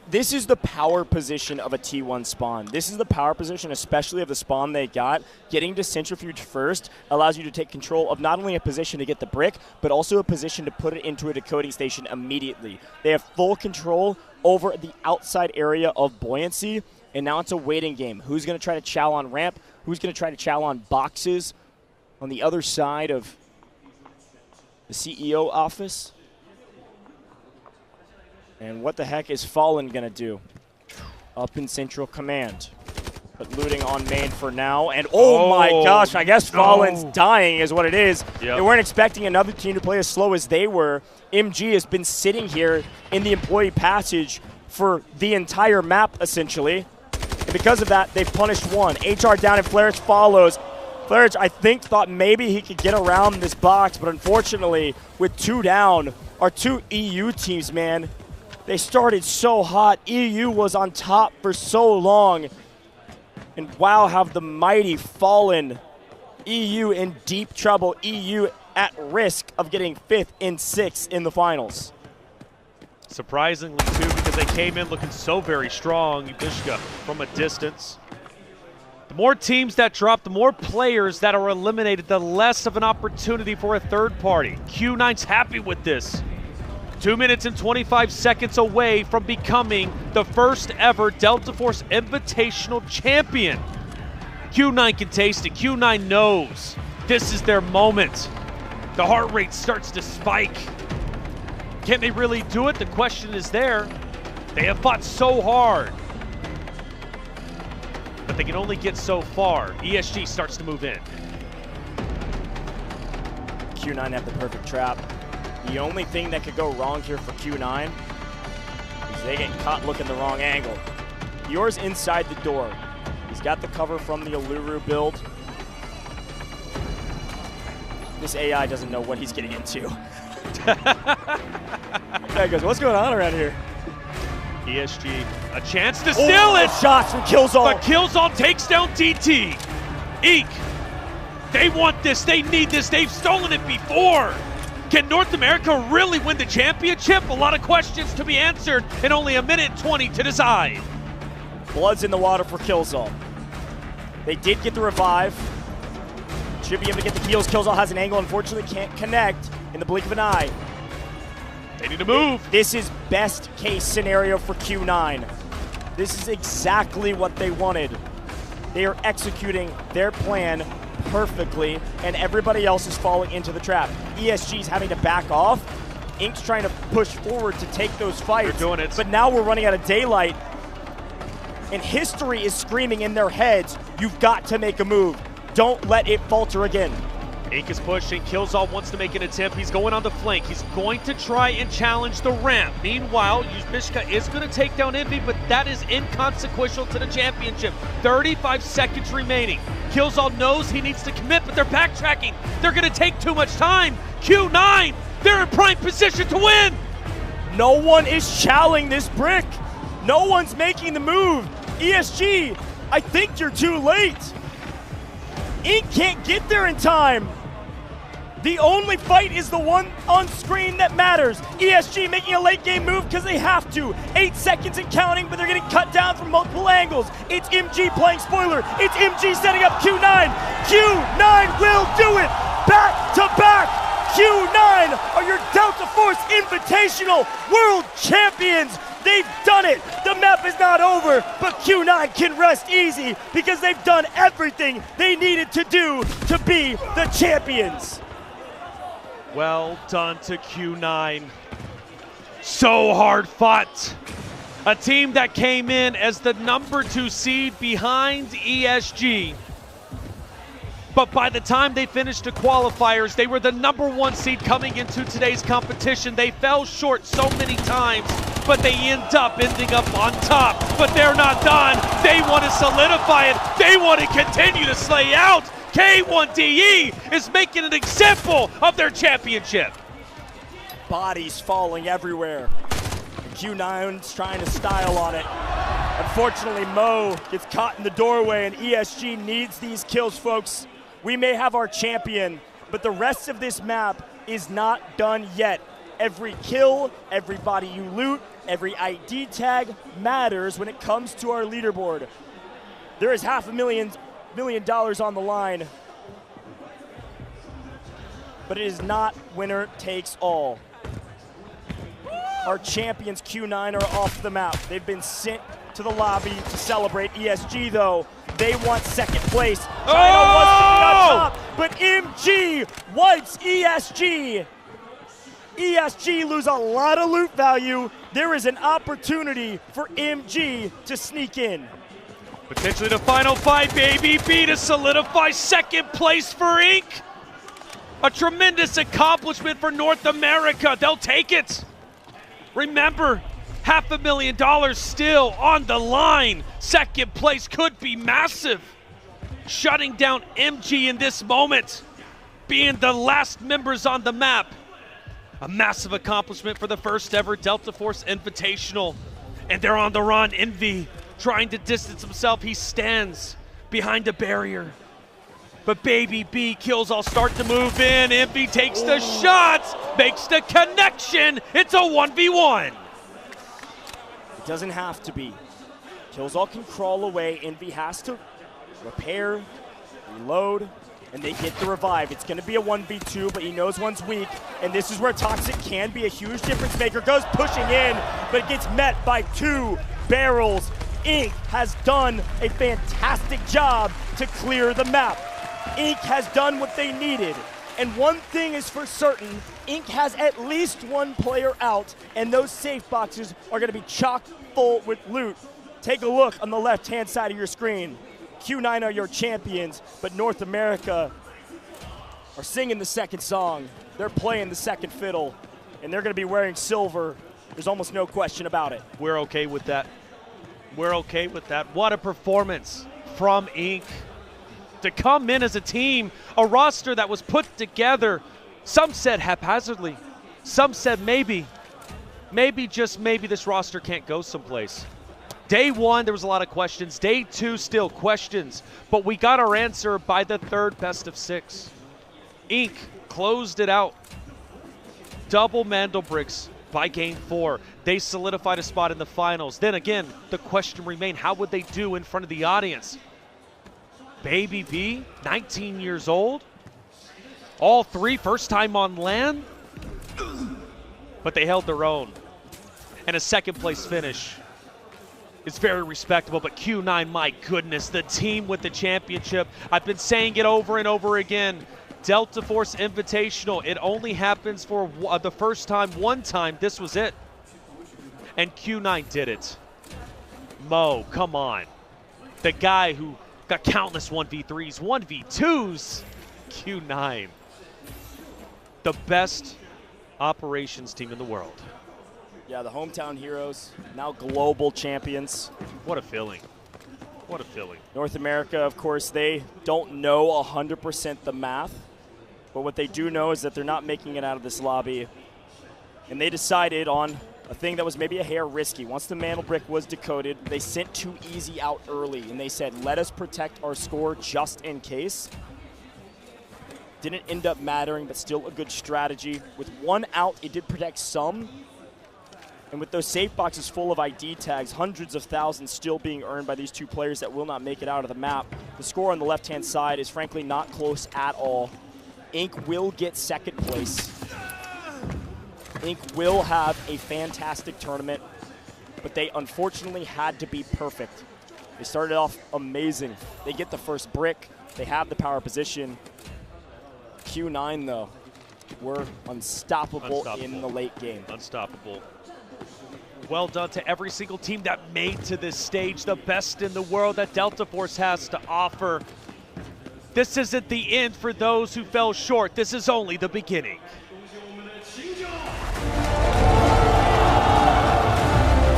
O: This is the power position of a T1 spawn. This is the power position, especially of the spawn they got. Getting to Centrifuge first allows you to take control of not only a position to get the brick, but also a position to put it into a decoding station immediately. They have full control over the outside area of Buoyancy, and now it's a waiting game. Who's going to try to chow on ramp? Who's going to try to chow on boxes on the other side of the CEO office? And what the heck is Fallen going to do up in Central Command? But looting on main for now, and oh my gosh, I guess Fallen's dying is what it is.
P: Yep.
O: They weren't expecting another team to play as slow as they were. MG has been sitting here in the employee passage for the entire map, essentially. And because of that, they've punished one. HR down and Flarich follows. Flarich, I think, thought maybe he could get around this box, but unfortunately, with 2 down, our 2 EU teams, man, they started so hot. EU was on top for so long. And wow, have the mighty fallen. EU in deep trouble. EU at risk of getting 5th and 6th in the finals.
P: Surprisingly, too, because they came in looking so very strong. Bishka from a distance. The more teams that drop, the more players that are eliminated, the less of an opportunity for a third party. Q9's happy with this. 2 minutes and 25 seconds away from becoming the first ever Delta Force Invitational Champion. Q9 can taste it. Q9 knows this is their moment. The heart rate starts to spike. Can they really do it? The question is there. They have fought so hard. But they can only get so far. ESG starts to move in.
O: Q9 have the perfect trap. The only thing that could go wrong here for Q9 is they get caught looking the wrong angle. Yours inside the door. He's got the cover from the Uluru build. This AI doesn't know what he's getting into. Guy goes, what's going on around here?
P: ESG, a chance to steal it!
O: Shots from Killzone.
P: But Killzone takes down TT. Eek, they want this, they need this, they've stolen it before. Can North America really win the championship? A lot of questions to be answered in only a minute 20 to decide.
O: Blood's in the water for Killzone. They did get the revive. Should be able to get the heals. Killzone has an angle, unfortunately can't connect in the blink of an eye.
P: They need to move.
O: This is best case scenario for Q9. This is exactly what they wanted. They are executing their plan perfectly, and everybody else is falling into the trap. ESG's having to back off. Ink's trying to push forward to take those fights.
P: They're doing it.
O: But now we're running out of daylight, and history is screaming in their heads, you've got to make a move. Don't let it falter again.
P: Ink is pushing. Killzone wants to make an attempt. He's going on the flank. He's going to try and challenge the ramp. Meanwhile, Yuzbishka is going to take down Envy, but that is inconsequential to the championship. 35 seconds remaining. Killzone knows he needs to commit, but they're backtracking. They're going to take too much time. Q9, they're in prime position to win.
O: No one is challenging this brick. No one's making the move. ESG, I think you're too late. Ink can't get there in time. The only fight is the one on screen that matters. ESG making a late game move because they have to. 8 seconds and counting, but they're getting cut down from multiple angles. It's MG playing spoiler. It's MG setting up Q9. Q9 will do it. Back to back. Q9 are your Delta Force Invitational World Champions. They've done it. The map is not over, but Q9 can rest easy because they've done everything they needed to do to be the champions.
P: Well done to Q9. So hard fought. A team that came in as the #2 seed behind ESG. But by the time they finished the qualifiers, they were the #1 seed coming into today's competition. They fell short so many times, but they ended up on top. But they're not done. They want to solidify it. They want to continue to slay out. K1DE is making an example of their championship.
O: Bodies falling everywhere. Q9's trying to style on it. Unfortunately, Mo gets caught in the doorway, and ESG needs these kills, folks. We may have our champion, but the rest of this map is not done yet. Every kill, every body you loot, every ID tag matters when it comes to our leaderboard. There is $500,000 on the line, but it is not winner takes all. Our champions Q9 are off the map. They've been sent to the lobby to celebrate. ESG though, they want second place. China wants to be on top, but MG wipes ESG. ESG lose a lot of loot value. There is an opportunity for MG to sneak in.
P: Potentially the final fight, Baby B, to solidify second place for Inc. A tremendous accomplishment for North America. They'll take it. Remember, $500,000 still on the line. Second place could be massive. Shutting down MG in this moment, being the last members on the map. A massive accomplishment for the first ever Delta Force Invitational. And they're on the run. Envy trying to distance himself. He stands behind a barrier. But Baby B kills all start to move in. Envy takes the shots, makes the connection. It's a 1v1.
O: It doesn't have to be. Killzall can crawl away. Envy has to repair, reload, and they get the revive. It's going to be a 1v2, but he knows one's weak, and this is where Toxic can be a huge difference maker. Goes pushing in, but gets met by 2 barrels. Inc. has done a fantastic job to clear the map. Inc. has done what they needed. And one thing is for certain, Inc. has at least 1 player out, and those safe boxes are going to be chock full with loot. Take a look on the left-hand side of your screen. Q9 are your champions, but North America are singing the second song. They're playing the second fiddle, and they're going to be wearing silver. There's almost no question about it.
P: We're okay with that. We're okay with that. What a performance from Inc. to come in as a team, a roster that was put together. Some said haphazardly. Some said maybe, just maybe this roster can't go someplace. Day 1, there was a lot of questions. Day 2, still questions. But we got our answer by the 3rd best of 6. Inc. closed it out. Double Mandelbricks by game 4. They solidified a spot in the finals. Then again, the question remained, how would they do in front of the audience? Baby B, 19 years old. All 3 first time on LAN. But they held their own. And a second place finish. It's very respectable, but Q9, my goodness, the team with the championship. I've been saying it over and over again. Delta Force Invitational, it only happens for the first time, one time. This was it. And Q9 did it. Mo, come on. The guy who got countless 1v3s, 1v2s. Q9. The best operations team in the world.
O: Yeah, the hometown heroes, now global champions.
P: What a feeling. What a feeling.
O: North America, of course, they don't know 100% the math, but what they do know is that they're not making it out of this lobby. And they decided on a thing that was maybe a hair risky. Once the mantle brick was decoded, they sent 2 easy out early, and they said, let us protect our score just in case. Didn't end up mattering, but still a good strategy. With 1 out, it did protect some. And with those safe boxes full of ID tags, hundreds of thousands still being earned by these 2 players that will not make it out of the map. The score on the left-hand side is frankly not close at all. Inc. will get second place. Inc. will have a fantastic tournament, but they unfortunately had to be perfect. They started off amazing. They get the first brick. They have the power position. Q9, though, were unstoppable in the late game.
P: Unstoppable. Well done to every single team that made to this stage, the best in the world that Delta Force has to offer. This isn't the end for those who fell short. This is only the beginning.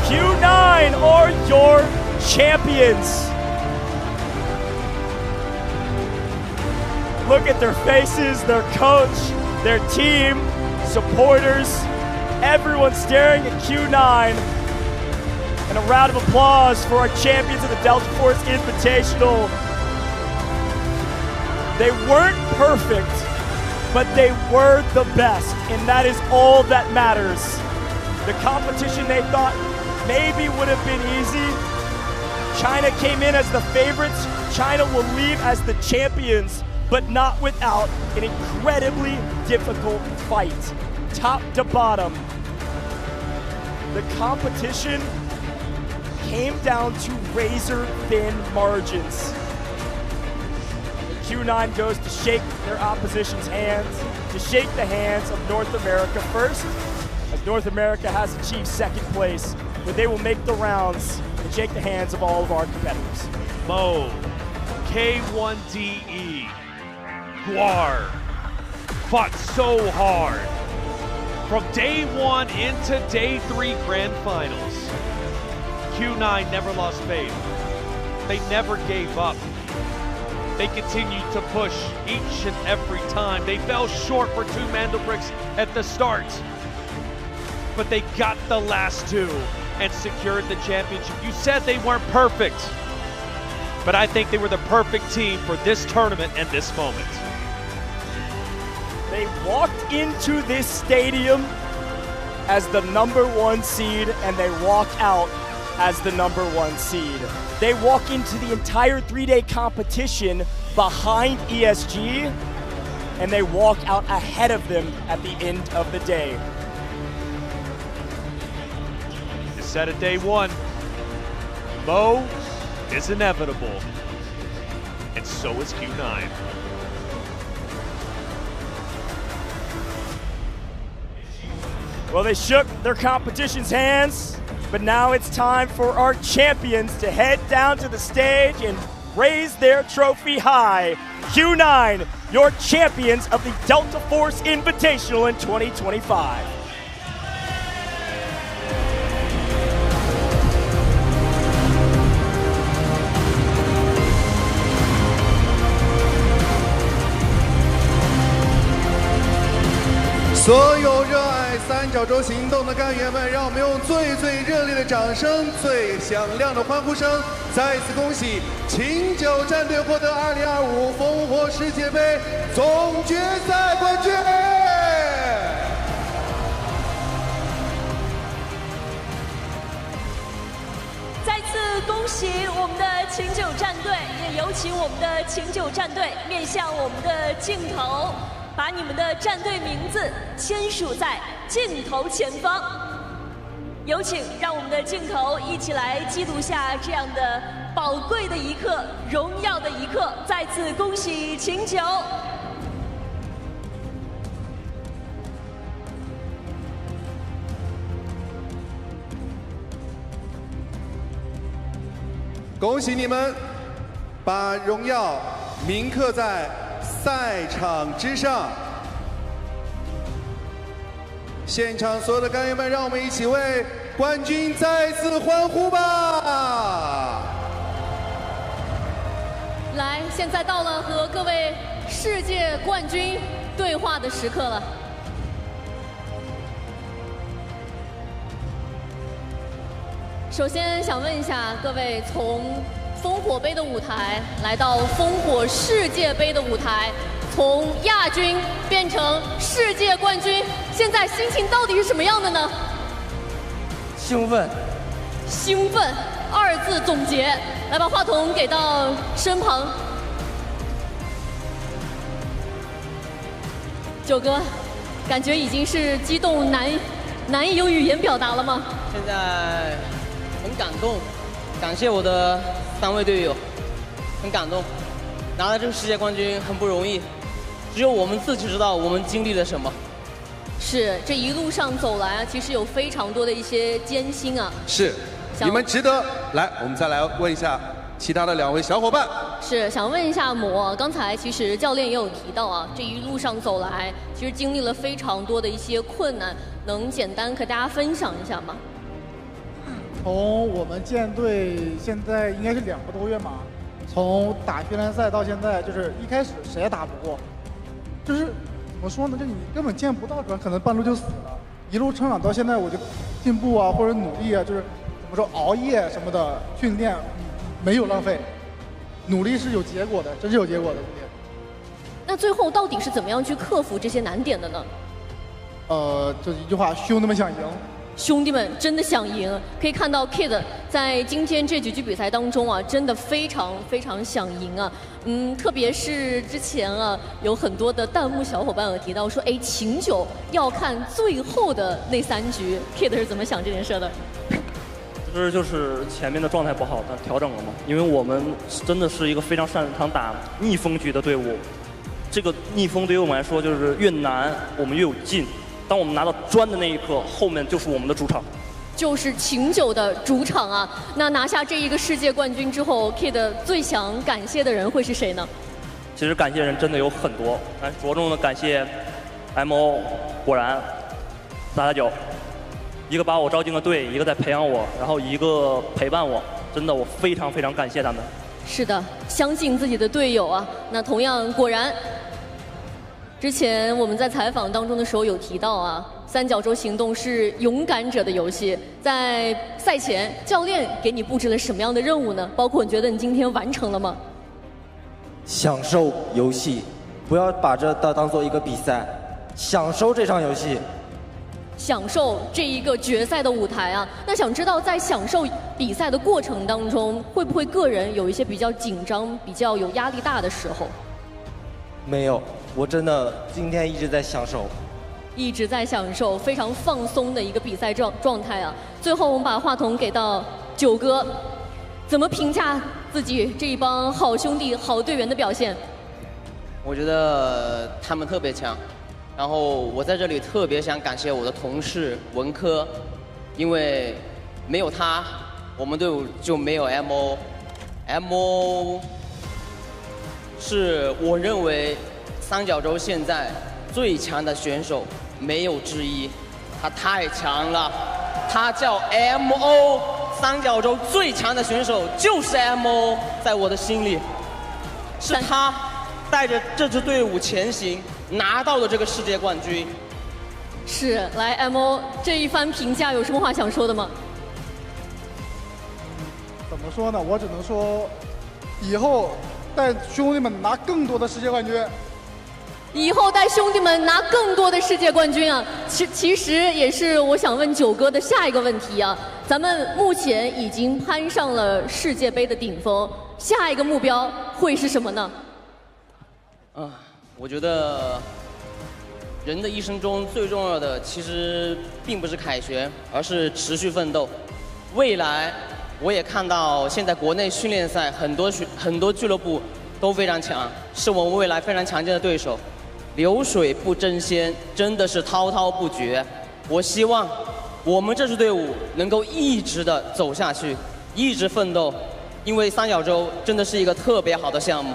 O: Q9 are your champions. Look at their faces, their coach, their team, supporters, everyone staring at Q9. And a round of applause for our champions of the Delta Force Invitational. They weren't perfect, but they were the best, and that is all that matters. The competition they thought maybe would have been easy. China came in as the favorites. China will leave as the champions, but not without an incredibly difficult fight, top to bottom. The competition came down to razor-thin margins. Q9 goes to shake their opposition's hands, to shake the hands of North America first, as North America has achieved second place. but they will make the rounds and shake the hands of all of our competitors.
P: Mo, K1DE, Guar, fought so hard. From day 1 into day 3 grand finals, Q9 never lost faith. They never gave up. They continued to push each and every time. They fell short for 2 Mandelbricks at the start, but they got the last 2 and secured the championship. You said they weren't perfect, but I think they were the perfect team for this tournament and this moment.
O: They walked into this stadium as the #1 seed, and they walk out as the #1 seed. They walk into the entire 3-day competition behind ESG, and they walk out ahead of them at the end of the day.
P: You said it day 1, Mo is inevitable, and so is Q9.
O: Well, they shook their competition's hands, but now it's time for our champions to head down to the stage and raise their trophy high. Q9, your champions of the Delta Force Invitational in 2025.
G: 所有热爱三角洲行动的干员们，让我们用最热烈的掌声、最响亮的欢呼声，再次恭喜秦九战队获得2025烽火世界杯总决赛冠军！
B: 再次恭喜我们的秦九战队，也有请我们的秦九战队面向我们的镜头。把你们的战队名字签署在镜头前方，有请让我们的镜头一起来记录下这样的宝贵的一刻、荣耀的一刻。再次恭喜秦九！
G: 恭喜你们，把荣耀铭刻在赛场之上。现场所有的干员们，让我们一起为冠军再次欢呼吧！
E: 来，现在到了和各位世界冠军对话的时刻了。首先想问一下各位，从烽火杯的舞台来到烽火世界杯的舞台，从亚军变成世界冠军，现在心情到底是什么样的呢？
J: 兴奋，
E: 兴奋2字总结。来，把话筒给到身旁，九哥，感觉已经是激动难以用语言表达了吗？
F: 现在很感动，感谢我的3位队友，很感动，拿了这个世界冠军很不容易，只有我们自己知道我们经历了什么。
E: 是，这一路上走来啊，其实有非常多的一些艰辛啊。
G: 是，你们值得。来，我们再来问一下其他的2位小伙伴。
E: 是，想问一下魔，刚才其实教练也有提到啊，这一路上走来，其实经历了非常多的一些困难，能简单和大家分享一下吗？
R: 从我们建队现在应该是2个多月嘛，从打训练赛到现在，就是一开始谁也打不过，就是怎么说呢，就你根本见不到可能半路就死了。一路成长到现在，我就进步啊，或者努力啊，就是怎么说熬夜什么的训练没有浪费，努力是有结果的，真是有结果的。
E: 那最后到底是怎么样去克服这些难点的呢？
R: 就一句话，兄弟们想赢。
E: 兄弟们真的想赢，可以看到 Kid 在今天这几局比赛当中啊，真的非常想赢啊。特别是之前啊，有很多的弹幕小伙伴有提到说，哎，秦九要看最后的那3局 ，Kid 是怎么想这件事的？
W: 就是前面的状态不好，但调整了嘛。因为我们真的是一个非常擅长打逆风局的队伍，这个逆风对于我们来说就是越难，我们越有劲。当我们拿到砖的那一刻，后面就是我们的主场。
E: 就是秦9的主场啊。那拿下这一个世界冠军之后 ，Kid 最想感谢的人会是谁呢？
W: 其实感谢人真的有很多，但着重的感谢 MO 果然389，一个把我招进了队，一个在培养我，然后一个陪伴我，真的我非常非常感谢他们。
E: 是的，相信自己的队友啊。那同样，果然，之前我们在采访当中的时候有提到啊，三角洲行动是勇敢者的游戏。在赛前，教练给你布置了什么样的任务呢？包括你觉得你今天完成了吗？
J: 享受游戏，不要把这当做一个比赛，享受这场游戏。
E: 享受这一个决赛的舞台啊。那想知道在享受比赛的过程当中，会不会个人有一些比较紧张、比较有压力大的时候？
J: 没有，我真的今天一直在享受。
E: 一直在享受，非常放松的一个比赛状态啊。最后我们把话筒给到9哥，怎么评价自己这一帮好兄弟、好队员的表现？
F: 我觉得他们特别强。然后我在这里特别想感谢我的同事文科，因为没有他，我们队伍就没有 MO。MO 是我认为三角洲现在最强的选手，没有之一。他太强了，他叫 MO。三角洲最强的选手就是 MO， 在我的心里，是他带着这支队伍前行。拿到了这个世界冠军。
E: 是，来 MO 这一番评价有什么话想说的吗？
R: 怎么说呢？我只能说，以后带兄弟们拿更多的世界冠军。
E: 以后带兄弟们拿更多的世界冠军啊！其实也是我想问9哥的下一个问题啊。咱们目前已经攀上了世界杯的顶峰，下一个目标会是什么呢？
F: 我觉得人的一生中最重要的其实并不是凯旋，而是持续奋斗。未来我也看到现在国内训练赛很多俱乐部都非常强，是我们未来非常强劲的对手。流水不争先，真的是滔滔不绝。我希望我们这支队伍能够一直的走下去，一直奋斗，因为三角洲真的是一个特别好的项目，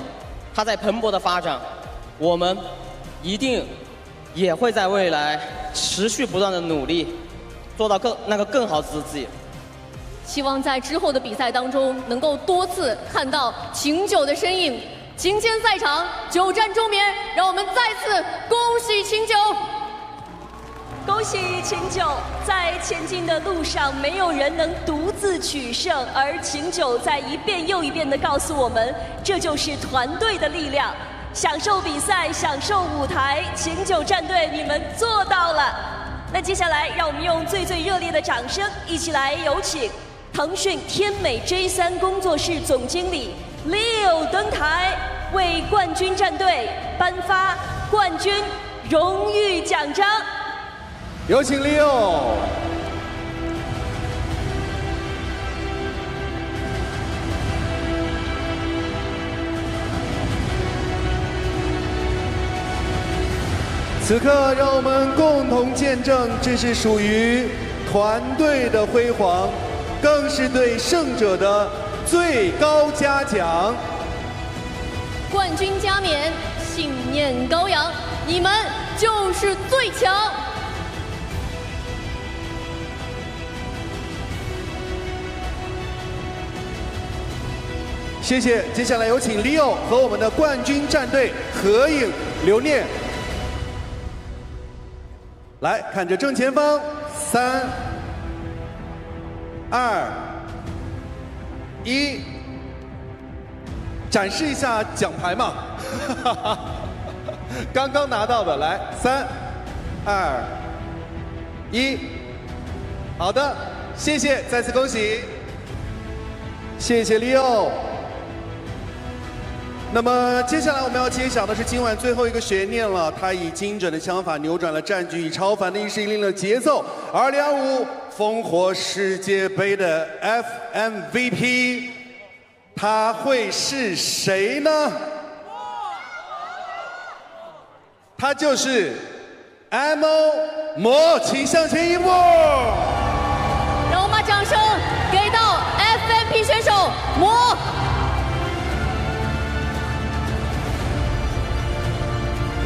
F: 它在蓬勃的发展。我们一定也会在未来持续不断的努力，做到更好的自己。
E: 希望在之后的比赛当中，能够多次看到秦9的身影。秦签赛场，9战中眠，让我们再次恭喜秦9！
B: 恭喜秦9，在前进的路上，没有人能独自取胜，而秦9在一遍又一遍地告诉我们，这就是团队的力量。享受比赛，享受舞台，秦9战队，你们做到了。那接下来，让我们用最热烈的掌声，一起来有请腾讯天美 J3 工作室总经理 Leo 登台，为冠军战队颁发冠军荣誉奖章。
G: 有请 Leo。此刻，让我们共同见证，这是属于团队的辉煌，更是对胜者的最高嘉奖。
E: 冠军加冕，信念高扬，你们就是最强！
G: 谢谢。接下来有请 Leo 和我们的冠军战队合影留念。来看着正前方，3、2、1，展示一下奖牌嘛，刚刚拿到的，来，3、2、1，好的，谢谢，再次恭喜，谢谢 Leo。那么接下来我们要揭晓的是今晚最后一个悬念了，他以精准的枪法扭转了战局，以超凡的意识引领了节奏。2025烽火世界杯的 FMVP， 他会是谁呢？他就是 MO 魔，请向前一步。
E: 让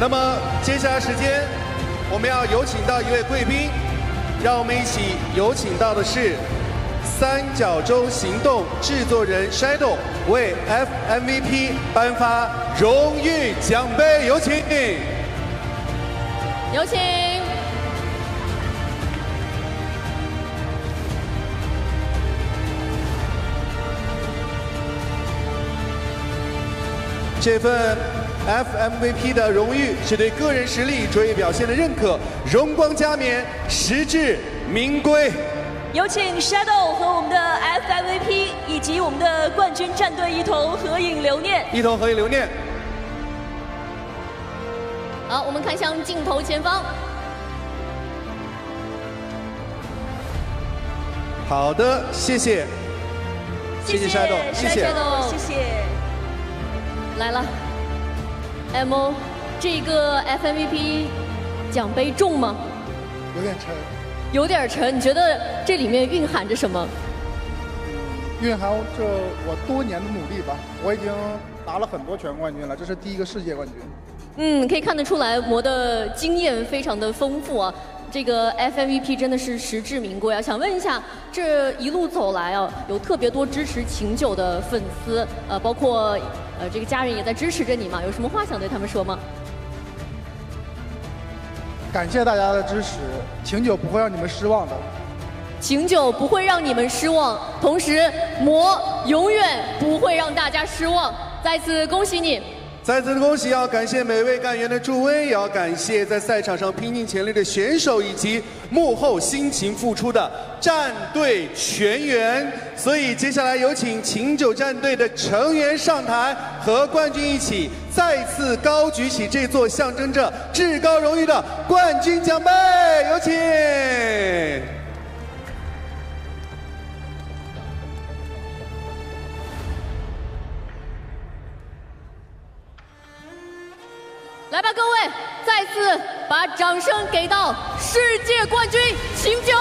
G: 那么接下来时间，我们要有请到一位贵宾，让我们一起有请到的是三角洲行动制作人 Shadow 为 FMVP 颁发荣誉奖杯，有请。
E: 有请。
G: 这份 FMVP 的荣誉是对个人实力卓越表现的认可，荣光加冕，实至名归。
B: 有请 Shadow 和我们的 FMVP 以及我们的冠军战队一同合影留念。
G: 一同合影留念。
E: 好，我们看向镜头前方。
G: 好的，谢谢，谢谢 Shadow， 谢谢，
B: 谢谢。
E: 来了 ，MO， 这个 FMVP 奖杯重吗？
R: 有点沉。
E: 有点沉，你觉得这里面蕴含着什么？
R: 蕴含着我多年的努力吧。我已经拿了很多全冠军了，这是第一个世界冠军。
E: 可以看得出来，魔的经验非常的丰富啊。这个 FMVP 真的是实至名归啊！想问一下，这一路走来啊，有特别多支持秦九的粉丝，包括这个家人也在支持着你嘛？有什么话想对他们说吗？
R: 感谢大家的支持，秦九不会让你们失望的。
E: 秦九不会让你们失望，同时魔永远不会让大家失望。再次恭喜你！
G: 再次恭喜！要感谢每位干员的助威，也要感谢在赛场上拼尽全力的选手以及幕后辛勤付出的战队全员。所以接下来有请秦九战队的成员上台，和冠军一起再次高举起这座象征着至高荣誉的冠军奖杯，有请。
E: 来吧，各位，再次把掌声给到世界冠军秦九。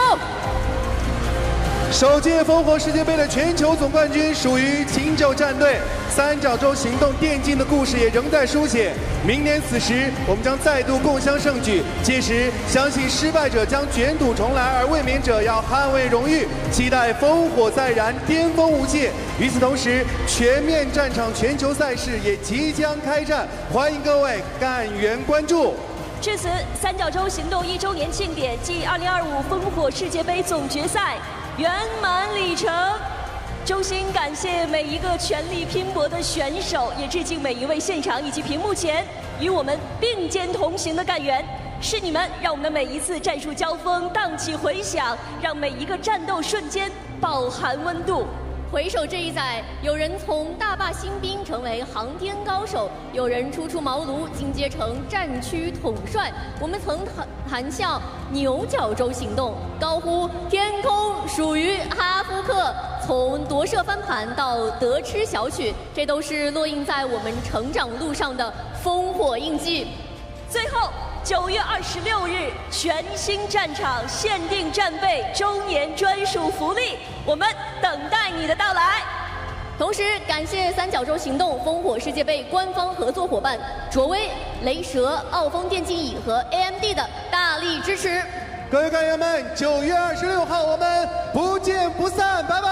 G: 首届烽火世界杯的全球总冠军属于秦九战队，三角洲行动电竞的故事也仍在书写。明年此时，我们将再度共襄盛举，届时相信失败者将卷土重来，而卫冕者要捍卫荣誉。期待烽火再燃，巅峰无界。与此同时，全面战场全球赛事也即将开战，欢迎各位干员关注。
B: 至此，三角洲行动1周年庆典暨2025烽火世界杯总决赛圆满里程。衷心感谢每一个全力拼搏的选手，也致敬每一位现场以及屏幕前与我们并肩同行的干员。是你们让我们的每一次战术交锋荡起回响，让每一个战斗瞬间饱含温度。
E: 回首这一载，有人从大坝新兵成为航天高手，有人初出茅庐进阶成战区统帅。我们曾谈笑牛角洲行动，高呼天空属于哈夫克。从夺舍翻盘到得吃小曲，这都是烙印在我们成长路上的烽火印记。
B: 最后，9月26日，全新战场限定战备周年专属福利，我们等待你的到来。
E: 同时，感谢三角洲行动烽火世界杯官方合作伙伴卓威、雷蛇、奥风电竞椅和 AMD 的大力支持。
G: 各位干员们，9月26号我们不见不散，拜拜。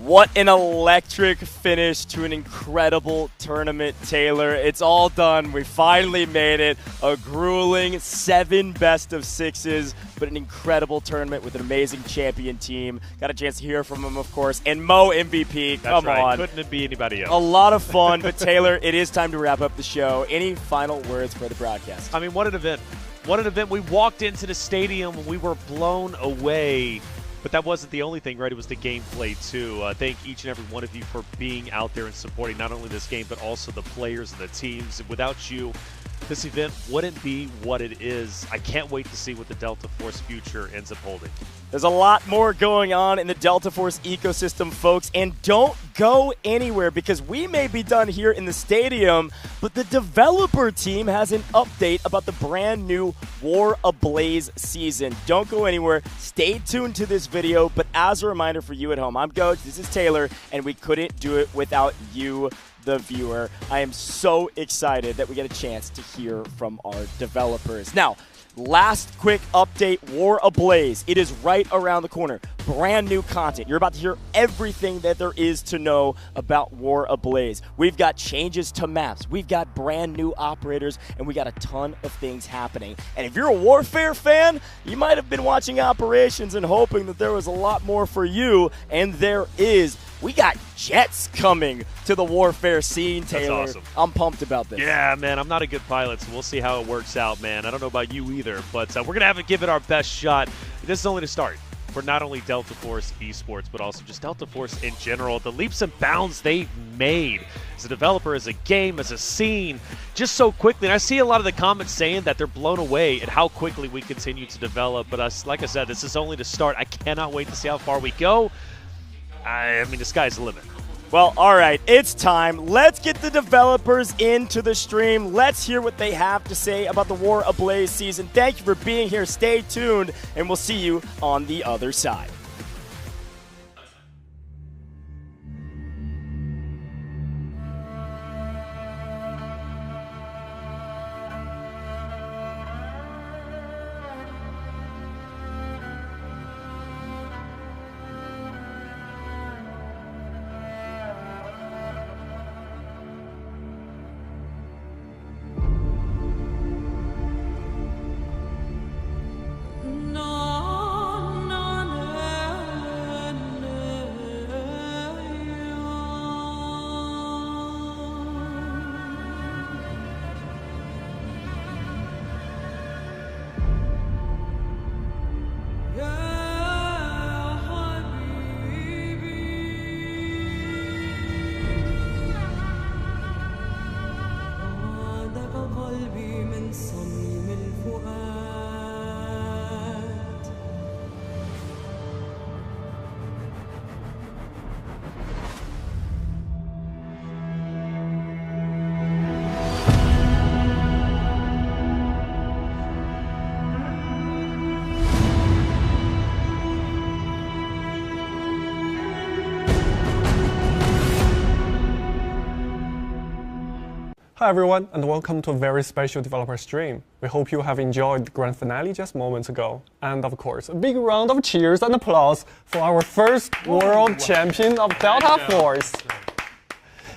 O: What an electric finish to an incredible tournament, Taylor. It's all done. We finally made it. A grueling 7 best of 6s, but an incredible tournament with an amazing champion team. Got a chance to hear from him, of course. And Mo MVP, come on.
P: Couldn't it be anybody else?
O: A lot of fun, but Taylor, it is time to wrap up the show. Any final words for the broadcast?
P: I mean, what an event. What an event. We walked into the stadium and we were blown away. But that wasn't the only thing, right? It was the gameplay, too. Thank each and every one of you for being out there and supporting not only this game, but also the players and the teams. Without you, this event wouldn't be what it is. I can't wait to see what the Delta Force future ends up holding.
O: There's a lot more going on in the Delta Force ecosystem, folks, and don't go anywhere because we may be done here in the stadium, but the developer team has an update about the brand new War Ablaze season. Don't go anywhere. Stay tuned to this video, but as a reminder for you at home, I'm Coach, this is Taylor, and we couldn't do it without you, the viewer. I am so excited that we get a chance to hear from our developers. Now, last quick update, War Ablaze. It is right around the corner. Brand new content. You're about to hear everything that there is to know about War Ablaze. We've got changes to maps. We've got brand new operators, and we got a ton of things happening. And if you're a Warfare fan, you might have been watching Operations and hoping that there was a lot more for you, and there is. We got jets coming to the Warfare scene, Taylor.
P: That's awesome.
O: I'm pumped about this.
P: Yeah, man, I'm not a good pilot, so we'll see how it works out, man. I don't know about you either, but we're going to have to give it our best shot. This is only the start for not only Delta Force Esports, but also just Delta Force in general. The leaps and bounds they've made as a developer, as a game, as a scene, just so quickly. And I see a lot of the comments saying that they're blown away at how quickly we continue to develop. But like I said, this is only the start. I cannot wait to see how far we go. I mean, the sky's the limit.
O: Well, all right, it's time. Let's get the developers into the stream. Let's hear what they have to say about the War Ablaze season. Thank you for being here. Stay tuned, and we'll see you on the other side.
H: Hi everyone, and welcome to a very special developer stream. We hope you have enjoyed the grand finale just moments ago. And of course, a big round of cheers and applause for our first world champion of Delta Force.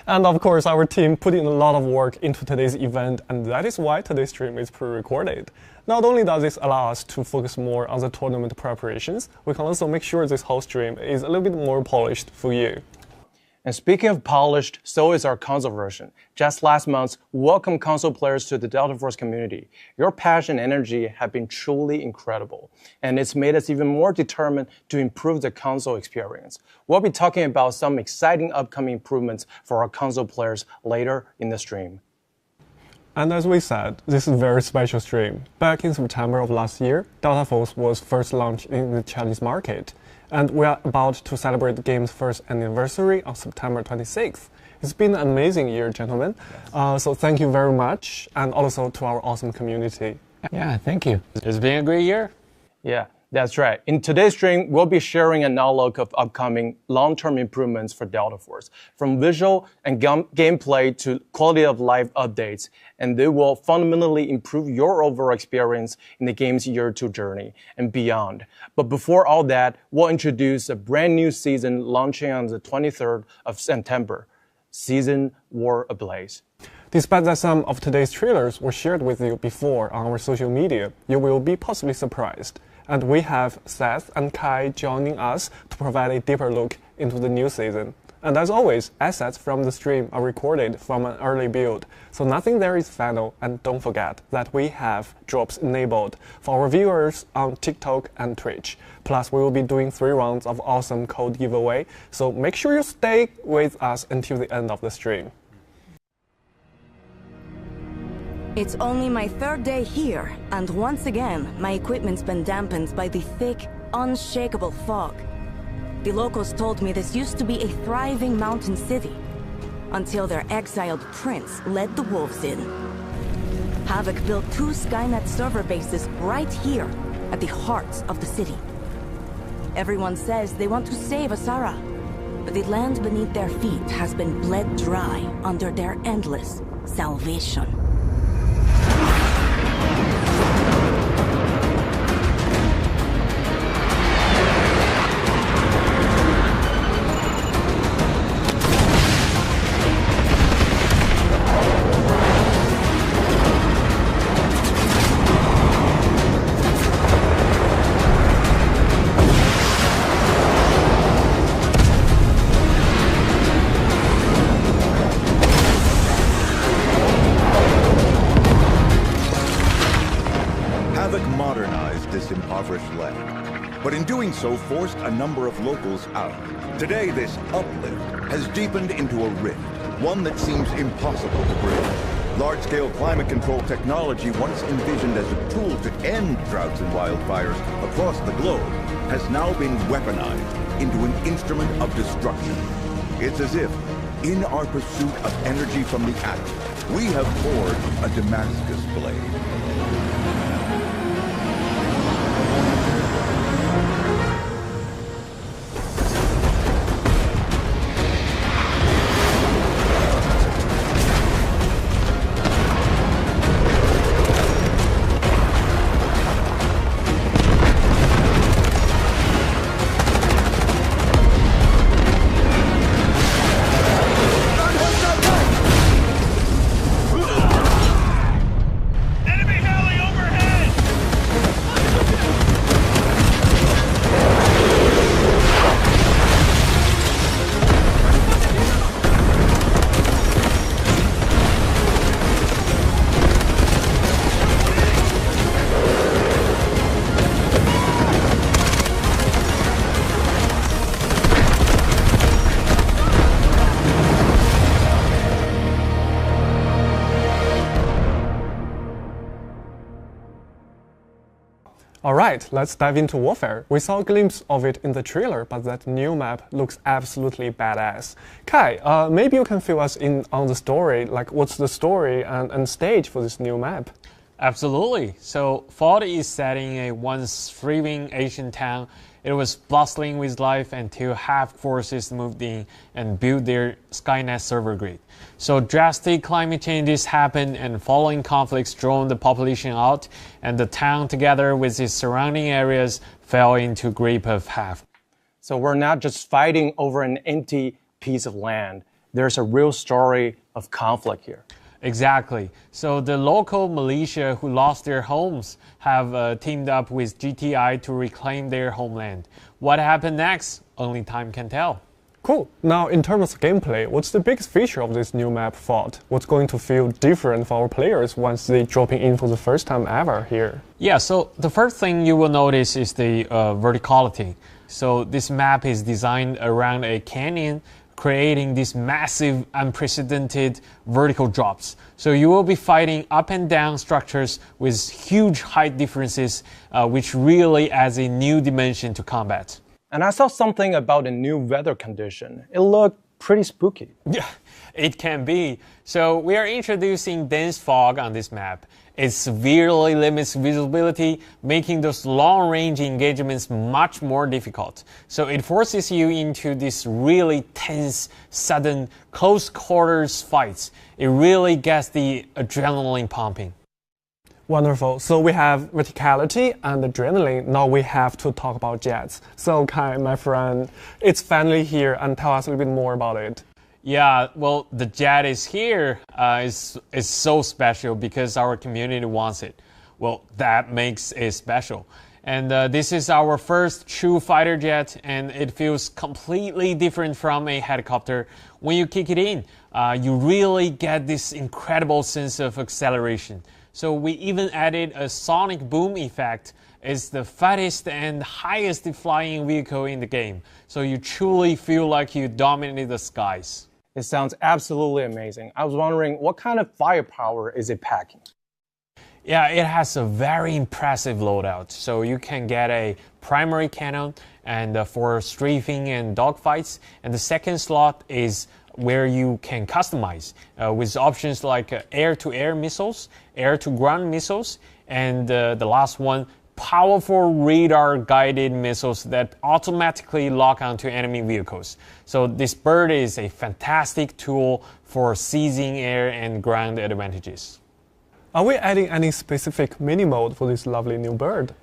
H: And of course, our team put in a lot of work into today's event, and that is why today's stream is pre-recorded. Not only does this allow us to focus more on the tournament preparations, we can also make sure this whole stream is a little bit more polished for you.
I: And speaking of polished, so is our console version. Just last month, welcome console players to the Delta Force community. Your passion and energy have been truly incredible, and it's made us even more determined to improve the console experience. We'll be talking about some exciting upcoming improvements for our console players later in the stream.
H: And as we said, this is a very special stream. Back in September of last year, Delta Force was first launched in the Chinese market. And we are about to celebrate the game's first anniversary on September 26th. It's been an amazing year, gentlemen. So thank you very much, and also to our awesome community.
C: Yeah, thank you. It's been a great year.
I: Yeah, that's right. In today's stream, we'll be sharing an outlook of upcoming long-term improvements for Delta Force, from visual and gameplay to quality of life updates, and they will fundamentally improve your overall experience in the game's year 2 journey and beyond. But before all that, we'll introduce a brand new season launching on the 23rd of September, Season War Ablaze.
H: Despite that some of today's trailers were shared with you before on our social media, you will be possibly surprised. And we have Seth and Kai joining us to provide a deeper look into the new season. And as always, assets from the stream are recorded from an early build, so nothing there is final. And don't forget that we have drops enabled for our viewers on TikTok and Twitch. Plus, we will be doing 3 rounds of awesome code giveaway, so make sure you stay with us until the end of the stream.
K: It's only my 3rd day here, and once again, my equipment's been dampened by the thick, unshakable fog. The locals told me this used to be a thriving mountain city, until their exiled prince led the wolves in. Havoc built 2 Skynet server bases right here, at the heart of the city. Everyone says they want to save Asara, but the land beneath their feet has been bled dry under their endless salvation.
M: But in doing so, forced a number of locals out. Today, this uplift has deepened into a rift, one that seems impossible to bridge. Large-scale climate control technology, once envisioned as a tool to end droughts and wildfires across the globe, has now been weaponized into an instrument of destruction. It's as if, in our pursuit of energy from the atom, we have forged a Damascus blade.
H: Alright, let's dive into Warfare. We saw a glimpse of it in the trailer, but that new map looks absolutely badass. Kai, maybe you can fill us in on the story, like what's the story and stage for this new map?
C: Absolutely. So, Ford is set in a once thriving Asian town. It was bustling with life until Havoc forces moved in and built their Skynet server grid. So drastic climate changes happened and following conflicts drove the population out, and the town together with its surrounding areas fell into grip of Havoc.
I: So we're not just fighting over an empty piece of land. There's a real story of conflict here.
C: Exactly. So the local militia who lost their homes have teamed up with GTI to reclaim their homeland. What happened next? Only time can tell.
H: Cool. Now, in terms of gameplay, what's the biggest feature of this new map, Ford? What's going to feel different for our players once they dropping in for the first time ever here?
C: Yeah, so the first thing you will notice is the verticality. So this map is designed around a canyon, creating these massive, unprecedented vertical drops. So you will be fighting up and down structures with huge height differences, which really adds a new dimension to combat.
I: And I saw something about a new weather condition. It looked pretty spooky.
C: Yeah, it can be. So we are introducing dense fog on this map. It severely limits visibility, making those long-range engagements much more difficult. So it forces you into these really tense, sudden, close-quarters fights. It really gets the adrenaline pumping.
H: Wonderful. So we have verticality and adrenaline. Now we have to talk about jets. So Kai, my friend, it's finally here, and tell us a little bit more about it.
C: Yeah, well, the jet is here is so special because our community wants it. Well, that makes it special. And this is our first true fighter jet, and it feels completely different from a helicopter. When you kick it in, you really get this incredible sense of acceleration. So we even added a sonic boom effect. It's the fattest and highest flying vehicle in the game. So you truly feel like you dominated the skies.
I: It sounds absolutely amazing. I was wondering, what kind of firepower is it packing?
C: Yeah, it has a very impressive loadout. So you can get a primary cannon and for strafing and dogfights. And the second slot is where you can customize with options like air-to-air missiles, air-to-ground missiles, and the last one, powerful radar-guided missiles that automatically lock onto enemy vehicles. So this bird is a fantastic tool for seizing air and ground advantages.
H: Are we adding any specific mini mode for this lovely new bird?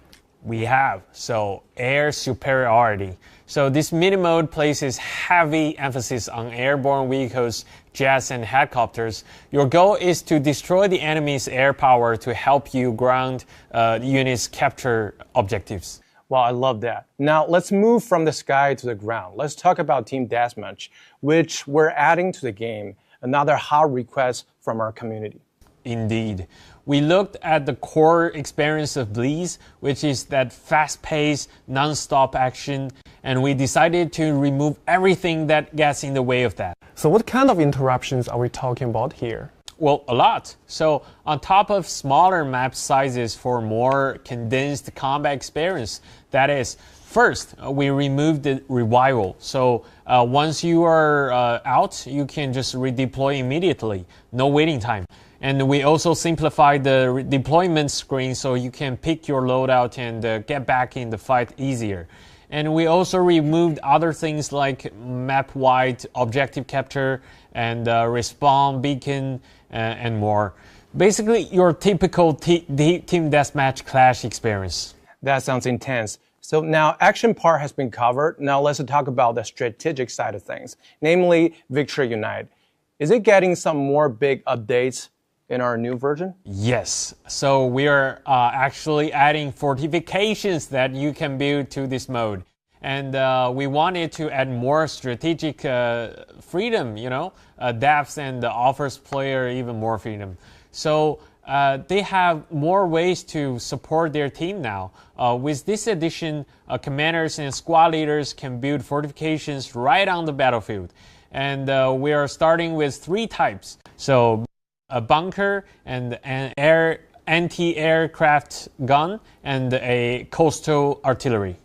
C: We have, so air superiority. So this mini mode places heavy emphasis on airborne vehicles, jets, and helicopters. Your goal is to destroy the enemy's air power to help you ground units capture objectives.
I: Wow, I love that. Now let's move from the sky to the ground. Let's talk about Team Deathmatch, which we're adding to the game. Another hot request from our community.
C: Indeed. We looked at the core experience of Bleeze, which is that fast-paced, non-stop action, and we decided to remove everything that gets in the way of that.
H: So what kind of interruptions are we talking about here?
C: Well, a lot. So on top of smaller map sizes for more condensed combat experience, that is, first, we removed the revival. So once you are out, you can just redeploy immediately. No waiting time. And we also simplified the deployment screen so you can pick your loadout and get back in the fight easier. And we also removed other things like map-wide objective capture and respawn beacon and more. Basically, your typical team deathmatch clash experience.
I: That sounds intense. So now action part has been covered. Now let's talk about the strategic side of things, namely Victory Unite. Is it getting some more big updates in our new version?
C: Yes. So we are actually adding fortifications that you can build to this mode. And we wanted to add more strategic freedom, depth, and offers player even more freedom. So they have more ways to support their team now. With this addition, commanders and squad leaders can build fortifications right on the battlefield. And we are starting with 3 types. So a bunker and an anti-aircraft gun and a coastal artillery.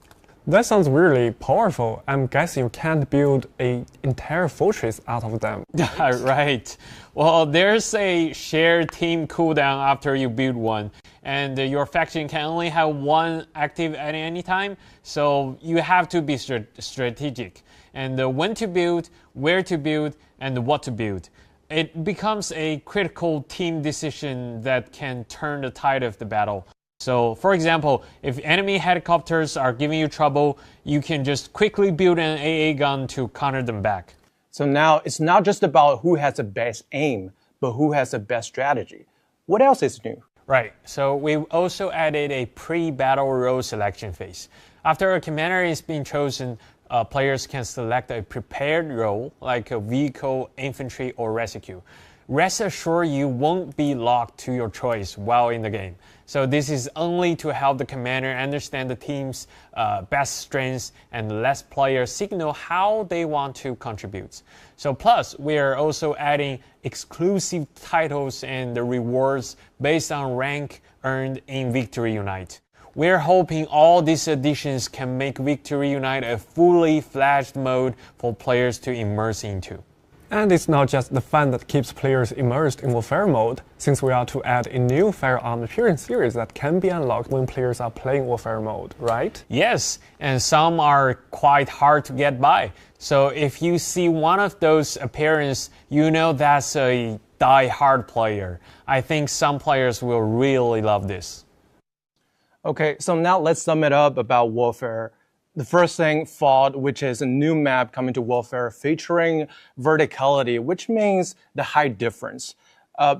H: That sounds really powerful. I'm guessing you can't build an entire fortress out of them.
C: Right. Well, there's a shared team cooldown after you build one. And your faction can only have one active at any time. So you have to be strategic. And when to build, where to build, and what to build. It becomes a critical team decision that can turn the tide of the battle. So, for example, if enemy helicopters are giving you trouble, you can just quickly build an AA gun to counter them back.
I: So now it's not just about who has the best aim, but who has the best strategy. What else is new?
C: Right. So we also added a pre-battle role selection phase. After a commander is being chosen, players can select a prepared role like a vehicle, infantry, or rescue. Rest assured you won't be locked to your choice while in the game. So this is only to help the commander understand the team's best strengths and let players signal how they want to contribute. So plus, we are also adding exclusive titles and the rewards based on rank earned in Victory Unite. We're hoping all these additions can make Victory Unite a fully fledged mode for players to immerse into.
H: And it's not just the fun that keeps players immersed in Warfare mode, since we are to add a new firearm appearance series that can be unlocked when players are playing Warfare mode, right?
C: Yes, and some are quite hard to get by. So if you see one of those appearances, you know that's a die-hard player. I think some players will really love this.
I: Okay, so now let's sum it up about Warfare. The first thing, FOD, which is a new map coming to Warfare featuring verticality, which means the height difference.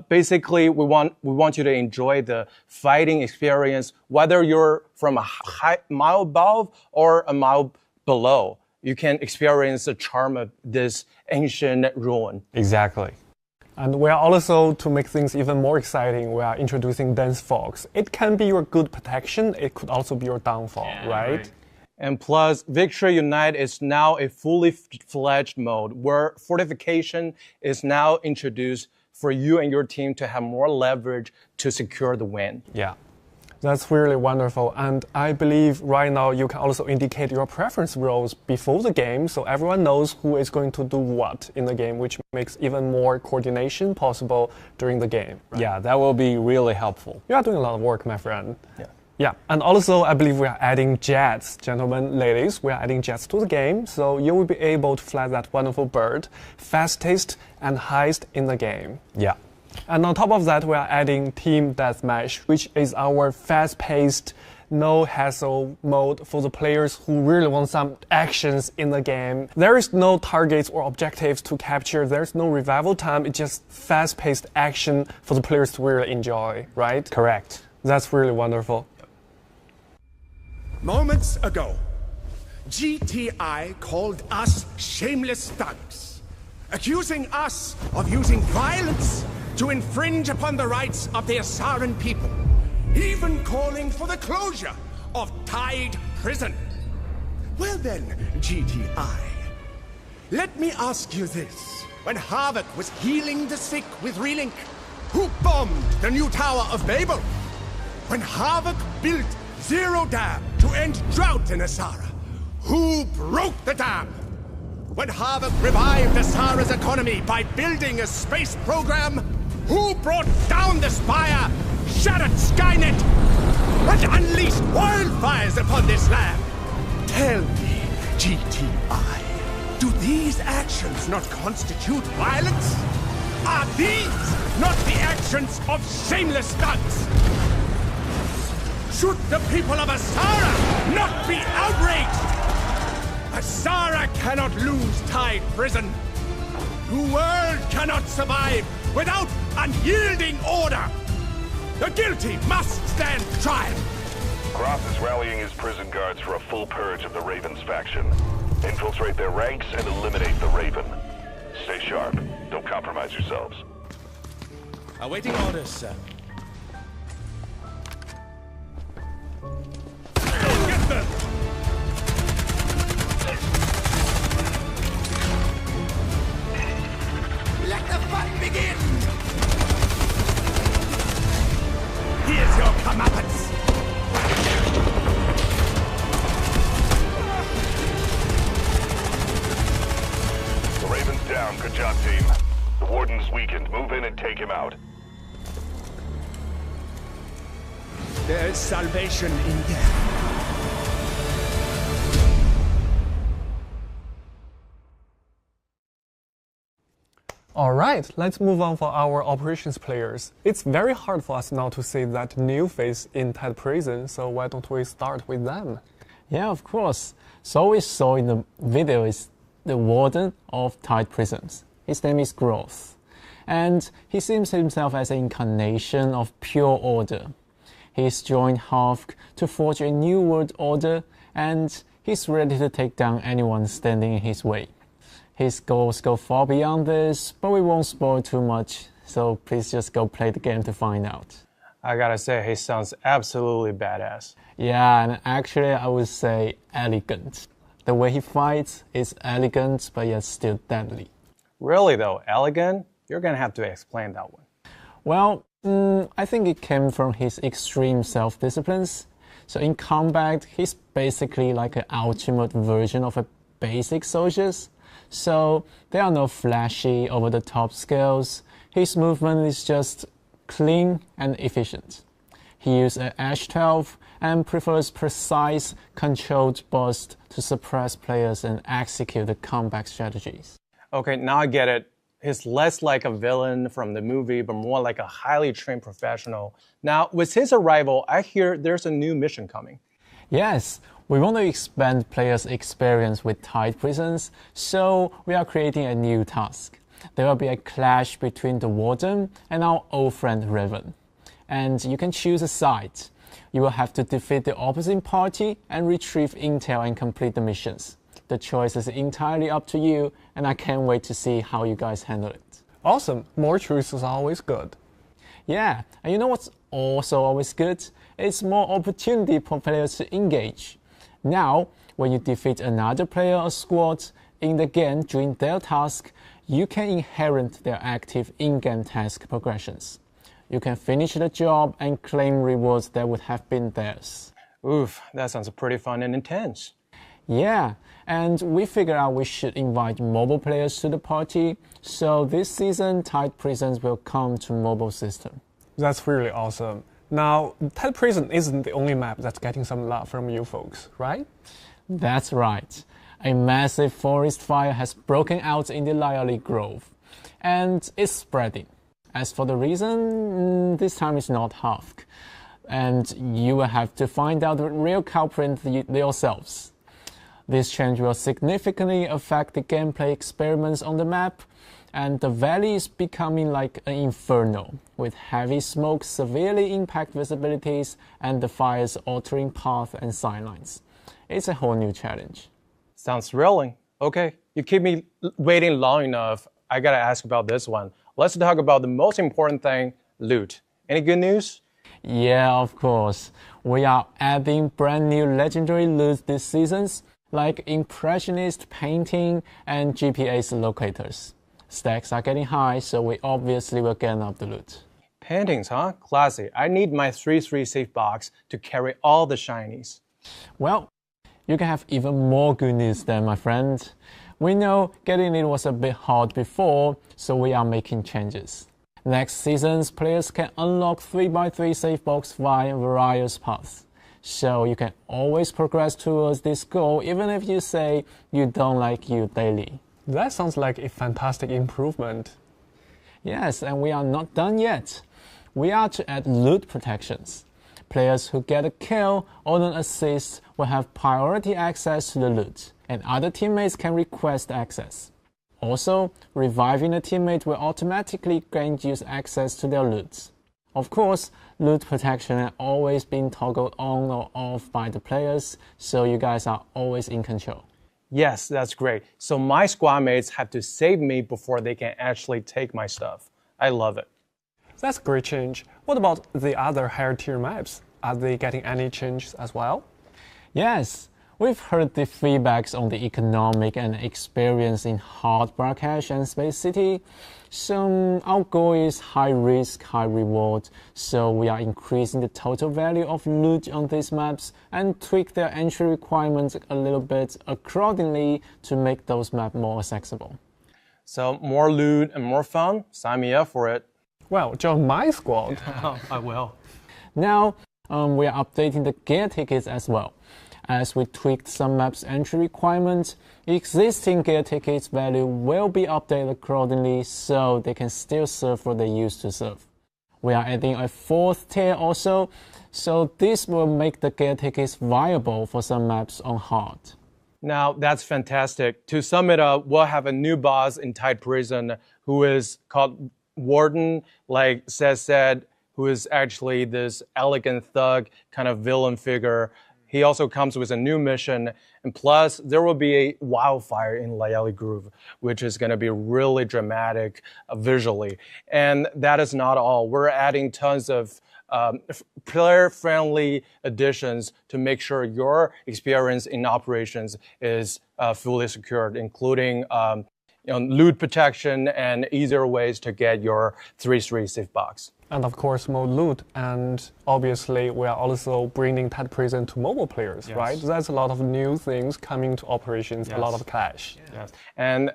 I: Basically, we want you to enjoy the fighting experience, whether you're from a mile above or a mile below. You can experience the charm of this ancient ruin.
C: Exactly.
H: And we are also, to make things even more exciting, we are introducing dense fogs. It can be your good protection, it could also be your downfall, right?
I: And plus, Victory Unite is now a fully fledged mode where fortification is now introduced for you and your team to have more leverage to secure the win.
H: Yeah, that's really wonderful. And I believe right now you can also indicate your preference roles before the game so everyone knows who is going to do what in the game, which makes even more coordination possible during the game. Right?
C: Yeah, that will be really helpful.
H: You are doing a lot of work, my friend.
I: Yeah.
H: Yeah, and also I believe we are adding jets. Gentlemen, ladies, we are adding jets to the game, so you will be able to fly that wonderful bird, fastest and highest in the game.
C: Yeah.
H: And on top of that, we are adding Team Deathmatch, which is our fast-paced, no-hassle mode for the players who really want some actions in the game. There is no targets or objectives to capture, there's no revival time, it's just fast-paced action for the players to really enjoy, right?
C: Correct.
H: That's really wonderful.
L: Moments ago, GTI called us shameless thugs, accusing us of using violence to infringe upon the rights of the Asaran people, even calling for the closure of Tide Prison. Well then, GTI, let me ask you this. When Havoc was healing the sick with Relink, who bombed the new Tower of Babel? When Havoc built Zero Dam to end drought in Asara, who broke the dam? When Havoc revived Asara's economy by building a space program, who brought down the Spire, shattered Skynet, and unleashed wildfires upon this land? Tell me, GTI, do these actions not constitute violence? Are these not the actions of shameless thugs? Should the people of Asara not be outraged? Asara cannot lose Tide Prison. The world cannot survive without unyielding order. The guilty must stand trial.
N: Cross is rallying his prison guards for a full purge of the Ravens faction. Infiltrate their ranks and eliminate the Raven. Stay sharp. Don't compromise yourselves.
L: Awaiting orders, sir. Get them! Let the fun begin! Here's your comeuppance!
N: The Raven's down. Good job, team. The Warden's weakened. Move in and take him out.
L: There is salvation in death.
H: Alright, let's move on for our operations players. It's very hard for us now to see that new face in Tide Prison, so why don't we start with them?
T: Yeah, of course. So we saw in the video is the warden of Tide Prisons. His name is Growth. And he sees himself as an incarnation of pure order. He's joined Havoc to forge a new world order, and he's ready to take down anyone standing in his way. His goals go far beyond this, but we won't spoil too much, so please just go play the game to find out.
I: I gotta say, he sounds absolutely badass.
T: Yeah, and actually I would say elegant. The way he fights is elegant, but yet still deadly.
I: Really though, elegant? You're gonna have to explain that one.
T: Well, I think it came from his extreme self-disciplines. So in combat, he's basically like an ultimate version of a basic soldiers. So there are no flashy, over-the-top skills. His movement is just clean and efficient. He uses an H12 and prefers precise, controlled burst to suppress players and execute the combat strategies.
I: Okay, now I get it. He's less like a villain from the movie, but more like a highly trained professional. Now, with his arrival, I hear there's a new mission coming.
T: Yes, we want to expand players' experience with tight prisons, so we are creating a new task. There will be a clash between the Warden and our old friend Raven. And you can choose a side. You will have to defeat the opposing party and retrieve intel and complete the missions. The choice is entirely up to you, and I can't wait to see how you guys handle it.
H: Awesome. More choices are always good.
T: Yeah, and you know what's also always good? It's more opportunity for players to engage. Now, when you defeat another player or squad in the game during their task, you can inherit their active in-game task progressions. You can finish the job and claim rewards that would have been theirs.
I: Oof, that sounds pretty fun and intense.
T: Yeah, and we figured out we should invite mobile players to the party, so this season Tight Prisons will come to mobile system.
H: That's really awesome. Now, Tight Prison isn't the only map that's getting some love from you folks, right?
T: That's right. A massive forest fire has broken out in the Liali Grove, and it's spreading. As for the reason, this time it's not Hafk, and you will have to find out the real culprit yourselves. This change will significantly affect the gameplay experiments on the map, and the valley is becoming like an inferno, with heavy smoke severely impact visibilities and the fires altering path and sightlines. It's a whole new challenge.
I: Sounds thrilling. Okay, you keep me waiting long enough. I gotta ask about this one. Let's talk about the most important thing, loot. Any good news?
T: Yeah, of course. We are adding brand new legendary loot this season, like Impressionist painting and GPS locators. Stacks are getting high, so we obviously will get up the loot.
I: Paintings, huh? Classy. I need my 3-3 safe box to carry all the shinies.
T: Well, you can have even more good news then, my friend. We know getting it was a bit hard before, so we are making changes. Next season's players can unlock 3x3 safe box via various paths. So you can always progress towards this goal even if you say you don't like you daily.
H: That sounds like a fantastic improvement.
T: Yes, and we are not done yet. We are to add loot protections. Players who get a kill or an assist will have priority access to the loot, and other teammates can request access. Also, reviving a teammate will automatically grant you access to their loot. Of course, loot protection has always been toggled on or off by the players, so you guys are always in control.
I: Yes, that's great. So my squad mates have to save me before they can actually take my stuff. I love it.
H: That's a great change. What about the other higher tier maps? Are they getting any changes as well?
T: Yes, we've heard the feedbacks on the economic and experience in Hard Barcash and Space City. So our goal is high risk, high reward. So we are increasing the total value of loot on these maps and tweak their entry requirements a little bit accordingly to make those maps more accessible.
I: So more loot and more fun? Sign me up for it.
H: Well, join my squad.
I: I will.
T: Now, we are updating the gear tickets as well. As we tweaked some maps' entry requirements, existing gear tickets value will be updated accordingly so they can still serve what they used to serve. We are adding a 4th tier also, so this will make the gear tickets viable for some maps on hard.
I: Now, that's fantastic. To sum it up, we'll have a new boss in Tight Prison who is called Warden, like Seth said, who is actually this elegant thug kind of villain figure. He also comes with a new mission, and plus there will be a wildfire in Liali Grove, which is going to be really dramatic visually. And that is not all. We're adding tons of player-friendly additions to make sure your experience in operations is fully secured, including loot protection and easier ways to get your 3-3 safe box.
H: And of course, more loot. And obviously, we are also bringing Tide Prison to mobile players,
I: Yes.
H: right? There's a lot of new things coming to operations, a lot of cash.
I: Yes. And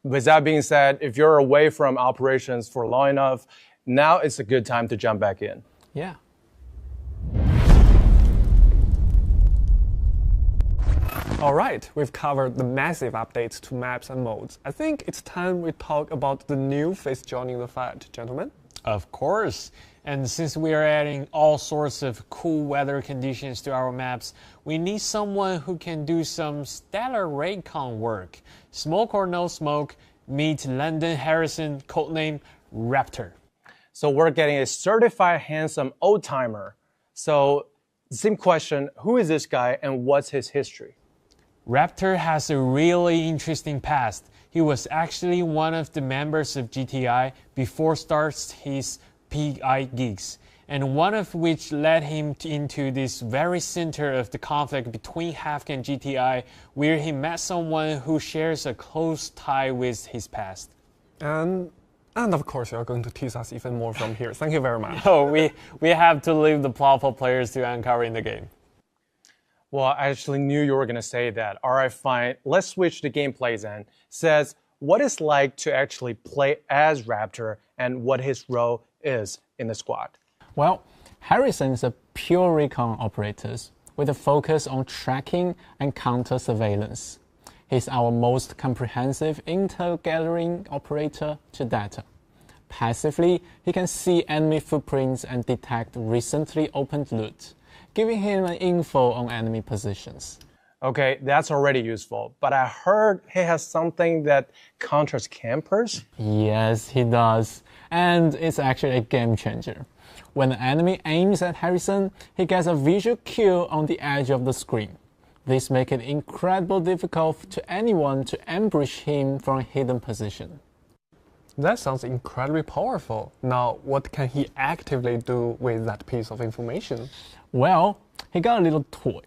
I: with that being said, if you're away from operations for long enough, now it's a good time to jump back in.
T: Yeah.
H: All right, we've covered the massive updates to maps and modes. I think it's time we talk about the new face joining the fight, gentlemen.
C: Of course. And since we are adding all sorts of cool weather conditions to our maps, we need someone who can do some stellar raycon work. Smoke or no smoke, meet London Harrison, codename Raptor.
I: So we're getting a certified handsome old timer. So same question, who is this guy and what's his history?
C: Raptor has a really interesting past. He was actually one of the members of GTI before starts his PI gigs, and one of which led him into this very center of the conflict between Havk and GTI, where he met someone who shares a close tie with his past.
H: And of course, you're going to tease us even more from here. Thank you very much.
C: Oh, we have to leave the plot for players to uncover in the game.
I: Well, I actually knew you were going to say that. All right, fine. Let's switch the gameplay then. Says what it's like to actually play as Raptor and what his role is in the squad.
T: Well, Harrison is a pure recon operator with a focus on tracking and counter surveillance. He's our most comprehensive intel-gathering operator to data. Passively, he can see enemy footprints and detect recently opened loot, giving him an info on enemy positions.
I: Okay, that's already useful, but I heard he has something that counters campers?
T: Yes, he does, and it's actually a game changer. When the enemy aims at Harrison, he gets a visual cue on the edge of the screen. This makes it incredibly difficult to anyone to ambush him from a hidden position.
H: That sounds incredibly powerful. Now, what can he actively do with that piece of information?
T: Well, he got a little toy.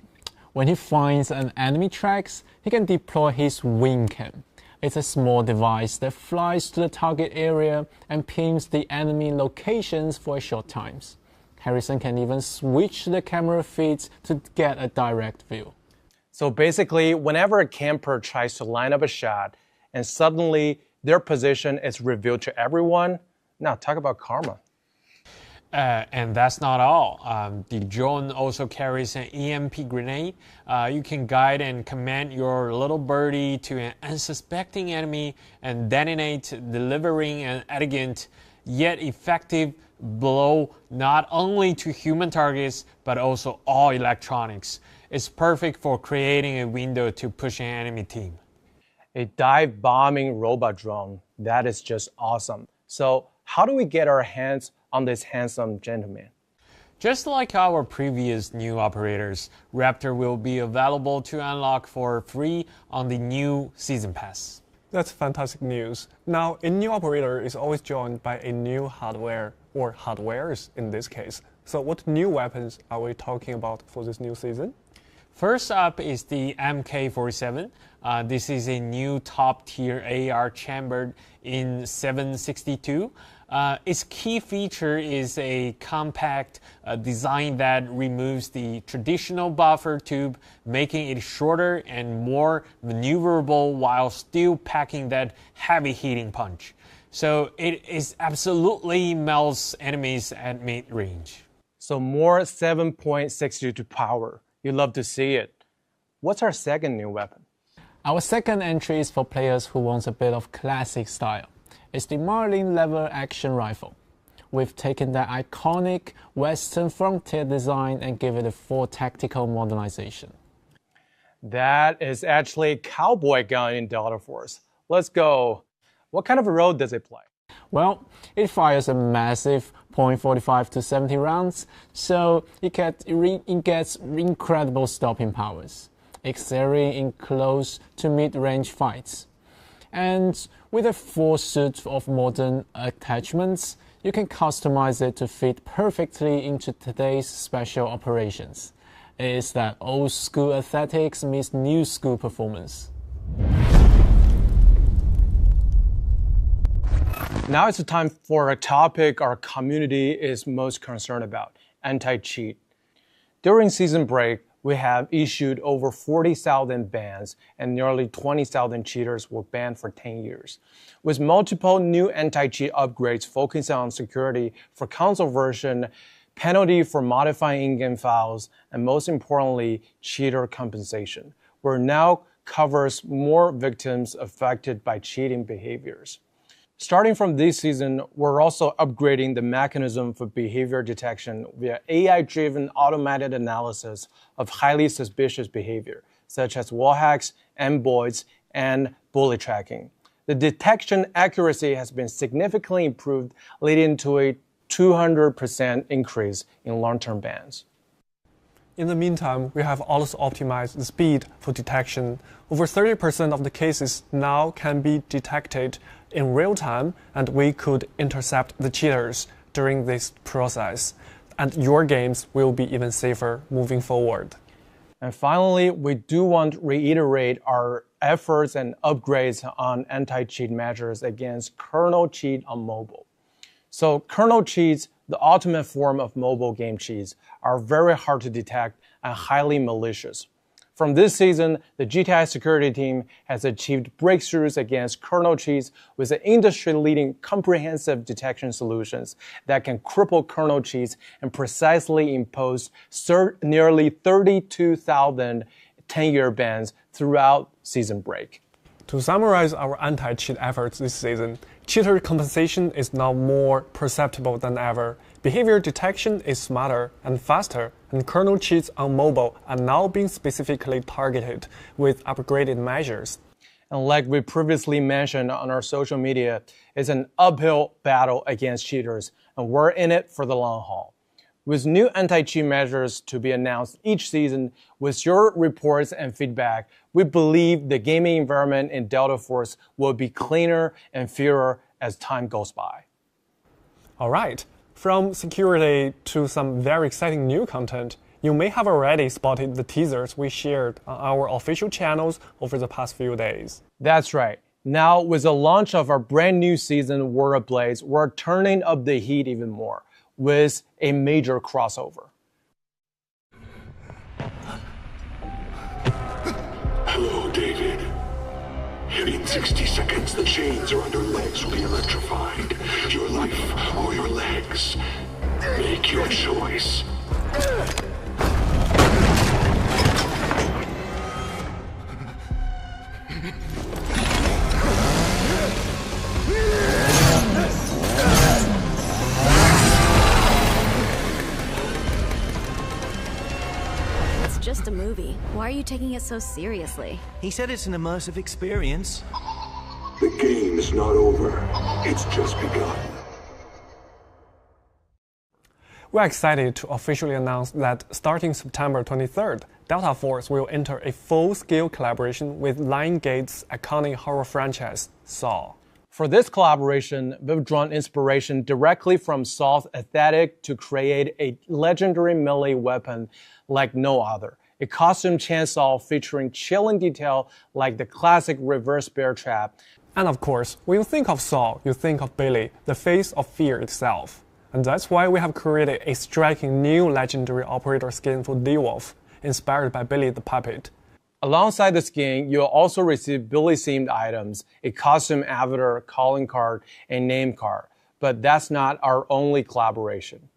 T: When he finds an enemy tracks, he can deploy his wing cam. It's a small device that flies to the target area and pings the enemy locations for a short time. Harrison can even switch the camera feeds to get a direct view.
I: So basically, whenever a camper tries to line up a shot and suddenly their position is revealed to everyone, now talk about karma.
C: And that's not all. The drone also carries an EMP grenade. You can guide and command your little birdie to an unsuspecting enemy and detonate, delivering an elegant yet effective blow not only to human targets but also all electronics. It's perfect for creating a window to push an enemy team.
I: A dive bombing robot drone. That is just awesome. So how do we get our hands on this handsome gentleman?
C: Just like our previous new operators, Raptor will be available to unlock for free on the new Season Pass.
H: That's fantastic news. Now, a new operator is always joined by a new hardware, or hardwares in this case. So what new weapons are we talking about for this new season?
C: First up is the MK47. This is a new top-tier AR chambered in 7.62. Its key feature is a compact design that removes the traditional buffer tube, making it shorter and more maneuverable while still packing that heavy hitting punch. So it is absolutely melts enemies at mid-range.
I: So more 7.62 to power. You love to see it. What's our second new weapon?
T: Our second entry is for players who want a bit of classic style. It's the Marlin lever action rifle. We've taken that iconic Western frontier design and give it a full tactical modernization.
I: That is actually a cowboy gun in Delta Force. Let's go. What kind of a role does it play?
T: Well, it fires a massive .45 to 70 rounds, so it gets incredible stopping powers, excelling in close to mid-range fights. And with a full suite of modern attachments, you can customize it to fit perfectly into today's special operations. It is that old school aesthetics meets new school performance.
I: Now it's time for a topic our community is most concerned about, anti-cheat. During season break, we have issued over 40,000 bans and nearly 20,000 cheaters were banned for 10 years. With multiple new anti-cheat upgrades focusing on security for console version, penalty for modifying in-game files, and most importantly, cheater compensation, where now covers more victims affected by cheating behaviors. Starting from this season, we're also upgrading the mechanism for behavior detection via AI-driven automated analysis of highly suspicious behavior, such as wall hacks, exploits, and bullet tracking. The detection accuracy has been significantly improved, leading to a 200% increase in long-term bans.
H: In the meantime, we have also optimized the speed for detection. Over 30% of the cases now can be detected in real time, and we could intercept the cheaters during this process. And your games will be even safer moving forward.
I: And finally, we do want to reiterate our efforts and upgrades on anti-cheat measures against kernel cheat on mobile. So kernel cheats, the ultimate form of mobile game cheats, are very hard to detect and highly malicious. From this season, the GTI security team has achieved breakthroughs against kernel cheats with industry-leading comprehensive detection solutions that can cripple kernel cheats and precisely impose nearly 32,000 10-year bans throughout season break.
H: To summarize our anti-cheat efforts this season, cheater compensation is now more perceptible than ever. Behavior detection is smarter and faster, and kernel cheats on mobile are now being specifically targeted with upgraded measures.
I: And like we previously mentioned on our social media, it's an uphill battle against cheaters, and we're in it for the long haul. With new anti-cheat measures to be announced each season, with your reports and feedback, we believe the gaming environment in Delta Force will be cleaner and fairer as time goes by.
H: All right, from security to some very exciting new content, you may have already spotted the teasers we shared on our official channels over the past few days.
I: That's right. Now, with the launch of our brand new season, War of Blades, we're turning up the heat even more with a major crossover.
A: Hello, David. In 60 seconds, the chains around your legs will be electrified. Your life or your legs. Make your choice.
Q: Just a movie. Why are you taking it so seriously?
U: He said it's an immersive experience.
A: The game is not over. It's just begun.
H: We're excited to officially announce that starting September 23rd, Delta Force will enter a full-scale collaboration with Lionsgate's iconic horror franchise, Saw.
I: For this collaboration, we've drawn inspiration directly from Saw's aesthetic to create a legendary melee weapon like no other. A costume chainsaw featuring chilling detail like the classic reverse bear trap.
H: And of course, when you think of Saw, you think of Billy, the face of fear itself. And that's why we have created a striking new legendary operator skin for D-Wolf, inspired by Billy the Puppet.
I: Alongside the skin, you'll also receive Billy-themed items, a costume avatar, calling card, and name card. But that's not our only collaboration.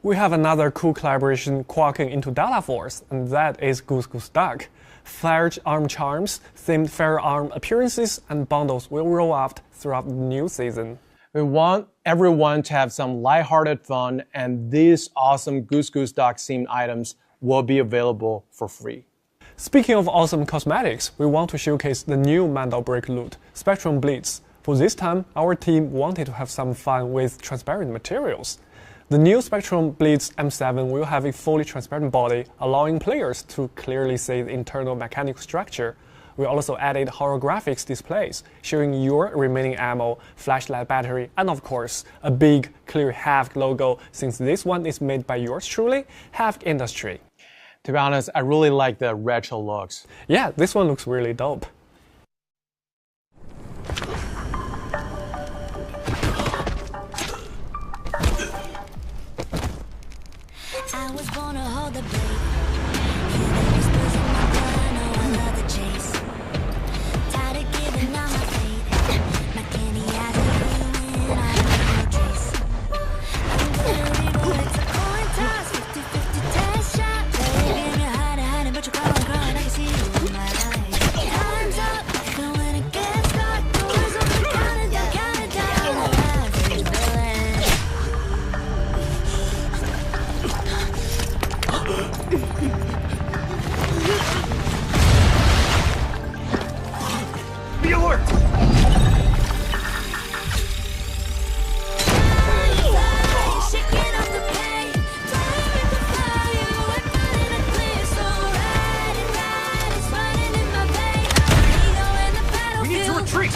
H: We have another cool collaboration quacking into Delta Force, and that is Goose Goose Duck. Firearm charms, themed firearm appearances, and bundles will roll out throughout the new season.
I: We want everyone to have some lighthearted fun, and these awesome Goose Goose Duck themed items will be available for free.
H: Speaking of awesome cosmetics, we want to showcase the new Mandal Break loot, Spectrum Blitz. For this time, our team wanted to have some fun with transparent materials. The new Spectrum Blitz M7 will have a fully transparent body, allowing players to clearly see the internal mechanical structure. We also added holographics displays, showing your remaining ammo, flashlight battery, and of course, a big, clear Havk logo, since this one is made by yours truly, Havk Industry.
I: To be honest, I really like the retro looks.
H: Yeah, this one looks really dope.
D: I was born to hold the blade. Hear the whispers in my blood, I know I love the chase. Tired of giving all my fate. My candy eyes are ruin, I have no trace. I'm good or evil, it's a coin toss. 50-50 test shot. They give me hiding, but you're crawling, I can see you in my eyes. Time's up, and when it gets dark, doors open, count it down. I have these villains.
L: Be alert!
D: We need to retreat!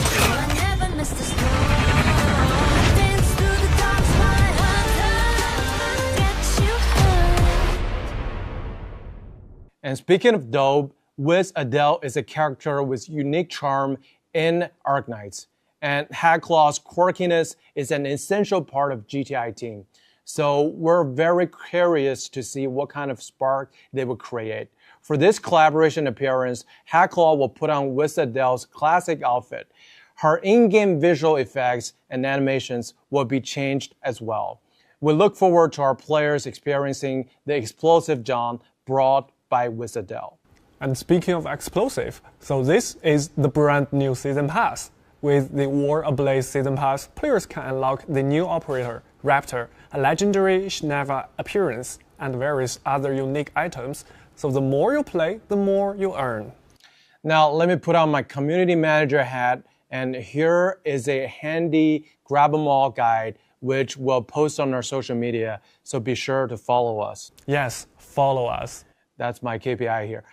I: And speaking of dope, Wiz Adele is a character with unique charm in Arknights. And Hacklaw's quirkiness is an essential part of GTI team. So we're very curious to see what kind of spark they will create. For this collaboration appearance, Hacklaw will put on Wiz Adele's classic outfit. Her in-game visual effects and animations will be changed as well. We look forward to our players experiencing the explosive dawn brought by Wiz Adele.
H: And speaking of explosive, so this is the brand new Season Pass. With the War Ablaze Season Pass, players can unlock the new operator, Raptor, a legendary Shneva appearance, and various other unique items. So the more you play, the more you earn.
I: Now let me put on my community manager hat, and here is a handy grab 'em all guide which we'll post on our social media, so be sure to follow us.
H: Yes, follow us.
I: That's my KPI here.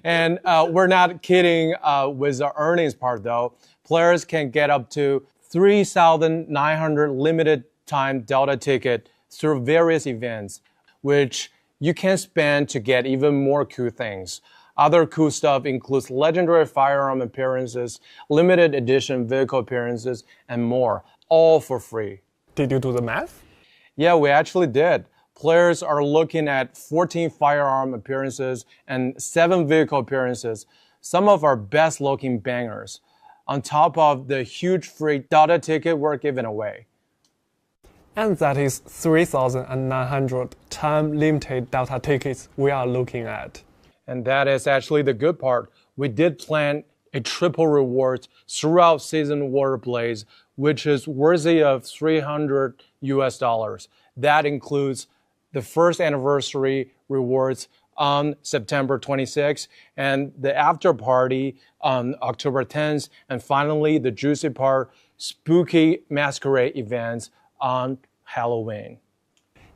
I: And we're not kidding with the earnings part though. Players can get up to 3,900 limited time Delta ticket through various events, which you can spend to get even more cool things. Other cool stuff includes legendary firearm appearances, limited edition vehicle appearances, and more, all for free.
H: Did you do the math?
I: Yeah, we actually did. Players are looking at 14 firearm appearances and 7 vehicle appearances, some of our best looking bangers, on top of the huge free Delta ticket we're giving away.
H: And that is 3,900 time limited Delta tickets we are looking at.
I: And that is actually the good part. We did plan a triple reward throughout Season War Blaze, which is worthy of $300 US. That includes the first anniversary rewards on September 26th, and the after party on October 10th, and finally the juicy part, spooky masquerade events on Halloween.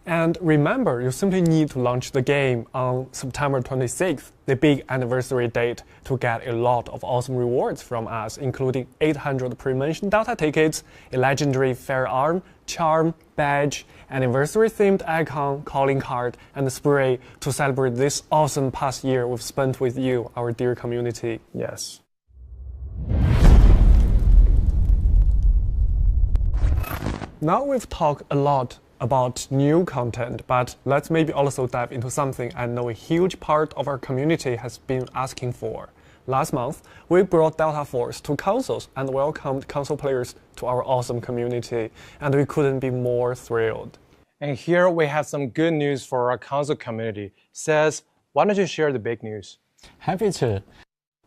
H: And remember, you simply need to launch the game on September 26th, the big anniversary date, to get a lot of awesome rewards from us, including 800 pre-mentioned Delta tickets, a legendary firearm, charm, badge, anniversary-themed icon, calling card, and a spray to celebrate this awesome past year we've spent with you, our dear community.
I: Yes.
H: Now we've talked a lot about new content, but let's maybe also dive into something I know a huge part of our community has been asking for. Last month, we brought Delta Force to consoles and welcomed console players to our awesome community, and we couldn't be more thrilled.
I: And here we have some good news for our console community. Says, why don't you share the big news?
T: Happy to.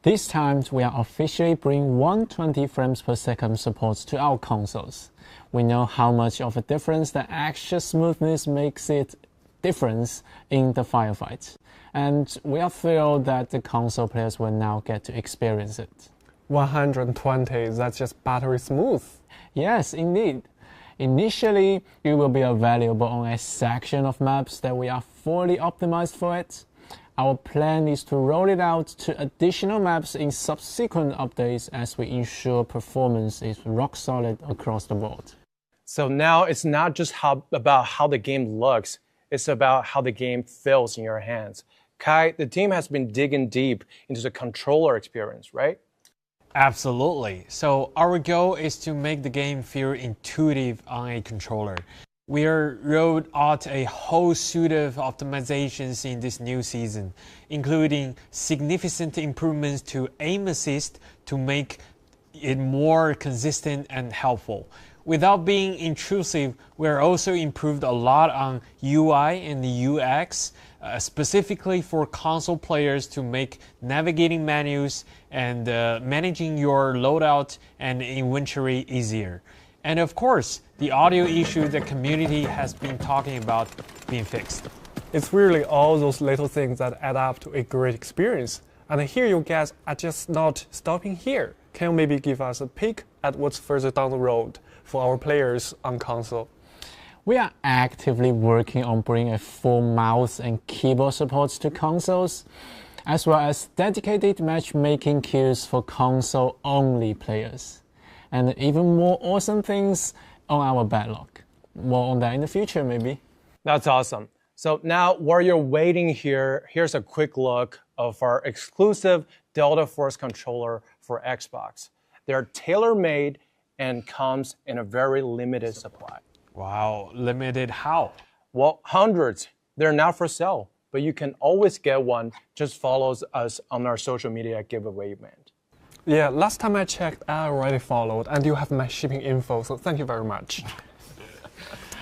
T: This time, we are officially bringing 120 frames per second support to our consoles. We know how much of a difference the extra smoothness makes it difference in the firefight. And we are thrilled that the console players will now get to experience it.
H: 120, that's just buttery smooth.
T: Yes, indeed. Initially, it will be available on a section of maps that we are fully optimized for it. Our plan is to roll it out to additional maps in subsequent updates as we ensure performance is rock solid across the board.
I: So now it's not just about how the game looks, it's about how the game feels in your hands. Kai, the team has been digging deep into the controller experience, right?
C: Absolutely. So our goal is to make the game feel intuitive on a controller. We rolled out a whole suite of optimizations in this new season, including significant improvements to aim assist to make it more consistent and helpful. Without being intrusive, we're also improved a lot on UI and UX, specifically for console players to make navigating menus and managing your loadout and inventory easier. And of course, the audio issue the community has been talking about being fixed.
H: It's really all those little things that add up to a great experience. And here you guys are just not stopping here. Can you maybe give us a peek at what's further down the road for our players on console?
T: We are actively working on bringing a full mouse and keyboard support to consoles, as well as dedicated matchmaking queues for console-only players, and even more awesome things on our backlog. More on that in the future, maybe.
I: That's awesome. So now, while you're waiting here, here's a quick look of our exclusive Delta Force controller for Xbox. They're tailor-made and comes in a very limited supply.
C: Wow, limited how?
I: Well, hundreds. They're not for sale, but you can always get one. Just follow us on our social media giveaway event.
H: Yeah, last time I checked, I already followed, and you have my shipping info, so thank you very much.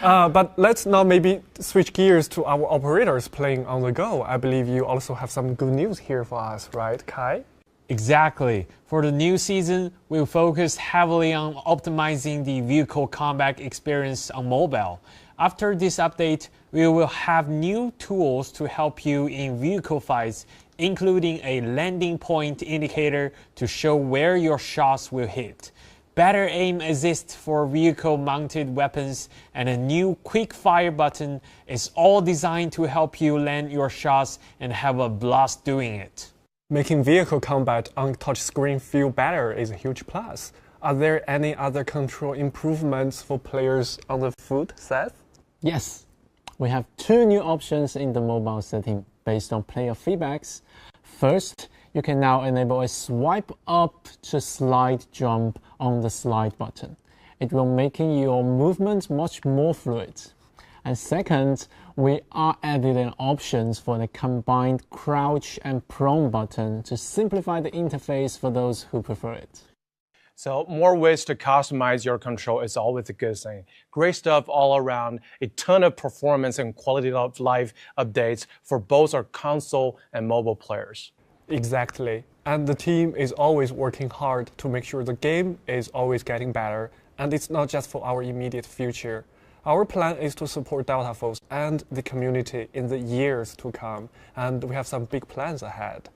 H: But let's now maybe switch gears to our operators playing on the go. I believe you also have some good news here for us, right, Kai?
C: Exactly. For the new season, we'll focus heavily on optimizing the vehicle combat experience on mobile. After this update, we will have new tools to help you in vehicle fights, including a landing point indicator to show where your shots will hit, better aim assist for vehicle-mounted weapons, and a new quick fire button is all designed to help you land your shots and have a blast doing it.
H: Making vehicle combat on touchscreen feel better is a huge plus. Are there any other control improvements for players on the foot, Seth?
T: Yes, we have two new options in the mobile setting based on player feedbacks. First, you can now enable a swipe up to slide jump on the slide button. It will make your movement much more fluid. And second, we are adding an options for the combined crouch and prone button to simplify the interface for those who prefer it.
I: So more ways to customize your control is always a good thing. Great stuff all around, a ton of performance and quality of life updates for both our console and mobile players.
H: Exactly. And the team is always working hard to make sure the game is always getting better. And it's not just for our immediate future. Our plan is to support Delta Force and the community in the years to come. And we have some big plans ahead.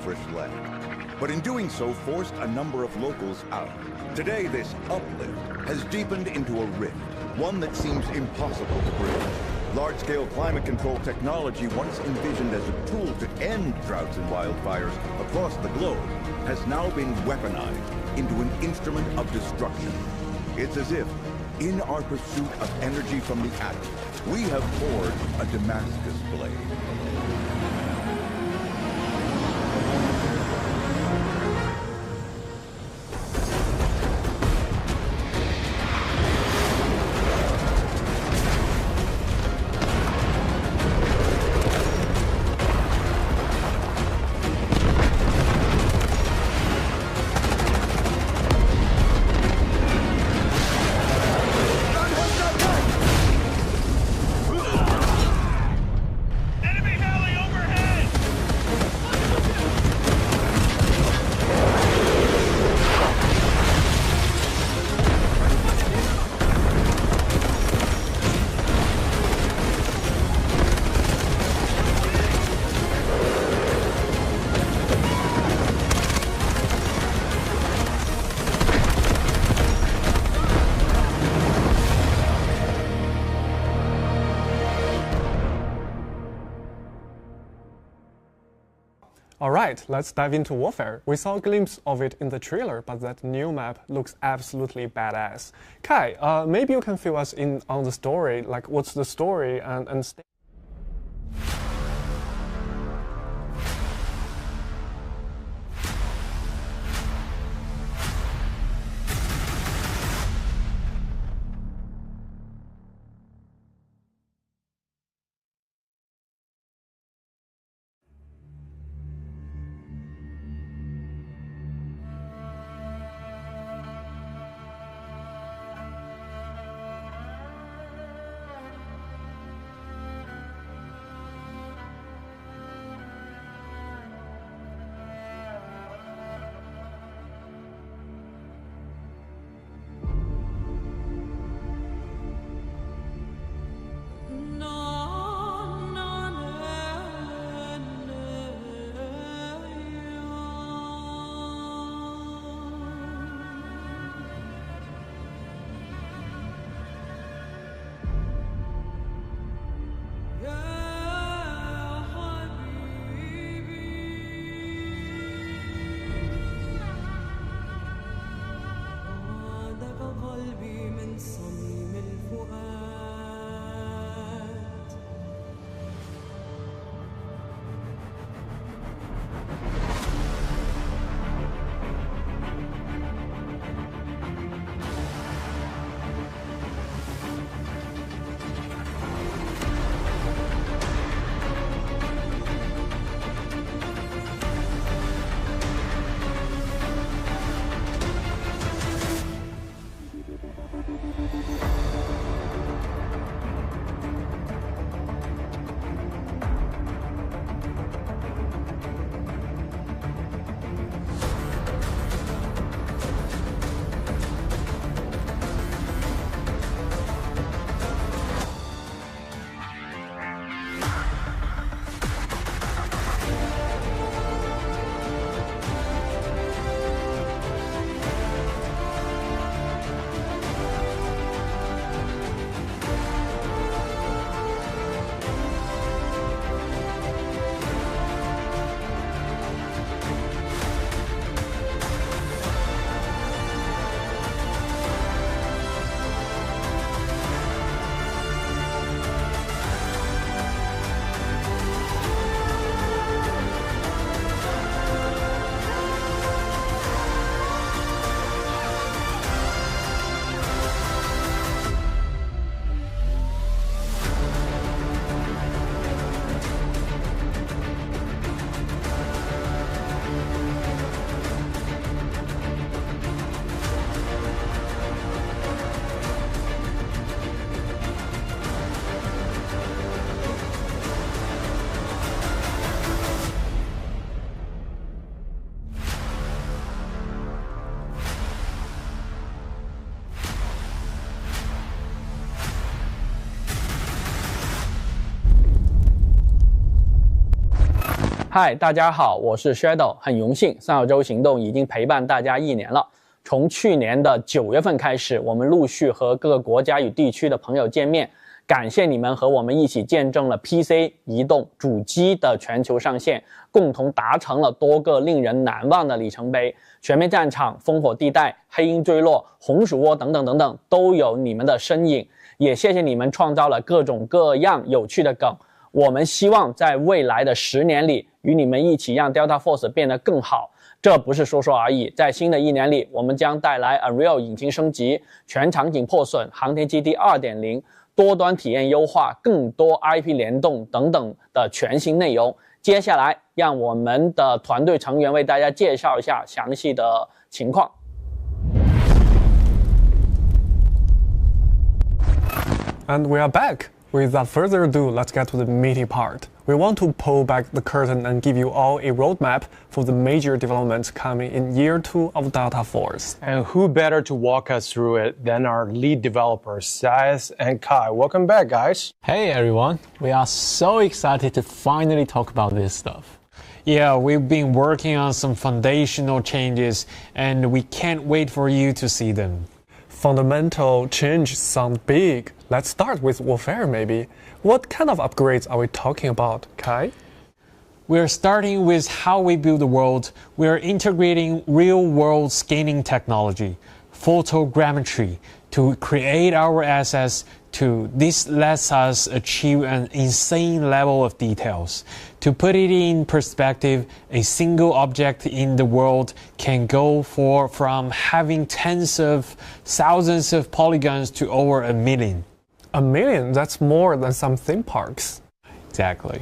M: fresh land. But in doing so, forced a number of locals out. Today, this uplift has deepened into a rift, one that seems impossible to bridge. Large-scale climate control technology, once envisioned as a tool to end droughts and wildfires across the globe, has now been weaponized into an instrument of destruction. It's as if, in our pursuit of energy from the atom, we have forged a Damascus blade.
H: Alright, let's dive into Warfare. We saw a glimpse of it in the trailer, but that new map looks absolutely badass. Kai, maybe you can fill us in on the story, like what's the story and
I: 嗨，大家好，我是 Shadow， 很荣幸三角洲行动已经陪伴大家1年了。从去年的9月份开始，我们陆续和各个国家与地区的朋友见面，感谢你们和我们一起见证了 PC、移动、主机的全球上线，共同达成了多个令人难忘的里程碑。全面战场、烽火地带、黑鹰坠落、红薯窝等等等等，都有你们的身影。也谢谢你们创造了各种各样有趣的梗。我们希望在未来的10年里，与你们一起让 Delta Force 变得更好。这不是说说而已，在新的1年里，我们将带来 Unreal 引擎升级、全场景破损、航天基地 2.0、多端体验优化、更多 IP 联动等等的全新内容。接下来，让我们的团队成员为大家介绍一下详细的情况。
H: And we are back. Without further ado, let's get to the meaty part. We want to pull back the curtain and give you all a roadmap for the major developments coming in year 2 of Delta Force.
I: And who better to walk us through it than our lead developers, Sais and Kai. Welcome back, guys.
T: Hey everyone, we are so excited to finally talk about this stuff.
C: Yeah, we've been working on some foundational changes and we can't wait for you to see them.
H: Fundamental change sound big. Let's start with warfare maybe. What kind of upgrades are we talking about, Kai?
C: We're starting with how we build the world. We're integrating real-world scanning technology, photogrammetry, to create our assets. This lets us achieve an insane level of details. To put it in perspective, a single object in the world can go from having tens of thousands of polygons to over 1 million.
H: 1 million? That's more than some theme parks.
C: Exactly.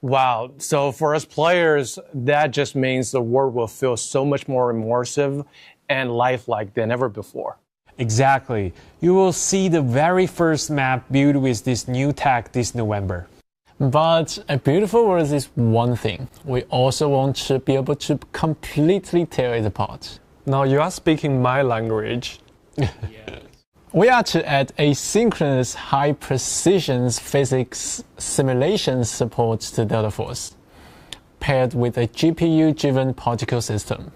I: Wow, so for us players, that just means the world will feel so much more immersive and lifelike than ever before.
C: Exactly. You will see the very first map built with this new tech this November.
T: But a beautiful world is one thing. We also want to be able to completely tear it apart.
H: Now you are speaking my language.
T: We are to add asynchronous high-precision physics simulation support to Delta Force, paired with a GPU-driven particle system.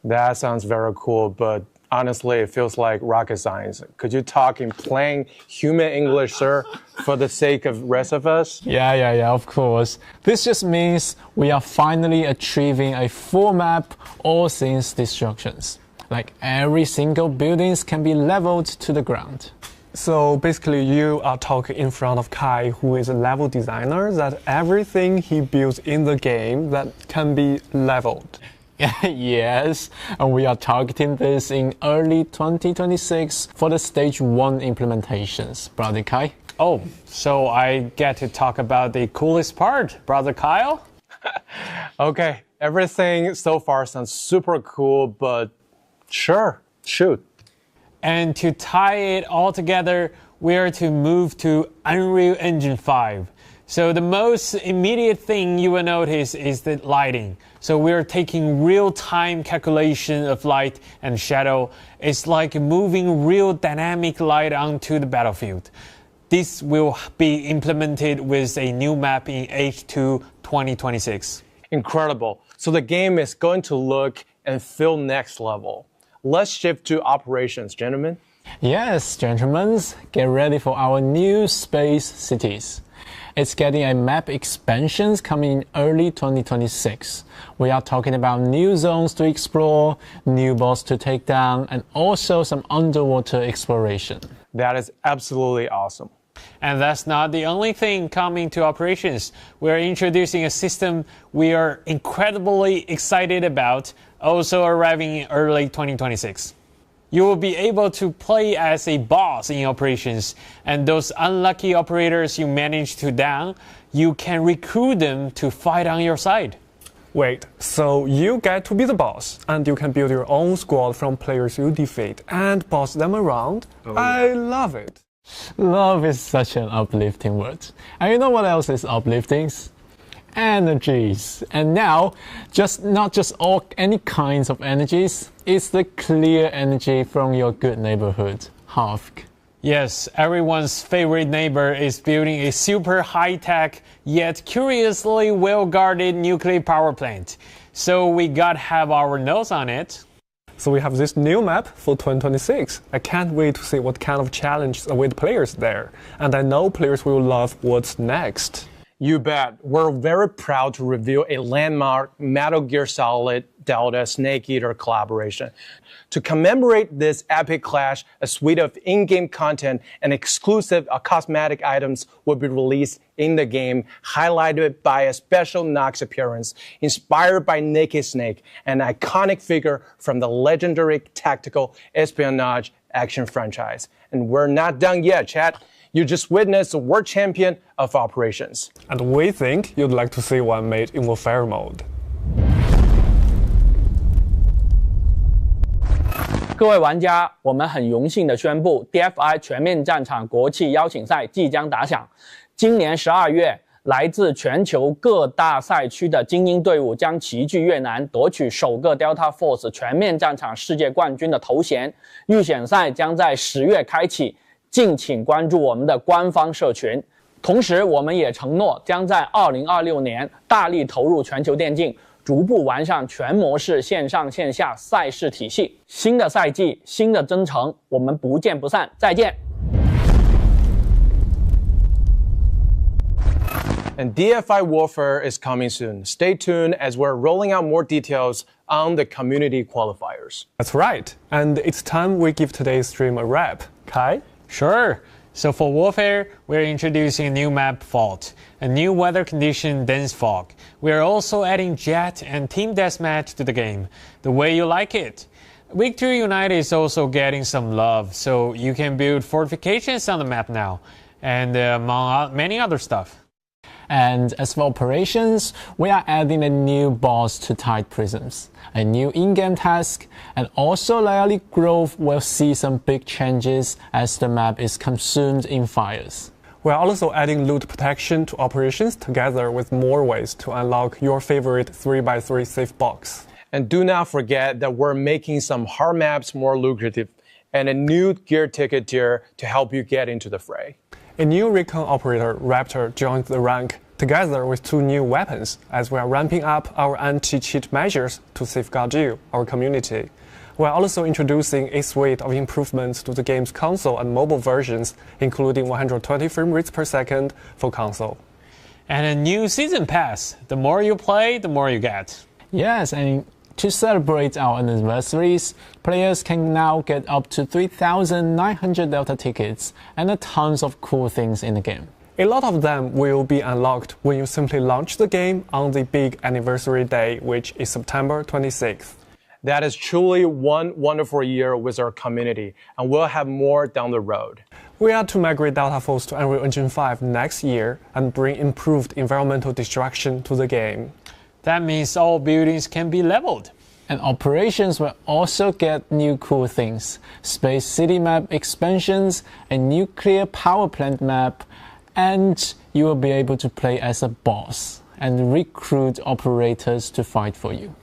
I: That sounds very cool, but honestly, it feels like rocket science. Could you talk in plain human English, sir, for the sake of the rest of us?
T: Yeah, of course. This just means we are finally achieving a full map, all things destructions. Like every single buildings can be leveled to the ground.
H: So basically you are talking in front of Kai, who is a level designer, that everything he builds in the game that can be leveled.
T: Yes, and we are targeting this in early 2026 for the stage 1 implementations, Brother Kai.
C: Oh, so I get to talk about the coolest part, Brother Kyle?
I: Okay, everything so far sounds super cool, but sure, shoot.
C: And to tie it all together, we are to move to Unreal Engine 5. So the most immediate thing you will notice is the lighting. So we're taking real-time calculation of light and shadow. It's like moving real dynamic light onto the battlefield. This will be implemented with a new map in H2 2026.
I: Incredible. So the game is going to look and feel next level. Let's shift to operations, gentlemen.
T: Yes, gentlemen, get ready for our new space cities. It's getting a map expansions coming in early 2026. We are talking about new zones to explore, new boss to take down, and also some underwater exploration.
I: That is absolutely awesome.
C: And that's not the only thing coming to operations. We're introducing a system we are incredibly excited about, also arriving in early 2026. You will be able to play as a boss in operations, and those unlucky operators you manage to down, you can recruit them to fight on your side.
H: Wait, so you get to be the boss, and you can build your own squad from players you defeat and boss them around? Oh, yeah. I love it.
T: Love is such an uplifting word. And you know what else is uplifting? Energies. And now, not just any kinds of energies, it's the clear energy from your good neighborhood, Havk.
C: Yes, everyone's favorite neighbor is building a super high-tech yet curiously well-guarded nuclear power plant. So we gotta have our nose on it.
H: So we have this new map for 2026. I can't wait to see what kind of challenges await players there. And I know players will love what's next.
I: You bet. We're very proud to reveal a landmark Metal Gear Solid Delta Snake Eater collaboration. To commemorate this epic clash, a suite of in-game content and exclusive cosmetic items will be released in the game, highlighted by a special Nox appearance inspired by Naked Snake, an iconic figure from the legendary tactical espionage action franchise. And we're not done yet, chat. You just witnessed the world champion of operations.
H: And we think you'd like to see one made in warfare mode.
S: 各位玩家，我们很荣幸地宣布 ，DFI 全面战场国际邀请赛即将打响。今年12月，来自全球各大赛区的精英队伍将齐聚越南，夺取首个 Delta Force 全面战场世界冠军的头衔。预选赛将在10月开启，敬请关注我们的官方社群。同时，我们也承诺将在2026年大力投入全球电竞。 逐步完善全模式线上线下赛事体系。新的赛季，新的征程，我们不见不散。再见。
I: And DFI Warfare is coming soon. Stay tuned as we're rolling out more details on the community qualifiers.
H: That's right. And it's time we give today's stream a wrap. Kai?
C: Sure. So for Warfare, we're introducing a new map, Fault, a new weather condition, Dense Fog. We're also adding Jet and Team Deathmatch to the game, the way you like it. Victory United is also getting some love, so you can build fortifications on the map now, and among many other stuff.
T: And as for operations, we are adding a new boss to Tide Prisms, a new in-game task, and also Layali Grove will see some big changes as the map is consumed in fires.
H: We are also adding loot protection to operations together with more ways to unlock your favorite 3x3 safe box.
I: And do not forget that we're making some hard maps more lucrative and a new gear ticket tier to help you get into the fray.
H: A new recon operator, Raptor, joined the rank together with 2 new weapons as we are ramping up our anti-cheat measures to safeguard you, our community. We are also introducing a suite of improvements to the game's console and mobile versions, including 120 frame rates per second for console.
C: And a new season pass. The more you play, the more you get.
T: Yes, and to celebrate our anniversaries, players can now get up to 3,900 Delta tickets and tons of cool things in the game.
H: A lot of them will be unlocked when you simply launch the game on the big anniversary day, which is September 26th.
I: That is truly one wonderful year with our community, and we'll have more down the road.
H: We are to migrate Delta Force to Unreal Engine 5 next year and bring improved environmental destruction to the game.
C: That means all buildings can be leveled.
T: And operations will also get new cool things. Space City map expansions, a nuclear power plant map, and you will be able to play as a boss and recruit operators to fight for you.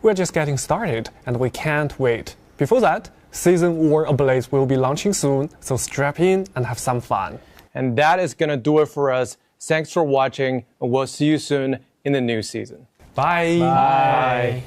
H: We're just getting started and we can't wait. Before that, Season War Ablaze will be launching soon, so strap in and have some fun.
I: And that is gonna do it for us. Thanks for watching, and we'll see you soon in the new season.
H: Bye.
C: Bye.